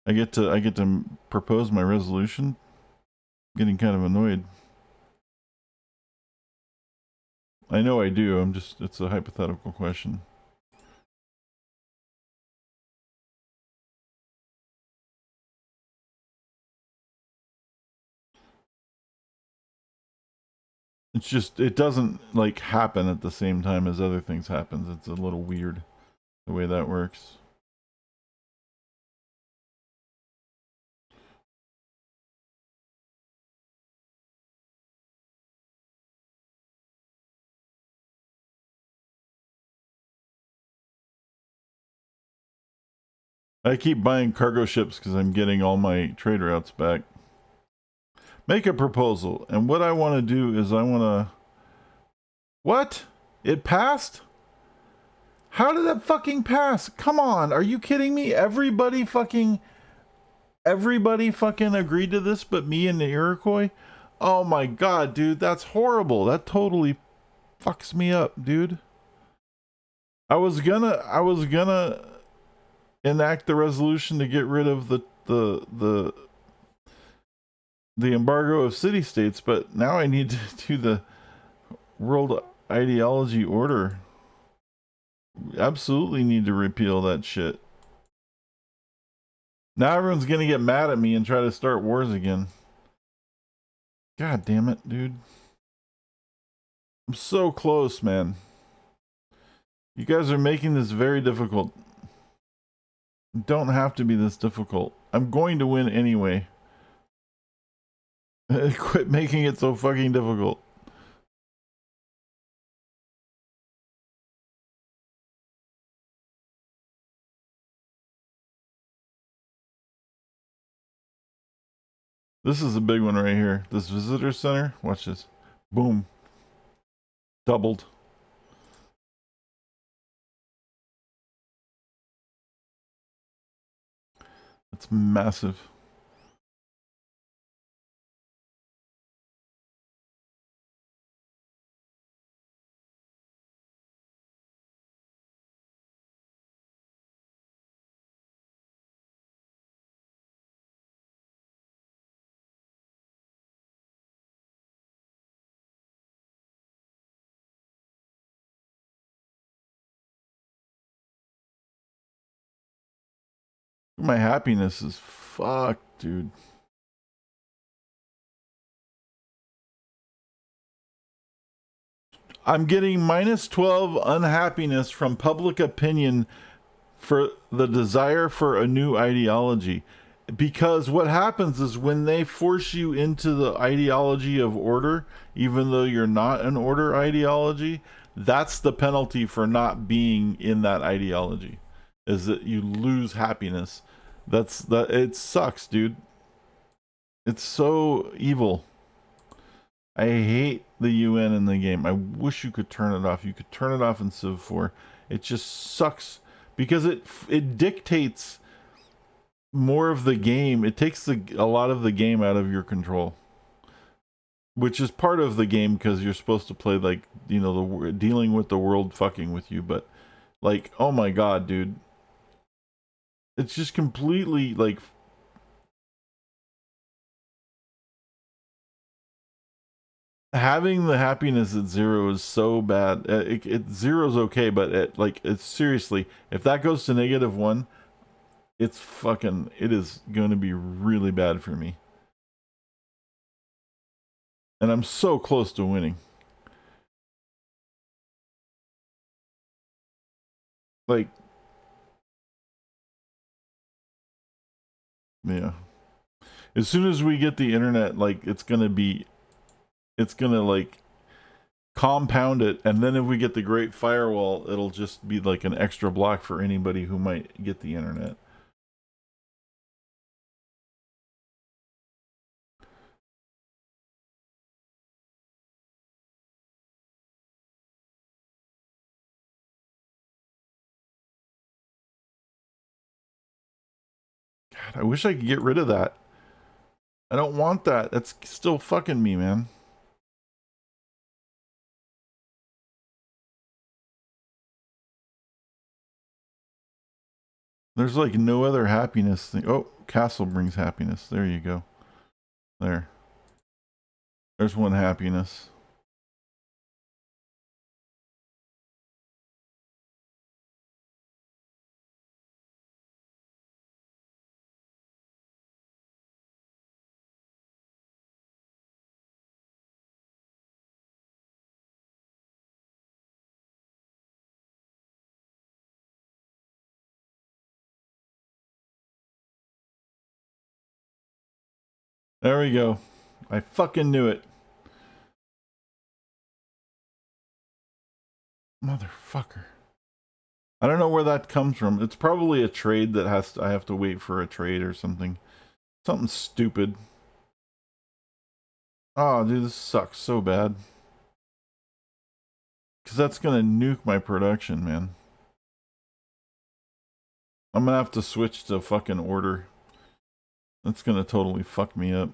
Speaker 1: I get to propose my resolution. I'm getting kind of annoyed. I know I do. It's a hypothetical question. It's just, it doesn't like happen at the same time as other things happens. It's a little weird the way that works. I keep buying cargo ships because I'm getting all my trade routes back. Make a proposal. And what I want to do is I want to... What? It passed? How did that fucking pass? Come on, are you kidding me? Everybody fucking agreed to this but me and the Iroquois? Oh my god, dude, that's horrible. That totally fucks me up, dude. I was gonna enact the resolution to get rid of the embargo of city states, but now I need to do the world ideology order. Absolutely need to repeal that shit. Now everyone's gonna get mad at me and try to start wars again. God damn it, dude. I'm so close, man. You guys are making this very difficult. Don't have to be this difficult. I'm going to win anyway. Quit making it so fucking difficult. This is a big one right here. This visitor center. Watch this. Boom. Doubled. It's massive. My happiness is fucked, dude. I'm getting minus 12 unhappiness from public opinion for the desire for a new ideology. Because what happens is when they force you into the ideology of order, even though you're not an order ideology, that's the penalty for not being in that ideology, is that you lose happiness. It sucks, dude. It's so evil. I hate the UN in the game. I wish you could turn it off. You could turn it off in Civ 4. It just sucks because it dictates more of the game. It takes a lot of the game out of your control, which is part of the game because you're supposed to play like, you know, dealing with the world fucking with you. But like, oh my god, dude, it's just completely like having the happiness at 0 is so bad. Zero's okay, but it's seriously, if that goes to -1, it is going to be really bad for me. And I'm so close to winning. Like, yeah. As soon as we get the internet, like, it's gonna like compound it, and then if we get the Great Firewall, it'll just be like an extra block for anybody who might get the internet. God, I wish I could get rid of that. I don't want that. That's still fucking me, man. There's like no other happiness thing. Oh, castle brings happiness. There you go. There. There's one happiness. There we go. I fucking knew it. Motherfucker. I don't know where that comes from. It's probably a trade that I have to wait for a trade or something. Something stupid. Oh, dude, this sucks so bad. Because that's going to nuke my production, man. I'm going to have to switch to fucking order. That's going to totally fuck me up.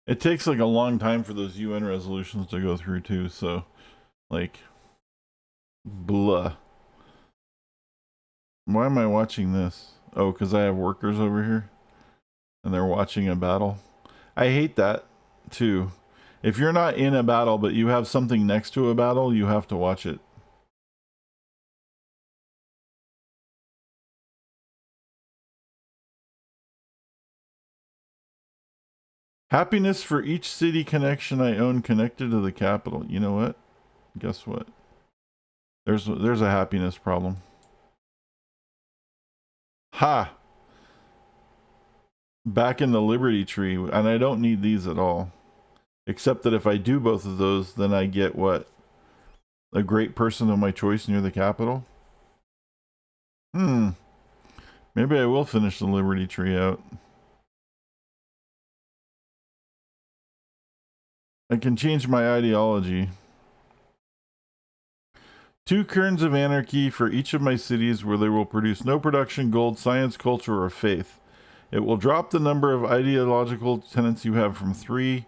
Speaker 1: It takes like a long time for those UN resolutions to go through too, so like blah. Why am I watching this? Oh, because I have workers over here and they're watching a battle. I hate that too. If you're not in a battle but you have something next to a battle, you have to watch it. Happiness for each city connection I own connected to the capital. You know what? Guess what? There's a happiness problem. Ha! Back in the Liberty tree, and I don't need these at all. Except that if I do both of those, then I get what? A great person of my choice near the capital? Maybe I will finish the Liberty tree out. I can change my ideology. 2 kerns of anarchy for each of my cities where they will produce no production, gold, science, culture, or faith. It will drop the number of ideological tenants you have from 3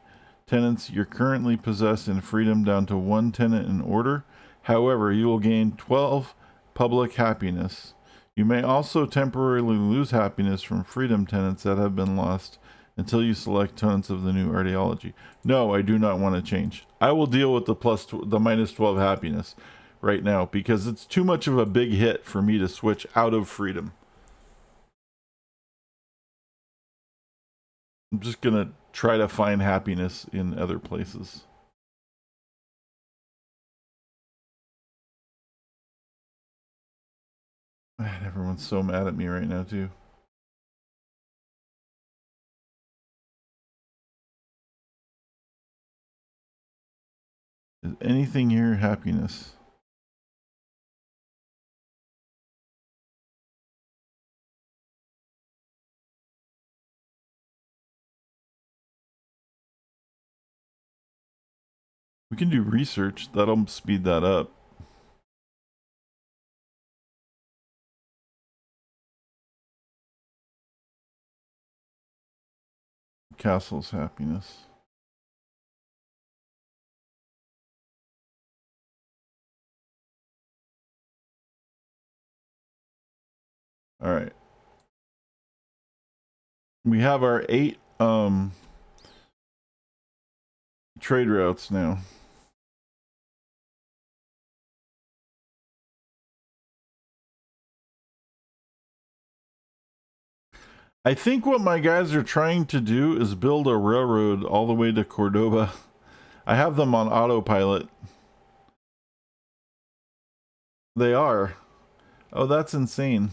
Speaker 1: tenants you currently possess in freedom down to 1 tenant in order. However, you will gain 12 public happiness. You may also temporarily lose happiness from freedom tenants that have been lost until you select tenants of the new ideology. No, I do not want to change. I will deal with the minus 12 happiness right now because it's too much of a big hit for me to switch out of freedom. I'm just gonna try to find happiness in other places. Man, everyone's so mad at me right now too. Is anything here happiness? We can do research. That'll speed that up. Castle's happiness. All right. We have our 8 trade routes now. I think what my guys are trying to do is build a railroad all the way to Cordoba. I have them on autopilot. They are. Oh, that's insane.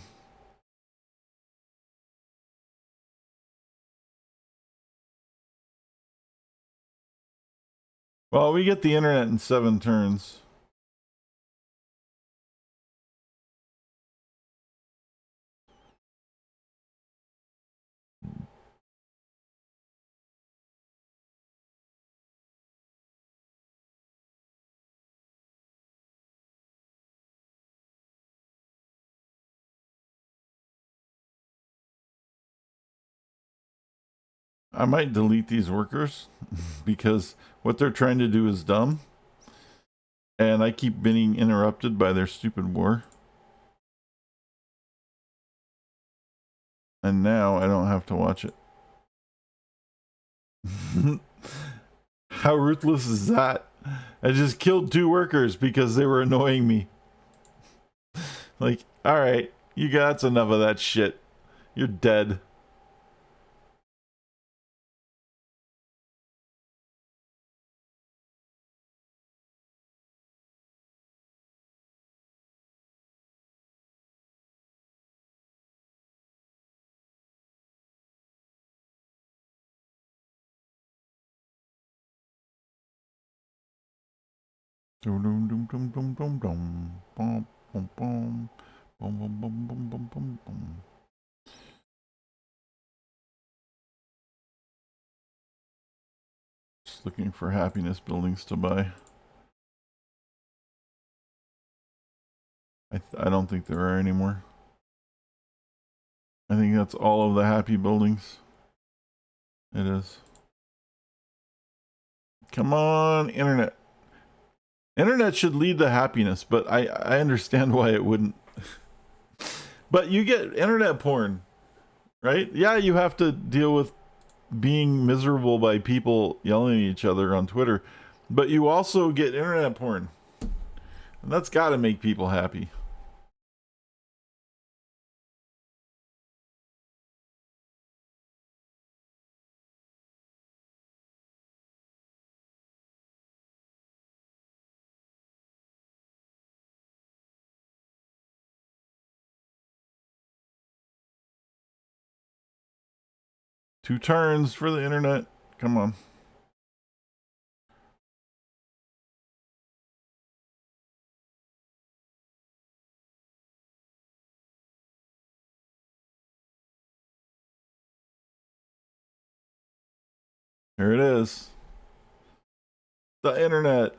Speaker 1: Well, we get the internet in 7 turns. I might delete these workers because what they're trying to do is dumb. And I keep being interrupted by their stupid war. And now I don't have to watch it. How ruthless is that? I just killed 2 workers because they were annoying me. Like, alright, you got enough of that shit. You're dead. Dum dum dum dum dum dum dum. Bum bum bum. Bum bum bum bum bum bum bum. Just looking for happiness buildings to buy. I don't think there are anymore. I think that's all of the happy buildings. It is. Come on, internet. Internet should lead to happiness, but I understand why it wouldn't. But you get internet porn, right? Yeah, you have to deal with being miserable by people yelling at each other on Twitter, but you also get internet porn. And that's got to make people happy. Two turns for the internet. Come on. Here it is. The internet.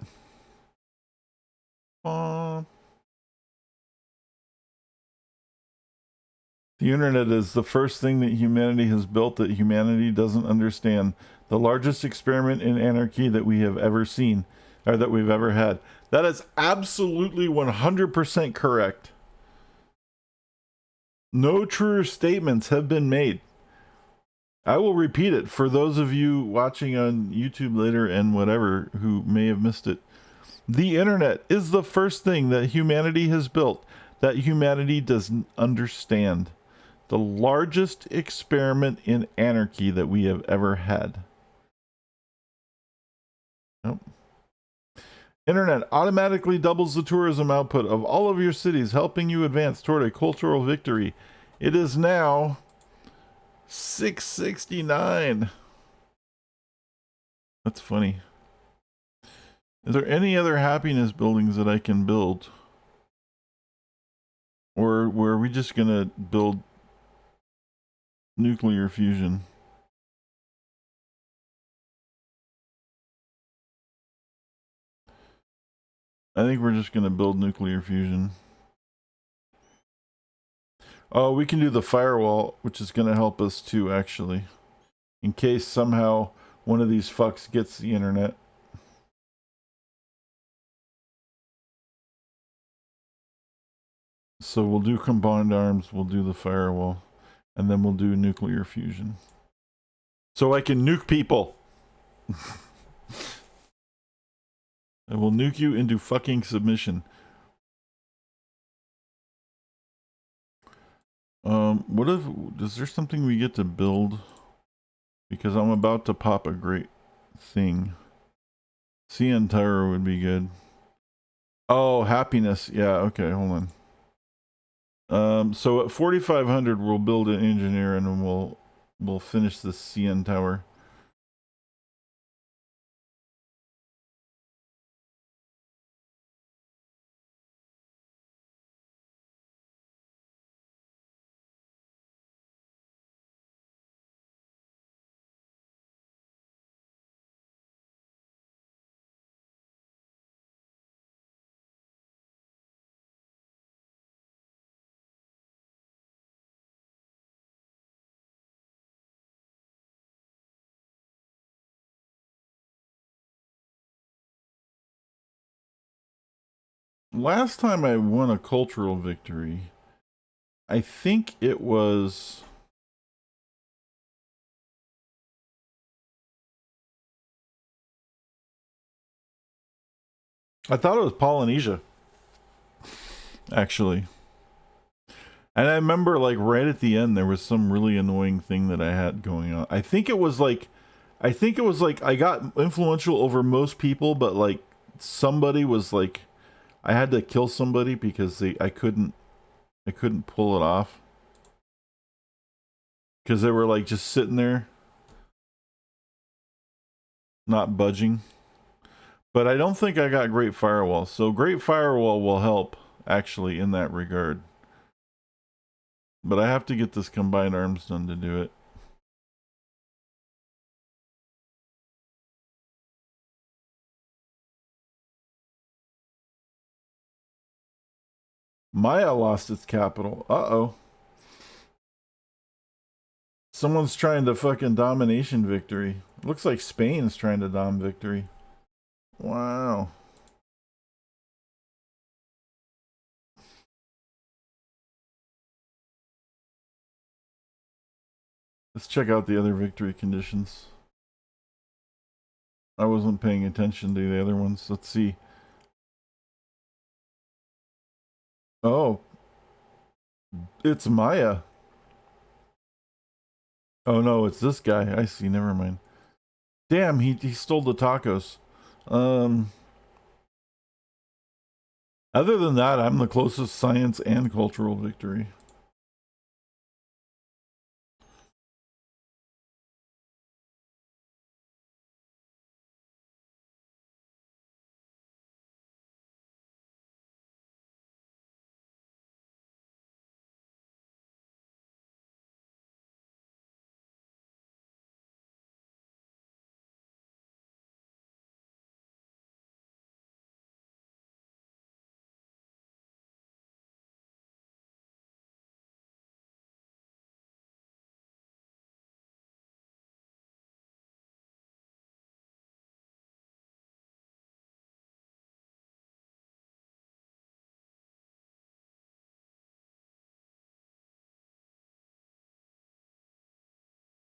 Speaker 1: The internet is the first thing that humanity has built that humanity doesn't understand. The largest experiment in anarchy that we have ever seen, or that we've ever had. That is absolutely 100% correct. No truer statements have been made. I will repeat it for those of you watching on YouTube later and whatever who may have missed it. The internet is the first thing that humanity has built that humanity doesn't understand. The largest experiment in anarchy that we have ever had. Nope. Internet automatically doubles the tourism output of all of your cities, helping you advance toward a cultural victory. It is now 669. That's funny. Is there any other happiness buildings that I can build? Or were we just gonna build nuclear fusion? I think we're just gonna build nuclear fusion. Oh, we can do the firewall, which is gonna help us too, actually. In case somehow one of these fucks gets the internet. So we'll do combined arms, we'll do the firewall, and then we'll do nuclear fusion. So I can nuke people. I will nuke you into fucking submission. What if, is there something we get to build? Because I'm about to pop a great thing. CN Tower would be good. Oh, happiness. Yeah, okay, hold on. So at 4,500 we'll build an engineer and then we'll finish the CN Tower. Last time I won a cultural victory, I think it was I thought it was Polynesia, actually. And I remember, like, right at the end, there was some really annoying thing that I had going on. I think it was like I got influential over most people, but like somebody was like, I had to kill somebody because I couldn't pull it off because they were like just sitting there, not budging. But I don't think I got Great Firewall, so Great Firewall will help actually in that regard. But I have to get this combined arms done to do it. Maya lost its capital. Uh-oh. Someone's trying to fucking domination victory. Looks like Spain's trying to dom victory. Wow. Let's check out the other victory conditions. I wasn't paying attention to the other ones. Let's see. Oh. It's Maya. Oh no, it's this guy. I see. Never mind. Damn, he stole the tacos. Other than that, I'm the closest science and cultural victory.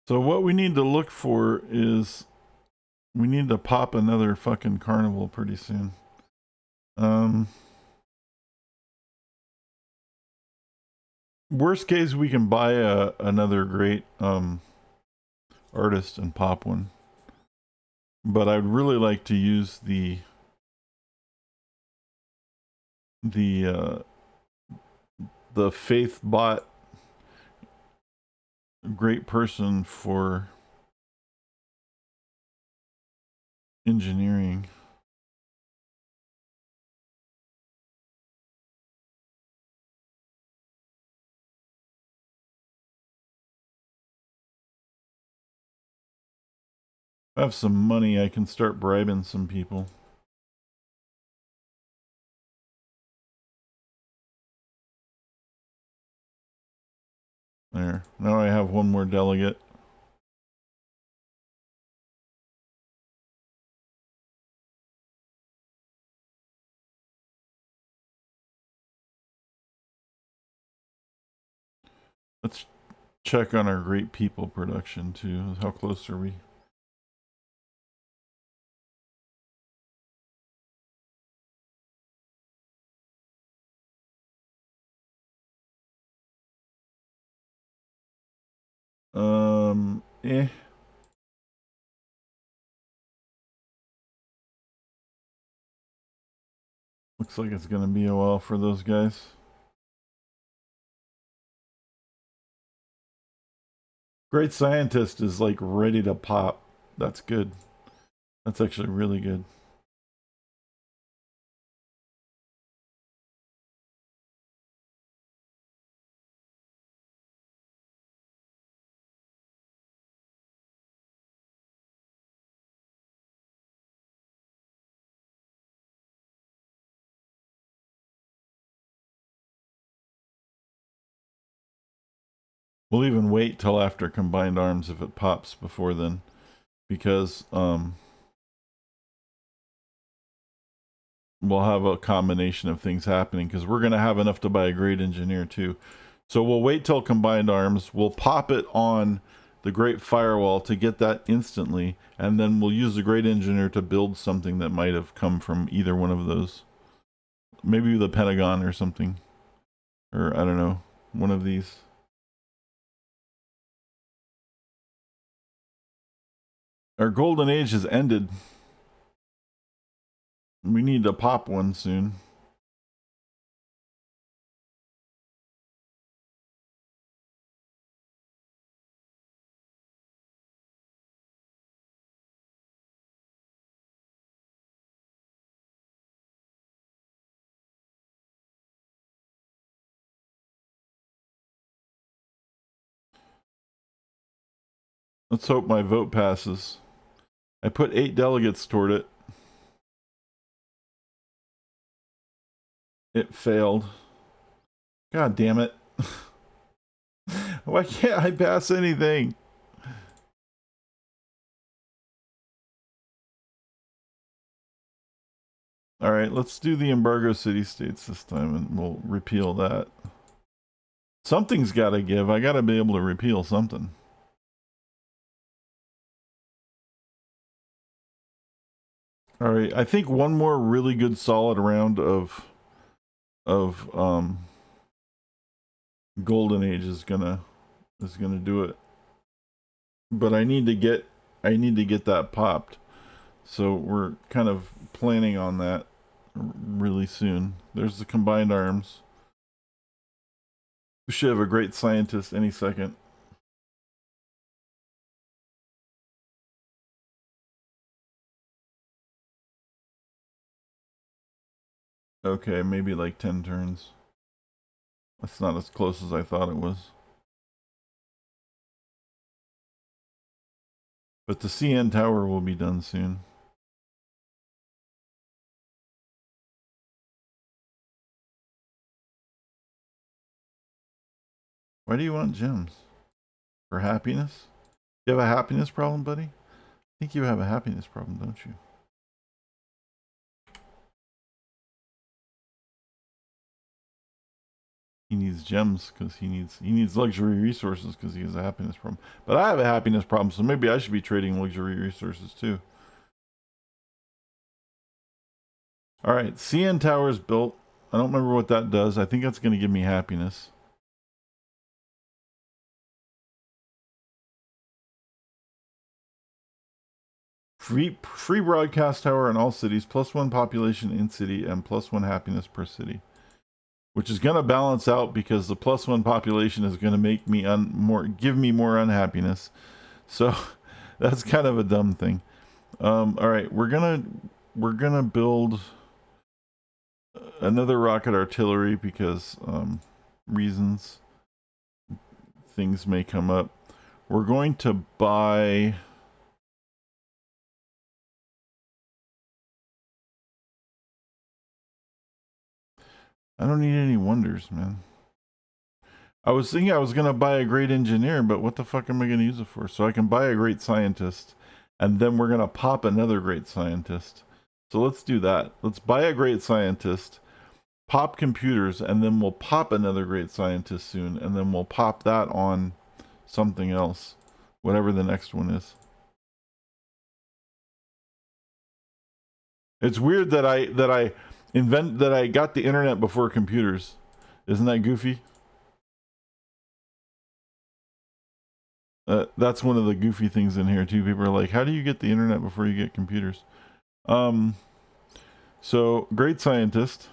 Speaker 1: So what we need to look for is we need to pop another fucking carnival pretty soon. Worst case, we can buy another great artist and pop one. But I'd really like to use the Faith bot great person for engineering. I have some money, I can start bribing some people. There. Now I have one more delegate. Let's check on our great people production too. How close are we? Eh. Looks like it's gonna be a while for those guys. Great scientist is like ready to pop. That's good. That's actually really good. We'll even wait till after combined arms if it pops before then, because we'll have a combination of things happening because we're gonna have enough to buy a great engineer too. So we'll wait till combined arms. We'll pop it on the Great Firewall to get that instantly, and then we'll use the Great Engineer to build something that might have come from either one of those. Maybe the Pentagon or something. Or, I don't know, one of these. Our golden age has ended. We need to pop one soon. Let's hope my vote passes. I put 8 delegates toward it. It failed. God damn it. Why can't I pass anything? Alright, let's do the embargo city-states this time and we'll repeal that. Something's gotta give. I gotta be able to repeal something. Alright, I think one more really good solid round of Golden Age is gonna do it. But I need to get that popped. So we're kind of planning on that really soon. There's the combined arms. We should have a great scientist any second. Okay, maybe like 10 turns. That's not as close as I thought it was. But the CN tower will be done soon. Why do you want gems? For happiness? You have a happiness problem, buddy? I think you have a happiness problem, don't you? He needs gems because he needs luxury resources because he has a happiness problem. But I have a happiness problem, so maybe I should be trading luxury resources too. Alright, CN Tower is built. I don't remember what that does. I think that's going to give me happiness. Free broadcast tower in all cities, +1 population in city, and +1 happiness per city. Which is going to balance out because the +1 population is going to make me give me more unhappiness. So that's kind of a dumb thing. All right, we're gonna build another rocket artillery because reasons. Things may come up. We're going to buy. I don't need any wonders, man. I was thinking I was going to buy a great engineer, but what the fuck am I going to use it for? So I can buy a great scientist, and then we're going to pop another great scientist. So let's do that. Let's buy a great scientist, pop computers, and then we'll pop another great scientist soon, and then we'll pop that on something else, whatever the next one is. It's weird that I got the internet before computers. Isn't that goofy? That's one of the goofy things in here too. People are like, "How do you get the internet before you get computers?" So great scientist,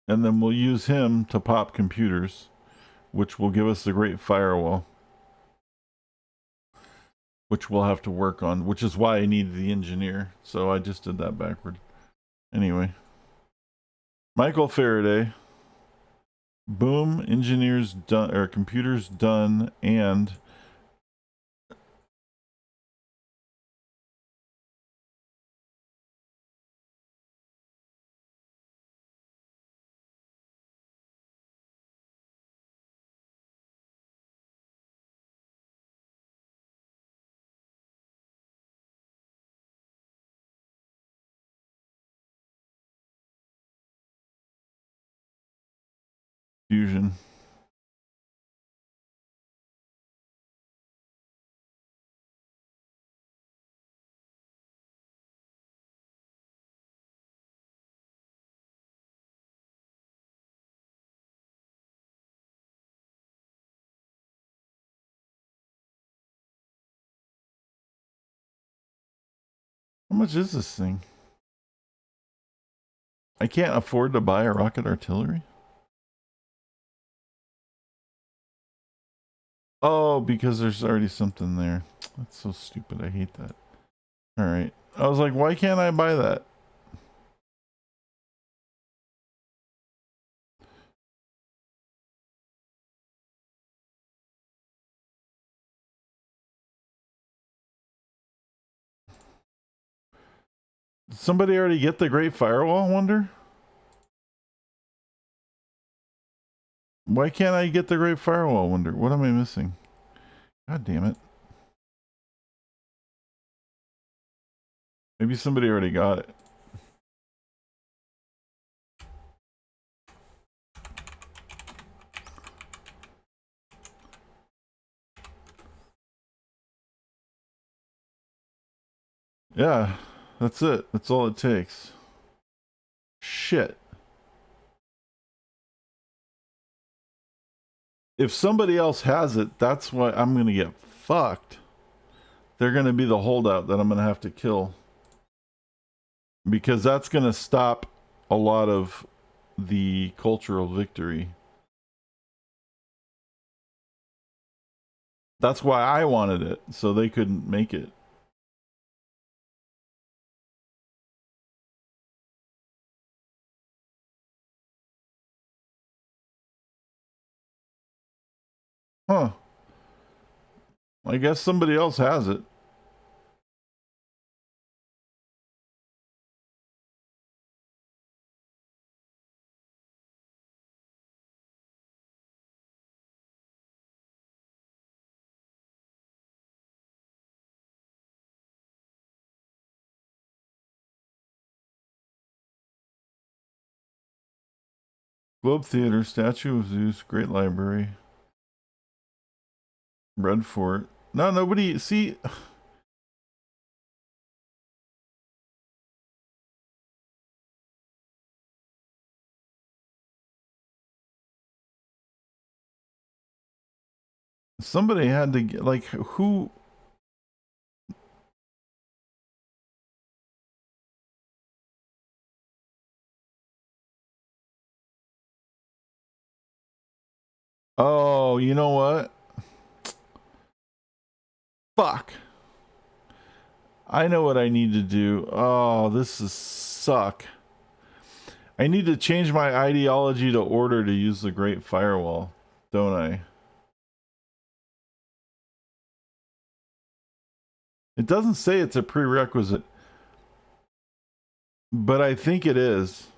Speaker 1: and then we'll use him to pop computers, which will give us the great firewall, which we'll have to work on. Which is why I need the engineer. So I just did that backward. Anyway, Michael Faraday. Boom, engineers done, or computers done, and fusion. How much is this thing? I can't afford to buy a rocket artillery? Oh, because there's already something there. That's so stupid. I hate that. Alright. I was like, why can't I buy that? Did somebody already get the Great Firewall, I wonder? Why can't I get the Great Firewall, I wonder? What am I missing? God damn it. Maybe somebody already got it. Yeah, that's it. That's all it takes. Shit. If somebody else has it, that's why I'm going to get fucked. They're going to be the holdout that I'm going to have to kill. Because that's going to stop a lot of the cultural victory. That's why I wanted it, so they couldn't make it. Huh. I guess somebody else has it. Globe Theater, Statue of Zeus, Great Library, Red Fort. No, nobody. See. Somebody had to get, like, who? Oh, you know what? Fuck. I know what I need to do. Oh, this is suck. I need to change my ideology to order to use the Great Firewall, don't I? It doesn't say it's a prerequisite, but I think it is.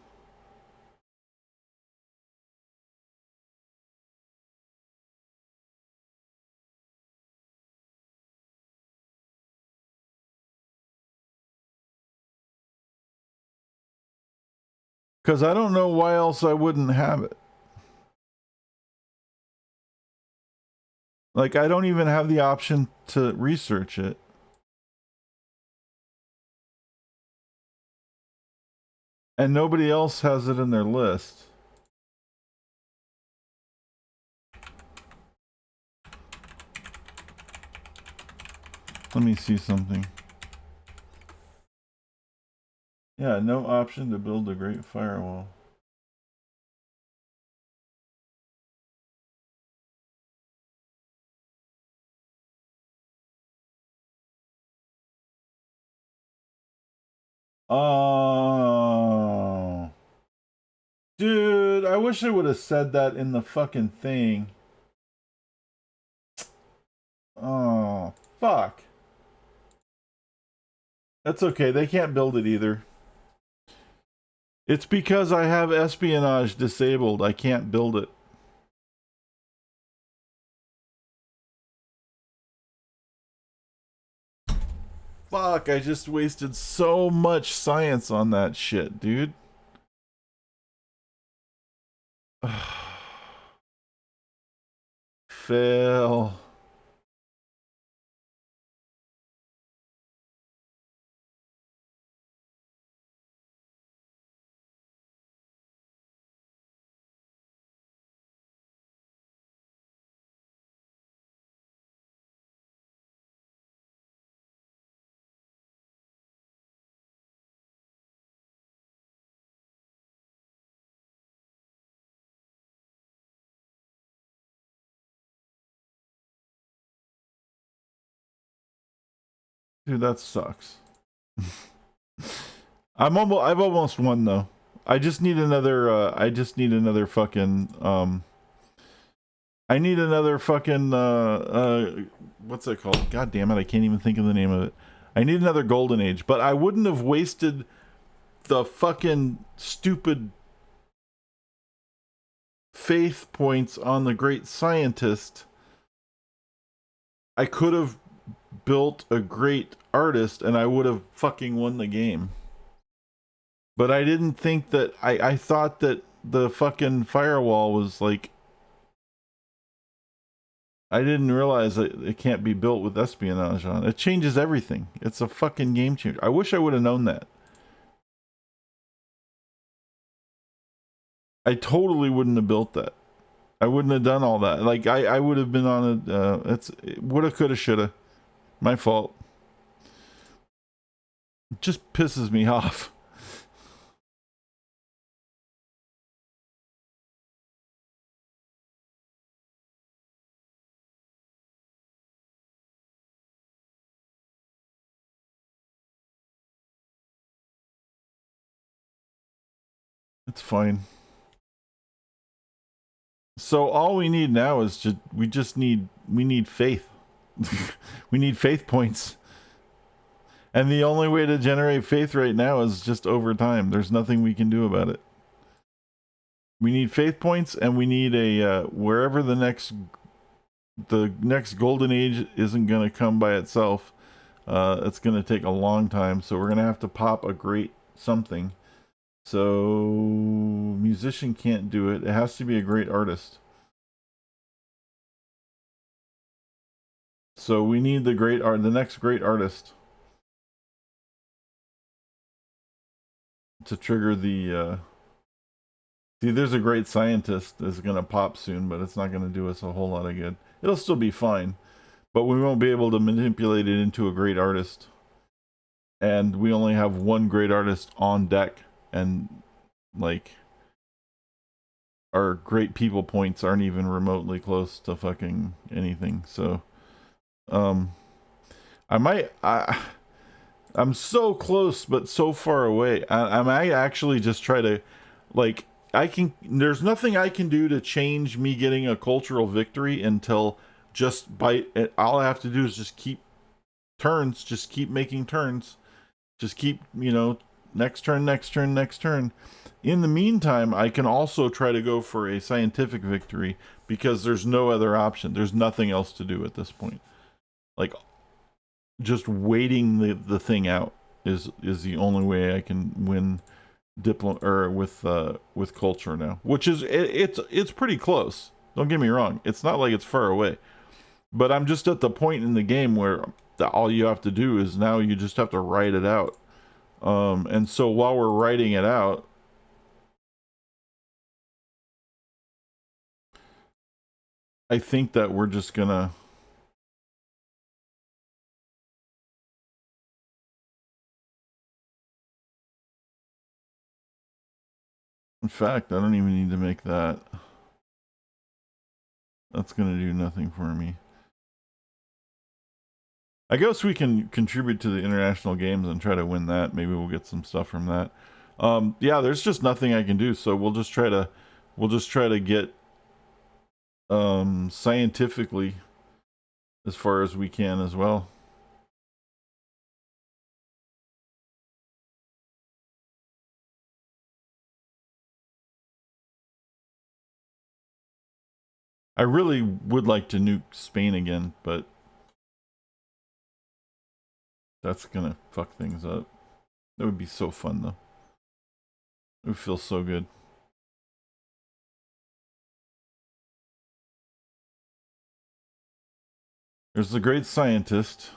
Speaker 1: Because I don't know why else I wouldn't have it. Like, I don't even have the option to research it. And nobody else has it in their list. Let me see something. Yeah, no option to build a Great Firewall. Oh. Dude, I wish I would have said that in the fucking thing. Oh, fuck. That's okay. They can't build it either. It's because I have espionage disabled. I can't build it. Fuck, I just wasted so much science on that shit, dude. Fail. Dude, that sucks. I've almost won though. I just need another fucking I need another fucking what's that called? God damn it, I can't even think of the name of it. I need another golden age, but I wouldn't have wasted the fucking stupid faith points on the great scientist. I could have built a great artist and I would have fucking won the game. But I didn't think that I thought that the fucking firewall was like, I didn't realize that it can't be built with espionage on. It changes everything. It's a fucking game changer. I wish I would have known that. I totally wouldn't have built that. I wouldn't have done all that. Like I would have been on a. It's woulda, coulda, shoulda. My fault. It just pisses me off. It's fine. So all we need now is we need faith. We need faith points. And the only way to generate faith right now is just over time. There's nothing we can do about it. We need faith points, and we need a wherever the next golden age isn't going to come by itself. It's going to take a long time, so we're going to have to pop a great something. So musician can't do it. It has to be a great artist. So we need the next great artist to trigger the. See, there's a great scientist that's gonna pop soon, but it's not gonna do us a whole lot of good. It'll still be fine, but we won't be able to manipulate it into a great artist. And we only have one great artist on deck, and like our great people points aren't even remotely close to fucking anything. So, I'm so close, but so far away. I might actually just try to, like, there's nothing I can do to change me getting a cultural victory until all I have to do is just keep turns, just keep making turns, just keep, next turn, next turn, next turn. In the meantime, I can also try to go for a scientific victory because there's no other option. There's nothing else to do at this point. Like, just waiting the thing out is the only way I can win with culture now, which is it's pretty close. Don't get me wrong, it's not like it's far away, but I'm just at the point in the game where all you have to do is now you just have to write it out, and so while we're writing it out, I think that we're just gonna. In fact, I don't even need to make that. That's gonna do nothing for me. I guess we can contribute to the international games and try to win that. Maybe we'll get some stuff from that. Yeah, there's just nothing I can do, so we'll just try to get scientifically as far as we can as well. I really would like to nuke Spain again, but that's gonna fuck things up. That would be so fun though. It would feel so good. There's the great scientist.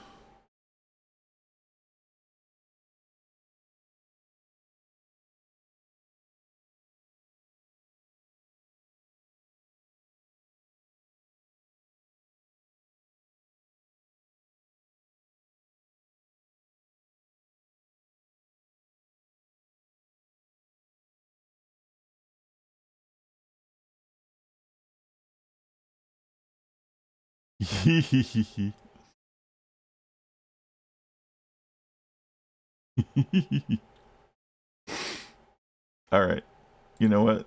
Speaker 1: All right. You know what?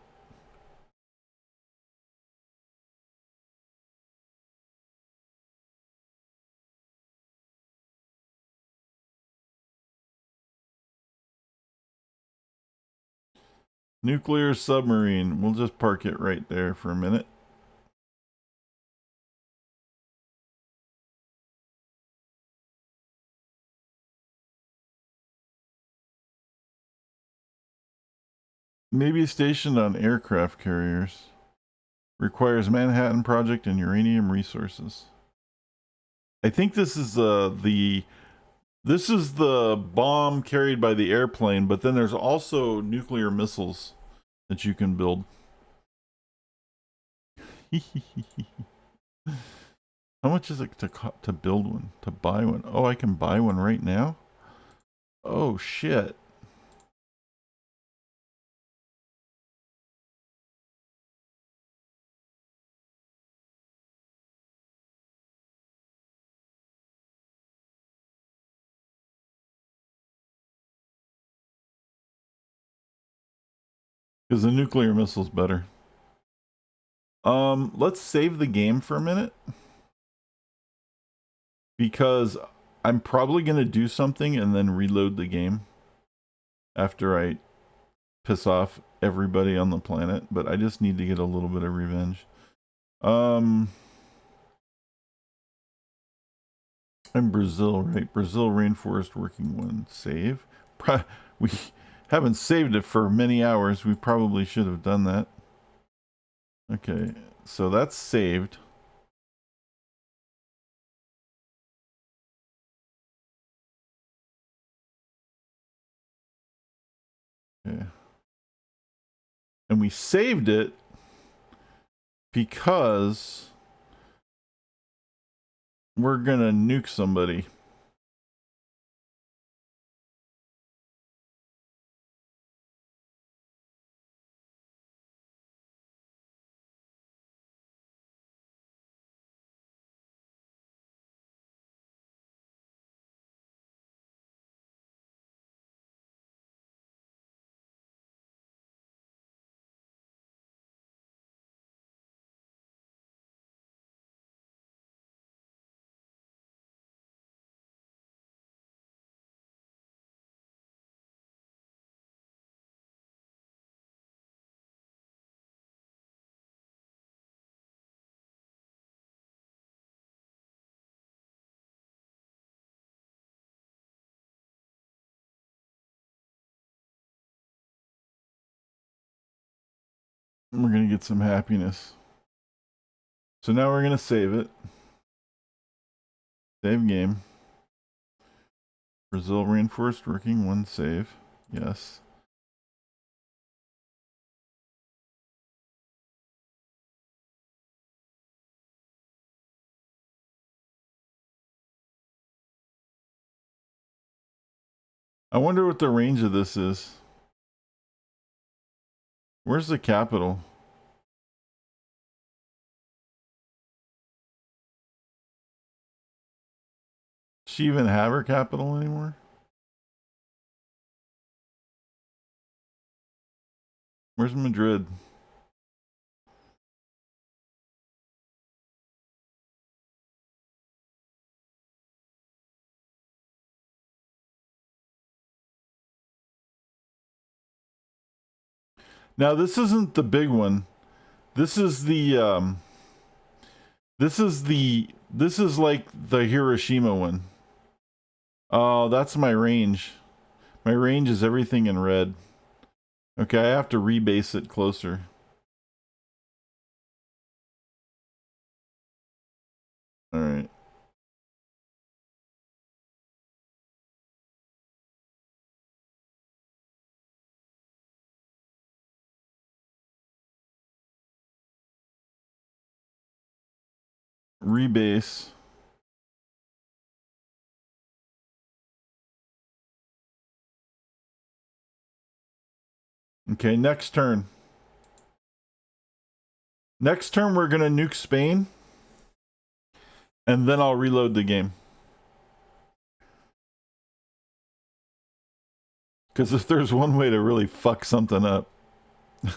Speaker 1: Nuclear submarine. We'll just park it right there for a minute. Maybe stationed on aircraft carriers. Requires Manhattan Project and uranium resources. I think this is the bomb carried by the airplane, but then there's also nuclear missiles that you can build. How much is it to build one? To buy one? Oh, I can buy one right now? Oh, shit. Because the nuclear missile's better. Let's save the game for a minute. Because I'm probably going to do something and then reload the game after I piss off everybody on the planet, but I just need to get a little bit of revenge. And Brazil, right? Brazil rainforest working one save. We haven't saved it for many hours. We probably should have done that. Okay, so that's saved. Okay. And we saved it because we're gonna nuke somebody. And we're gonna get some happiness. So now we're gonna save it. Save game. Brazil rainforest working one save. Yes. I wonder what the range of this is. Where's the capital? Does she even have her capital anymore? Where's Madrid? Now this isn't the big one. This is the this is like the Hiroshima one. Oh, that's my range. My range is everything in red. Okay, I have to rebase it closer. All right. Rebase. Okay, next turn. Next turn we're gonna nuke Spain. And then I'll reload the game. Because if there's one way to really fuck something up,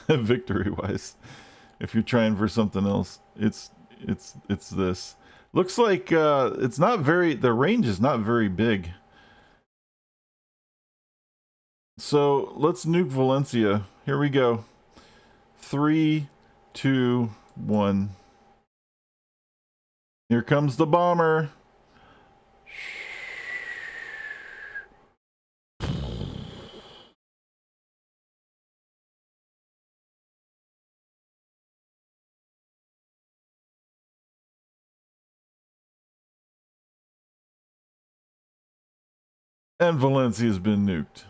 Speaker 1: victory-wise, if you're trying for something else, it's this. Looks like it's not very. The range is not very big. So let's nuke Valencia. Here we go. 3, 2, 1. Here comes the bomber. And Valencia's been nuked.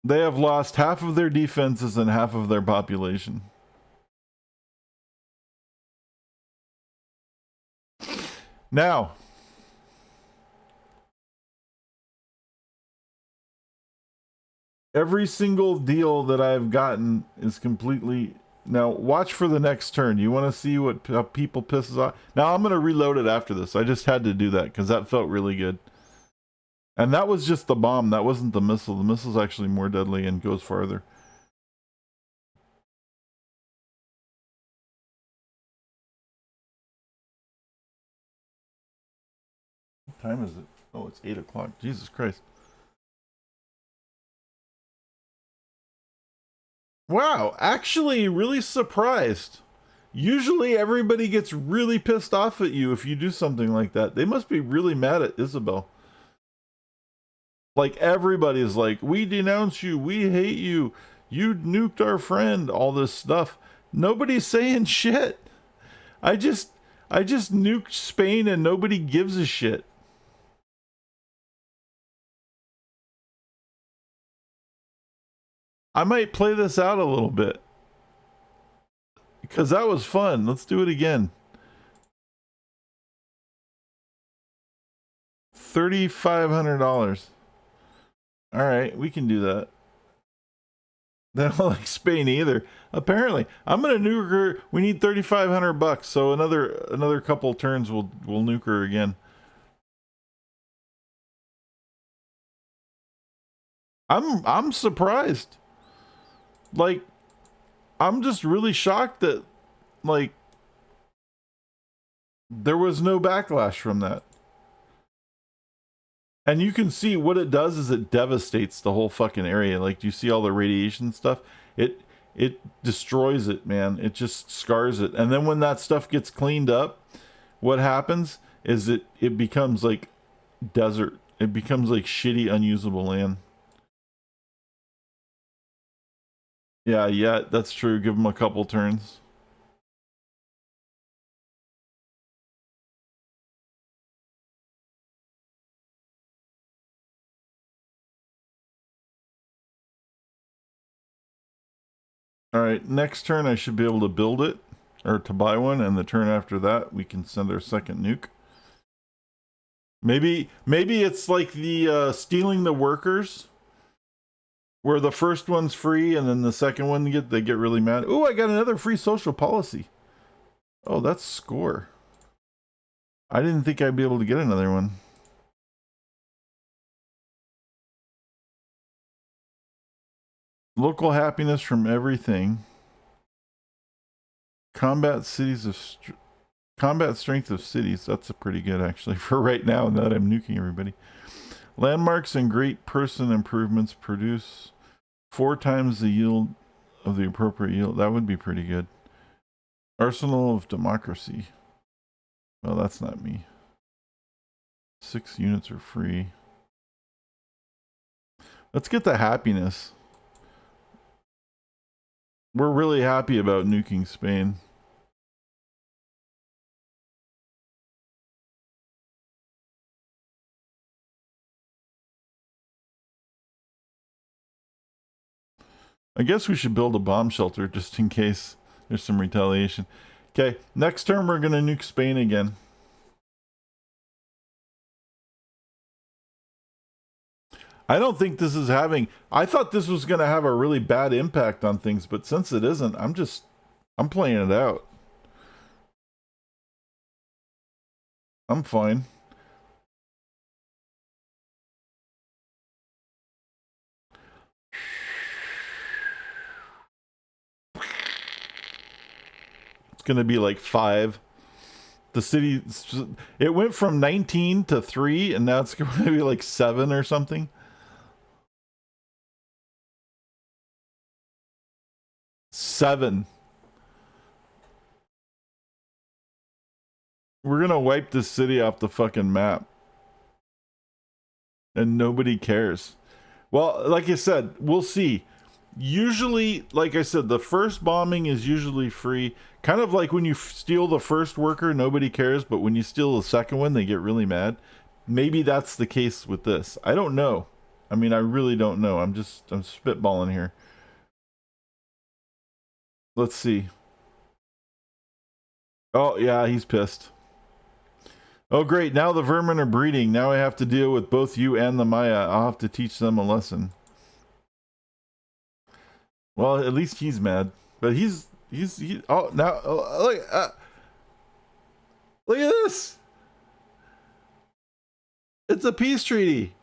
Speaker 1: They have lost half of their defenses and half of their population. Now, every single deal that I've gotten is completely... Now, watch for the next turn. You want to see what people pisses off? Now, I'm going to reload it after this. I just had to do that because that felt really good. And that was just the bomb. That wasn't the missile. The missile's actually more deadly and goes farther. What time is it? Oh, it's 8 o'clock. Jesus Christ. Wow, actually really surprised. Usually everybody gets really pissed off at you if you do something like that. They must be really mad at Isabel. Like everybody's like, we denounce you, we hate you, you nuked our friend, all this stuff. Nobody's saying shit. I just nuked Spain and nobody gives a shit. I might play this out a little bit. Because that was fun. Let's do it again. $3,500. All right, we can do that. They don't like Spain either. Apparently, I'm gonna nuke her. We need $3,500, so another couple turns we'll nuke her again. I'm surprised. Like, I'm just really shocked that, like, there was no backlash from that. And you can see what it does is it devastates the whole fucking area. Like, do you see all the radiation stuff? It destroys it, man. It just scars it. And then when that stuff gets cleaned up, what happens is it becomes like desert. It becomes like shitty, unusable land. Yeah, that's true. Give them a couple turns. All right, next turn I should be able to build it or to buy one, and the turn after that we can send our second nuke. Maybe it's like the stealing the workers, where the first one's free and then the second one they get really mad. Ooh, I got another free social policy. Oh, that's score. I didn't think I'd be able to get another one. Local happiness from everything. Combat strength of cities. That's a pretty good actually for right now that I'm nuking everybody. Landmarks and great person improvements produce 4 times the yield of the appropriate yield. That would be pretty good. Arsenal of democracy. Well, that's not me. 6 units are free. Let's get the happiness. We're really happy about nuking Spain. I guess we should build a bomb shelter just in case there's some retaliation. Okay, next turn we're going to nuke Spain again. I don't think this is having... I thought this was going to have a really bad impact on things, but since it isn't, I'm playing it out. I'm fine. going to be like 5. The city, it went from 19 to 3, and now it's going to be like 7 or something. 7. We're going to wipe this city off the fucking map. And nobody cares. Well, like I said, we'll see. Usually, like I said, the first bombing is usually free. Kind of like when you steal the first worker, nobody cares. But when you steal the second one, they get really mad. Maybe that's the case with this. I don't know. I mean, I really don't know. I'm spitballing here. Let's see. Oh, yeah, he's pissed. Oh, great. Now the vermin are breeding. Now I have to deal with both you and the Maya. I'll have to teach them a lesson. Well, at least he's mad. But he's oh, now, look at this. It's a peace treaty.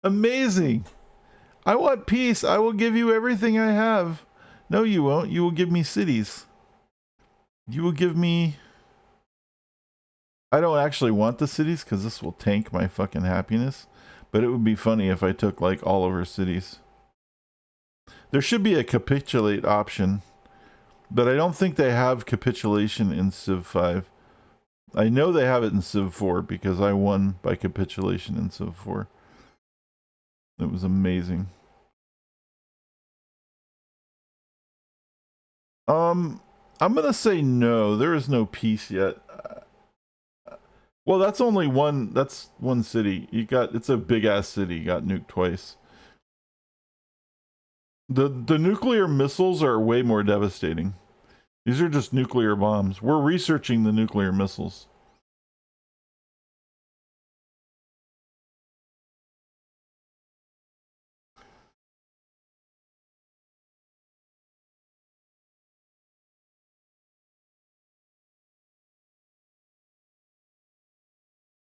Speaker 1: Amazing. I want peace. I will give you everything I have. No, you won't. You will give me cities. You will give me... I don't actually want the cities because this will tank my fucking happiness. But it would be funny if I took like all of our cities. There should be a capitulate option. But I don't think they have capitulation in Civ 5. I know they have it in Civ 4 because I won by capitulation in Civ 4. It was amazing. I'm gonna say no. There is no peace yet. Well, that's only one. That's one city. It's a big ass city. You got nuked twice. The nuclear missiles are way more devastating. These are just nuclear bombs. We're researching the nuclear missiles.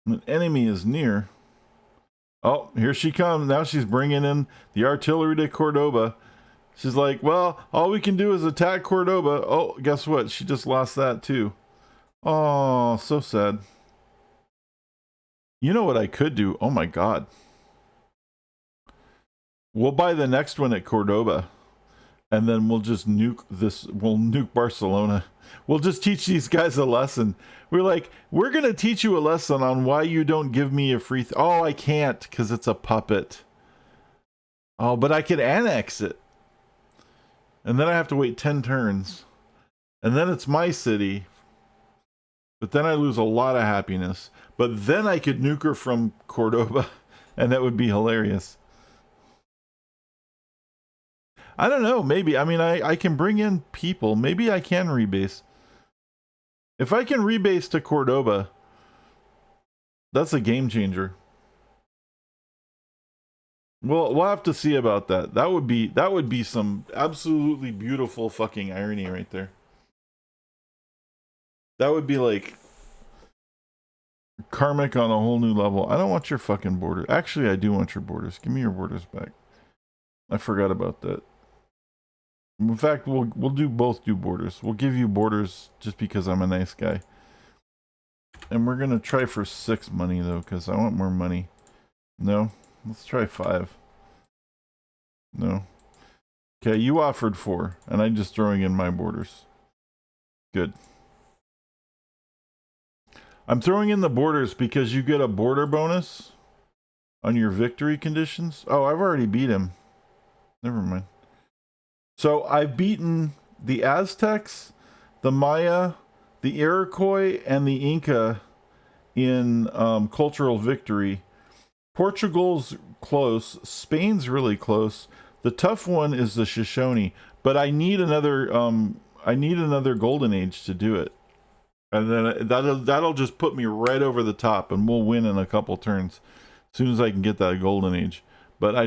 Speaker 1: An enemy is near. Oh, here she comes. Now she's bringing in the artillery to Cordoba. She's like, well, all we can do is attack Cordoba. Oh, guess what? She just lost that too. Oh, so sad. You know what I could do? Oh my god. We'll buy the next one at Cordoba. And then we'll just nuke this. We'll nuke Barcelona. We'll just teach these guys a lesson. We're like, we're going to teach you a lesson on why you don't give me a free... oh, I can't because it's a puppet. Oh, but I can annex it. And then I have to wait 10 turns. And then it's my city. But then I lose a lot of happiness. But then I could nuke her from Cordoba. And that would be hilarious. I don't know. Maybe. I mean, I can bring in people. Maybe I can rebase. If I can rebase to Cordoba, that's a game changer. We'll have to see about that. That would be some absolutely beautiful fucking irony right there. That would be like karmic on a whole new level. I don't want your fucking borders. Actually, I do want your borders. Give me your borders back. I forgot about that. In fact, we'll do borders. We'll give you borders just because I'm a nice guy. And we're gonna try for 6 money though, because I want more money. No? Let's try 5. No. Okay, you offered 4, and I'm just throwing in my borders. Good. I'm throwing in the borders because you get a border bonus on your victory conditions. Oh, I've already beat him. Never mind. So I've beaten the Aztecs, the Maya, the Iroquois, and the Inca in cultural victory. Portugal's close. Spain's really close. The tough one is the Shoshone, but I need another golden age to do it, and then that'll just put me right over the top, and we'll win in a couple turns as soon as I can get that golden age. But I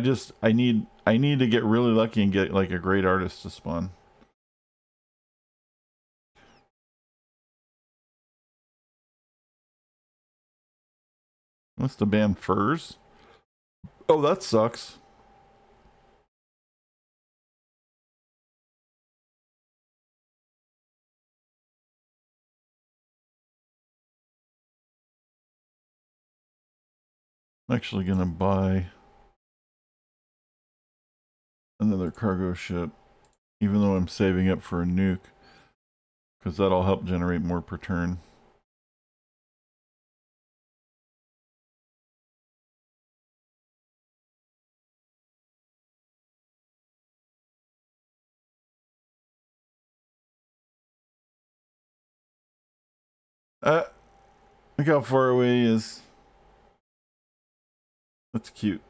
Speaker 1: need to get really lucky and get like a great artist to spawn. What's the ban furs? Oh, that sucks. I'm actually gonna buy another cargo ship, even though I'm saving up for a nuke, because that'll help generate more per turn. Look how far away he is. That's cute.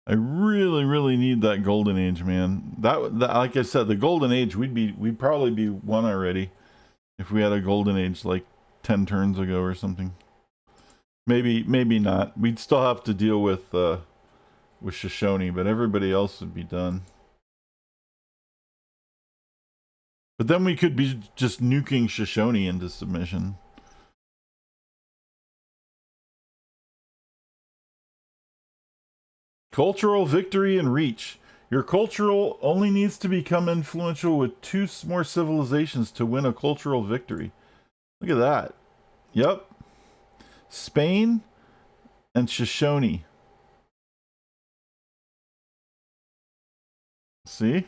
Speaker 1: I really, really need that golden age, man. That like I said, the golden age, we'd probably be one already if we had a golden age like 10 turns ago or something. Maybe not. We'd still have to deal with Shoshone, but everybody else would be done. But then we could be just nuking Shoshone into submission. Cultural victory and reach. Your cultural only needs to become influential with 2 more civilizations to win a cultural victory. Look at that. Yep. Spain and Shoshone. See?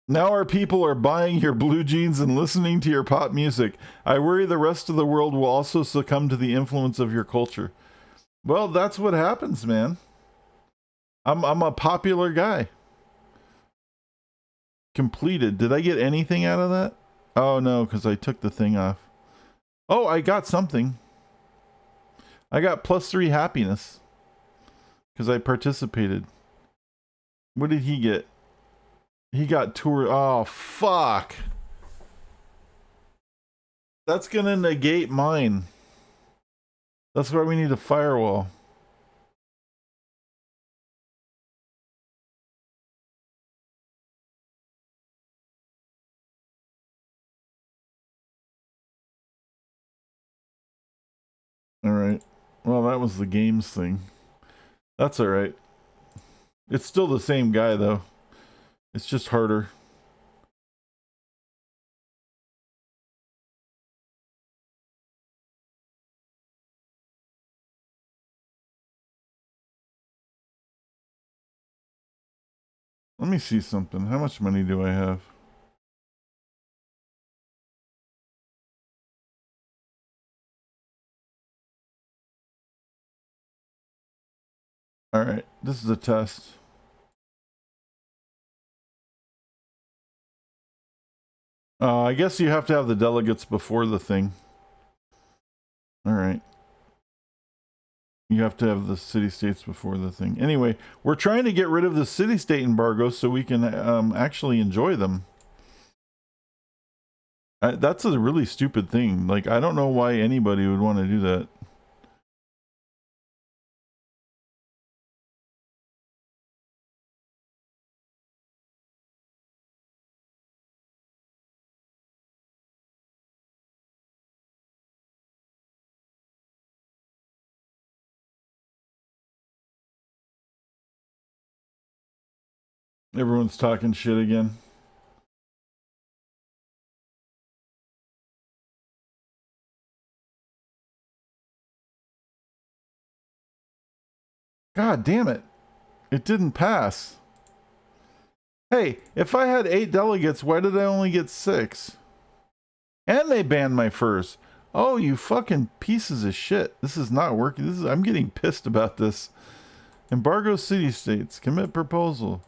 Speaker 1: Now our people are buying your blue jeans and listening to your pop music. I worry the rest of the world will also succumb to the influence of your culture. Well, that's what happens, man. I'm a popular guy. Completed. Did I get anything out of that? Oh no, because I took the thing off. Oh, I got something. I got +3 happiness. Because I participated. What did he get? He got tour. Oh, fuck. That's gonna negate mine. That's why we need a firewall. Alright. Well, that was the games thing. That's alright. It's still the same guy, though. It's just harder. Let me see something. How much money do I have? Alright, this is a test. I guess you have to have the delegates before the thing. Alright. You have to have the city-states before the thing. Anyway, we're trying to get rid of the city-state embargoes so we can actually enjoy them. That's a really stupid thing. Like, I don't know why anybody would want to do that. Everyone's talking shit again. God damn it. It didn't pass. Hey, if I had 8 delegates, why did I only get 6? And they banned my furs. Oh, you fucking pieces of shit. This is not working. I'm getting pissed about this. Embargo city-states. Commit proposal.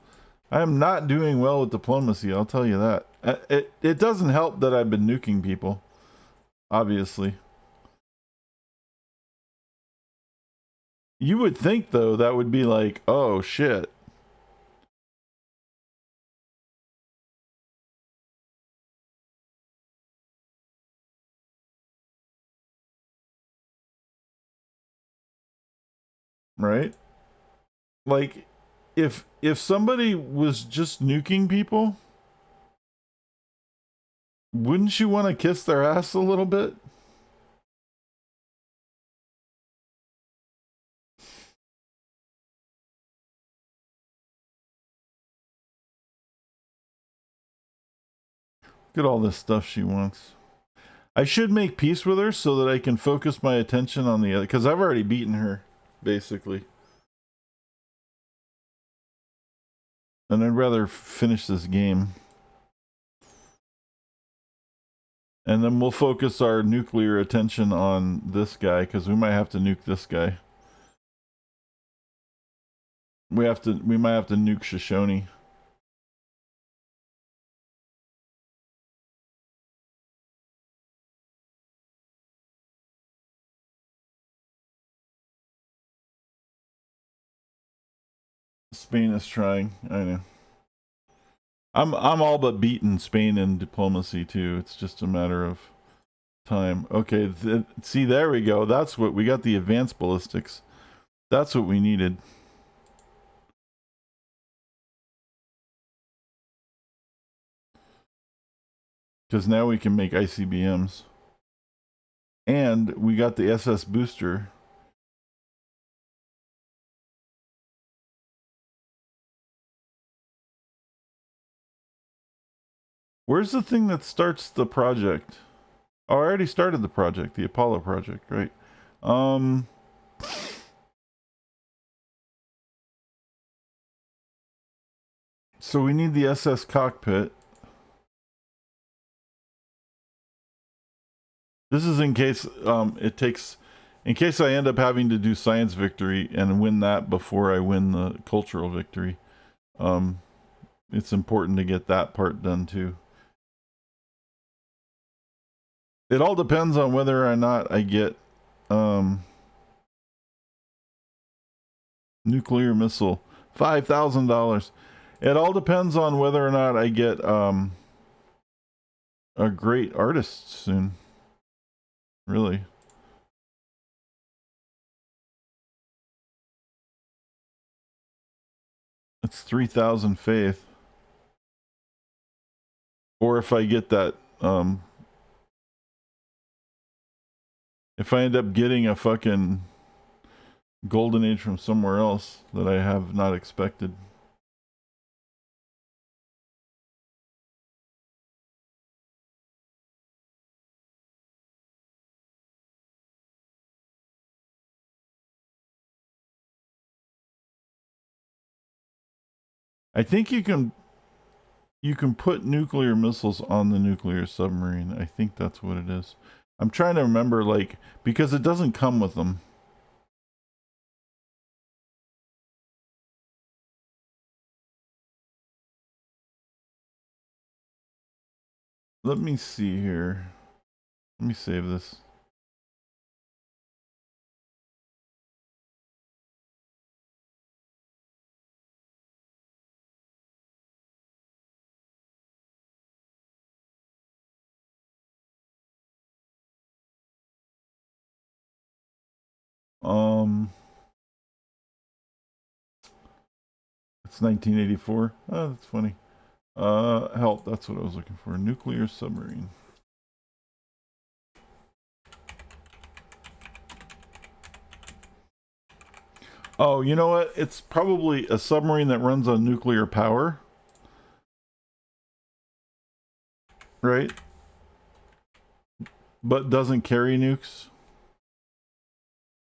Speaker 1: I am not doing well with diplomacy, I'll tell you that. It doesn't help that I've been nuking people. Obviously. You would think, though, that would be like, oh, shit. Right? Like, if somebody was just nuking people, wouldn't you want to kiss their ass a little bit? Look at all this stuff she wants. I should make peace with her so that I can focus my attention on the other, because I've already beaten her, basically. And I'd rather finish this game. And then we'll focus our nuclear attention on this guy, because we might have to nuke this guy. We might have to nuke Shoshone. Spain is trying. I know. I'm all but beaten Spain in diplomacy too. It's just a matter of time. Okay, see, there we go. That's what we got, the advanced ballistics. That's what we needed. Because now we can make ICBMs. And we got the SS booster. Where's the thing that starts the project? Oh, I already started the project, the Apollo project, right? So we need the SS cockpit. This is in case in case I end up having to do science victory and win that before I win the cultural victory. It's important to get that part done too. It all depends on whether or not I get nuclear missile. $5,000. It all depends on whether or not I get a great artist soon. Really. It's 3,000 faith. Or if I get that if I end up getting a fucking golden age from somewhere else that I have not expected. I think you can put nuclear missiles on the nuclear submarine. I think that's what it is. I'm trying to remember, like, because it doesn't come with them. Let me see here. Let me save this. It's 1984. Oh, that's funny. Help, that's what I was looking for. Nuclear submarine. Oh, you know what? It's probably a submarine that runs on nuclear power. Right? But doesn't carry nukes.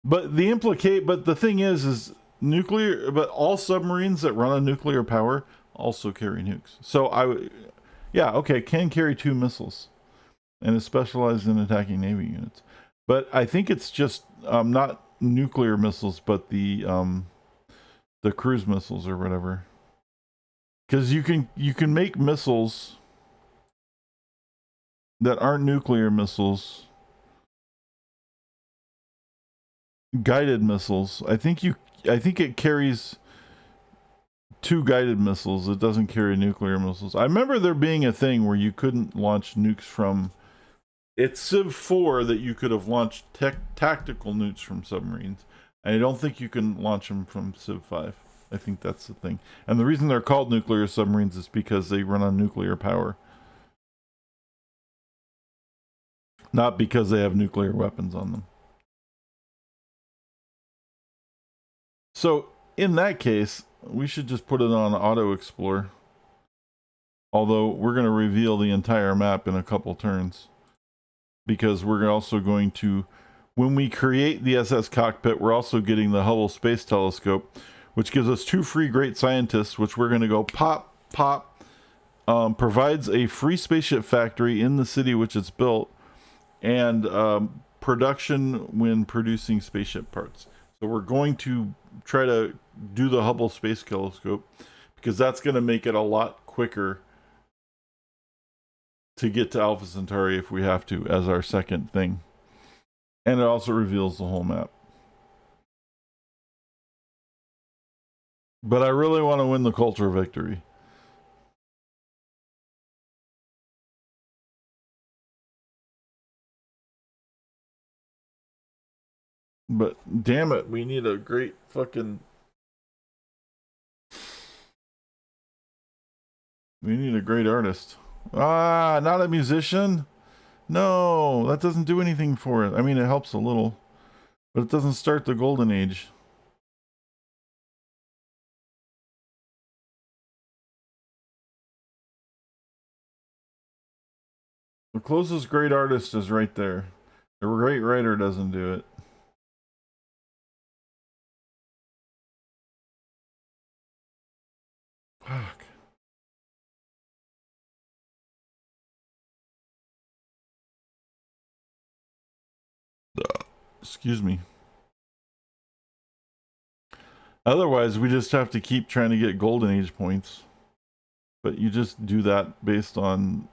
Speaker 1: But the thing is nuclear, but all submarines that run on nuclear power also carry nukes. So yeah, okay, can carry 2 missiles and is specialized in attacking Navy units. But I think it's just not nuclear missiles, but the cruise missiles or whatever. Because you can make missiles that aren't nuclear missiles, guided missiles. I think it carries 2 guided missiles. It doesn't carry nuclear missiles. I remember there being a thing where you couldn't launch nukes from. It's Civ 4 that you could have launched tactical nukes from submarines. And I don't think you can launch them from Civ 5. I think that's the thing. And the reason they're called nuclear submarines is because they run on nuclear power. Not because they have nuclear weapons on them. So, in that case, we should just put it on auto explore. Although, we're going to reveal the entire map in a couple turns. Because we're also going to, when we create the SS cockpit, we're also getting the Hubble Space Telescope, which gives us 2 free great scientists, which we're going to go pop, pop, provides a free spaceship factory in the city which it's built, and production when producing spaceship parts. So we're going to try to do the Hubble Space Telescope, because that's going to make it a lot quicker to get to Alpha Centauri if we have to, as our second thing. And it also reveals the whole map. But I really want to win the culture victory. But damn it, we need a great fucking... We need a great artist. Ah, not a musician? No, that doesn't do anything for it. I mean, it helps a little, but it doesn't start the golden age. The closest great artist is right there. The great writer doesn't do it. Fuck. Excuse me. Otherwise, we just have to keep trying to get golden age points. But you just do that based on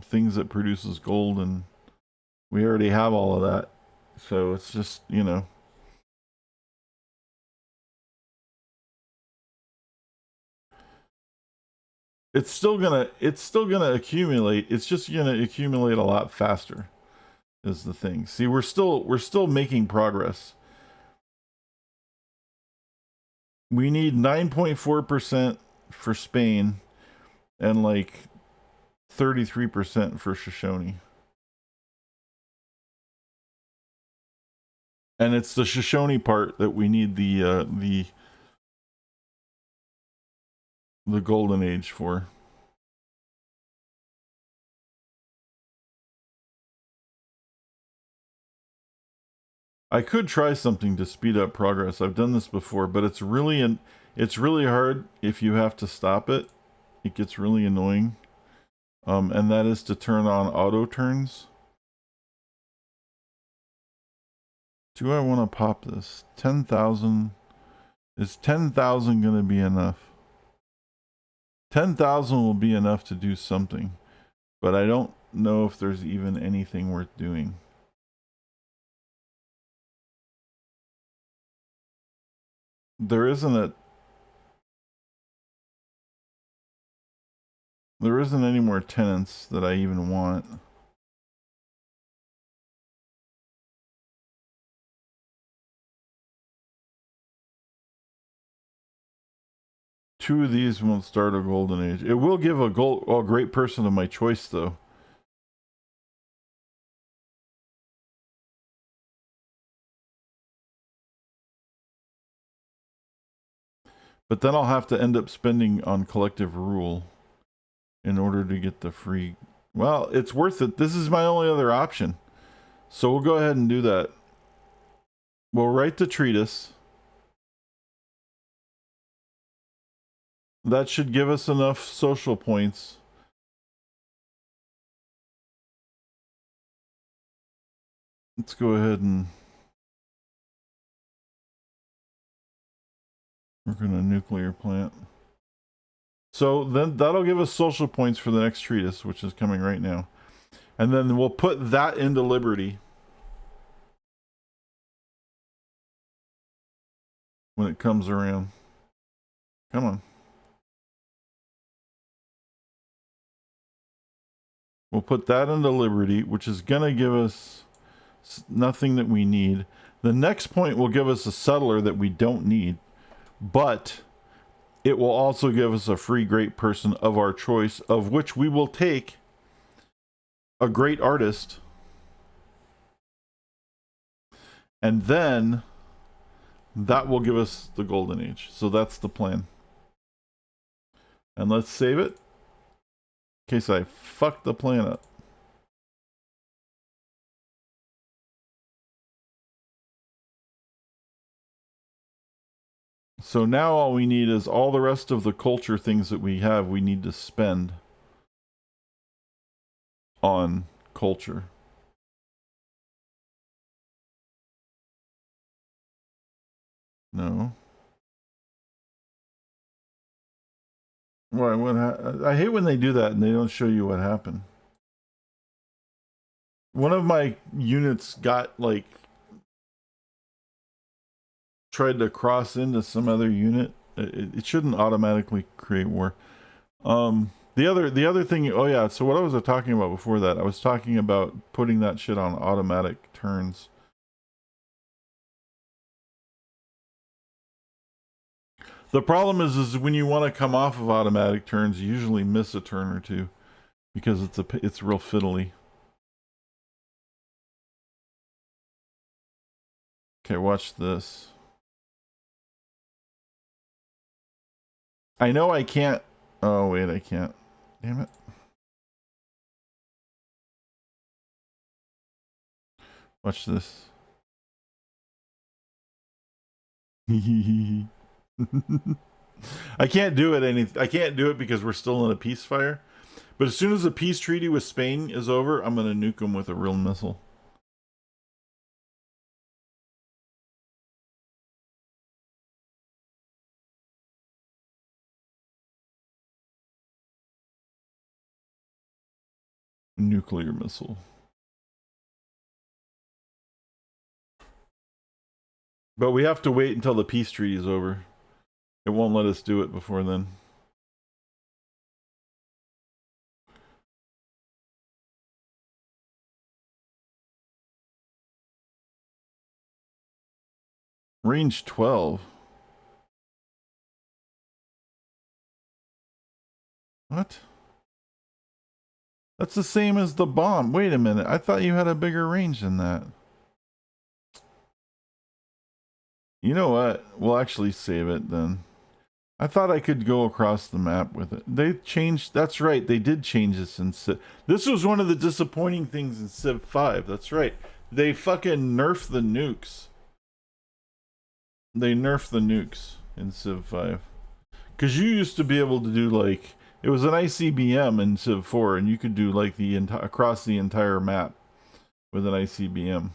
Speaker 1: things that produces gold, and we already have all of that. So it's just, you know. It's still gonna accumulate. It's just gonna accumulate a lot faster, is the thing. See, we're still making progress. We need 9.4% for Spain and like 33% for Shoshone. And it's the Shoshone part that we need the golden age for. I could try something to speed up progress. I've done this before, but it's really hard if you have to stop it. It gets really annoying. And that is to turn on auto turns. Do I want to pop this? 10,000. Is 10,000 going to be enough? 10,000 will be enough to do something, but I don't know if there's even anything worth doing. There isn't any more tenants that I even want. Two of these won't start a golden age. It will give a great person of my choice, though. But then I'll have to end up spending on collective rule in order to get the free. Well, it's worth it. This is my only other option. So we'll go ahead and do that. We'll write the treatise. That should give us enough social points. Let's go ahead and work on a nuclear plant. So then that'll give us social points for the next treatise, which is coming right now. And then we'll put that into Liberty when it comes around. Come on. We'll put that into Liberty, which is going to give us nothing that we need. The next point will give us a settler that we don't need, but it will also give us a free great person of our choice, of which we will take a great artist, and then that will give us the golden age. So that's the plan. And let's save it in case I fuck the plan up. So now all we need is all the rest of the culture things that we have, we need to spend on culture. No. Why? I hate when they do that and they don't show you what happened. One of my units got like tried to cross into some other unit. It shouldn't automatically create war. The other thing. Oh yeah. So what was I talking about before that? I was talking about putting that shit on automatic turns. The problem is when you want to come off of automatic turns, you usually miss a turn or two because it's real fiddly. Okay, watch this. I know I can't. Oh wait, I can't. Damn it. Watch this. I can't do it. I can't do it because we're still in a peace fire. But as soon as the peace treaty with Spain is over, I'm gonna nuke them with a real missile. Nuclear missile. But we have to wait until the peace treaty is over. It won't let us do it before then. Range 12. What? That's the same as the bomb. Wait a minute. I thought you had a bigger range than that. You know what? We'll actually save it then. I thought I could go across the map with it. They changed. That's right. They did change this in Civ. This was one of the disappointing things in Civ 5. That's right. They fucking nerfed the nukes. They nerfed the nukes in Civ 5. Because you used to be able to do like, it was an ICBM in Civ 4, and you could do like across the entire map with an ICBM.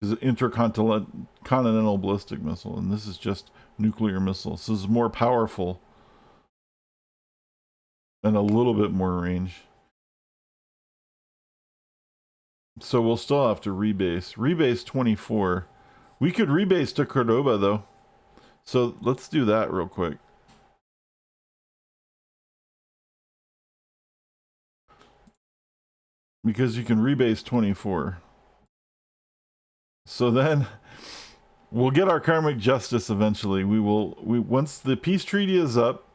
Speaker 1: It's an intercontinental ballistic missile, and this is just nuclear missiles. This is more powerful and a little bit more range. So we'll still have to rebase. Rebase 24. We could rebase to Cordoba though. So let's do that real quick. Because you can rebase 24. So then we'll get our karmic justice eventually. Once the peace treaty is up,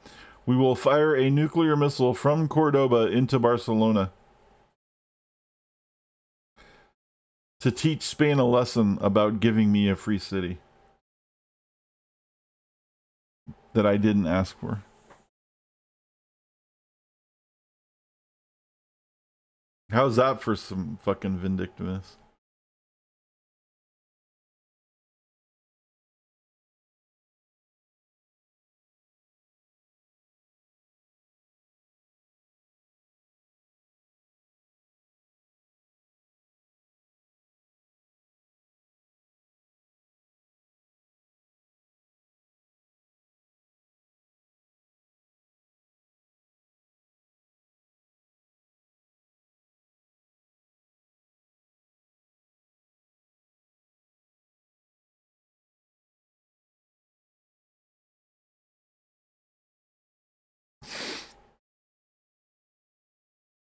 Speaker 1: we will fire a nuclear missile from Cordoba into Barcelona to teach Spain a lesson about giving me a free city that I didn't ask for. How's that for some fucking vindictiveness?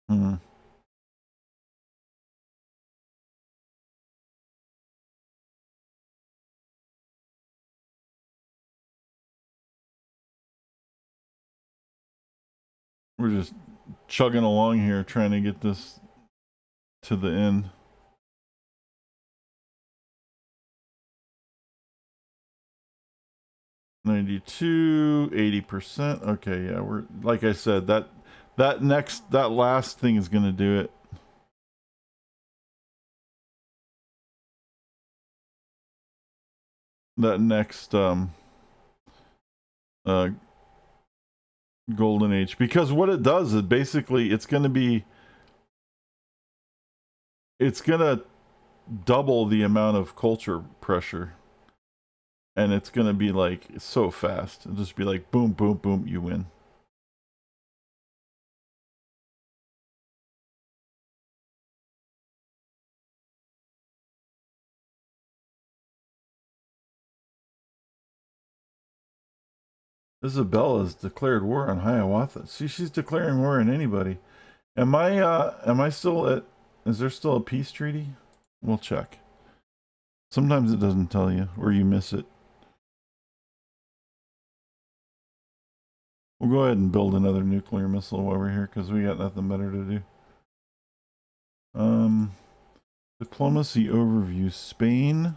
Speaker 1: Hmm. We're just chugging along here trying to get this to the end. $92, 80%. Okay, yeah, we're like I said, that last thing is gonna do it. That next golden age, because what it does is basically it's gonna double the amount of culture pressure, and it's gonna be like so fast. It'll just be like boom, boom, boom, you win. Isabella's declared war on Hiawatha. See, she's declaring war on anybody. Am I still at, is there still a peace treaty? We'll check. Sometimes it doesn't tell you, or you miss it. We'll go ahead and build another nuclear missile while we're here, because we got nothing better to do. Diplomacy overview. Spain.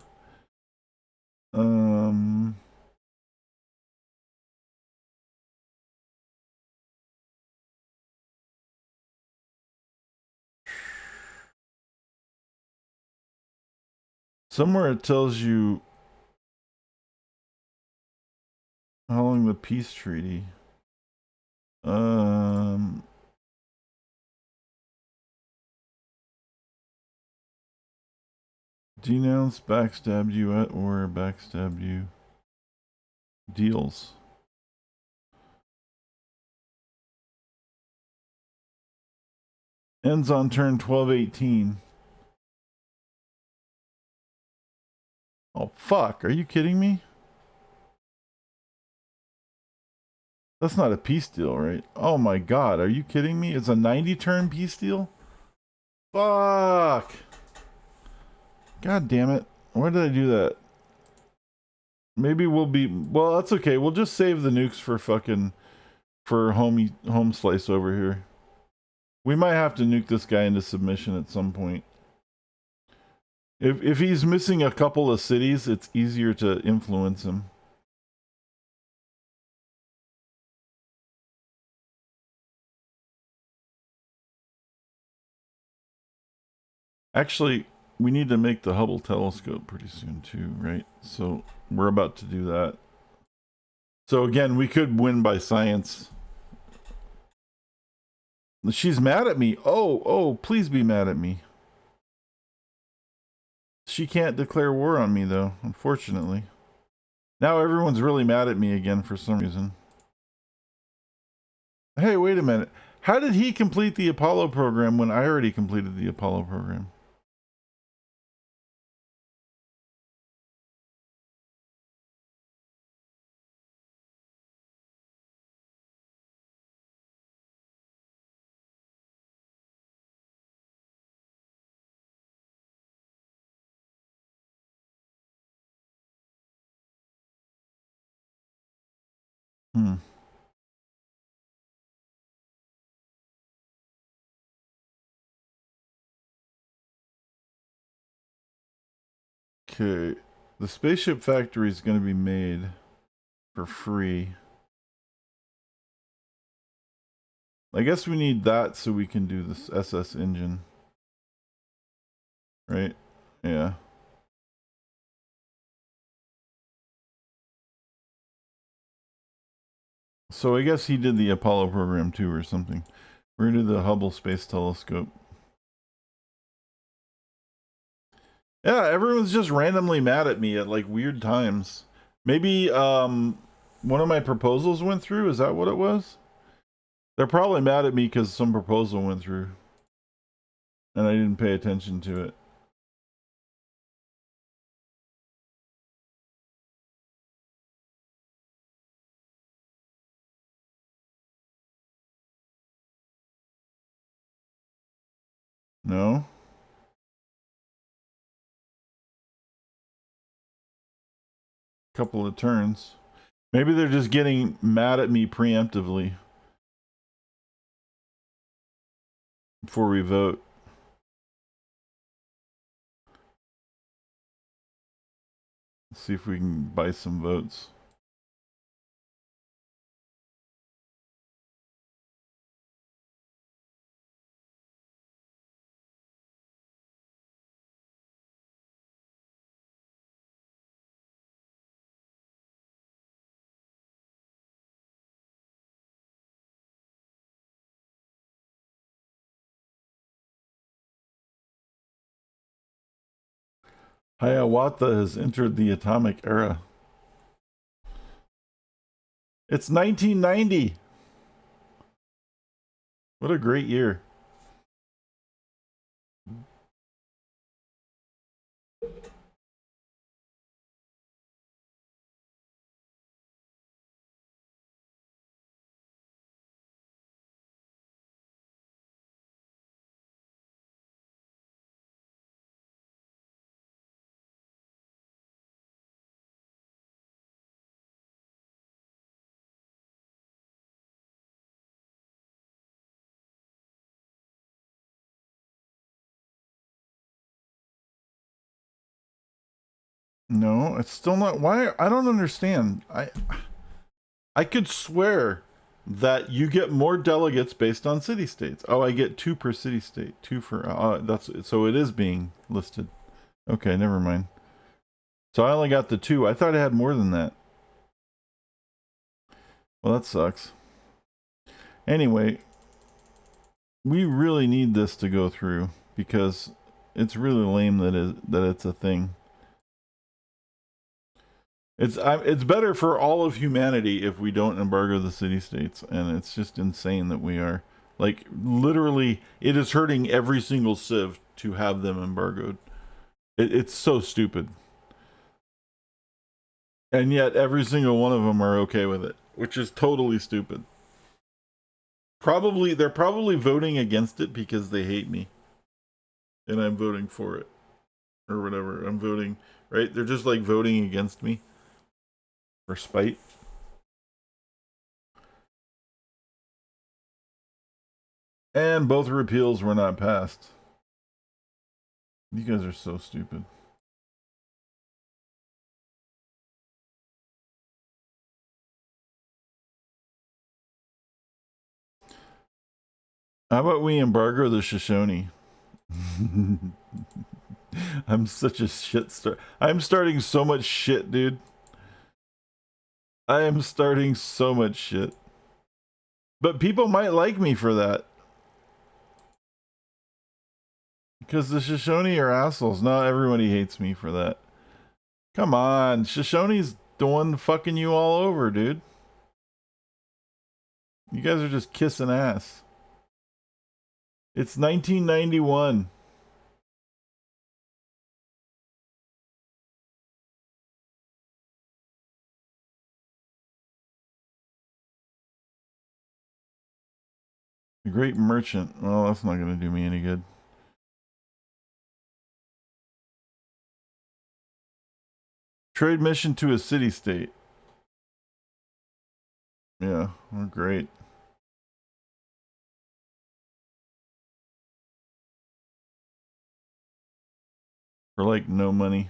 Speaker 1: Somewhere it tells you how long the peace treaty. Denounce, backstab you at war, backstab you. Deals. Ends on turn 1218. Oh, fuck. Are you kidding me? That's not a peace deal, right? Oh my god. Are you kidding me? It's a 90 turn peace deal? Fuck. God damn it. Why did I do that? Maybe we'll be... Well, that's okay. We'll just save the nukes for fucking... For home slice over here. We might have to nuke this guy into submission at some point. If he's missing a couple of cities, it's easier to influence him. Actually, we need to make the Hubble telescope pretty soon too, right? So we're about to do that. So again, we could win by science. She's mad at me. Oh, please be mad at me. She can't declare war on me though, unfortunately. Now everyone's really mad at me again for some reason. Hey, wait a minute. How did he complete the Apollo program when I already completed the Apollo program? Okay, the spaceship factory is going to be made for free. I guess we need that so we can do this SS engine. Right? Yeah. So I guess he did the Apollo program too or something. We're going to do the Hubble Space Telescope. Yeah, everyone's just randomly mad at me at like weird times. Maybe one of my proposals went through. Is that what it was? They're probably mad at me because some proposal went through. And I didn't pay attention to it. No? Couple of turns. Maybe they're just getting mad at me preemptively. before we vote. Let's see if we can buy some votes. Hiawatha has entered the atomic era. It's 1990. What a great year. No, it's still not. Why? I don't understand. I could swear that you get more delegates based on city states. Oh, I get 2 per city state. 2 for that's so it is being listed. Okay, never mind. So I only got the 2. I thought I had more than that. Well, that sucks. Anyway, we really need this to go through because it's really lame that it's a thing. It's better for all of humanity if we don't embargo the city states, and it's just insane that we are. Like, literally, it is hurting every single civ to have them embargoed. It's so stupid. And yet every single one of them are okay with it, which is totally stupid. They're probably voting against it because they hate me. And I'm voting for it. Or whatever. I'm voting, right? They're just like voting against me. For spite. And both repeals were not passed. You guys are so stupid. How about we embargo the Shoshone? I'm such a shit star. I'm starting so much shit, dude. I am starting so much shit. But people might like me for that. Because the Shoshone are assholes. Not everybody hates me for that. Come on. Shoshone's the one fucking you all over, dude. You guys are just kissing ass. It's 1991. The Great Merchant. Well, that's not going to do me any good. Trade mission to a city-state. Yeah, well, great. For like no money.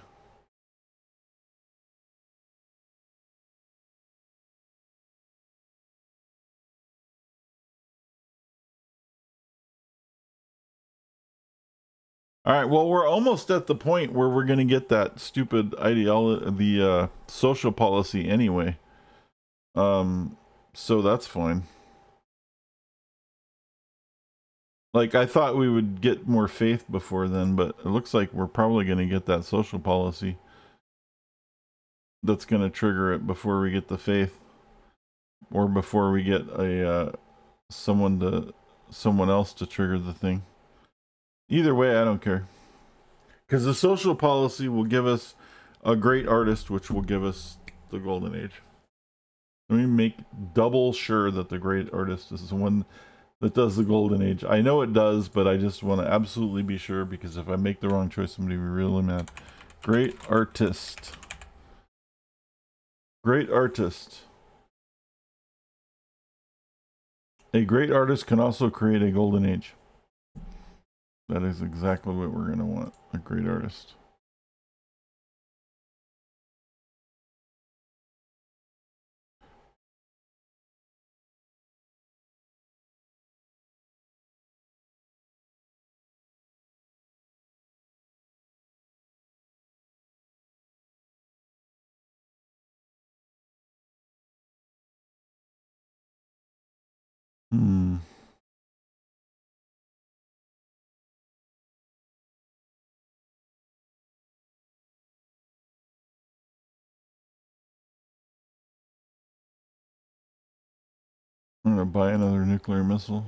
Speaker 1: All right, well, we're almost at the point where we're going to get that stupid ideology, the social policy anyway. So that's fine. Like, I thought we would get more faith before then, but it looks like we're probably going to get that social policy that's going to trigger it before we get the faith, or before we get a someone else to trigger the thing. Either way, I don't care, because the social policy will give us a great artist, which will give us the golden age. Let me make double sure that the great artist is the one that does the golden age. I know it does, but I just want to absolutely be sure, because if I make the wrong choice, somebody will be really mad. Great artist. Great artist. A great artist can also create a golden age. That is exactly what we're going to want. A great artist. Hmm. I'm going to buy another nuclear missile.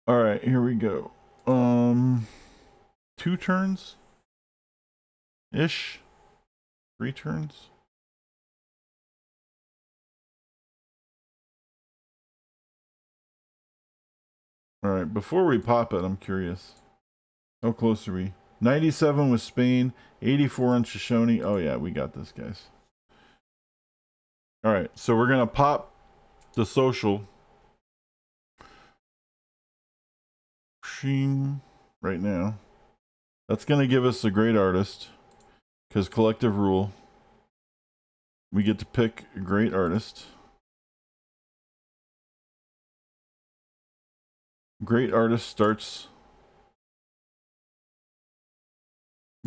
Speaker 1: All right, here we go. 2 turns ish. 3 turns. All right, before we pop it, I'm curious. How close are we? 97 with Spain, 84 on Shoshone. Oh yeah, we got this, guys. All right, so we're gonna pop the social right now. That's gonna give us a great artist, because collective rule. We get to pick a great artist. Great artist starts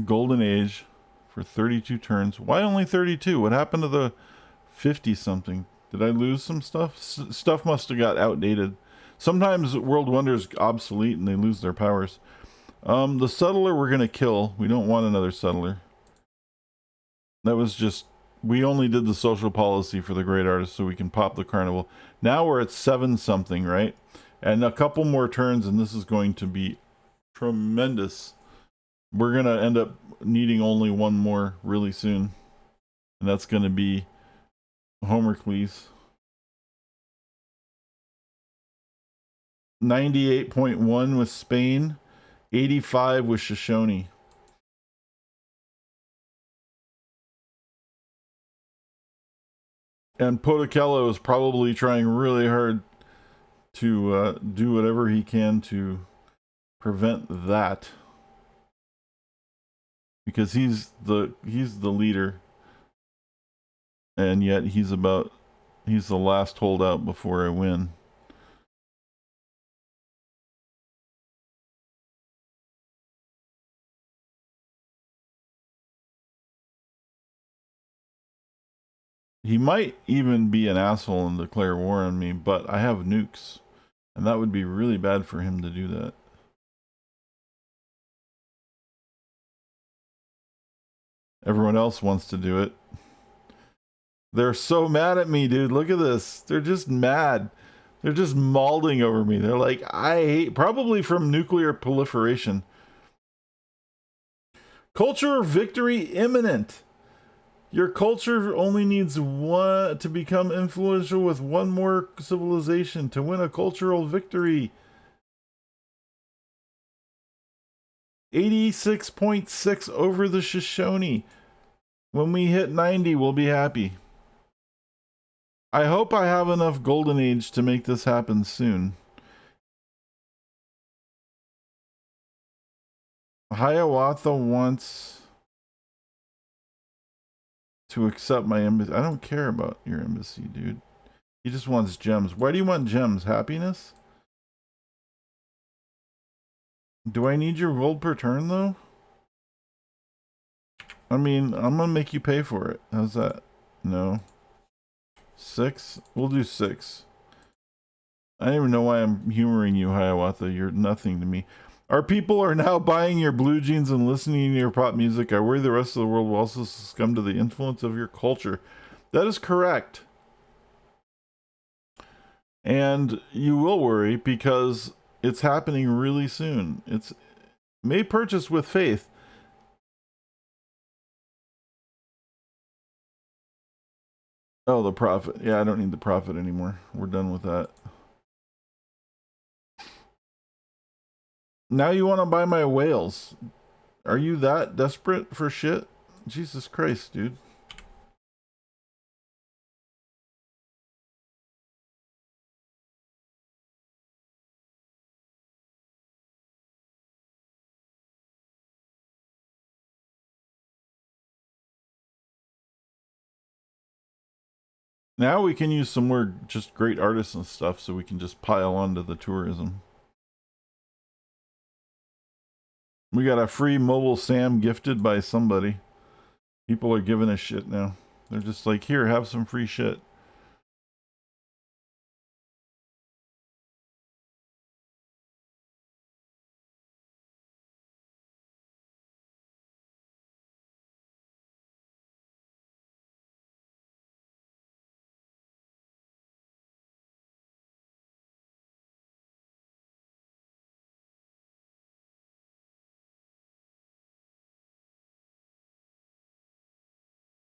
Speaker 1: Golden Age for 32 turns. Why only 32? What happened to the 50 something? Did I lose some stuff? Stuff must have got outdated. Sometimes World Wonder is obsolete and they lose their powers. The settler we're gonna kill. We don't want another settler. That was just, we only did the social policy for the great artist so we can pop the carnival. Now we're at 7 something, right? And a couple more turns and this is going to be tremendous. We're gonna end up needing only one more really soon. And that's gonna be Homercles. 98.1 with Spain, 85 with Shoshone. And Potokello is probably trying really hard to do whatever he can to prevent that, because he's the leader, and yet he's the last holdout before I win. He might even be an asshole and declare war on me, but I have nukes, and that would be really bad for him to do that. Everyone else wants to do it. They're so mad at me, dude. Look at this. They're just mad. They're just mauling over me. They're like, I hate, probably from nuclear proliferation. Culture victory imminent. Your culture only needs one to become influential with one more civilization to win a cultural victory. 86.6 over the Shoshone. When we hit 90, we'll be happy. I hope I have enough Golden Age to make this happen soon. Hiawatha wants to accept my embassy. I don't care about your embassy, dude. He just wants gems. Why do you want gems? Happiness? Do I need your gold per turn, though? I mean, I'm gonna make you pay for it. How's that? No. 6? We'll do 6. I don't even know why I'm humoring you, Hiawatha. You're nothing to me. Our people are now buying your blue jeans and listening to your pop music. I worry the rest of the world will also succumb to the influence of your culture. That is correct. And you will worry because it's happening really soon. It's may purchase with faith. Oh, the profit. Yeah, I don't need the profit anymore. We're done with that. Now you want to buy my whales. Are you that desperate for shit? Jesus Christ, dude. Now we can use some more just great artists and stuff so we can just pile onto the tourism. We got a free mobile Sam gifted by somebody. People are giving us shit now. They're just like, here, have some free shit.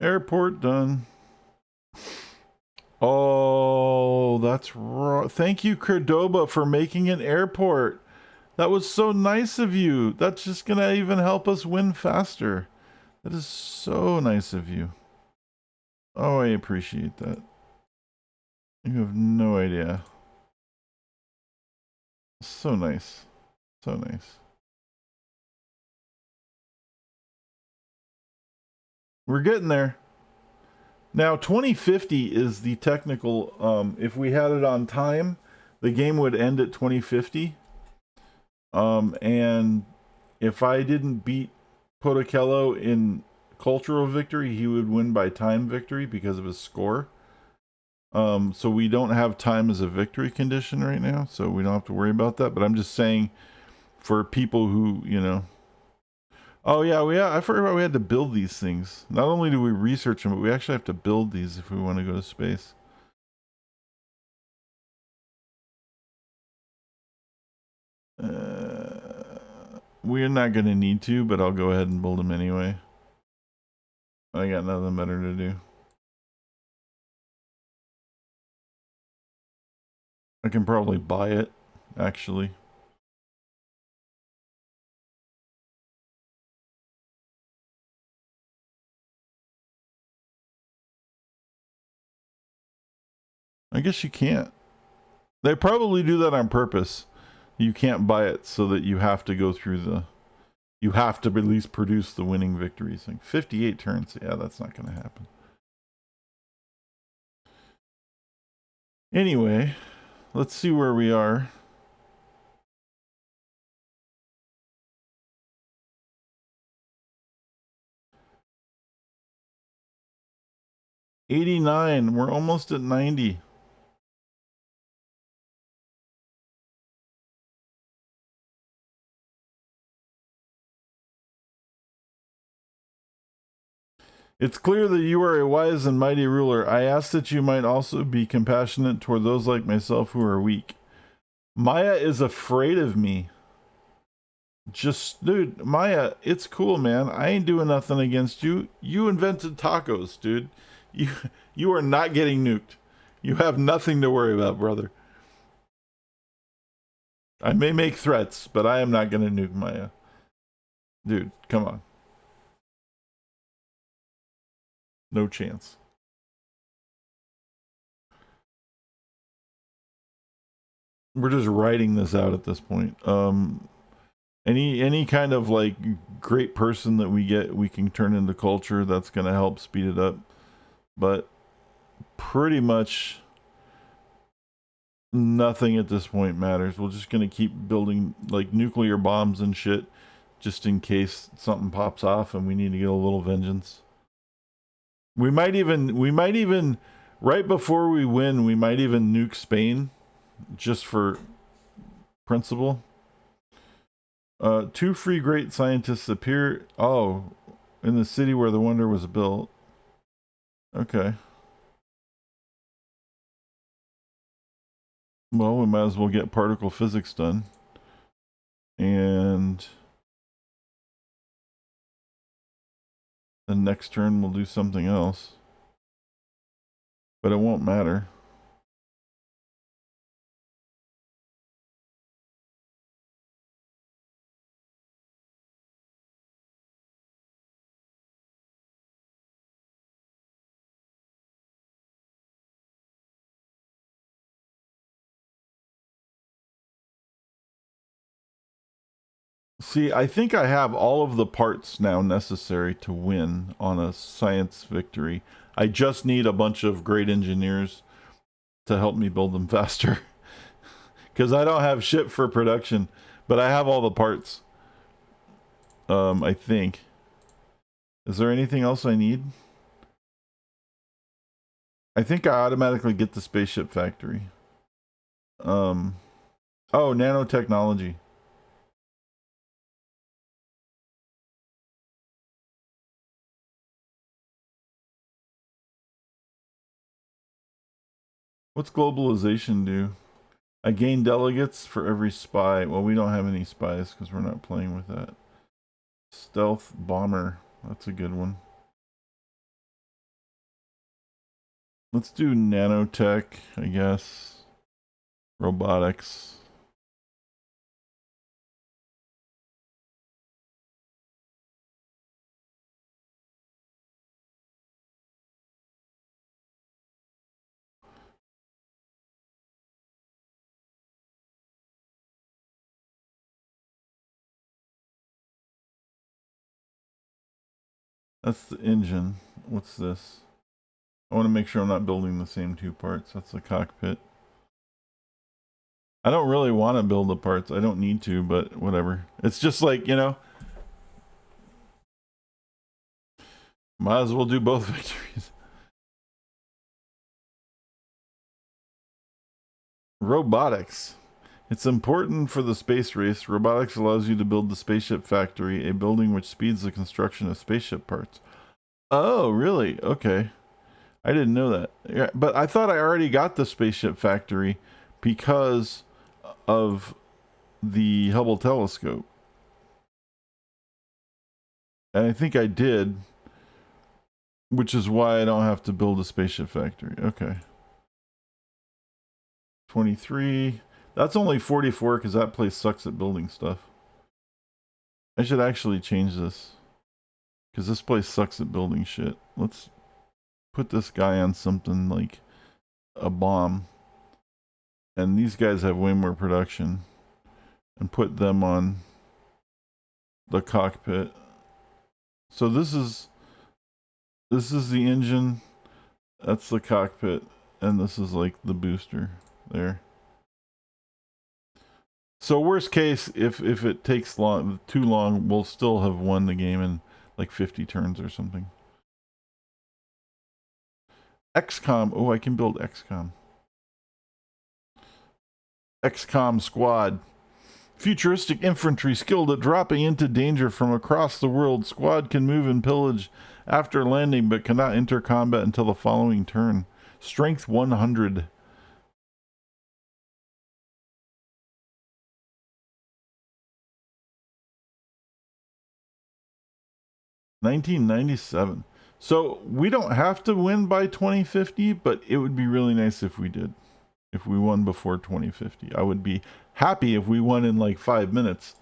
Speaker 1: Airport done. Oh, that's right. Thank you, Cordoba, for making an airport. That was so nice of you. That's just going to even help us win faster. That is so nice of you. Oh, I appreciate that. You have no idea. So nice. So nice. We're getting there. Now, 2050 is the technical. If we had it on time, the game would end at 2050. And if I didn't beat Potokello in cultural victory, he would win by time victory because of his score. So we don't have time as a victory condition right now, so we don't have to worry about that. But I'm just saying, for people who, you know. Oh yeah, I forgot we had to build these things. Not only do we research them, but we actually have to build these if we want to go to space. We're not going to need to, but I'll go ahead and build them anyway. I got nothing better to do. I can probably buy it, actually. I guess you can't. They probably do that on purpose. You can't buy it so that you have to go through the... You have to at least produce the winning victories. Like 58 turns. Yeah, that's not going to happen. Anyway, let's see where we are. $89. We're almost at 90. It's clear that you are a wise and mighty ruler. I ask that you might also be compassionate toward those like myself who are weak. Maya is afraid of me. Just, dude, Maya, it's cool, man. I ain't doing nothing against you. You invented tacos, dude. You are not getting nuked. You have nothing to worry about, brother. I may make threats, but I am not going to nuke Maya. Dude, come on. No chance. We're just writing this out at this point. Any kind of like great person that we get, we can turn into culture. That's going to help speed it up. But pretty much nothing at this point matters. We're just going to keep building like nuclear bombs and shit just in case something pops off and we need to get a little vengeance. We might even right before we win, we might even nuke Spain just for principle. 2 free great scientists appear in the city where the wonder was built. Okay. Well, we might as well get particle physics done. And the next turn we'll do something else. But it won't matter. See, I think I have all of the parts now necessary to win on a science victory. I just need a bunch of great engineers to help me build them faster. Because I don't have shit for production, but I have all the parts. I think. Is there anything else I need? I think I automatically get the spaceship factory. Oh, nanotechnology. What's globalization do? I gain delegates for every spy. Well, we don't have any spies because we're not playing with that. Stealth bomber. That's a good one. Let's do nanotech, I guess. Robotics. That's the engine. What's this? I want to make sure I'm not building the same two parts. That's the cockpit. I don't really want to build the parts. I don't need to, but whatever. It's just like, you know, might as well do both victories. Robotics. It's important for the space race. Robotics allows you to build the spaceship factory, a building which speeds the construction of spaceship parts. Oh, really? Okay. I didn't know that. Yeah, but I thought I already got the spaceship factory because of the Hubble telescope. And I think I did, which is why I don't have to build a spaceship factory. Okay. 23. That's only 44 because that place sucks at building stuff. I should actually change this because this place sucks at building shit. Let's put this guy on something like a bomb. And these guys have way more production. And put them on the cockpit. So this is the engine. That's the cockpit. And this is like the booster there. So worst case, if it takes too long, we'll still have won the game in like 50 turns or something. XCOM. Oh, I can build XCOM. XCOM squad. Futuristic infantry skilled at dropping into danger from across the world. Squad can move and pillage after landing, but cannot enter combat until the following turn. Strength 100. $19.97. So we don't have to win by 2050, but it would be really nice if we did. If we won before 2050. I would be happy if we won in like 5 minutes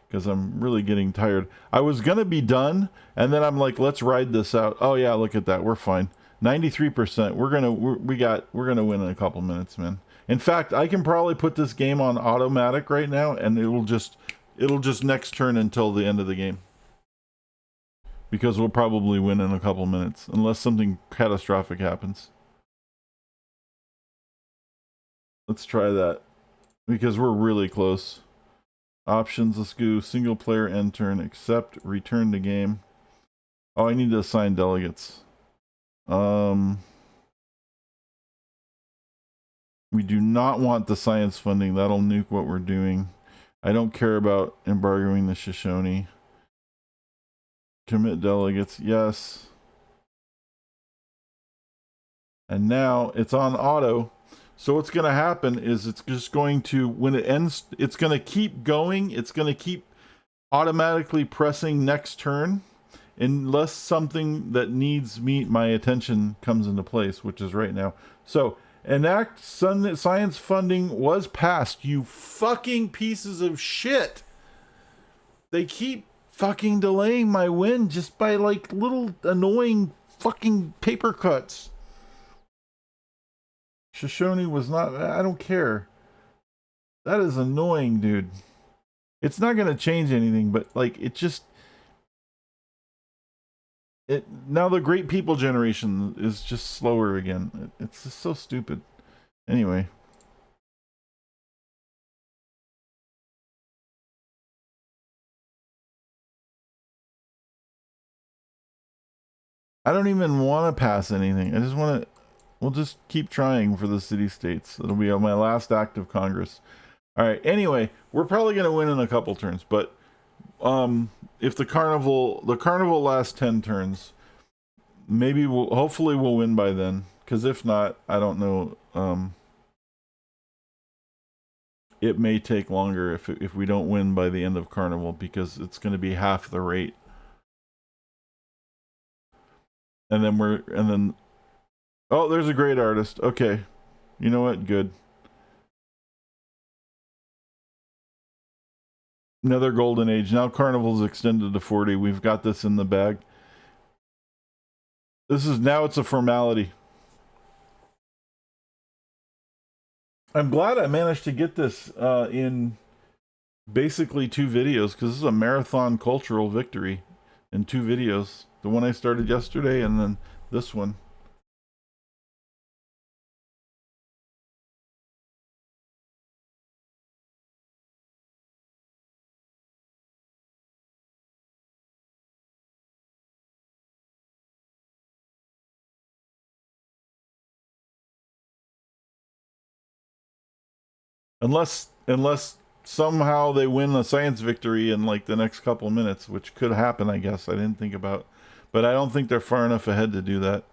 Speaker 1: because I'm really getting tired. I was going to be done and then I'm like, let's ride this out. Oh yeah, look at that. We're fine. 93%. We're going to win in a couple minutes, man. In fact, I can probably put this game on automatic right now and it'll just next turn until the end of the game. Because we'll probably win in a couple minutes unless something catastrophic happens. Let's try that because we're really close. Options, let's go single player end turn, accept, return to game. Oh, I need to assign delegates. We do not want the science funding. That'll nuke what we're doing. I don't care about embargoing the Shoshone. Commit delegates, yes. And now it's on auto. So what's going to happen is it's just going to, when it ends, it's going to keep going. It's going to keep automatically pressing next turn unless something that needs my attention comes into place, which is right now. So enact science funding was passed, you fucking pieces of shit. They keep fucking delaying my win just by like little annoying fucking paper cuts. Shoshone was not, I don't care. That is annoying, dude. It's not going to change anything, but like it just, now the great people generation is just slower again. It's just so stupid. Anyway. I don't even want to pass anything. I just want to, we'll just keep trying for the city-states. It'll be my last act of Congress. All right. Anyway, we're probably going to win in a couple turns, but if the carnival lasts 10 turns, maybe hopefully we'll win by then. Because if not, I don't know. It may take longer if we don't win by the end of carnival, because it's going to be half the rate. And then oh, there's a great artist. Okay. You know what? Good. Another golden age. Now carnival's extended to 40. We've got this in the bag. Now it's a formality. I'm glad I managed to get this in basically 2 videos, because this is a marathon cultural victory in 2 videos. The one I started yesterday and then this one. Unless somehow they win a science victory in like the next couple of minutes, which could happen, I guess. I didn't think about, but I don't think they're far enough ahead to do that.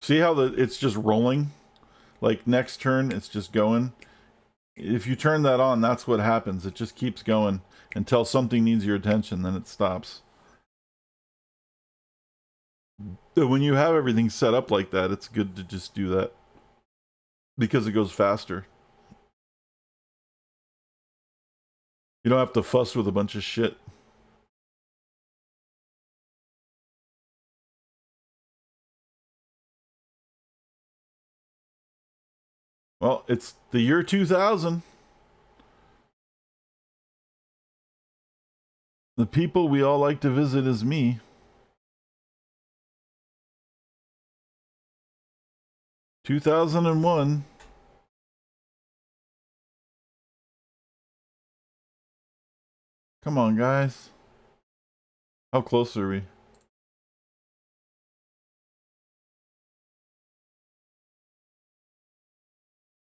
Speaker 1: See how it's just rolling? Like next turn, it's just going. If you turn that on, that's what happens. It just keeps going until something needs your attention, then it stops. When you have everything set up like that, it's good to just do that because it goes faster. You don't have to fuss with a bunch of shit. Well, it's the year 2000. The people we all like to visit is me. 2001. Come on, guys. How close are we?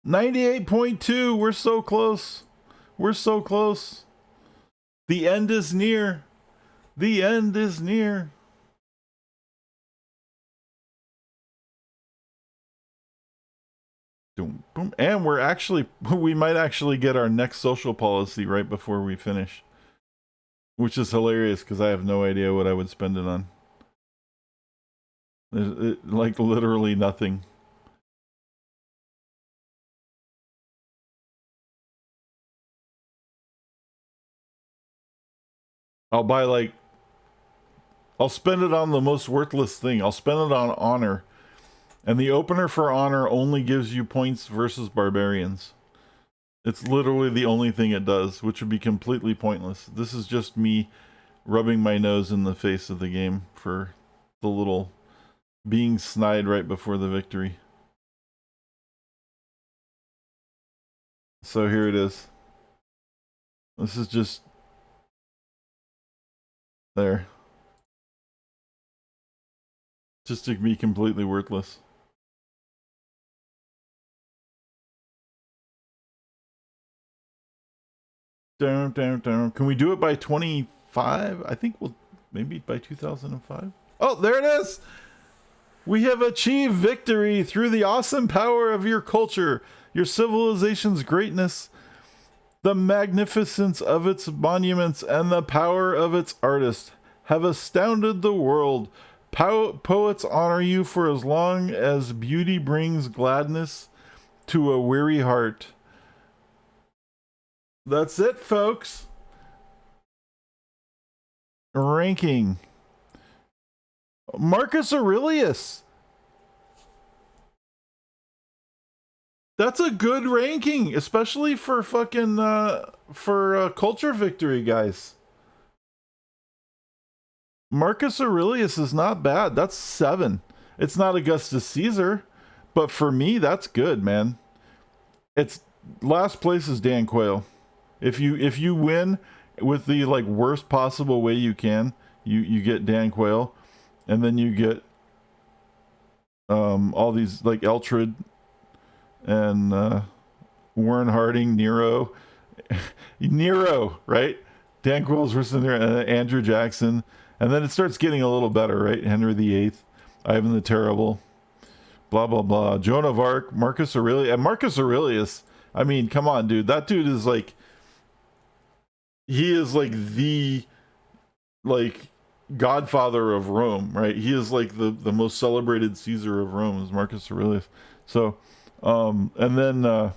Speaker 1: $98.2. We're so close. We're so close. The end is near. The end is near. Boom, boom. And we might actually get our next social policy right before we finish. Which is hilarious because I have no idea what I would spend it on. Like literally nothing. I'll spend it on the most worthless thing. I'll spend it on honor. And the opener for honor only gives you points versus barbarians. It's literally the only thing it does, which would be completely pointless. This is just me rubbing my nose in the face of the game for the little being snide right before the victory. So here it is. This is just there. Just to be completely worthless. Down. Can we do it by 20 2005. I think we'll maybe by 2005. Oh, there it is. We have achieved victory through the awesome power of your culture, your civilization's greatness, the magnificence of its monuments, and the power of its artists have astounded the world. Poets honor you for as long as beauty brings gladness to a weary heart. That's it, folks. Ranking. Marcus Aurelius. That's a good ranking, especially for fucking culture victory, guys. Marcus Aurelius is not bad. That's 7. It's not Augustus Caesar, but for me, that's good, man. It's last place is Dan Quayle. If you win with the like worst possible way you can, you get Dan Quayle, and then you get all these like Eltred and Warren Harding, Nero, right? Dan Quayle's versus Andrew Jackson, and then it starts getting a little better, right? Henry VIII, Ivan the Terrible, blah blah blah. Joan of Arc, Marcus Aurelius, and Marcus Aurelius. I mean, come on, dude. That dude is like, he is like the like godfather of Rome, right? He is like the most celebrated Caesar of Rome is Marcus Aurelius. So, and then of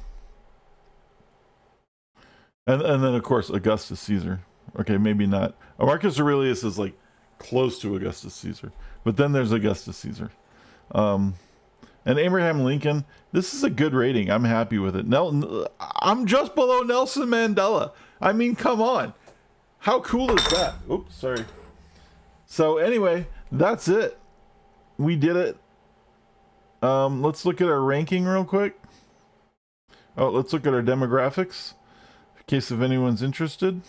Speaker 1: course Augustus Caesar. Okay, maybe not. Marcus Aurelius is like close to Augustus Caesar, but then there's Augustus Caesar. And Abraham Lincoln, this is a good rating. I'm happy with it. I'm just below Nelson Mandela. I mean, come on. How cool is that? Oops, sorry. So anyway, that's it. We did it. Let's look at our ranking real quick. Oh, let's look at our demographics, in case if anyone's interested.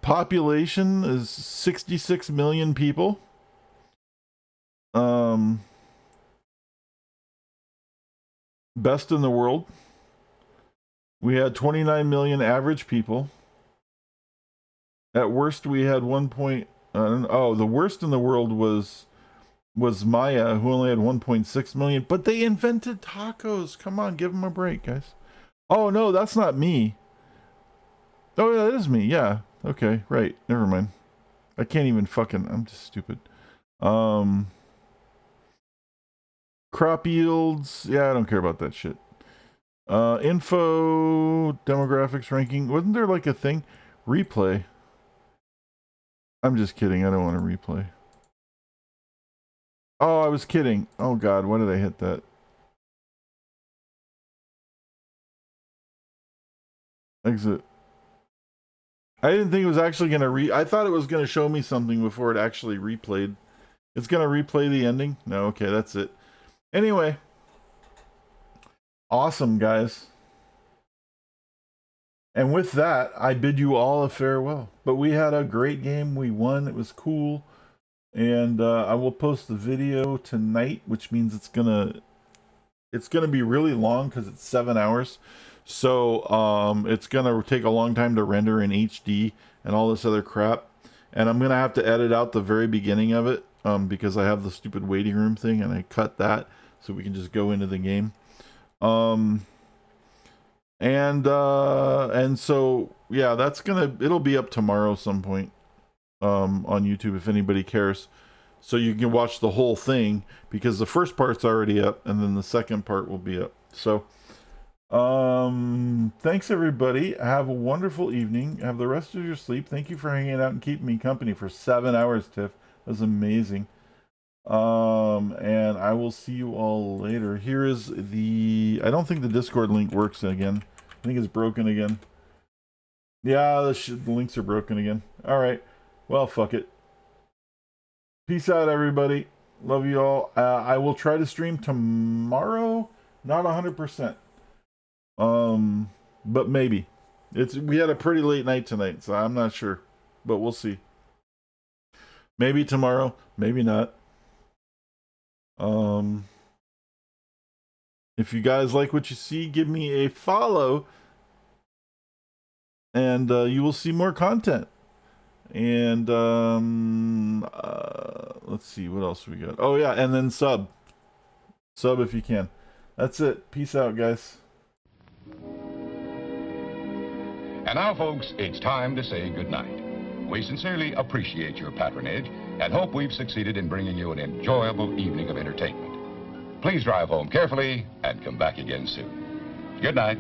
Speaker 1: Population is 66 million people. Best in the world. We had 29 million average people. At worst, we had the worst in the world was Maya, who only had 1.6 million. But they invented tacos. Come on, give them a break, guys. Oh no, that's not me. Oh yeah, that is me. Yeah. Okay, right. Never mind. I can't even fucking. I'm just stupid. Crop yields. Yeah, I don't care about that shit. Info, demographics, ranking. Wasn't there like a thing? Replay. I'm just kidding. I don't want to replay. Oh, I was kidding. Oh god, why did I hit that? Exit. I didn't think it was actually gonna I thought it was gonna show me something before it actually replayed. It's gonna replay the ending? No, okay, that's it. Anyway. Awesome, guys. And with that, I bid you all a farewell. But we had a great game. We won. It was cool. And I will post the video tonight, which means it's gonna be really long because it's 7 hours. So it's gonna take a long time to render in HD and all this other crap. And I'm gonna have to edit out the very beginning of it because I have the stupid waiting room thing, and I cut that so we can just go into the game. And so yeah, it'll be up tomorrow some point on YouTube if anybody cares, so you can watch the whole thing, because the first part's already up and then the second part will be up. So thanks everybody. Have a wonderful evening. Have the rest of your sleep. Thank you for hanging out and keeping me company for 7 hours, Tiff. That was amazing. And I will see you all later. Here is I don't think the Discord link works again. I think it's broken again. Yeah, the links are broken again. All right. Well, fuck it. Peace out, everybody. Love you all. I will try to stream tomorrow. Not 100%. But maybe. We had a pretty late night tonight, so I'm not sure. But we'll see. Maybe tomorrow. Maybe not. If you guys like what you see, give me a follow. and you will see more content. And let's see what else we got. Oh yeah, and then sub if you can. That's it. Peace out, guys.
Speaker 2: And now, folks, it's time to say goodnight. We sincerely appreciate your patronage and hope we've succeeded in bringing you an enjoyable evening of entertainment. Please drive home carefully and come back again soon. Good night.